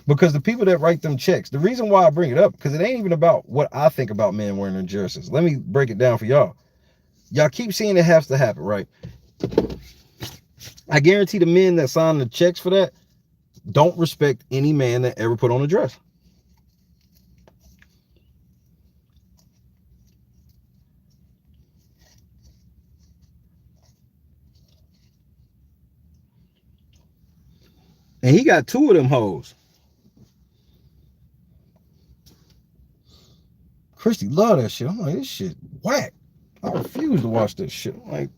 Because the people that write them checks, the reason why I bring it up, because it ain't even about what I think about men wearing their jerseys. Let me break it down for y'all. Y'all keep seeing it has to happen, right? I guarantee the men that sign the checks for that don't respect any man that ever put on a dress. And he got two of them hoes. Christy love that shit. I'm like, this shit whack. I refuse to watch that shit. I'm like,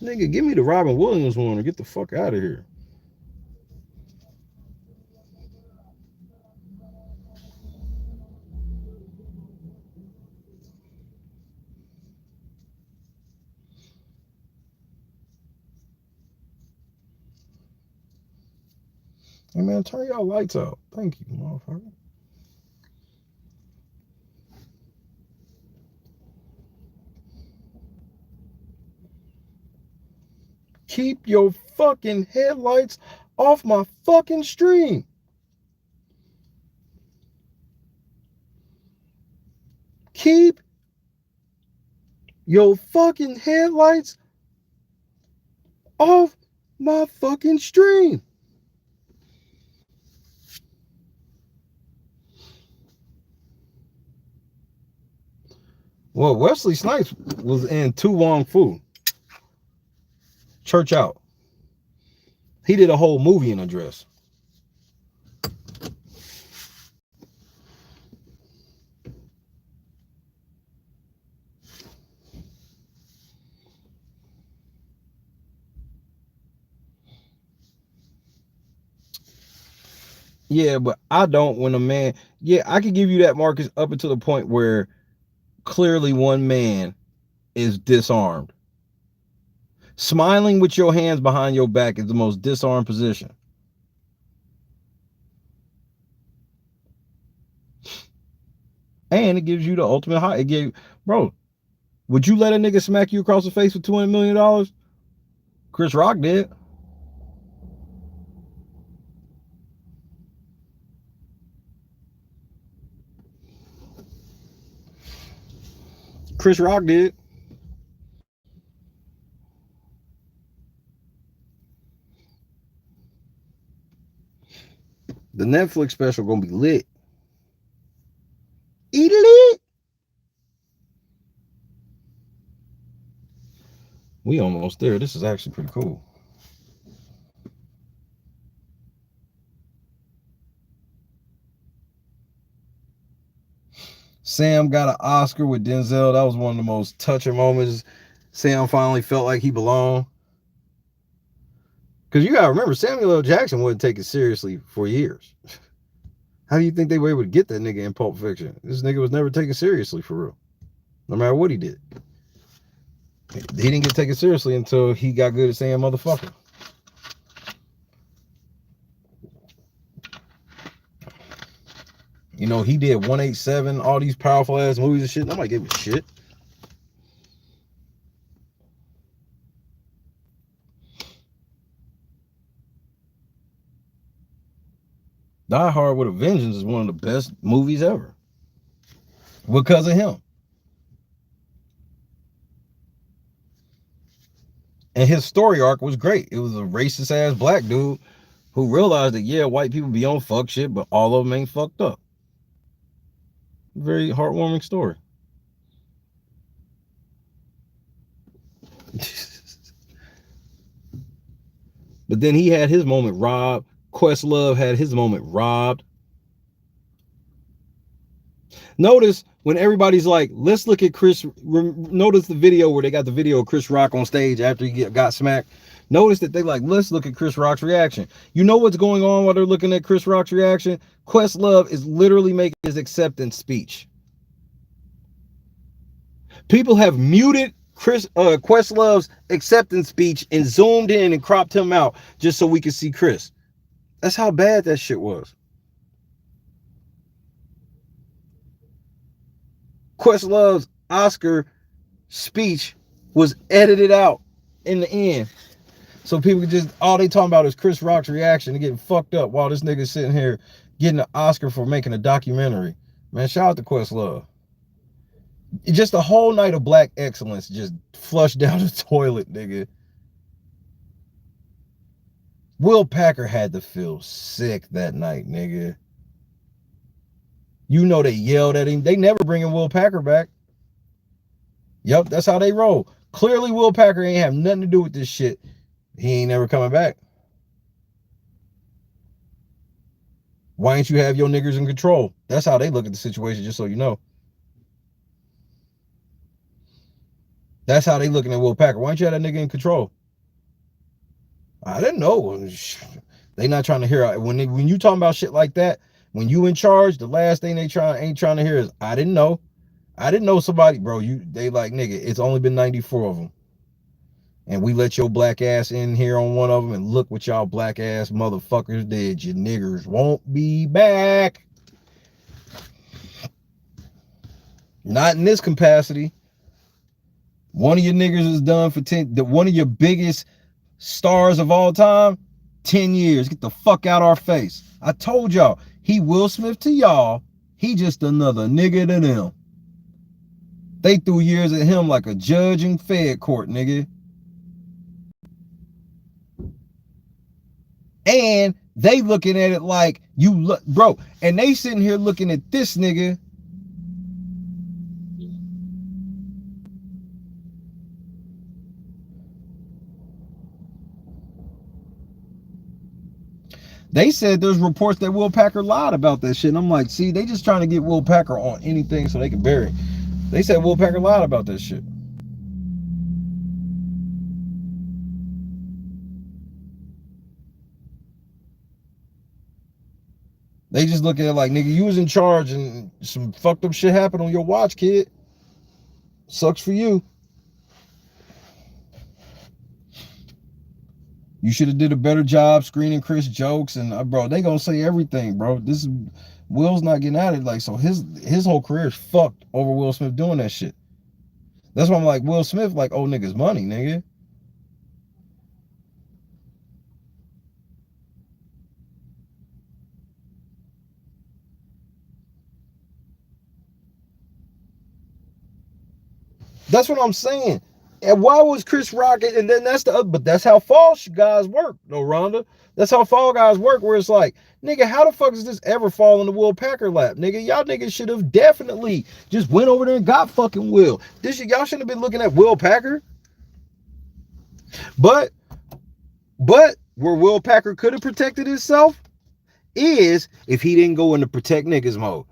nigga, give me the Robin Williams one and get the fuck out of here. Hey man, turn y'all lights out. Thank you, motherfucker. Keep your fucking headlights off my fucking stream. Keep your fucking headlights off my fucking stream. Well, Wesley Snipes was in Tu Wong Fu. Church Out. He did a whole movie in a dress. Yeah, but I don't when a man, yeah, I could give you that, Marcus, up until the point where clearly one man is disarmed. Smiling with your hands behind your back is the most disarmed position. And it gives you the ultimate high. It gave, bro, would you let a nigga smack you across the face for $200 million? Chris Rock did. Chris Rock did. The Netflix special gonna be lit. Eat lit. We almost there. This is actually pretty cool. Sam got an Oscar with Denzel. That was one of the most touching moments. Sam finally felt like he belonged. Because you got to remember, Samuel L. Jackson wouldn't take it seriously for years. How do you think they were able to get that nigga in Pulp Fiction? This nigga was never taken seriously for real. No matter what he did. He didn't get taken seriously until he got good at saying motherfucker. You know, he did 187, all these powerful ass movies and shit. Nobody gave a shit. Die Hard with a Vengeance is one of the best movies ever. Because of him. And his story arc was great. It was a racist ass black dude who realized that, yeah, white people be on fuck shit, but all of them ain't fucked up. Very heartwarming story. But then he had his moment robbed. Questlove had his moment robbed. Notice when everybody's like, let's look at Chris. Notice the video where they got the video of Chris Rock on stage after he got smacked. Notice that they like, let's look at Chris Rock's reaction. You know what's going on while they're looking at Chris Rock's reaction? Questlove is literally making his acceptance speech. People have muted Questlove's acceptance speech and zoomed in and cropped him out just so we could see Chris. That's how bad that shit was. Questlove's Oscar speech was edited out in the end. So people could just, all they talking about is Chris Rock's reaction to getting fucked up while this nigga's sitting here getting an Oscar for making a documentary. Man, shout out to Questlove. Just a whole night of black excellence just flushed down the toilet, nigga. Will Packer had to feel sick that night, nigga. You know they yelled at him. They never bringing Will Packer back. Yep, that's how they roll. Clearly Will Packer ain't have nothing to do with this shit. He ain't never coming back. Why ain't you have your niggers in control? That's how they look at the situation, just so you know. That's how they looking at Will Packer. Why don't you have that nigga in control? I didn't know. They not trying to hear when you talking about shit like that. When you in charge, the last thing they ain't trying to hear is I didn't know. I didn't know somebody, bro. They like, nigga, it's only been 94 of them. And we let your black ass in here on one of them, and look what y'all black ass motherfuckers did. You niggers won't be back. Not in this capacity. One of your niggers is done for 10. One of your biggest stars of all time, 10 years. Get the fuck out our face. I told y'all, he Will Smith to y'all. He just another nigga to them. They threw years at him like a judge in Fed court, nigga. And they looking at it like you look, bro. And they sitting here looking at this nigga. They said there's reports that Will Packer lied about that shit. And I'm like, see, they just trying to get Will Packer on anything so they can bury him. They said Will Packer lied about that shit. They just look at it like, nigga, you was in charge and some fucked up shit happened on your watch, kid. Sucks for you. You should have did a better job screening Chris jokes, and bro, they gonna say everything, bro. This is Will's not getting out of it. Like, so his whole career is fucked over Will Smith doing that shit. That's why I'm like, Will Smith like old niggas money, nigga. That's what I'm saying. And why was Chris Rock? And then that's the other, but that's how Fall Guys work, though, Rhonda. That's how Fall Guys work, where it's like, nigga, how the fuck does this ever fall in the Will Packer lap? Nigga, y'all niggas should have definitely just went over there and got fucking Will. Y'all shouldn't have been looking at Will Packer. But where Will Packer could have protected himself is if he didn't go into protect niggas mode.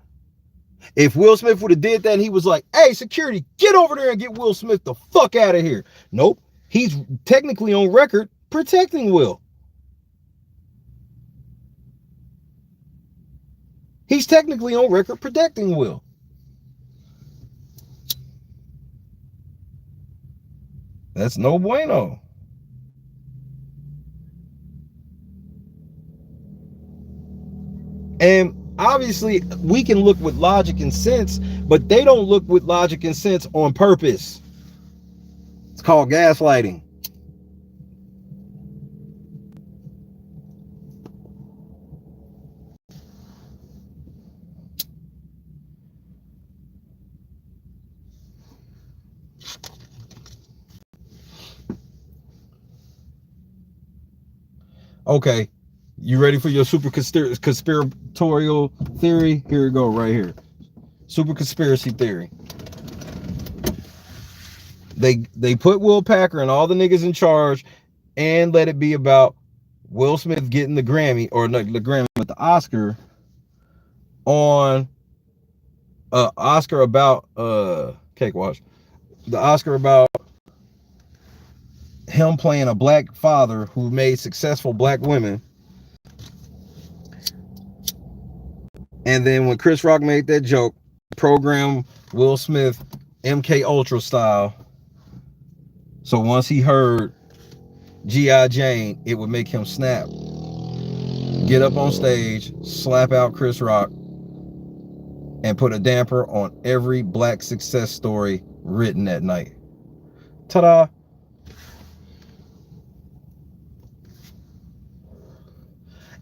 If Will Smith would have did that and he was like, hey, security, get over there and get Will Smith the fuck out of here. Nope. He's technically on record protecting Will. He's technically on record protecting Will. That's no bueno. And obviously, we can look with logic and sense, but they don't look with logic and sense on purpose. It's called gaslighting. Okay, you ready for your super conspiratorial theory? Here we go, right here. Super conspiracy theory. They put Will Packer and all the niggas in charge and let it be about Will Smith getting the Grammy, or not the Grammy, but the Oscar on Oscar about Cake Watch. The Oscar about him playing a black father who made successful black women. And then when Chris Rock made that joke, program Will Smith MK Ultra style. So once he heard G.I. Jane, it would make him snap, get up on stage, slap out Chris Rock, and put a damper on every black success story written that night. Ta-da!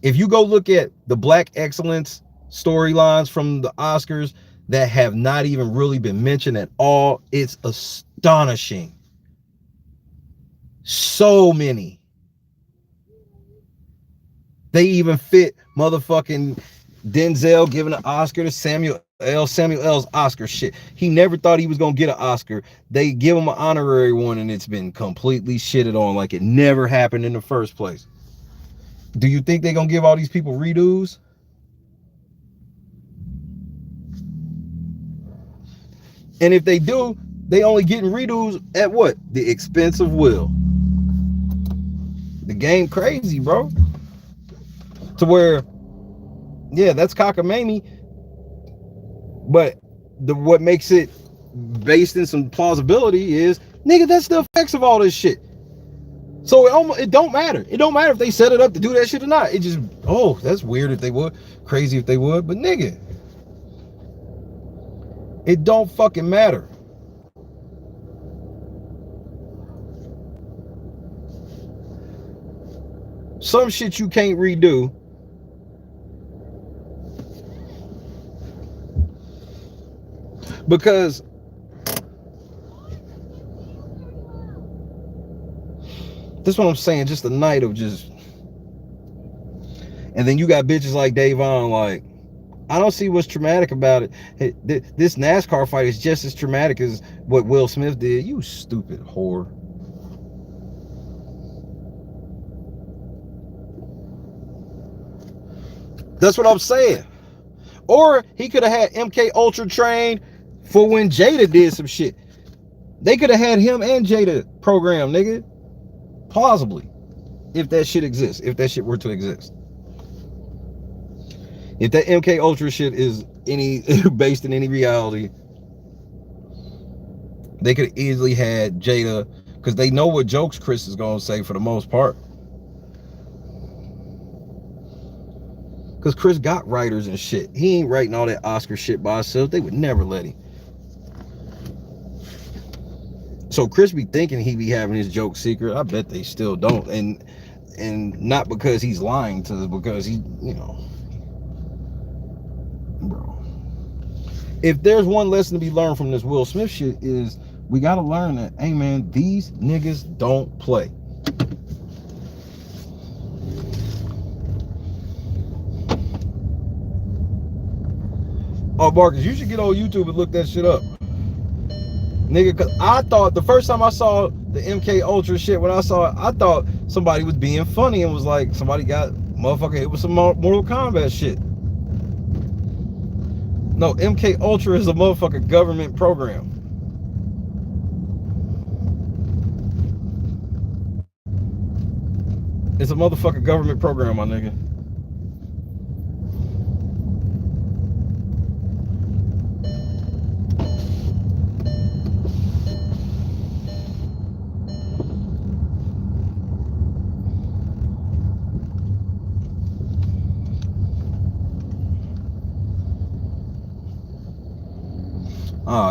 If you go look at the black excellence storylines from the Oscars that have not even really been mentioned at all, it's astonishing. So many. They even fit motherfucking Denzel giving an Oscar to Samuel L's Oscar shit. He never thought he was gonna get an Oscar. They give him an honorary one and it's been completely shitted on like it never happened in the first place. Do you think they're gonna give all these people redos? And if they do, they only getting redos at what? The expense of Will. The game crazy, bro. To where, yeah, that's cockamamie. But what makes it based in some plausibility is, nigga, that's the effects of all this shit. So it don't matter. It don't matter if they set it up to do that shit or not. It just, oh, that's weird if they would. Crazy if they would. But nigga, it don't fucking matter. Some shit you can't redo. Because this is what I'm saying, just a night of just, and then you got bitches like Davon, like, I don't see what's traumatic about it. Hey, this NASCAR fight is just as traumatic as what Will Smith did. You stupid whore. That's what I'm saying. Or he could have had MK Ultra trained for when Jada did some shit. They could have had him and Jada programmed, nigga. Plausibly. If that shit exists. If that shit were to exist. If that MK Ultra shit is based in any reality, they could have easily had Jada, because they know what jokes Chris is going to say for the most part. Because Chris got writers and shit. He ain't writing all that Oscar shit by himself. They would never let him. So Chris be thinking he be having his joke secret. I bet they still don't. And not because he's lying to us, because he, you know. Bro. If there's one lesson to be learned from this Will Smith shit is we got to learn that, hey man, these niggas don't play. Oh, Marcus, you should get on YouTube and look that shit up. Nigga, because I thought the first time I saw the MK Ultra shit, when I saw it, I thought somebody was being funny and was like, somebody got motherfucker hit with some Mortal Kombat shit. No, MK Ultra is a motherfucking government program. It's a motherfucking government program, my nigga.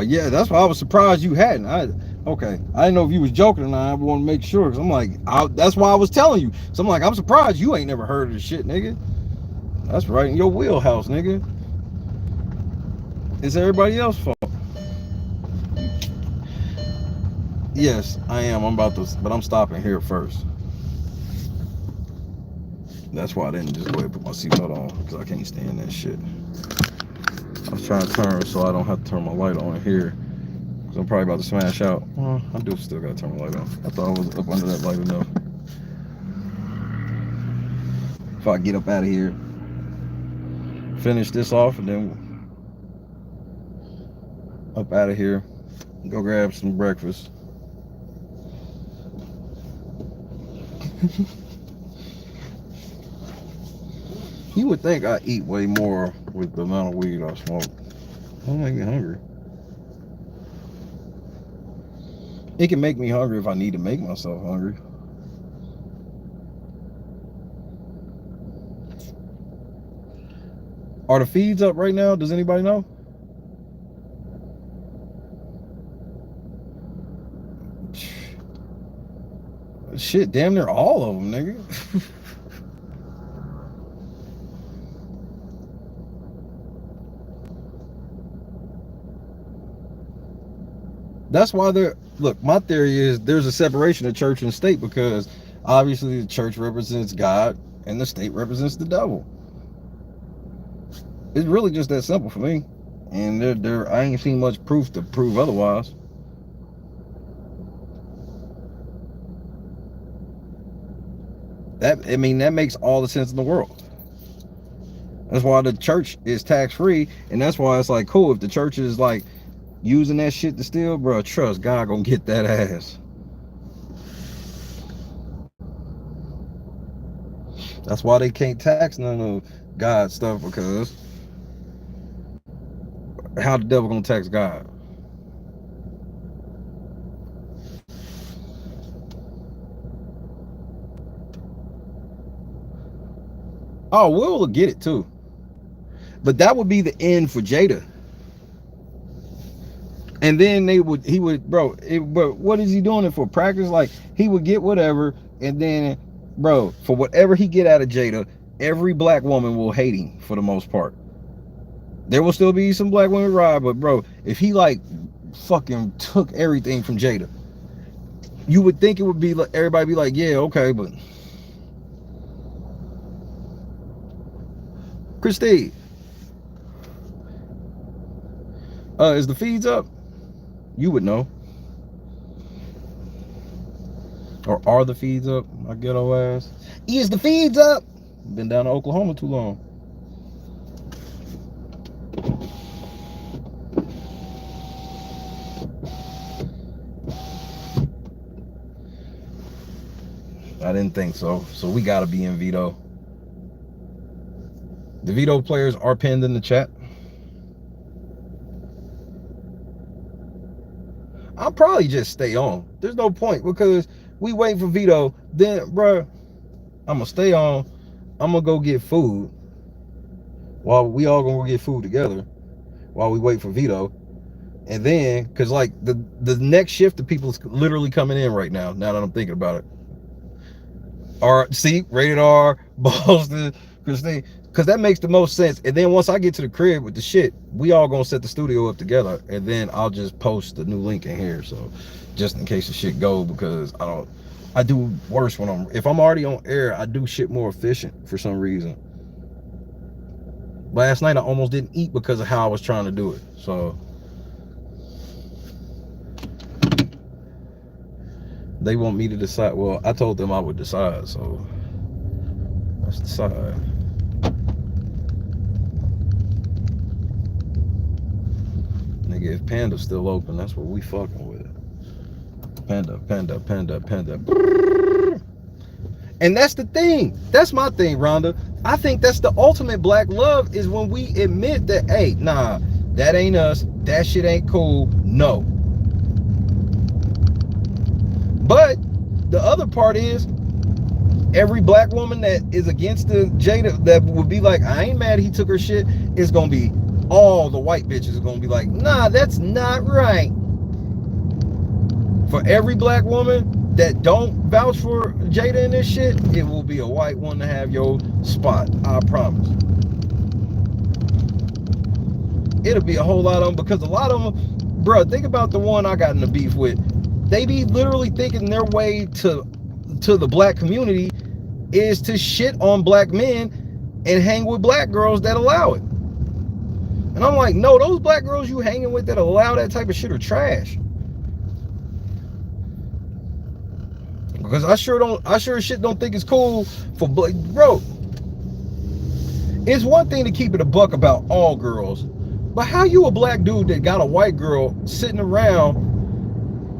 Yeah, that's why I was surprised you hadn't. Okay, I didn't know if you was joking or not. I want to make sure, because I'm like, that's why I was telling you. So I'm like, I'm surprised you ain't never heard of this shit, nigga. That's right in your wheelhouse, nigga. It's everybody else's fault. Yes, I am. I'm about to, but I'm stopping here first. That's why I didn't just go ahead and put my seatbelt on, because I can't stand that shit. I was trying to turn so I don't have to turn my light on here, because I'm probably about to smash out. Well, I do still got to turn my light on. I thought I was up under that light enough. If I get up out of here, finish this off, and then up out of here, go grab some breakfast. You would think I eat way more with the amount of weed I smoke. Don't make me hungry. It can make me hungry if I need to make myself hungry. Are the feeds up right now? Does anybody know? Shit, damn near all of them, nigga. That's why look, my theory is there's a separation of church and state, because obviously the church represents God and the state represents the devil. It's really just that simple for me. And I ain't seen much proof to prove otherwise. That makes all the sense in the world. That's why the church is tax-free, and that's why it's like, cool, if the church is like using that shit to steal, bro, trust God gonna get that ass. That's why they can't tax none of God stuff, because how the devil gonna tax God? Oh, Will get it too, but that would be the end for Jada. And then but what is he doing it for? Practice? Like, he would get whatever, and then, bro, for whatever he get out of Jada, every black woman will hate him for the most part. There will still be some black women ride, but bro, if he like fucking took everything from Jada, you would think it would be like, everybody be like, yeah, okay, but Christine, is the feeds up? You would know. Or are the feeds up? My ghetto ass. Is the feeds up? Been down to Oklahoma too long. I didn't think so. So we gotta be in veto. The veto players are pinned in the chat. I'll probably just stay on. There's no point, because we wait for veto. Then, bro, I'm gonna stay on. I'm gonna go get food. While we all gonna go get food together, while we wait for veto. And then, cause like the next shift of people is literally coming in right now. Now that I'm thinking about it. Rated R, Boston, Christine. Because that makes the most sense. And then once I get to the crib with the shit, we all gonna set the studio up together, and then I'll just post the new link in here, so just in case the shit go, because I do worse if I'm already on air. I do shit more efficient for some reason. Last night I almost didn't eat because of how I was trying to do it. So they want me to decide. Well, I told them I would decide, so let's decide. Nigga, if Panda's still open, that's what we fucking with. Panda. And that's the thing. That's my thing, Rhonda. I think that's the ultimate black love is when we admit that, hey, nah, that ain't us. That shit ain't cool. No. But the other part is every black woman that is against the Jada, that would be like, I ain't mad he took her shit, is going to be all the white bitches are going to be like, nah, that's not right. For every black woman that don't vouch for Jada and this shit, it will be a white one to have your spot. I promise. It'll be a whole lot of them, because a lot of them, bro, think about the one I got in the beef with. They be literally thinking their way to the black community is to shit on black men and hang with black girls that allow it. And I'm like, no, those black girls you hanging with that allow that type of shit are trash. Because I sure as shit don't think it's cool for black, bro. It's one thing to keep it a buck about all girls, but how you a black dude that got a white girl sitting around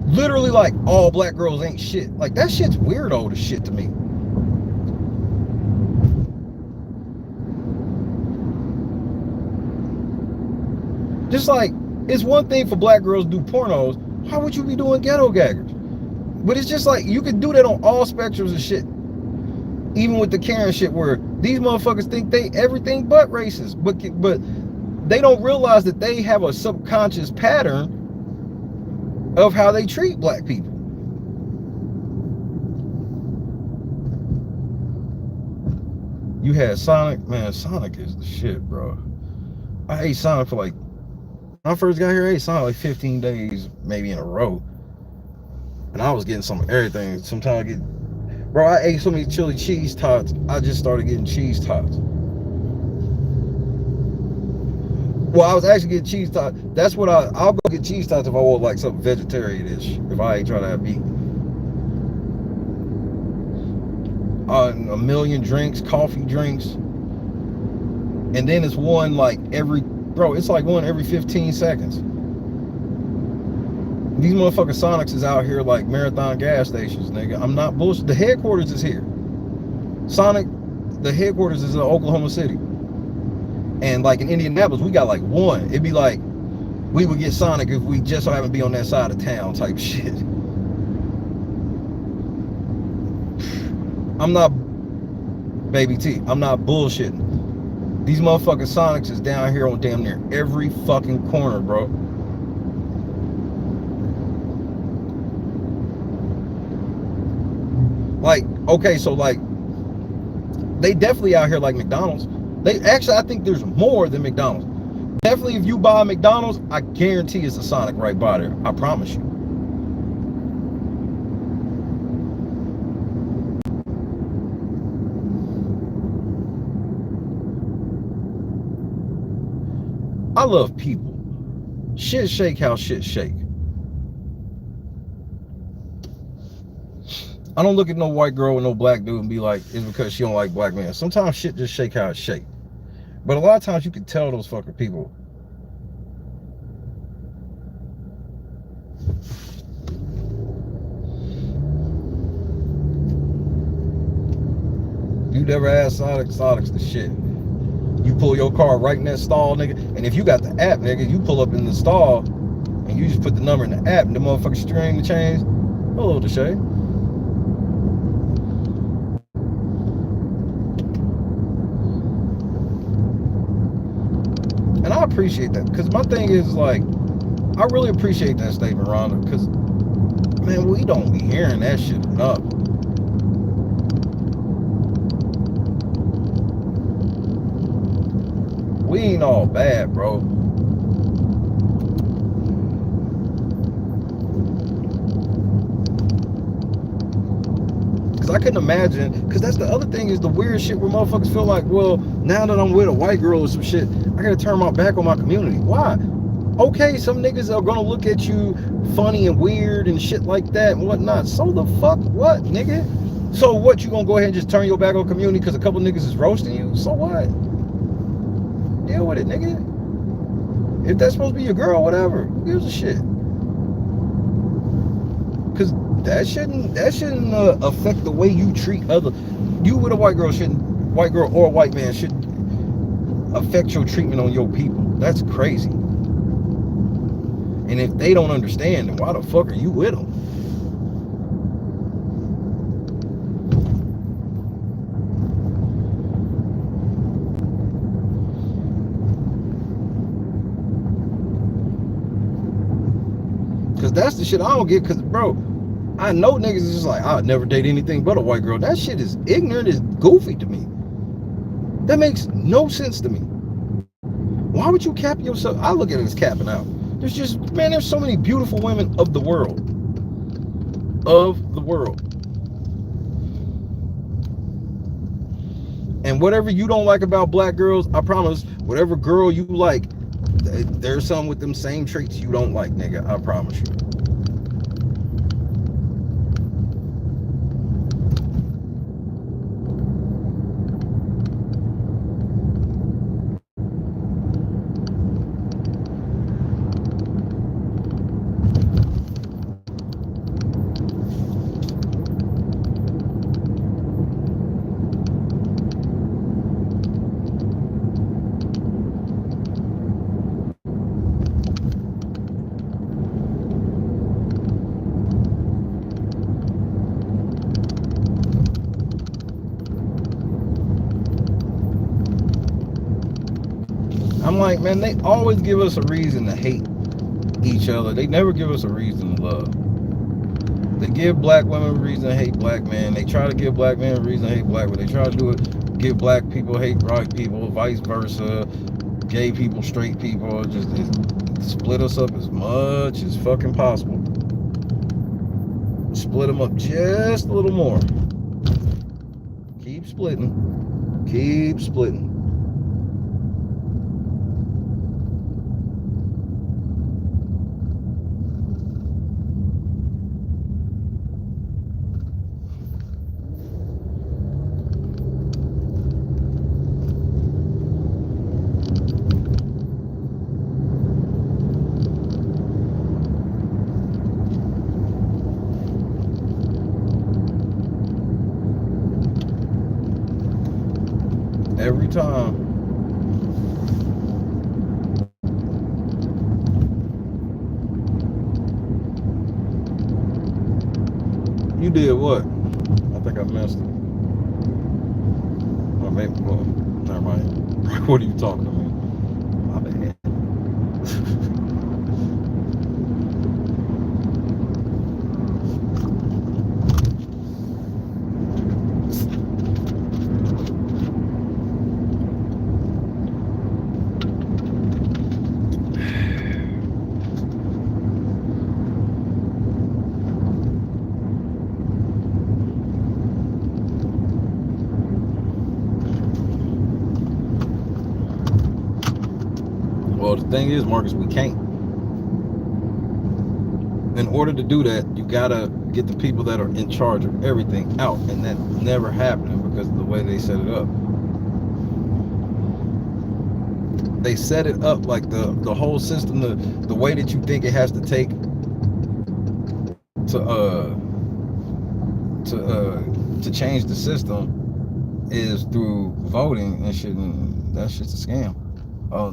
literally like all black girls ain't shit? Like, that shit's weirdo as shit to me. Just like, it's one thing for black girls to do pornos. Why would you be doing ghetto gaggers? But it's just like, you can do that on all spectrums of shit. Even with the Karen shit, where these motherfuckers think they everything but racist. But they don't realize that they have a subconscious pattern of how they treat black people. You had Sonic. Man, Sonic is the shit, bro. I ate Sonic for like, when I first got here, I ate Sonic like 15 days, maybe in a row. And I was getting some of everything. Sometimes I get, bro, I ate so many chili cheese tots, I just started getting cheese tots. Well, I was actually getting cheese tots. That's what I'll go get cheese tots if I want like something vegetarian-ish, if I ain't trying to have meat. A million drinks, coffee drinks. And then it's one like every, bro, it's like one every 15 seconds. These motherfucking Sonics is out here like marathon gas stations, nigga. I'm not bullshit. The headquarters is here. Sonic, the headquarters is in Oklahoma City. And like in Indianapolis, we got like one. It'd be like, we would get Sonic if we just so happen to be on that side of town type shit. I'm not, baby T, I'm not bullshitting. These motherfucking Sonics is down here on damn near every fucking corner, bro. Like, okay, so like, they definitely out here like McDonald's. They actually, I think there's more than McDonald's. Definitely, if you buy a McDonald's, I guarantee it's a Sonic right by there. I promise you. I love people. Shit shake how shit shake. I don't look at no white girl with no black dude and be like, it's because she don't like black men. Sometimes shit just shake how it shake. But a lot of times you can tell those fucking people. You never ask Sonic's the shit. You pull your car right in that stall, nigga. And if you got the app, nigga, you pull up in the stall and you just put the number in the app and the motherfucker string the chains. Hello, Deshay. And I appreciate that, because my thing is like, I really appreciate that statement, Rhonda, because man, we don't be hearing that shit enough. We ain't all bad, bro. Because I couldn't imagine, because that's the other thing is the weird shit where motherfuckers feel like, well, now that I'm with a white girl or some shit, I gotta turn my back on my community. Why? Okay, some niggas are gonna look at you funny and weird and shit like that and whatnot. So the fuck what, nigga? So what, you gonna go ahead and just turn your back on community because a couple niggas is roasting you? So what? Deal with it, nigga. If that's supposed to be your girl, whatever. Who gives a shit? Because that shouldn't affect the way you treat other. You with a white girl or a white man shouldn't affect your treatment on your people. That's crazy. And if they don't understand, then why the fuck are you with them? Because that's the shit I don't get. Because, bro, I know niggas is just like, I'd never date anything but a white girl. That shit is ignorant, is goofy to me. That makes no sense to me. Why would you cap yourself? I look at it as capping out. There's just, man, there's so many beautiful women of the world. Of the world. And whatever you don't like about black girls, I promise, whatever girl you like, there's some with them same traits you don't like, nigga. I promise you. I'm like, man, they always give us a reason to hate each other. They never give us a reason to love. They give black women a reason to hate black men. They try to give black men a reason to hate black women. They try to do it, give black people hate white people, vice versa. Gay people, straight people, just split us up as much as fucking possible. Split them up just a little more. Keep splitting. Keep splitting. Every time. You did what? I think I missed it. Or maybe, well, never mind. What are you talking to me? My bad. Well, the thing is, Marcus, we can't. In order to do that, you gotta get the people that are in charge of everything out, and that's never happening because of the way they set it up. They set it up like the whole system, the way that you think it has to take to change the system is through voting and shit, and that shit's a scam.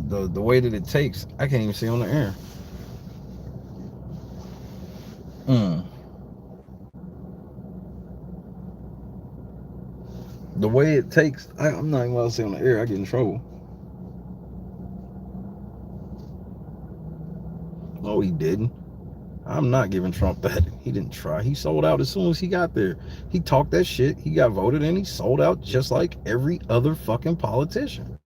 The way that it takes, I can't even see on the air. The way it takes, I'm not even allowed to say on the air. I get in trouble. No, he didn't. I'm not giving Trump that. He didn't try. He sold out as soon as he got there. He talked that shit. He got voted in. He sold out just like every other fucking politician.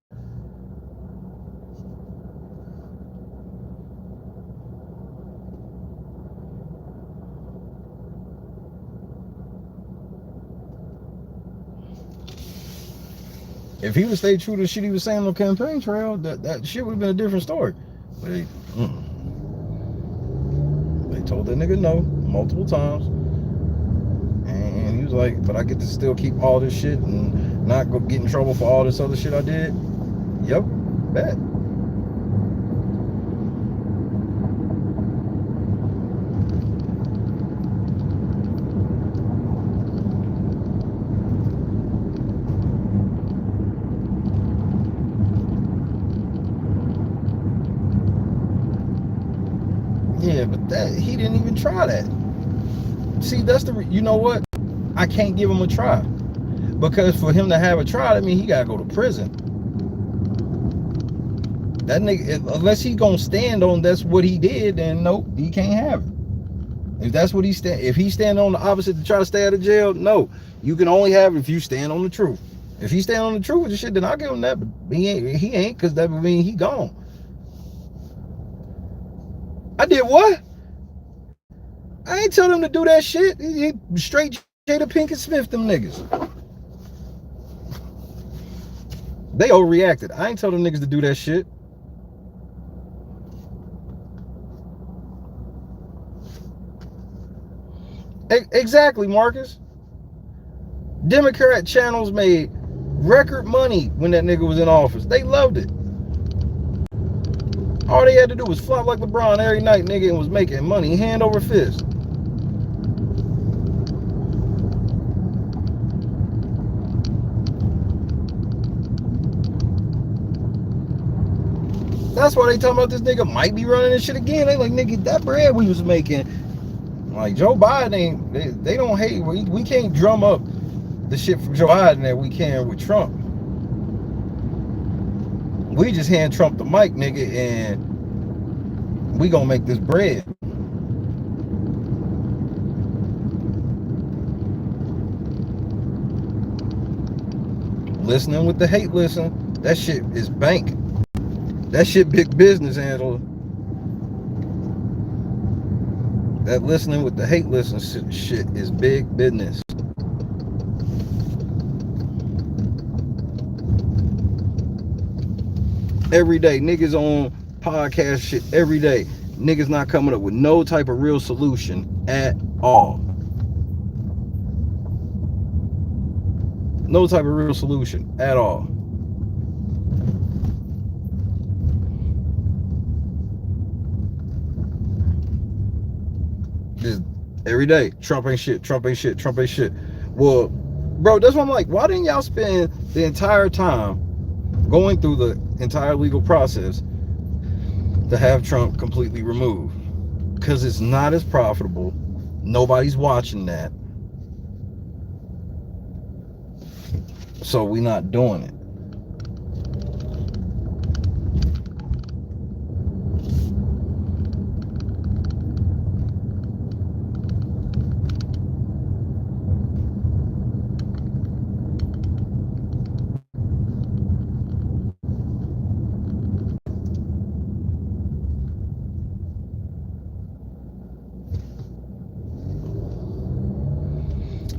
If he would stay true to the shit he was saying on the campaign trail, that shit would have been a different story. But they told that nigga no multiple times. And he was like, but I get to still keep all this shit and not go get in trouble for all this other shit I did. Yep, bet. Yeah, but that he didn't even try that. See, that's the you know what? I can't give him a try because for him to have a try, I mean he gotta go to prison. That nigga, unless he gonna stand on that's what he did, then nope, he can't have it. If that's what if he's standing on the opposite to try to stay out of jail, no, you can only have it if you stand on the truth. If he stand on the truth with the shit, then I'll give him that. But he ain't, because that would mean he gone. I did what? I ain't tell him to do that shit. He straight Jada Pinkett Smith them niggas. They overreacted. I ain't tell them niggas to do that shit. Exactly, Marcus. Democrat channels made record money when that nigga was in office. They loved it. All they had to do was flop like LeBron every night, nigga, and was making money hand over fist. That's why they talking about this nigga might be running this shit again. They like, nigga, that bread we was making. Like, Joe Biden ain't, they don't hate. We can't drum up the shit from Joe Biden that we can with Trump. We just hand Trump the mic, nigga, and we gonna make this bread. Listening with the hate listen, that shit is bank. That shit big business, handle. That listening with the hate listen shit is big business. Every day, niggas on podcast shit every day. Niggas not coming up with no type of real solution at all. No type of real solution at all. Just every day, Trump ain't shit, Trump ain't shit, Trump ain't shit. Well, bro, that's what I'm like. Why didn't y'all spend the entire time going through the entire legal process to have Trump completely removed? Because it's not as profitable. Nobody's watching that. So we're not doing it.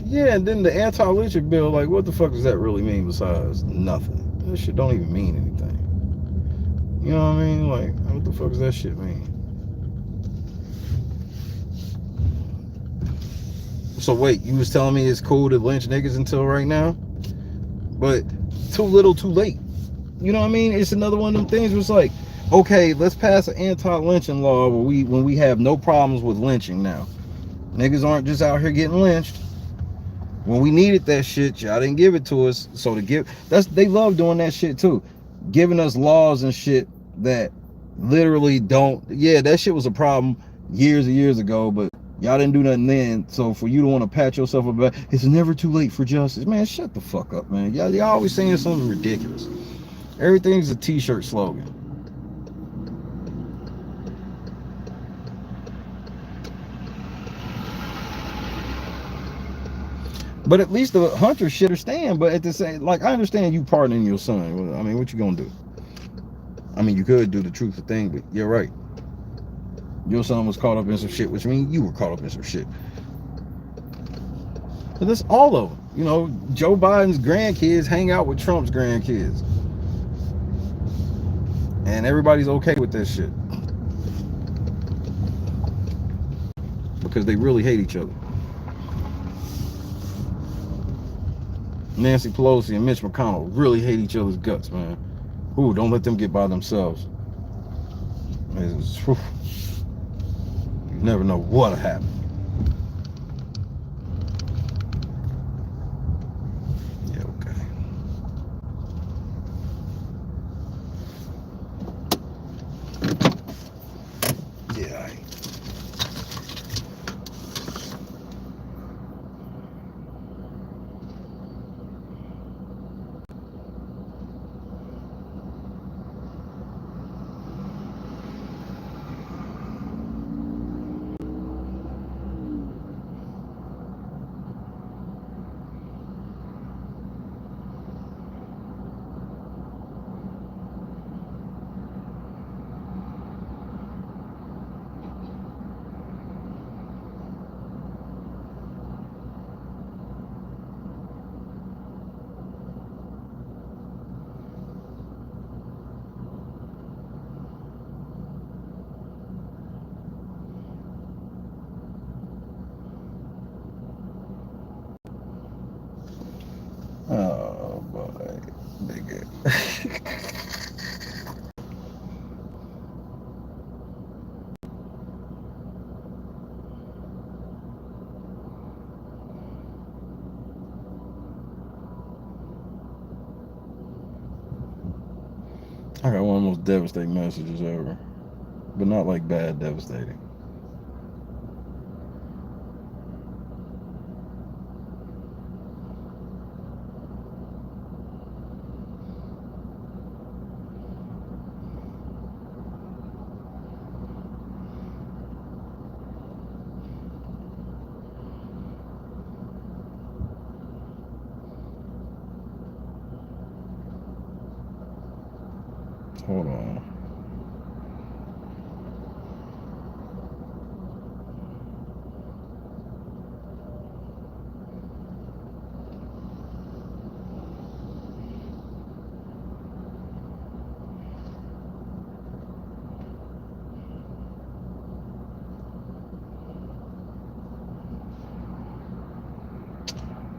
Yeah, and then the anti-lynching bill, like, what the fuck does that really mean besides nothing? That shit don't even mean anything. You know what I mean? Like, what the fuck does that shit mean? So wait, you was telling me it's cool to lynch niggas until right now? But too little, too late. You know what I mean? It's another one of them things where it's like, okay, let's pass an anti-lynching law when we have no problems with lynching now. Niggas aren't just out here getting lynched. When we needed that shit, y'all didn't give it to us. So they love doing that shit too. Giving us laws and shit that literally don't. Yeah, that shit was a problem years and years ago, but y'all didn't do nothing then. So for you to want to pat yourself about, it's never too late for justice. Man, shut the fuck up, man. Y'all always saying something ridiculous. Everything's a t-shirt slogan. But at least the hunters should understand. But at the same, like, I understand you pardoning your son. I mean, what you gonna do? I mean, you could do the truthful thing, but you're right. Your son was caught up in some shit, which means you were caught up in some shit. But that's all of them. You know, Joe Biden's grandkids hang out with Trump's grandkids. And everybody's okay with that shit. Because they really hate each other. Nancy Pelosi and Mitch McConnell really hate each other's guts, man. Ooh, don't let them get by themselves. You never know what'll happen. Yeah, okay. Yeah, all right. I got one of the most devastating messages ever, but not like bad devastating. Hold on.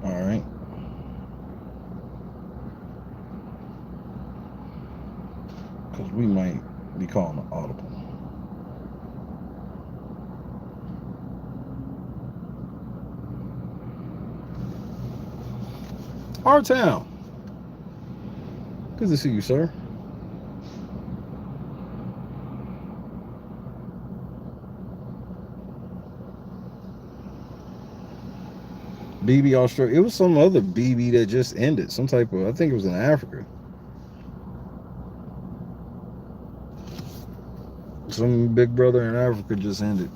All right. Because we might be calling an audible. Our town. Good to see you, sir. BB Australia. It was some other BB that just ended. Some type of, I think it was in Africa. Some big brother in Africa just ended.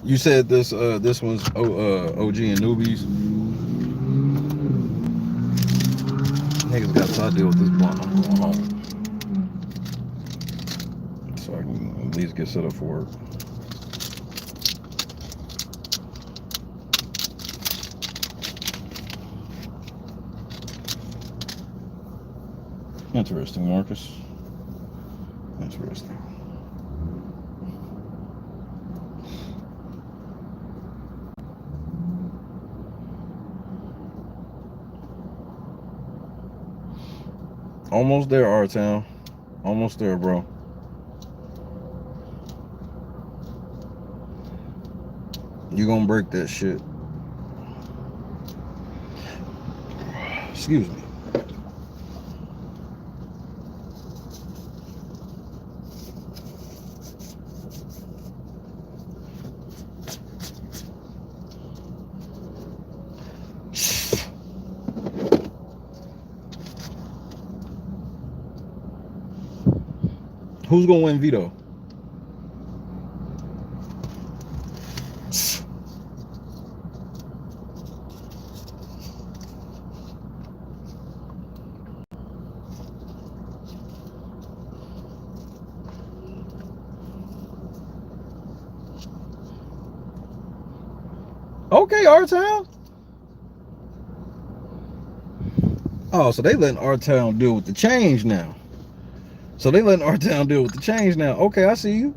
You said this one's OG and newbies. Niggas got to deal with this blunt. I'm going home, so I can at least get set up for work. Interesting, Marcus. Interesting. Almost there, R-Town. Almost there, bro. You gonna break that shit. Excuse me. Who's gonna win veto? Okay, R-Town. Oh, so they letting R-Town deal with the change now. So they letting R-Town deal with the change now. Okay, I see you.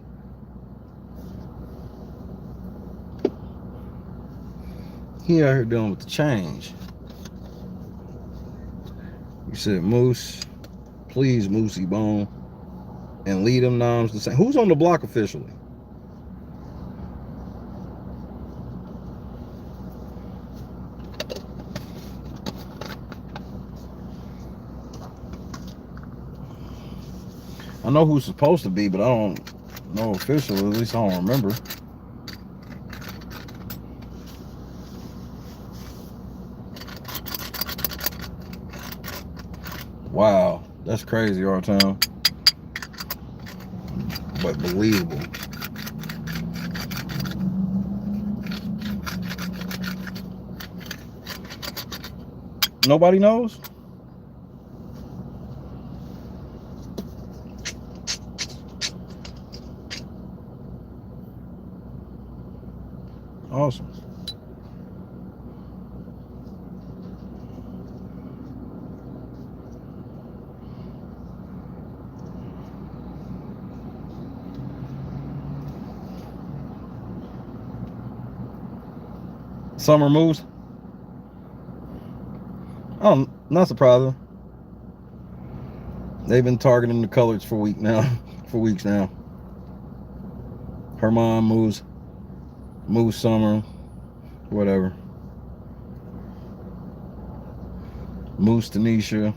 He out here dealing with the change. You said Moose, please Moosey Bone, and lead them noms the same. Who's on the block officially? I know who's supposed to be, but I don't know official. At least I don't remember. Wow, that's crazy, R-Town. But believable. Nobody knows? Summer moves. Not surprising. They've been targeting the colors for weeks now. Her mom moves Summer, whatever. Moose Tanisha.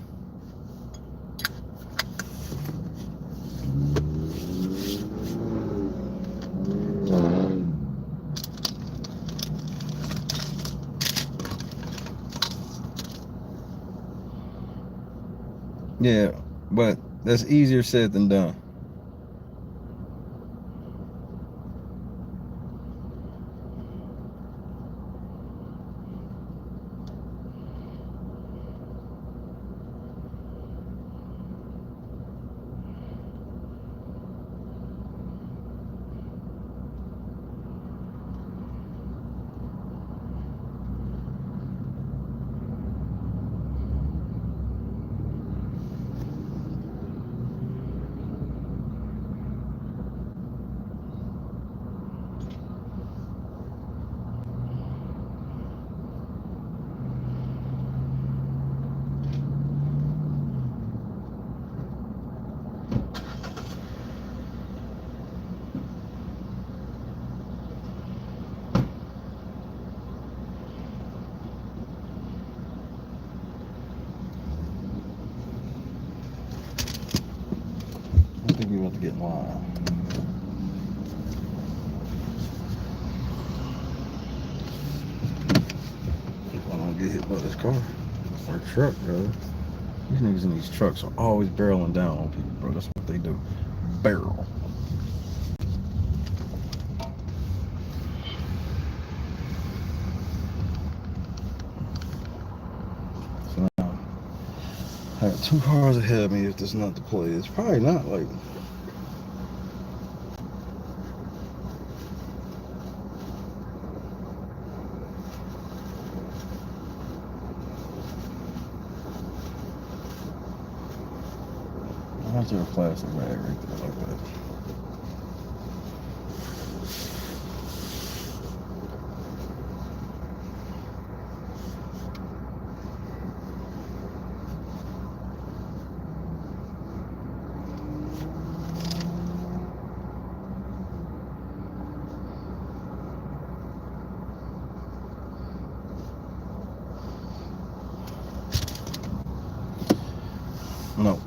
Yeah, but that's easier said than done. I think we want to get in line. I don't get hit by this car or truck, bro. These niggas in these trucks are always barreling down on people, bro. That's what they do. Barrel. So now, I got 2 cars ahead of me if this is not the play. It's probably not, like... Why is there a plastic bag right there like that? No.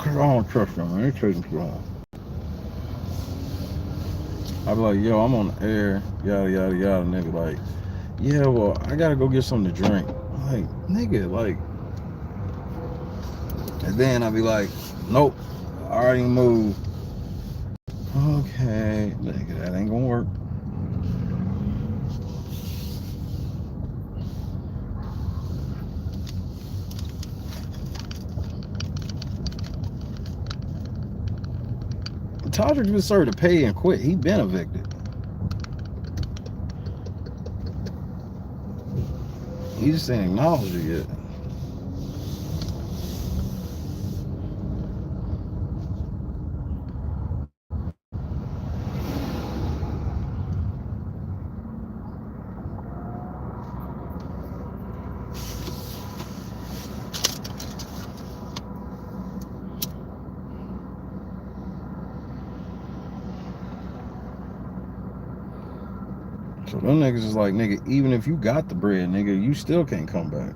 I don't trust them, man. They're trading people home. I'd be like, yo, I'm on the air, yada, yada, yada. And they be like, yeah, well, I gotta go get something to drink. I'm like, nigga, like. And then I'd be like, nope, I already moved. Okay, nigga, that ain't gonna work. Todrick's been served to pay and quit. He been evicted. He just ain't acknowledged it yet. So them niggas is like, nigga, even if you got the bread, nigga, you still can't come back.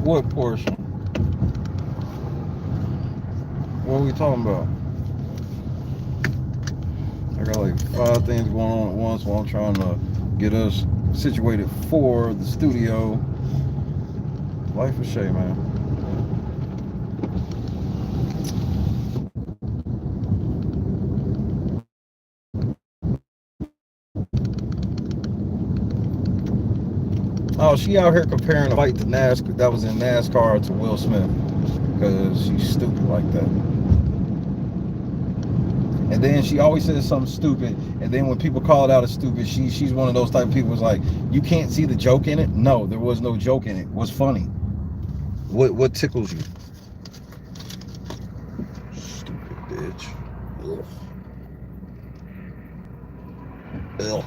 What portion? What are we talking about? I got like 5 things going on at once while I'm trying to get us situated for the studio. Life of Shay, man. Oh, she out here comparing a fight to NASCAR that was in NASCAR to Will Smith because she's stupid like that. And then she always says something stupid, and then when people call it out as stupid, she's one of those type of people who's like, you can't see the joke in it. No, there was no joke in it. What's funny? What tickles you? Stupid bitch. Ugh. Ugh.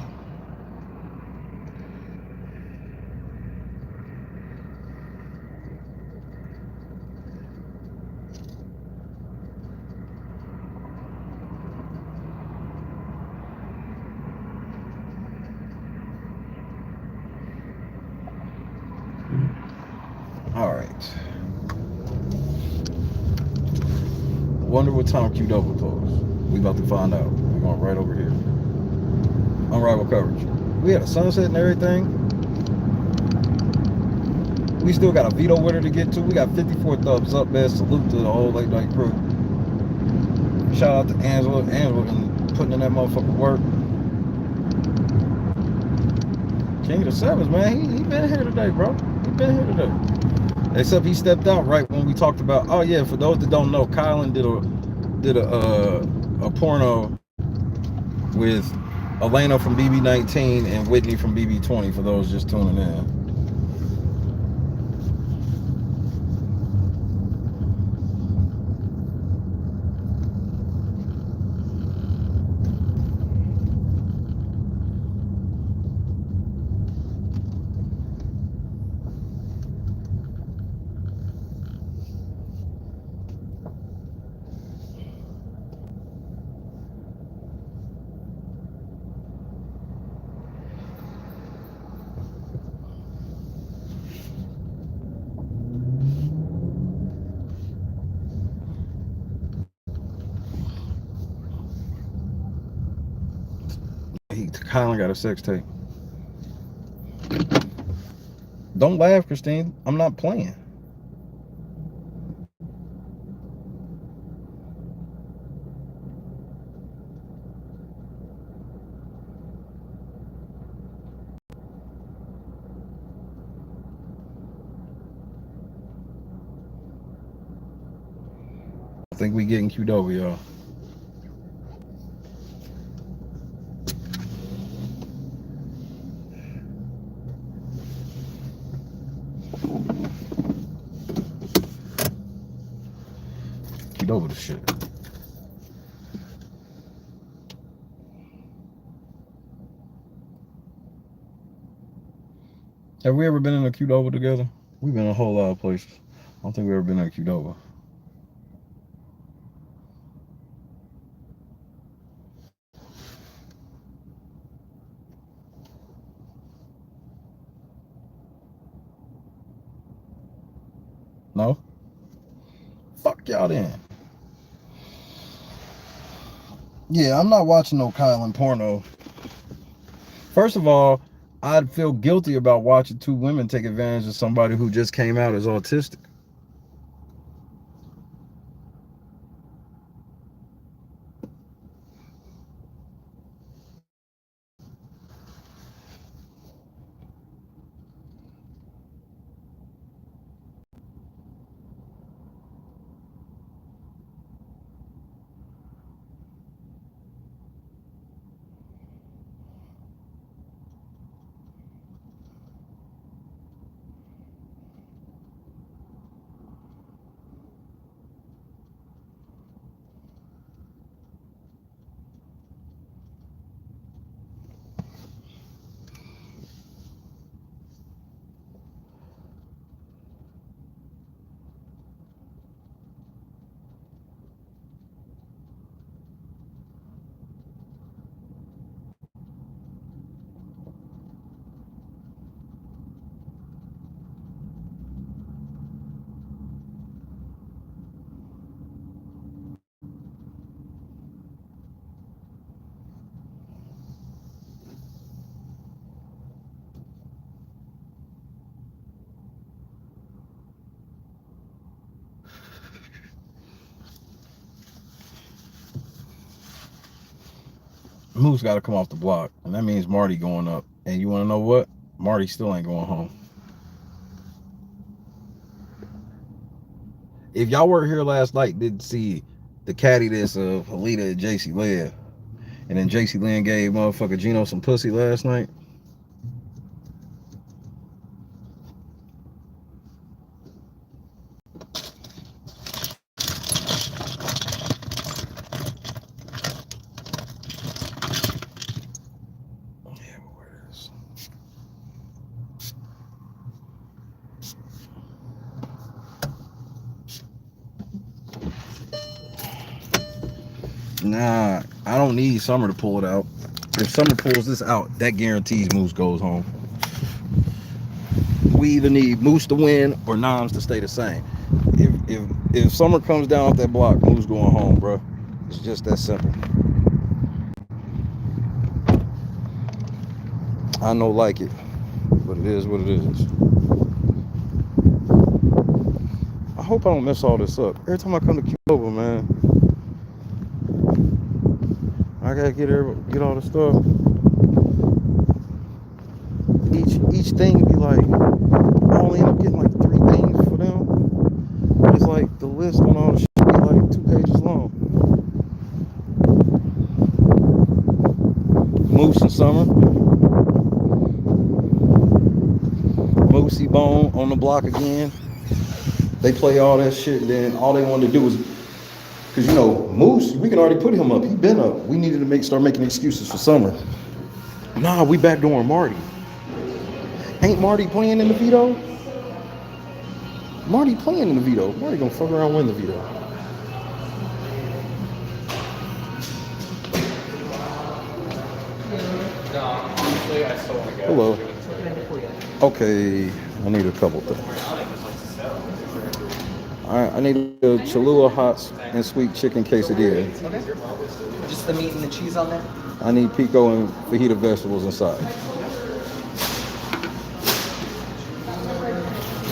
All right. Wonder what time Qdoba closed. We about to find out. We're going right over here. Unrivaled coverage. We had a sunset and everything. We still got a veto winner to get to. We got 54 thumbs up, man. Salute to the whole late night crew. Shout out to Angela. Angela been putting in that motherfucking work. King of the Sevens, man. He been here today, bro. He been here today. Except he stepped out right when we talked about. Oh yeah, for those that don't know, Kylan did a porno with Elena from BB19 and Whitney from BB20. For those just tuning in. Kylan got a sex tape. Don't laugh, Christine. I'm not playing. I think we getting Qdoba, y'all. Qdoba the shit. Have we ever been in a Qdoba together? We've been in a whole lot of places. I don't think we've ever been in a Qdoba. No? Fuck y'all then. Yeah, I'm not watching no Kylan porno. First of all, I'd feel guilty about watching two women take advantage of somebody who just came out as autistic. Moose got to come off the block, and that means Marty going up. And you want to know what? Marty still ain't going home. If y'all were here last night, didn't see the cattiness of Halita and JC Lynn, and then JC Lynn gave motherfucker Gino some pussy last night. Nah, I don't need Summer to pull it out. If Summer pulls this out, that guarantees Moose goes home. We either need Moose to win or Noms to stay the same. If Summer comes down off that block, Moose going home, bro. It's just that simple. I know like it, but it is what it is. I hope I don't mess all this up. Every time I come to Cuba, man, I gotta get all the stuff. Each thing be like, I only end up getting like 3 things for them. It's like the list on all the shit be like 2 pages long. Moose and Summer. Moosey Bone on the block again. They play all that shit, and then all they wanted to do was, because you know, Moose, we can already put him up. He been up. We needed to start making excuses for Summer. Nah, we backdooring Marty. Ain't Marty playing in the veto? Marty playing in the veto. Marty gonna fuck around and win the veto. Hello. Okay, I need a couple things. Alright, I need a Cholula hot and sweet chicken quesadilla. Okay. Just the meat and the cheese on there? I need pico and fajita vegetables inside.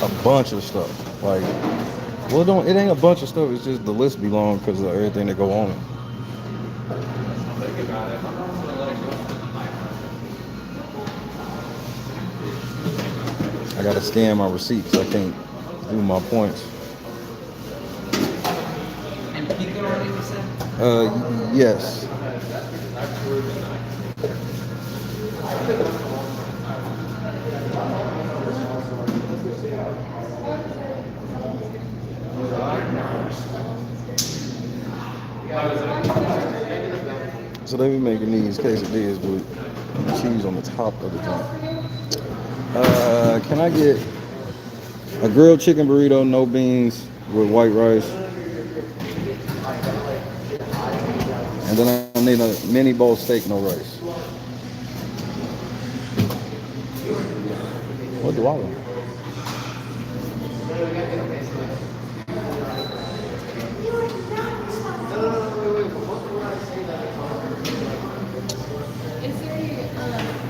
A bunch of stuff. Like, well, it ain't a bunch of stuff, it's just the list be long because of everything that go on it. I gotta scan my receipts. I can't do my points. And pico already you said? Yes. So they be making these quesadillas with cheese on the top of the joint. Can I get a grilled chicken burrito, no beans, with white rice? And then I need a mini bowl steak, no rice. What do I want? Is there any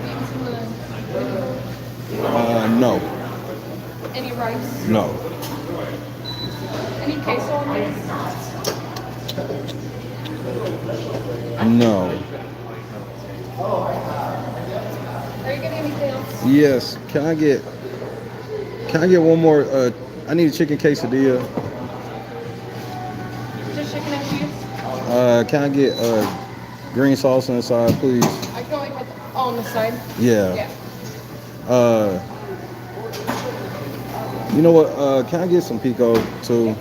beans in the No. any rice? No. Any queso on this? No. Are you getting anything else? Yes. Can I get one more? I need a chicken quesadilla. Just chicken and cheese? Can I get green sauce inside, please? I can like with on the side. Yeah. You know what? Can I get some pico too?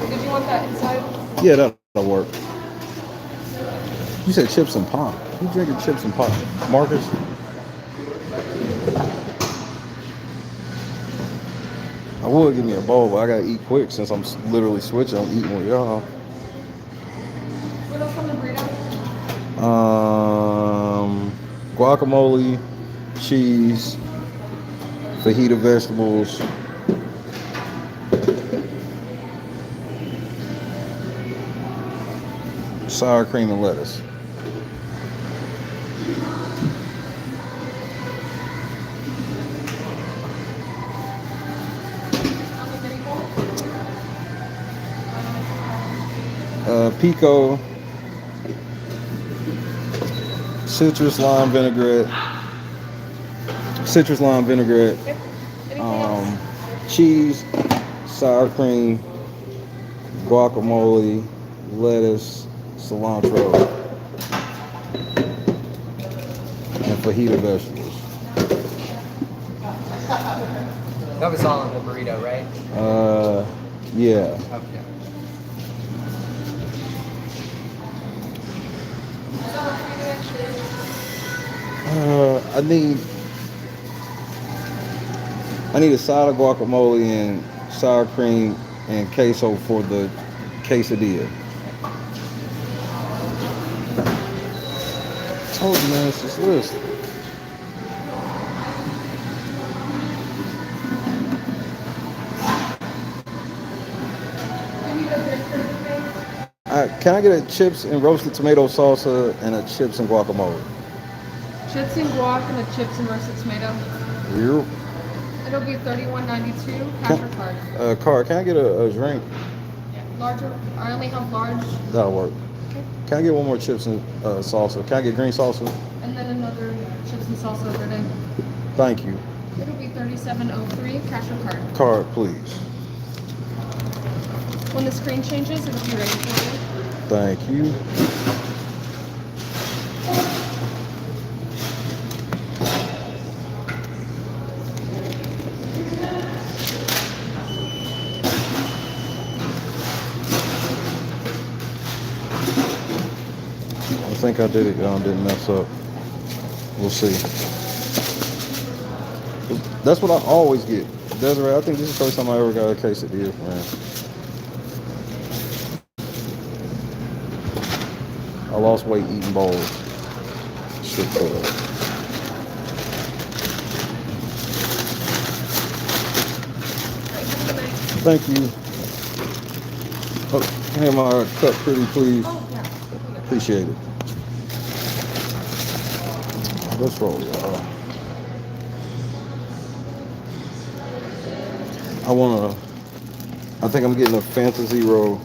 Did you want that inside? Yeah, that'll work. You said chips and pop. Who drinking chips and pop? Marcus? I would give me a bowl, but I gotta eat quick since I'm literally switching. I'm eating with y'all. What else on the burrito? Guacamole, cheese, fajita vegetables, sour cream and lettuce. Pico, citrus lime vinaigrette, citrus lime vinaigrette, Okay. Anything else? cheese, sour cream, guacamole, lettuce, cilantro, and fajita vegetables. That was all in the burrito, right? Yeah. Okay. I need a side of guacamole and sour cream and queso for the quesadilla. I told you, man, it's this list. Can I get a chips and roasted tomato salsa and a chips and guacamole? Chips and guac and a chips and roasted tomato. Yep. It'll be $31.92. Cash or card? Card. Can I get a drink? Larger. I only have large. That'll work. Okay. Can I get one more chips and salsa? Can I get green salsa? And then another chips and salsa over there. Thank you. It'll be $37.03. Cash or card? Card, please. When the screen changes, it'll be ready for you. Thank you. I think I did it, y'all. Didn't mess up. We'll see. That's what I always get. Desiree, I think this is the first time I ever got a quesadilla, man. I lost weight eating bowls. Shit cool. Thank you. Oh, hand my cup pretty, please. Appreciate it. Let's roll, y'all. I think I'm getting a Fanta Zero.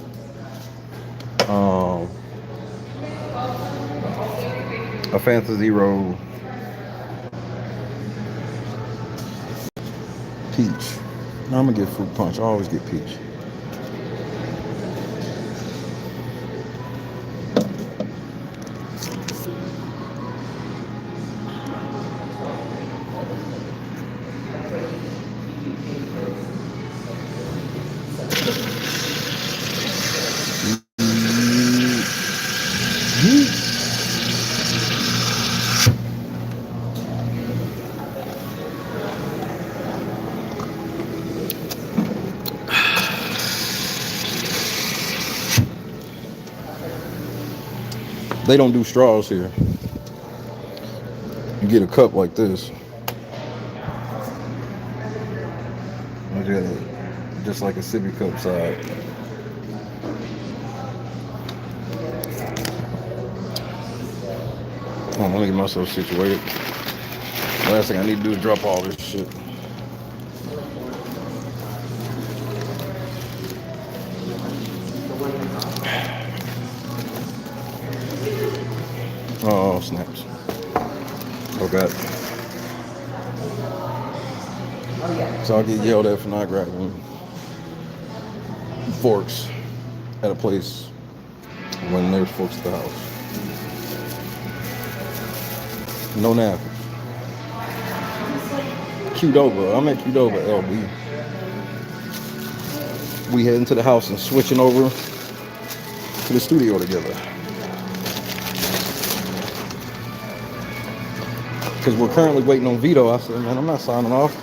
A Fanta Zero peach. No, I'm gonna get fruit punch. I always get peach. They don't do straws here. You get a cup like this. Just like a sippy cup side. Hold on, let me get myself situated. Last thing I need to do is drop all this shit. Oh, snaps. Oh, God. So I'll get yelled at for not grabbing forks at a place when there's forks at the house. No napkins. Qdoba. I'm at Qdoba, LB. We heading to the house and switching over to the studio together. Because we're currently waiting on Vito. I said, man, I'm not signing off.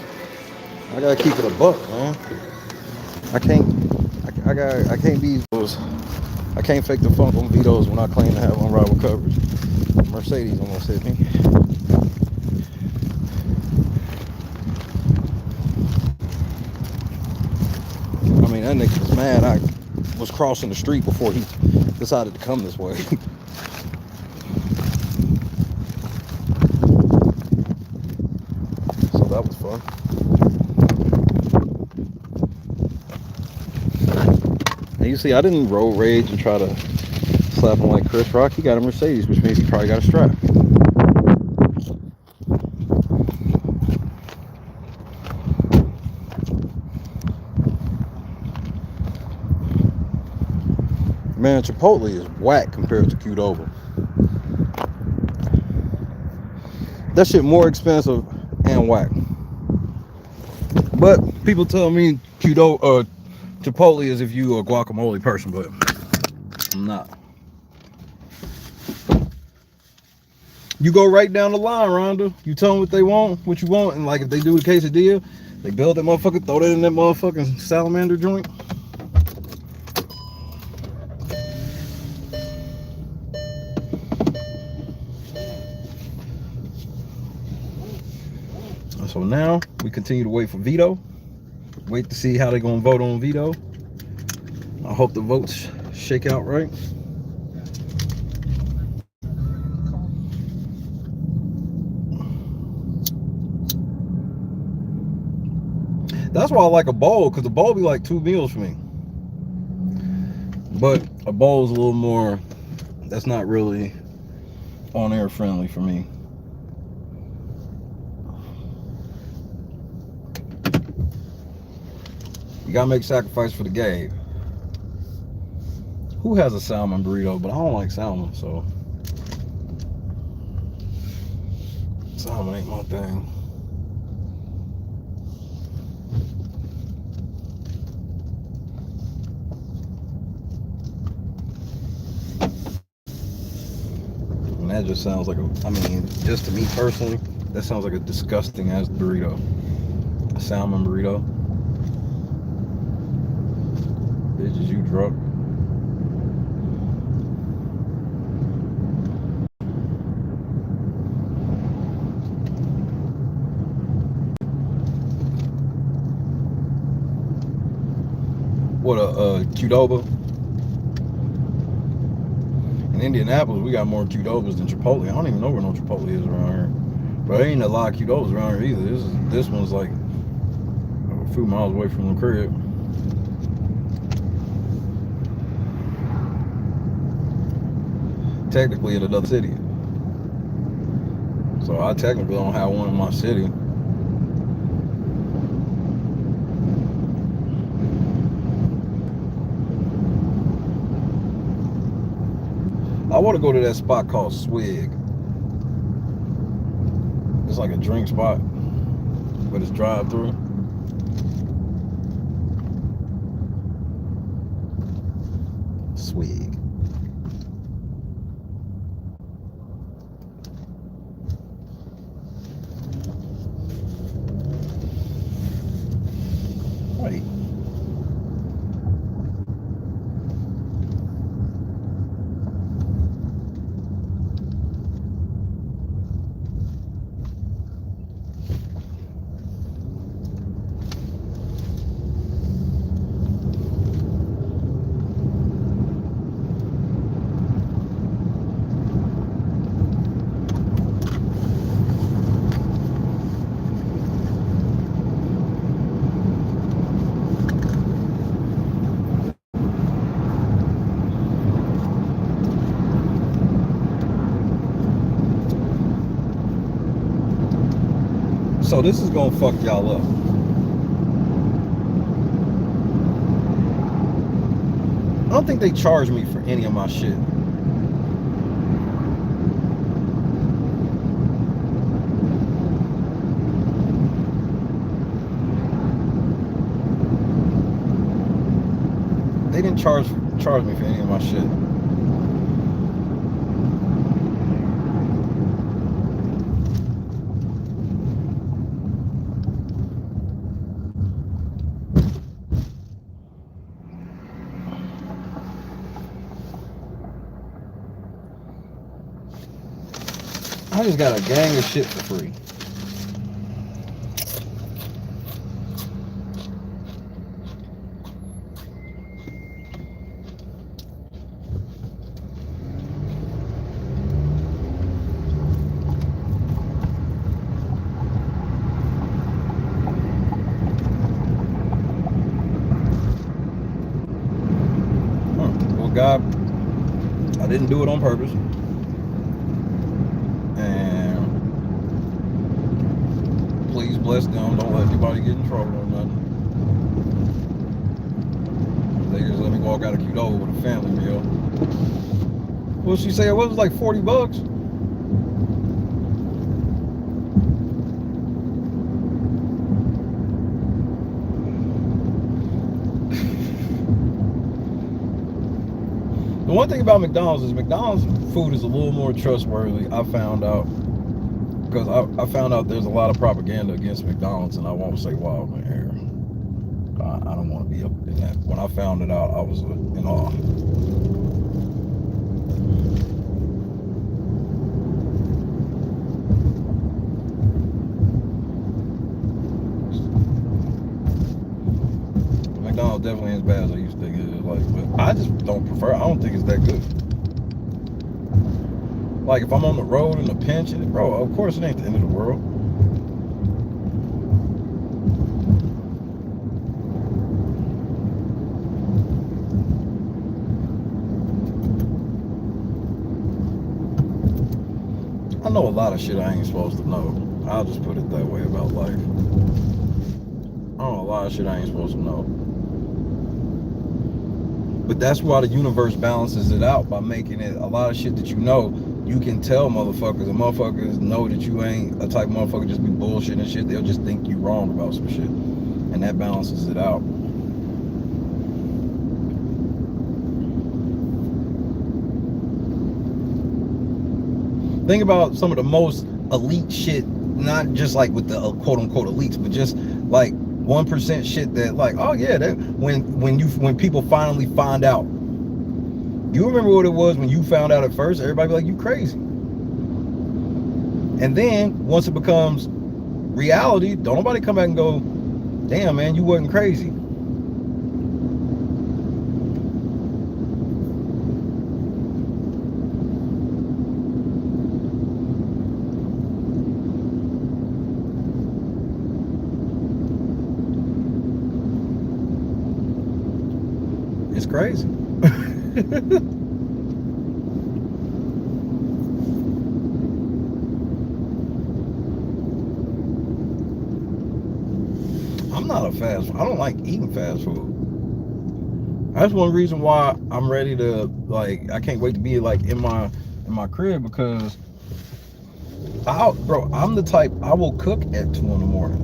I gotta keep it a buck, man. I can't be those. I can't fake the funk on Vito's when I claim to have unrivaled coverage. Mercedes almost hit me. I mean, that nigga was mad. I was crossing the street before he decided to come this way. So that was fun. And you see, I didn't road rage and try to slap him like Chris Rock. He got a Mercedes, which means he probably got a strap. Man, Chipotle is whack compared to Qdoba. That shit more expensive and whack. But people tell me Chipotle is if you a guacamole person, but I'm not. You go right down the line, Rhonda. You tell them what they want, what you want, and like if they do a quesadilla, they build that motherfucker, throw that in that motherfucking salamander joint. So now we continue to wait for veto. Wait to see how they're gonna vote on veto. I hope the votes shake out right. That's why I like a bowl, because the bowl be like 2 meals for me. But a bowl is a little more, that's not really on air friendly for me. You gotta make sacrifice for the game. Who has a salmon burrito? But I don't like salmon, so salmon ain't my thing. And that just sounds like I mean, just to me personally, that sounds like a disgusting ass burrito. A salmon burrito. Bitch, is you drunk? What a Qdoba. In Indianapolis, we got more Qdobas than Chipotle. I don't even know where no Chipotle is around here. But there ain't a lot of Qdobas around here either. This one's like a few miles away from the crib. Technically in another city. So I technically don't have one in my city. I want to go to that spot called Swig. It's like a drink spot, but it's drive-through. Swig. Right. So this is gonna fuck y'all up. I don't think they charge me for any of my shit. They didn't charge me for any of my shit. I just got a gang of shit for free. Well, God, I didn't do it on purpose. Please bless them. Don't let anybody get in trouble or nothing. They just let me walk out of Qdoba with a family meal. Well, she said it was like $40. The one thing about McDonald's is McDonald's food is a little more trustworthy. I found out because I found out there's a lot of propaganda against McDonald's, and I won't say why on the air. I don't want to be up in that. When I found it out, I was in awe. McDonald's definitely ain't as bad as I used to think it is. Like, but I just don't prefer. I don't think it's that good. Like if I'm on the road in a pinch, and bro, of course it ain't the end of the world. I know a lot of shit I ain't supposed to know. I'll just put it that way about life. I know a lot of shit I ain't supposed to know. But that's why the universe balances it out by making it a lot of shit that you know. You can tell motherfuckers, and motherfuckers know that you ain't a type of motherfucker just be bullshit and shit. They'll just think you wrong about some shit. And that balances it out. Think about some of the most elite shit, not just like with the quote unquote elites, but just like 1% shit that like, oh yeah, that when people finally find out. You remember what it was when you found out at first? Everybody be like, you crazy. And then once it becomes reality, don't nobody come back and go, damn man, you wasn't crazy. It's crazy. I'm not a fast food. I don't like eating fast food. That's one reason why I'm ready to like. I can't wait to be like in my crib because I'm the type I will cook at 2 in the morning.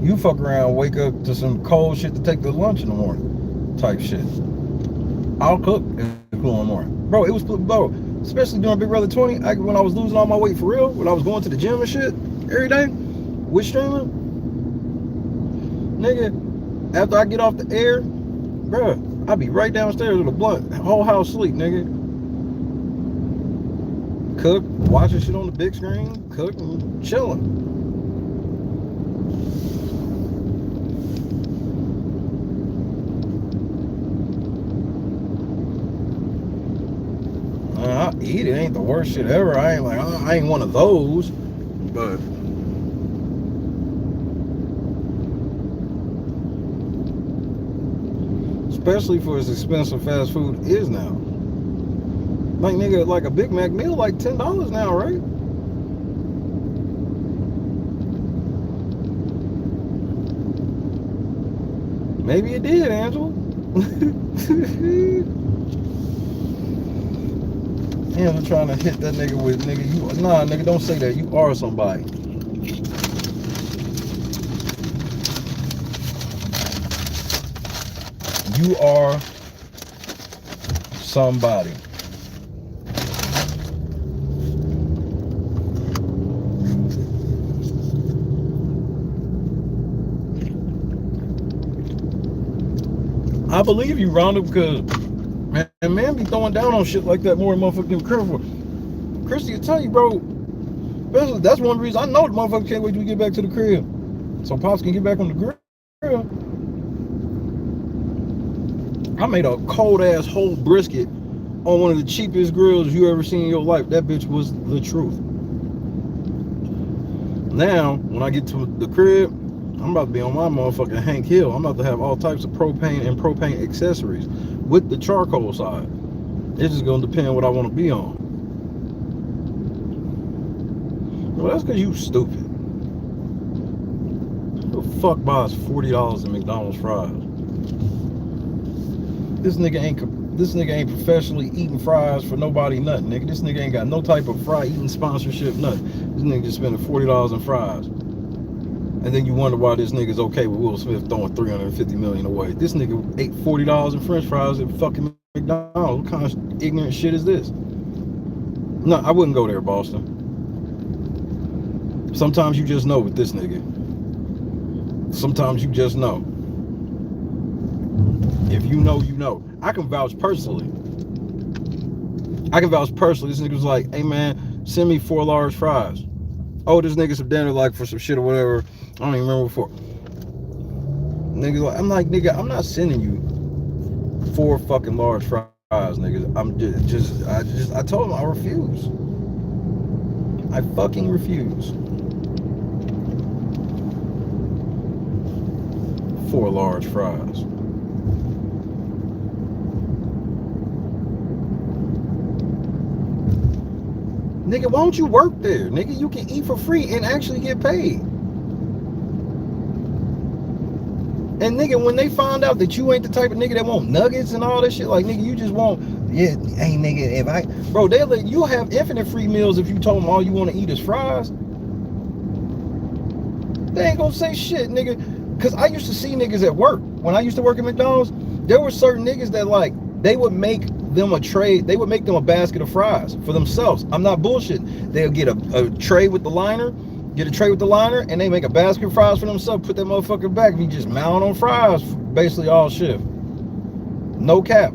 You fuck around, wake up to some cold shit to take to lunch in the morning, type shit. I'll cook at 2 in the morning, bro. It was, bro, especially during Big Brother 20. When I was losing all my weight for real, when I was going to the gym and shit every day with streaming, nigga. After I get off the air, bro, I be right downstairs with a blunt, whole house sleep, nigga. Cook, watching shit on the big screen, cook and chilling. I eat it, ain't the worst shit ever. I ain't like, I ain't one of those, but especially for as expensive fast food is now. Like nigga, like a Big Mac meal, like $10 now, right? Maybe it did, Angela. Yeah, I'm trying to hit that nigga with nigga. Nah, nigga, don't say that. You are somebody. You are somebody. I believe you, Rhonda, because man be throwing down on shit like that more than motherfucking careful. Christy will tell you, bro. That's one reason I know the motherfucker can't wait till we get back to the crib, so Pops can get back on the grill. I made a cold ass whole brisket on one of the cheapest grills you ever seen in your life. That bitch was the truth. Now, when I get to the crib, I'm about to be on my motherfucking Hank Hill. I'm about to have all types of propane and propane accessories with the charcoal side. It's just gonna depend on what I want to be on. Well, that's because you stupid. Who the fuck buys $40 in McDonald's fries? This nigga ain't professionally eating fries for nobody, nothing, nigga. This nigga ain't got no type of fry eating sponsorship, nothing. This nigga just spending $40 in fries. And then you wonder why this nigga's okay with Will Smith throwing $350 million away. This nigga ate $40 in French fries at fucking McDonald's. What kind of ignorant shit is this? No, I wouldn't go there, Boston. Sometimes you just know with this nigga. Sometimes you just know. If you know, you know. I can vouch personally. This nigga was like, hey man, send me 4 large fries. Oh, this nigga some dinner like for some shit or whatever. I don't even remember before. Nigga, like, I'm like, nigga, I'm not sending you 4 fucking large fries, nigga. I told him I refuse. I fucking refuse. 4 large fries. Nigga, why don't you work there? Nigga, you can eat for free and actually get paid. And nigga, when they find out that you ain't the type of nigga that want nuggets and all that shit, like nigga, you just want, yeah, hey nigga, if I, bro, you'll have infinite free meals if you told them all you want to eat is fries. They ain't gonna say shit, nigga. Cause I used to see niggas at work. When I used to work at McDonald's, there were certain niggas that like, they would make them a tray, they would make them a basket of fries for themselves. I'm not bullshitting. They'll get a tray with the liner, and they make a basket of fries for themselves, put that motherfucker back, and you just mount on fries basically all shift. No cap.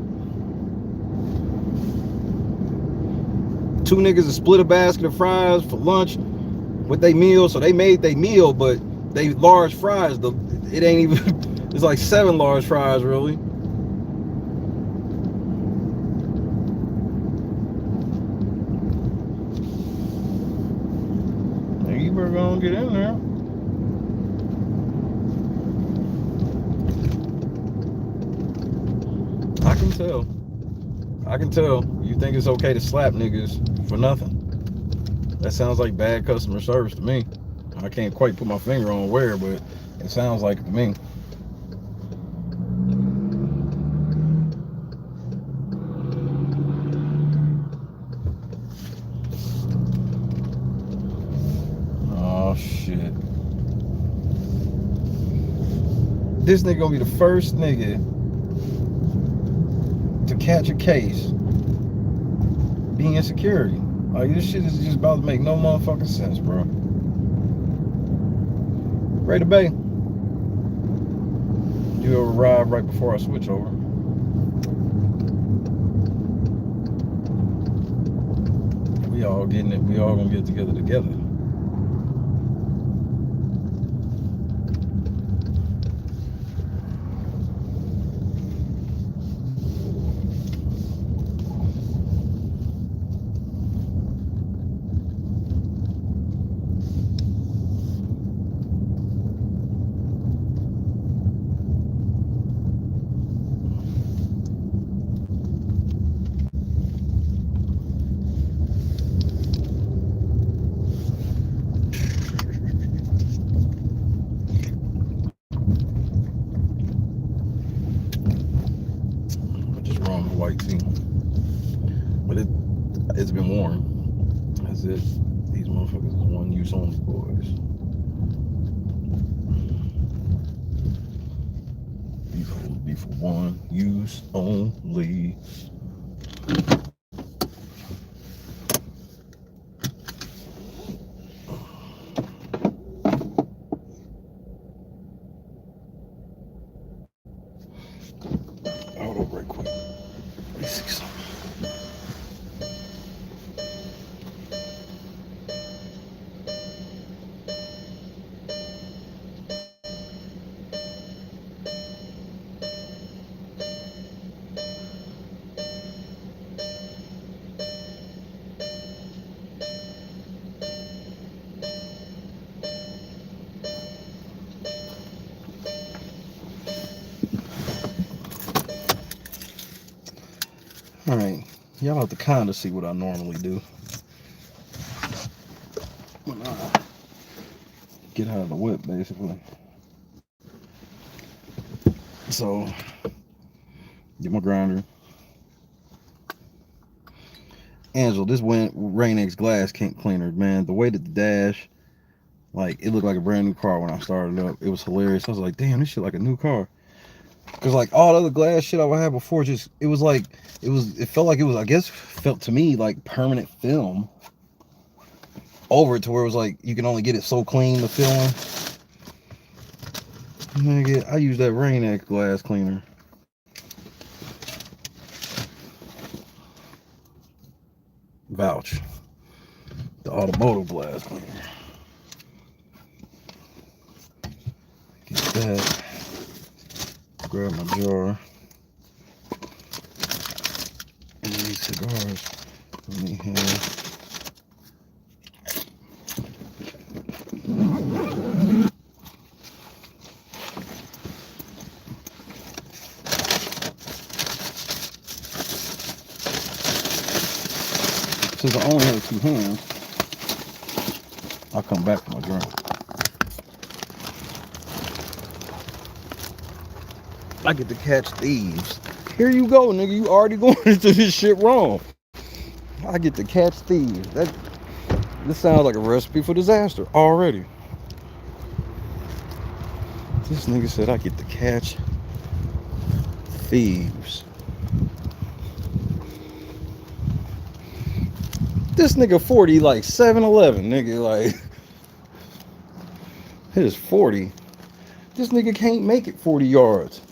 2 niggas that split a basket of fries for lunch with their meal, so they made their meal, but they large fries, it ain't even, it's like 7 large fries really. You better go and get in there. I can tell. You think it's okay to slap niggas for nothing. That sounds like bad customer service to me. I can't quite put my finger on where, but it sounds like it to me. Oh shit. This nigga gonna be the first nigga to catch a case being in security. Like this shit is just about to make no motherfucking sense, bro. Ready to Bay. You arrive right before I switch over. We all getting it. We all gonna get together. White tea, but it's been worn. That's it. These motherfuckers is one use only, boys. These hoes be for one use only. Hold up right quick. Let me see something. All right, y'all have to kind of see what I normally do when I get out of the whip, basically. So get my grinder. Angela, this Rain-X glass cleaner, man. The way that the dash, like, it looked like a brand new car when I started up. It was hilarious. I was like, damn, this shit like a new car. Cause like all the other glass shit I would have before, just it felt like it was, I guess, felt to me like permanent film over it, to where it was like you can only get it so clean, the film. Nigga, I use that Rain-X glass cleaner. Vouch. The automotive glass cleaner. Get that. Grab my jar. And these cigars. Let me have. Since I only have 2 hands, I'll come back for my drink. I get to catch thieves. Here you go, nigga. You already going into this shit wrong. I get to catch thieves. This sounds like a recipe for disaster already. This nigga said I get to catch thieves. This nigga 40 like 7-Eleven, nigga, like it is 40. This nigga can't make it 40 yards.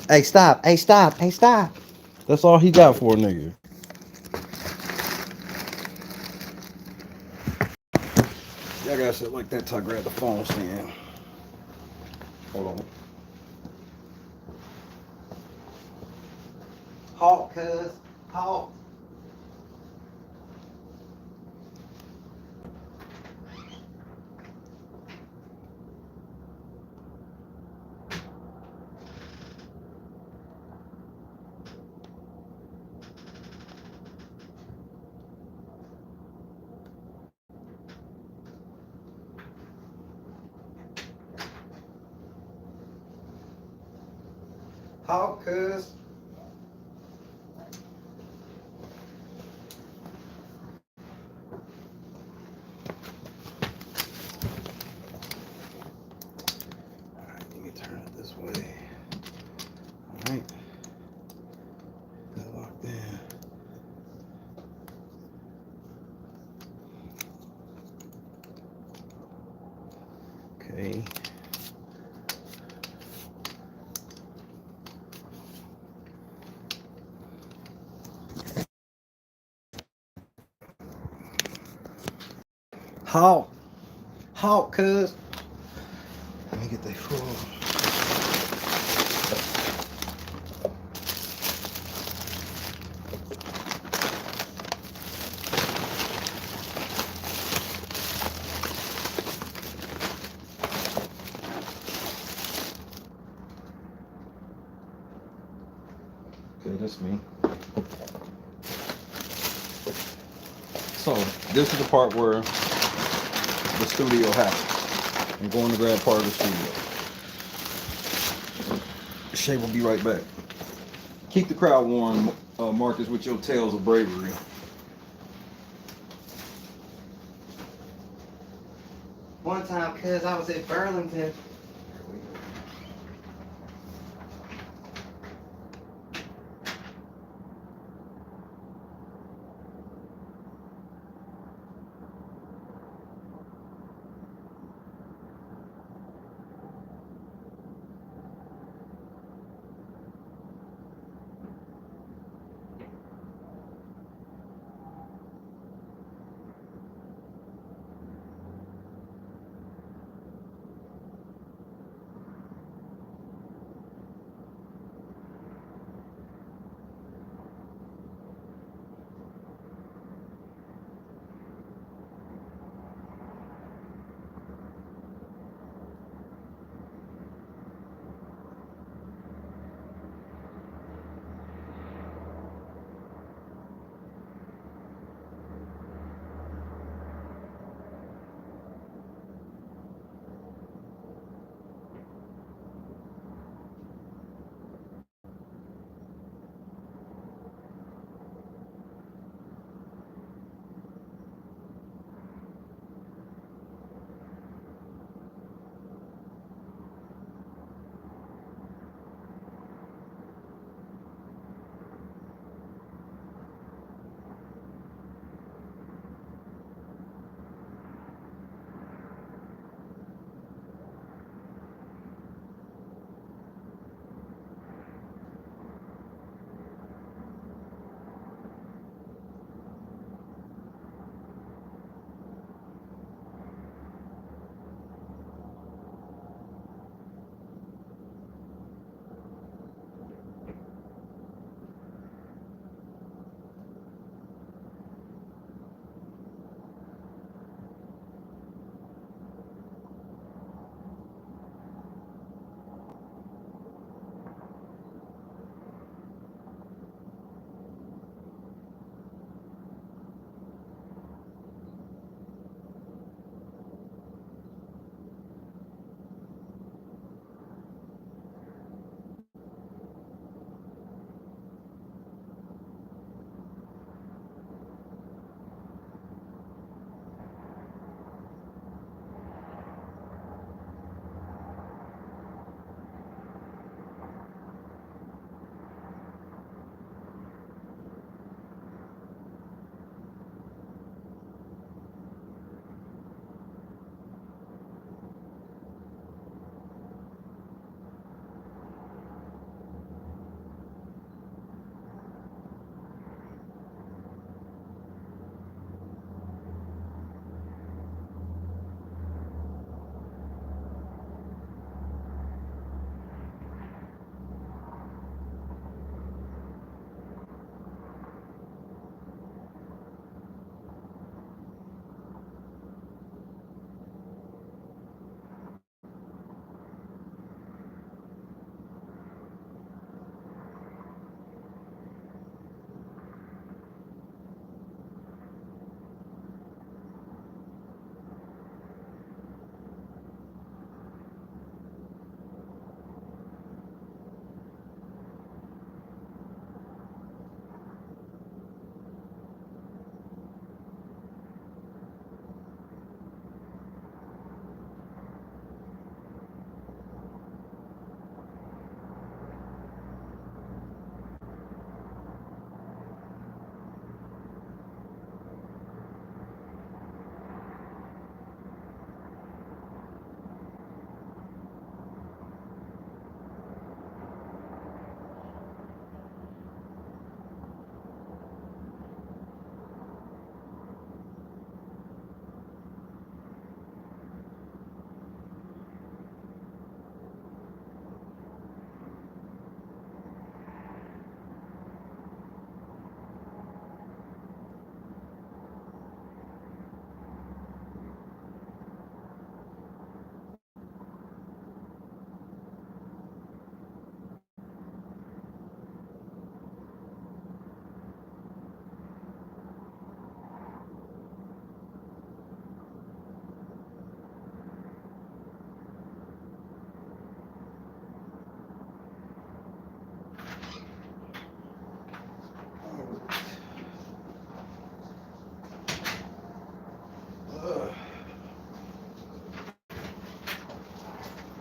Hey, stop. Hey, stop. Hey, stop. That's all he got for a nigga. Y'all got shit like that till I grab the phone stand. Hold on. Halt, cuz. Halt. Halt, cuz. Alright, let me turn it this way. Alright. Got locked in. Okay. Halt. Halt, cuz. Let me get that full. Okay, that's me. So, this is the part where the studio happens. I'm going to grab part of the studio. Shay will be right back. Keep the crowd warm, Marcus, with your tales of bravery. One time, cuz I was at Burlington.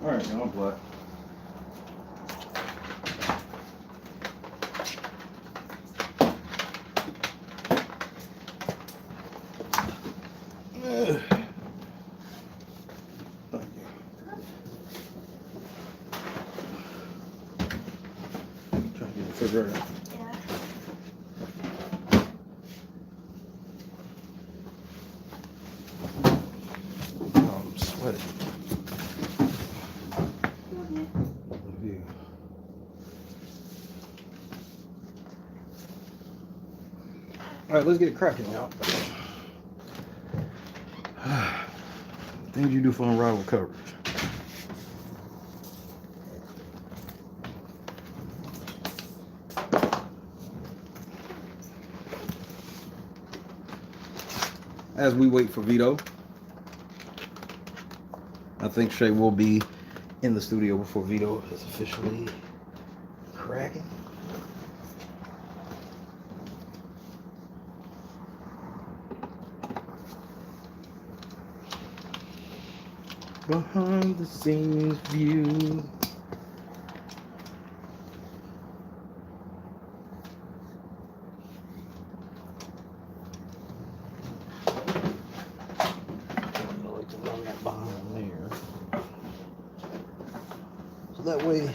All right, now I'm black. Figure it out. Oh, I'm sweating. All right, let's get it cracking now. Things you do for unrivaled coverage. As we wait for Vito, I think Shay will be in the studio before Vito is officially cracking. Behind the scenes view. That way,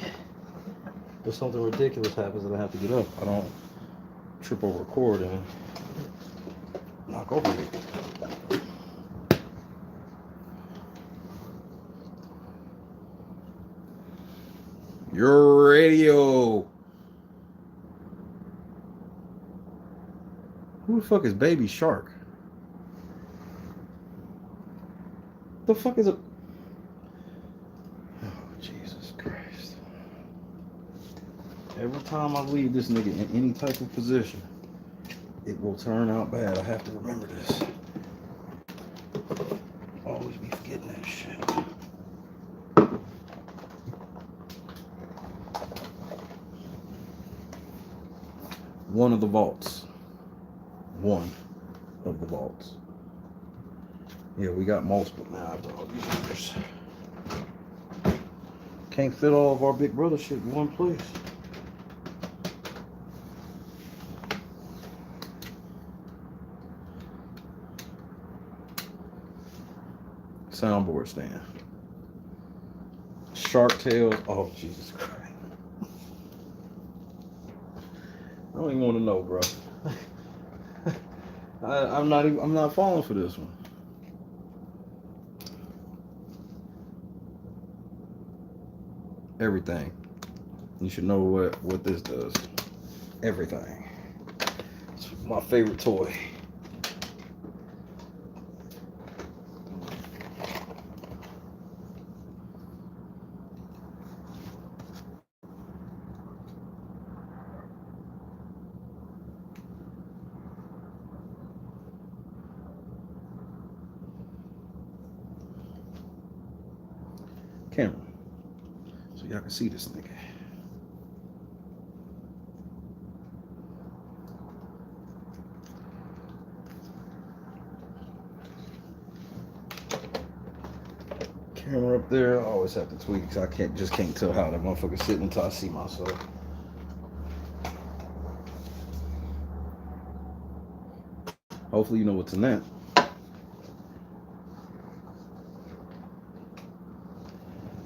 if something ridiculous happens and I have to get up, I don't trip over a cord and knock over it. Your radio. Who the fuck is Baby Shark? The fuck is it? Every time I leave this nigga in any type of position, it will turn out bad. I have to remember this. Always be forgetting that shit. One of the vaults. One of the vaults. Yeah, we got multiple now. Can't fit all of our big brother shit in one place. Soundboard stand. Shark tails. Oh, Jesus Christ. I don't even want to know, bro. I'm not falling for this one. Everything. You should know what this does. Everything. It's my favorite toy. Camera, so y'all can see this nigga. Camera up there, I always have to tweak because I can't tell how that motherfucker's sitting until I see myself. Hopefully you know what's in that.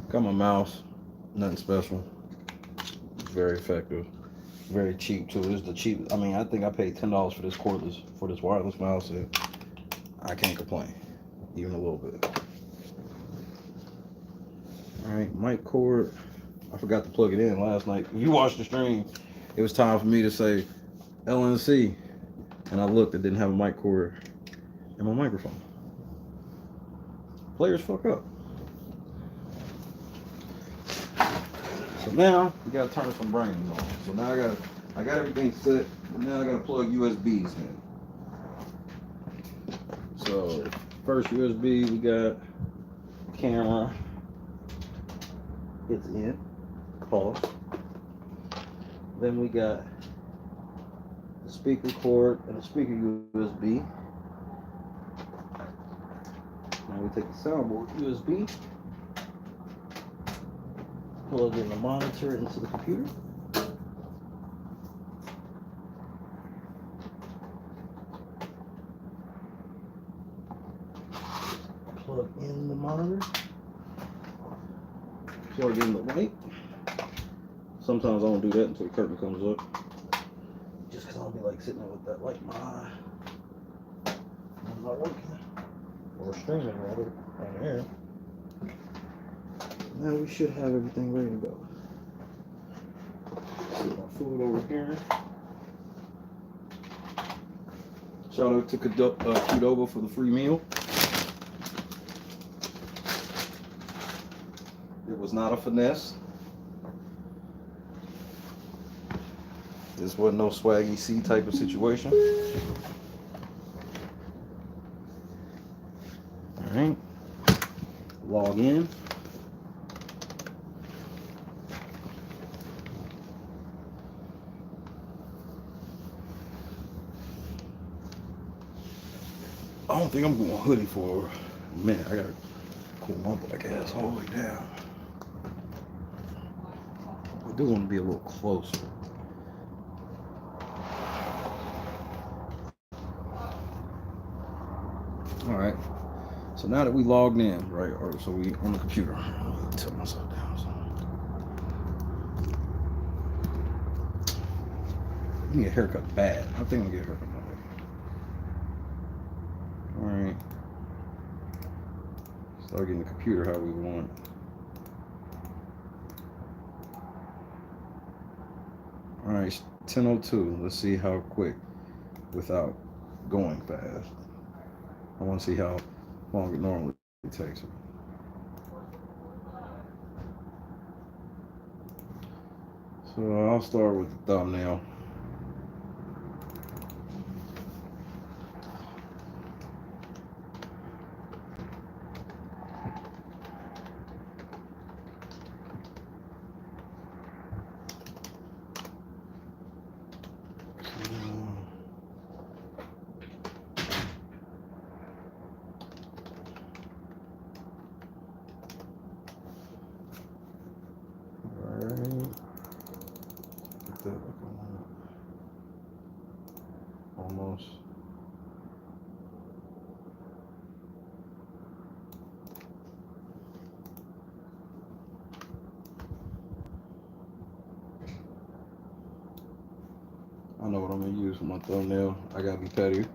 Got my mouse, nothing special. Very effective, very cheap too. This is the cheap. I mean, I think I paid $10 for this cordless, for this wireless mouse, and I can't complain, even a little bit. All right, mic cord. I forgot to plug it in last night. If you watched the stream, it was time for me to say LNC, and I looked, it didn't have a mic cord and my microphone. Players fuck up. So now we gotta turn some brains on. So now I got everything set. Now I gotta plug USBs in. So first USB, we got camera. It's in. Pause. Then we got the speaker cord and a speaker USB. Now we take the soundboard USB. plug in the monitor into the computer. Plug in the monitor. Plug in the light. Sometimes I don't do that until the curtain comes up. Just because I'll be like sitting there with that light in my eye. I'm not working. Or streaming rather on air. Now we should have everything ready to go. Set my food over here. Shout out to Qdoba for the free meal. It was not a finesse. This wasn't no swaggy C type of situation. Alright. Log in. I don't think I'm going hoodie for a minute. I gotta cool my black ass all the way down. I do want to be a little closer. All right. So now that we logged in, right? Or so we on the computer. I'll tilt myself down. So. I need a haircut bad. I think I'm gonna get a haircut bad. All right. Start getting the computer how we want. All right, 10:02. Let's see how quick without going fast. I want to see how long it normally takes. So I'll start with the thumbnail. Almost. I know what I'm gonna use for my thumbnail. I gotta be petty.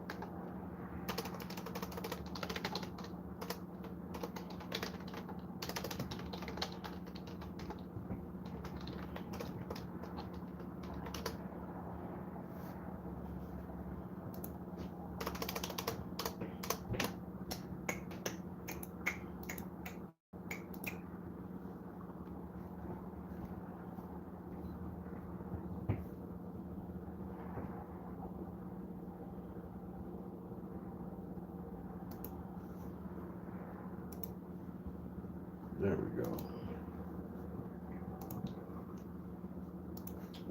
There we go.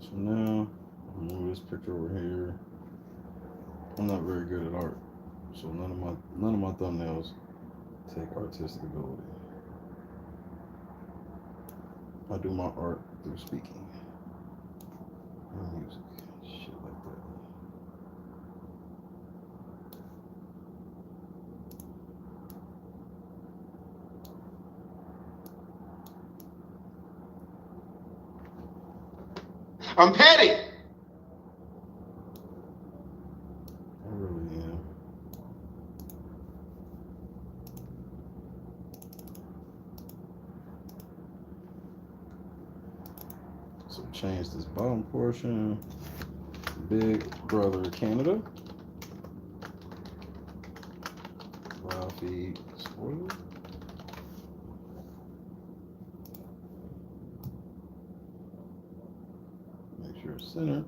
So now, I'll move this picture over here. I'm not very good at art, so none of my thumbnails take artistic ability. I do my art through speaking and music, shit like that. I'm petty. I really am. So change this bottom portion. Big Brother Canada. Live feed spoiler. Make sure it's centered.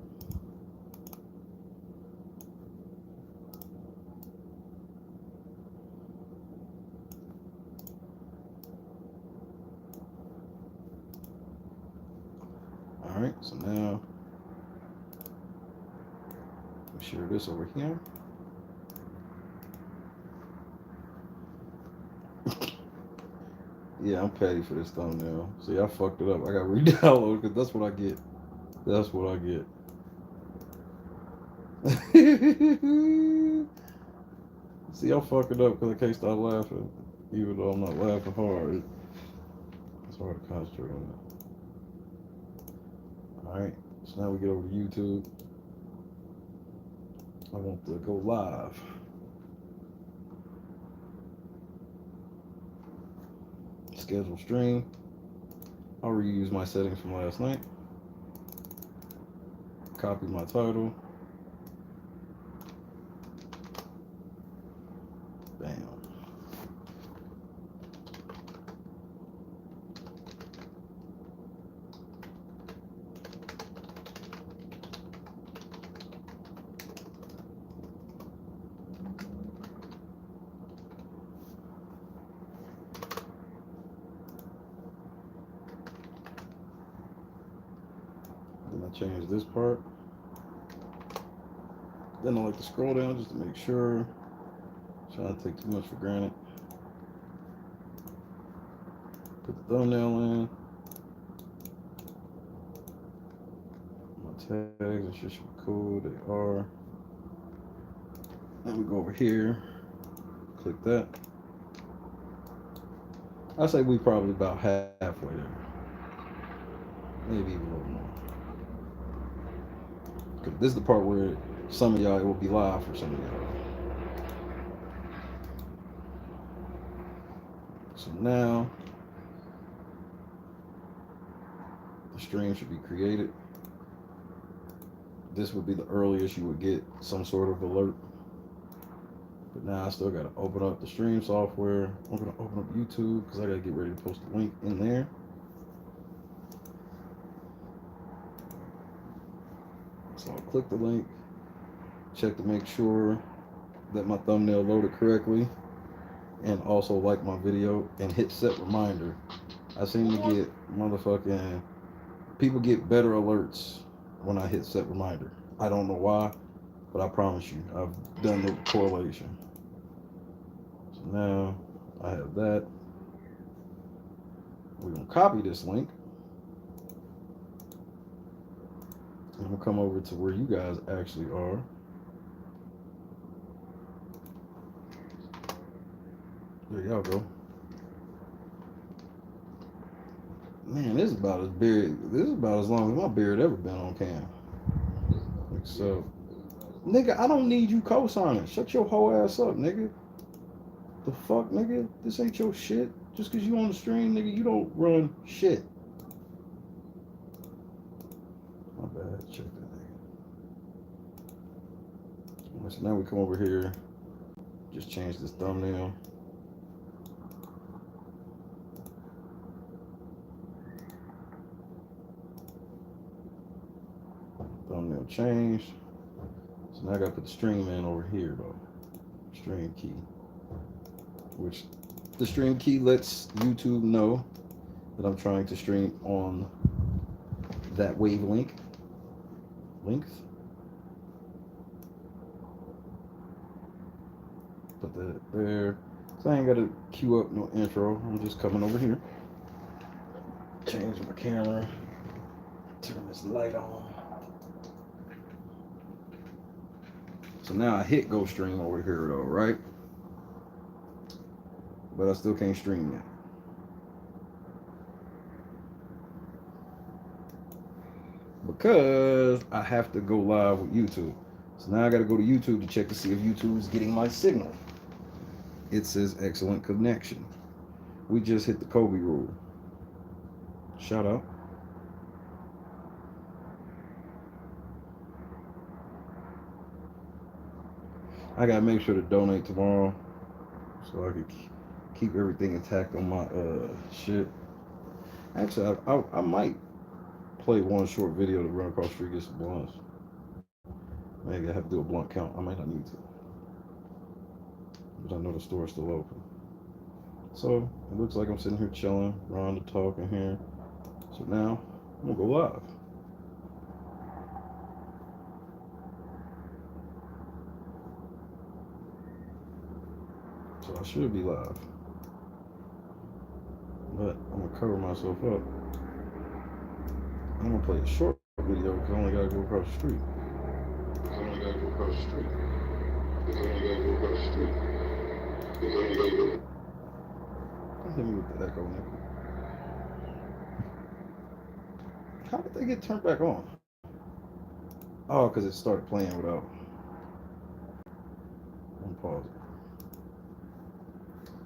All right, so now we share this over here. Yeah, I'm petty for this thumbnail. See, I fucked it up. I got re-download because that's what I get. That's what I get. See, I fuck it up because I can't stop laughing. Even though I'm not laughing hard. It's hard to concentrate on that. Alright, so now we get over to YouTube. I want to go live. Schedule stream. I'll reuse my settings from last night. Copy my title. Bam. Then I change this part. Then I like to scroll down just to make sure. Try not to take too much for granted. Put the thumbnail in. My tags and shit should be cool. They are. Then we go over here. Click that. I say we probably about halfway there. Maybe even a little more. Because this is the part where some of y'all, it will be live for some of y'all. So now, the stream should be created. This would be the earliest you would get some sort of alert. But now I still got to open up the stream software. I'm going to open up YouTube because I got to get ready to post a link in there. So I'll click the link, check to make sure that my thumbnail loaded correctly, and also like my video and hit set reminder. I seem to get motherfucking, people get better alerts when I hit set reminder. I don't know why, but I promise you, I've done the correlation. So now I have that. We're gonna copy this link. I'm gonna come over to where you guys actually are. There y'all go. Man, this is about as big. This is about as long as my beard ever been on cam. Like so, nigga, I don't need you co-signing. Shut your whole ass up, nigga. The fuck, nigga? This ain't your shit. Just cause you on the stream, nigga, you don't run shit. My bad. Check that nigga. So now we come over here. Just change this thumbnail. Thumbnail changed. So now I gotta put the stream in over here though. Stream key. Which the stream key lets YouTube know that I'm trying to stream on that wavelength. Put that there. So I ain't gotta queue up no intro. I'm just coming over here. Change my camera. Turn this light on. So now I hit go stream over here though, right? But I still can't stream yet. Because I have to go live with YouTube. So now I gotta go to YouTube to check to see if YouTube is getting my signal. It says excellent connection. We just hit the Kobe rule. Shout out. I gotta make sure to donate tomorrow so I can keep everything intact on my shit. Actually, I might play one short video to run across the street, get some blunts. Maybe I have to do a blunt count. I might not need to. But I know the store's still open. So it looks like I'm sitting here chilling, Rhonda talking here. So now I'm gonna go live. So I should be live. but I'm gonna cover myself up. I'm gonna play a short video because I only gotta go across the street. Don't hit me with the echo, nigga. How did they get turned back on? Oh, because it started playing without. I'm pausing.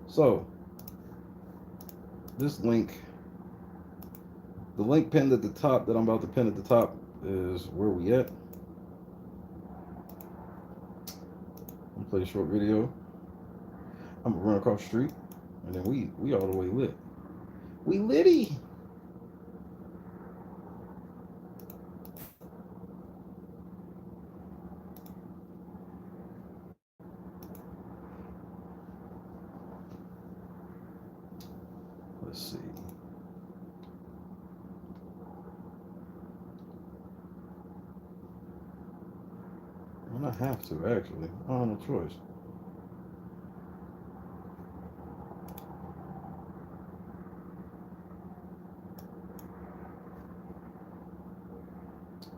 So, this link, the link pinned at the top that I'm about to pin at the top is where we at. I'm gonna play a short video. I'm gonna run across the street, and then we all the way lit. We litty. Let's see. Well, I have to actually. I don't have no choice.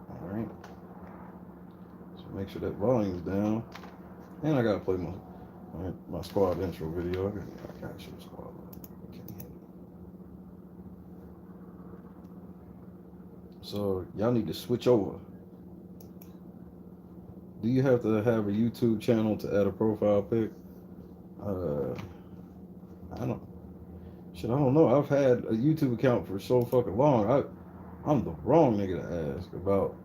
All right. So make sure that volume's down, and I gotta play my squad intro video. I gotta show the squad. So y'all need to switch over. Do you have to have a YouTube channel to add a profile pic? I don't know. I've had a YouTube account for so fucking long. I'm the wrong nigga to ask about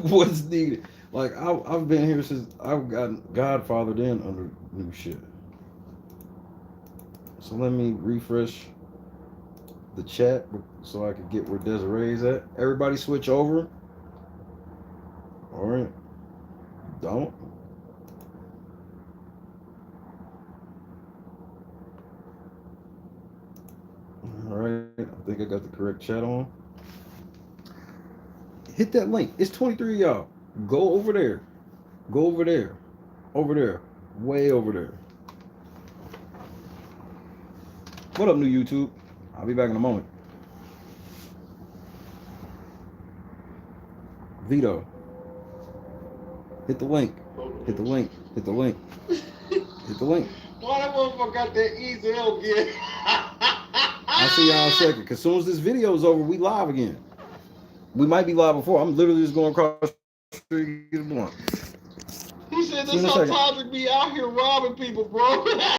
what's needed. Like I've been here since I've gotten godfathered in under new shit. So let me refresh the chat so I could get where Desiree's at. Everybody switch over. All right. Don't. All right. I think I got the correct chat on. Hit that link. It's 23 of y'all. Go over there. Go over there. Over there. Way over there. What up, new YouTube? I'll be back in a moment. Vito. Hit the link. Hit the link. Hit the link. Hit the link. Why that motherfucker got that easy help again? I'll see y'all in a second. Cause as soon as this video is over, we live again. We might be live before. I'm literally just going across the street and get one. He said this how Toxic be out here robbing people, bro.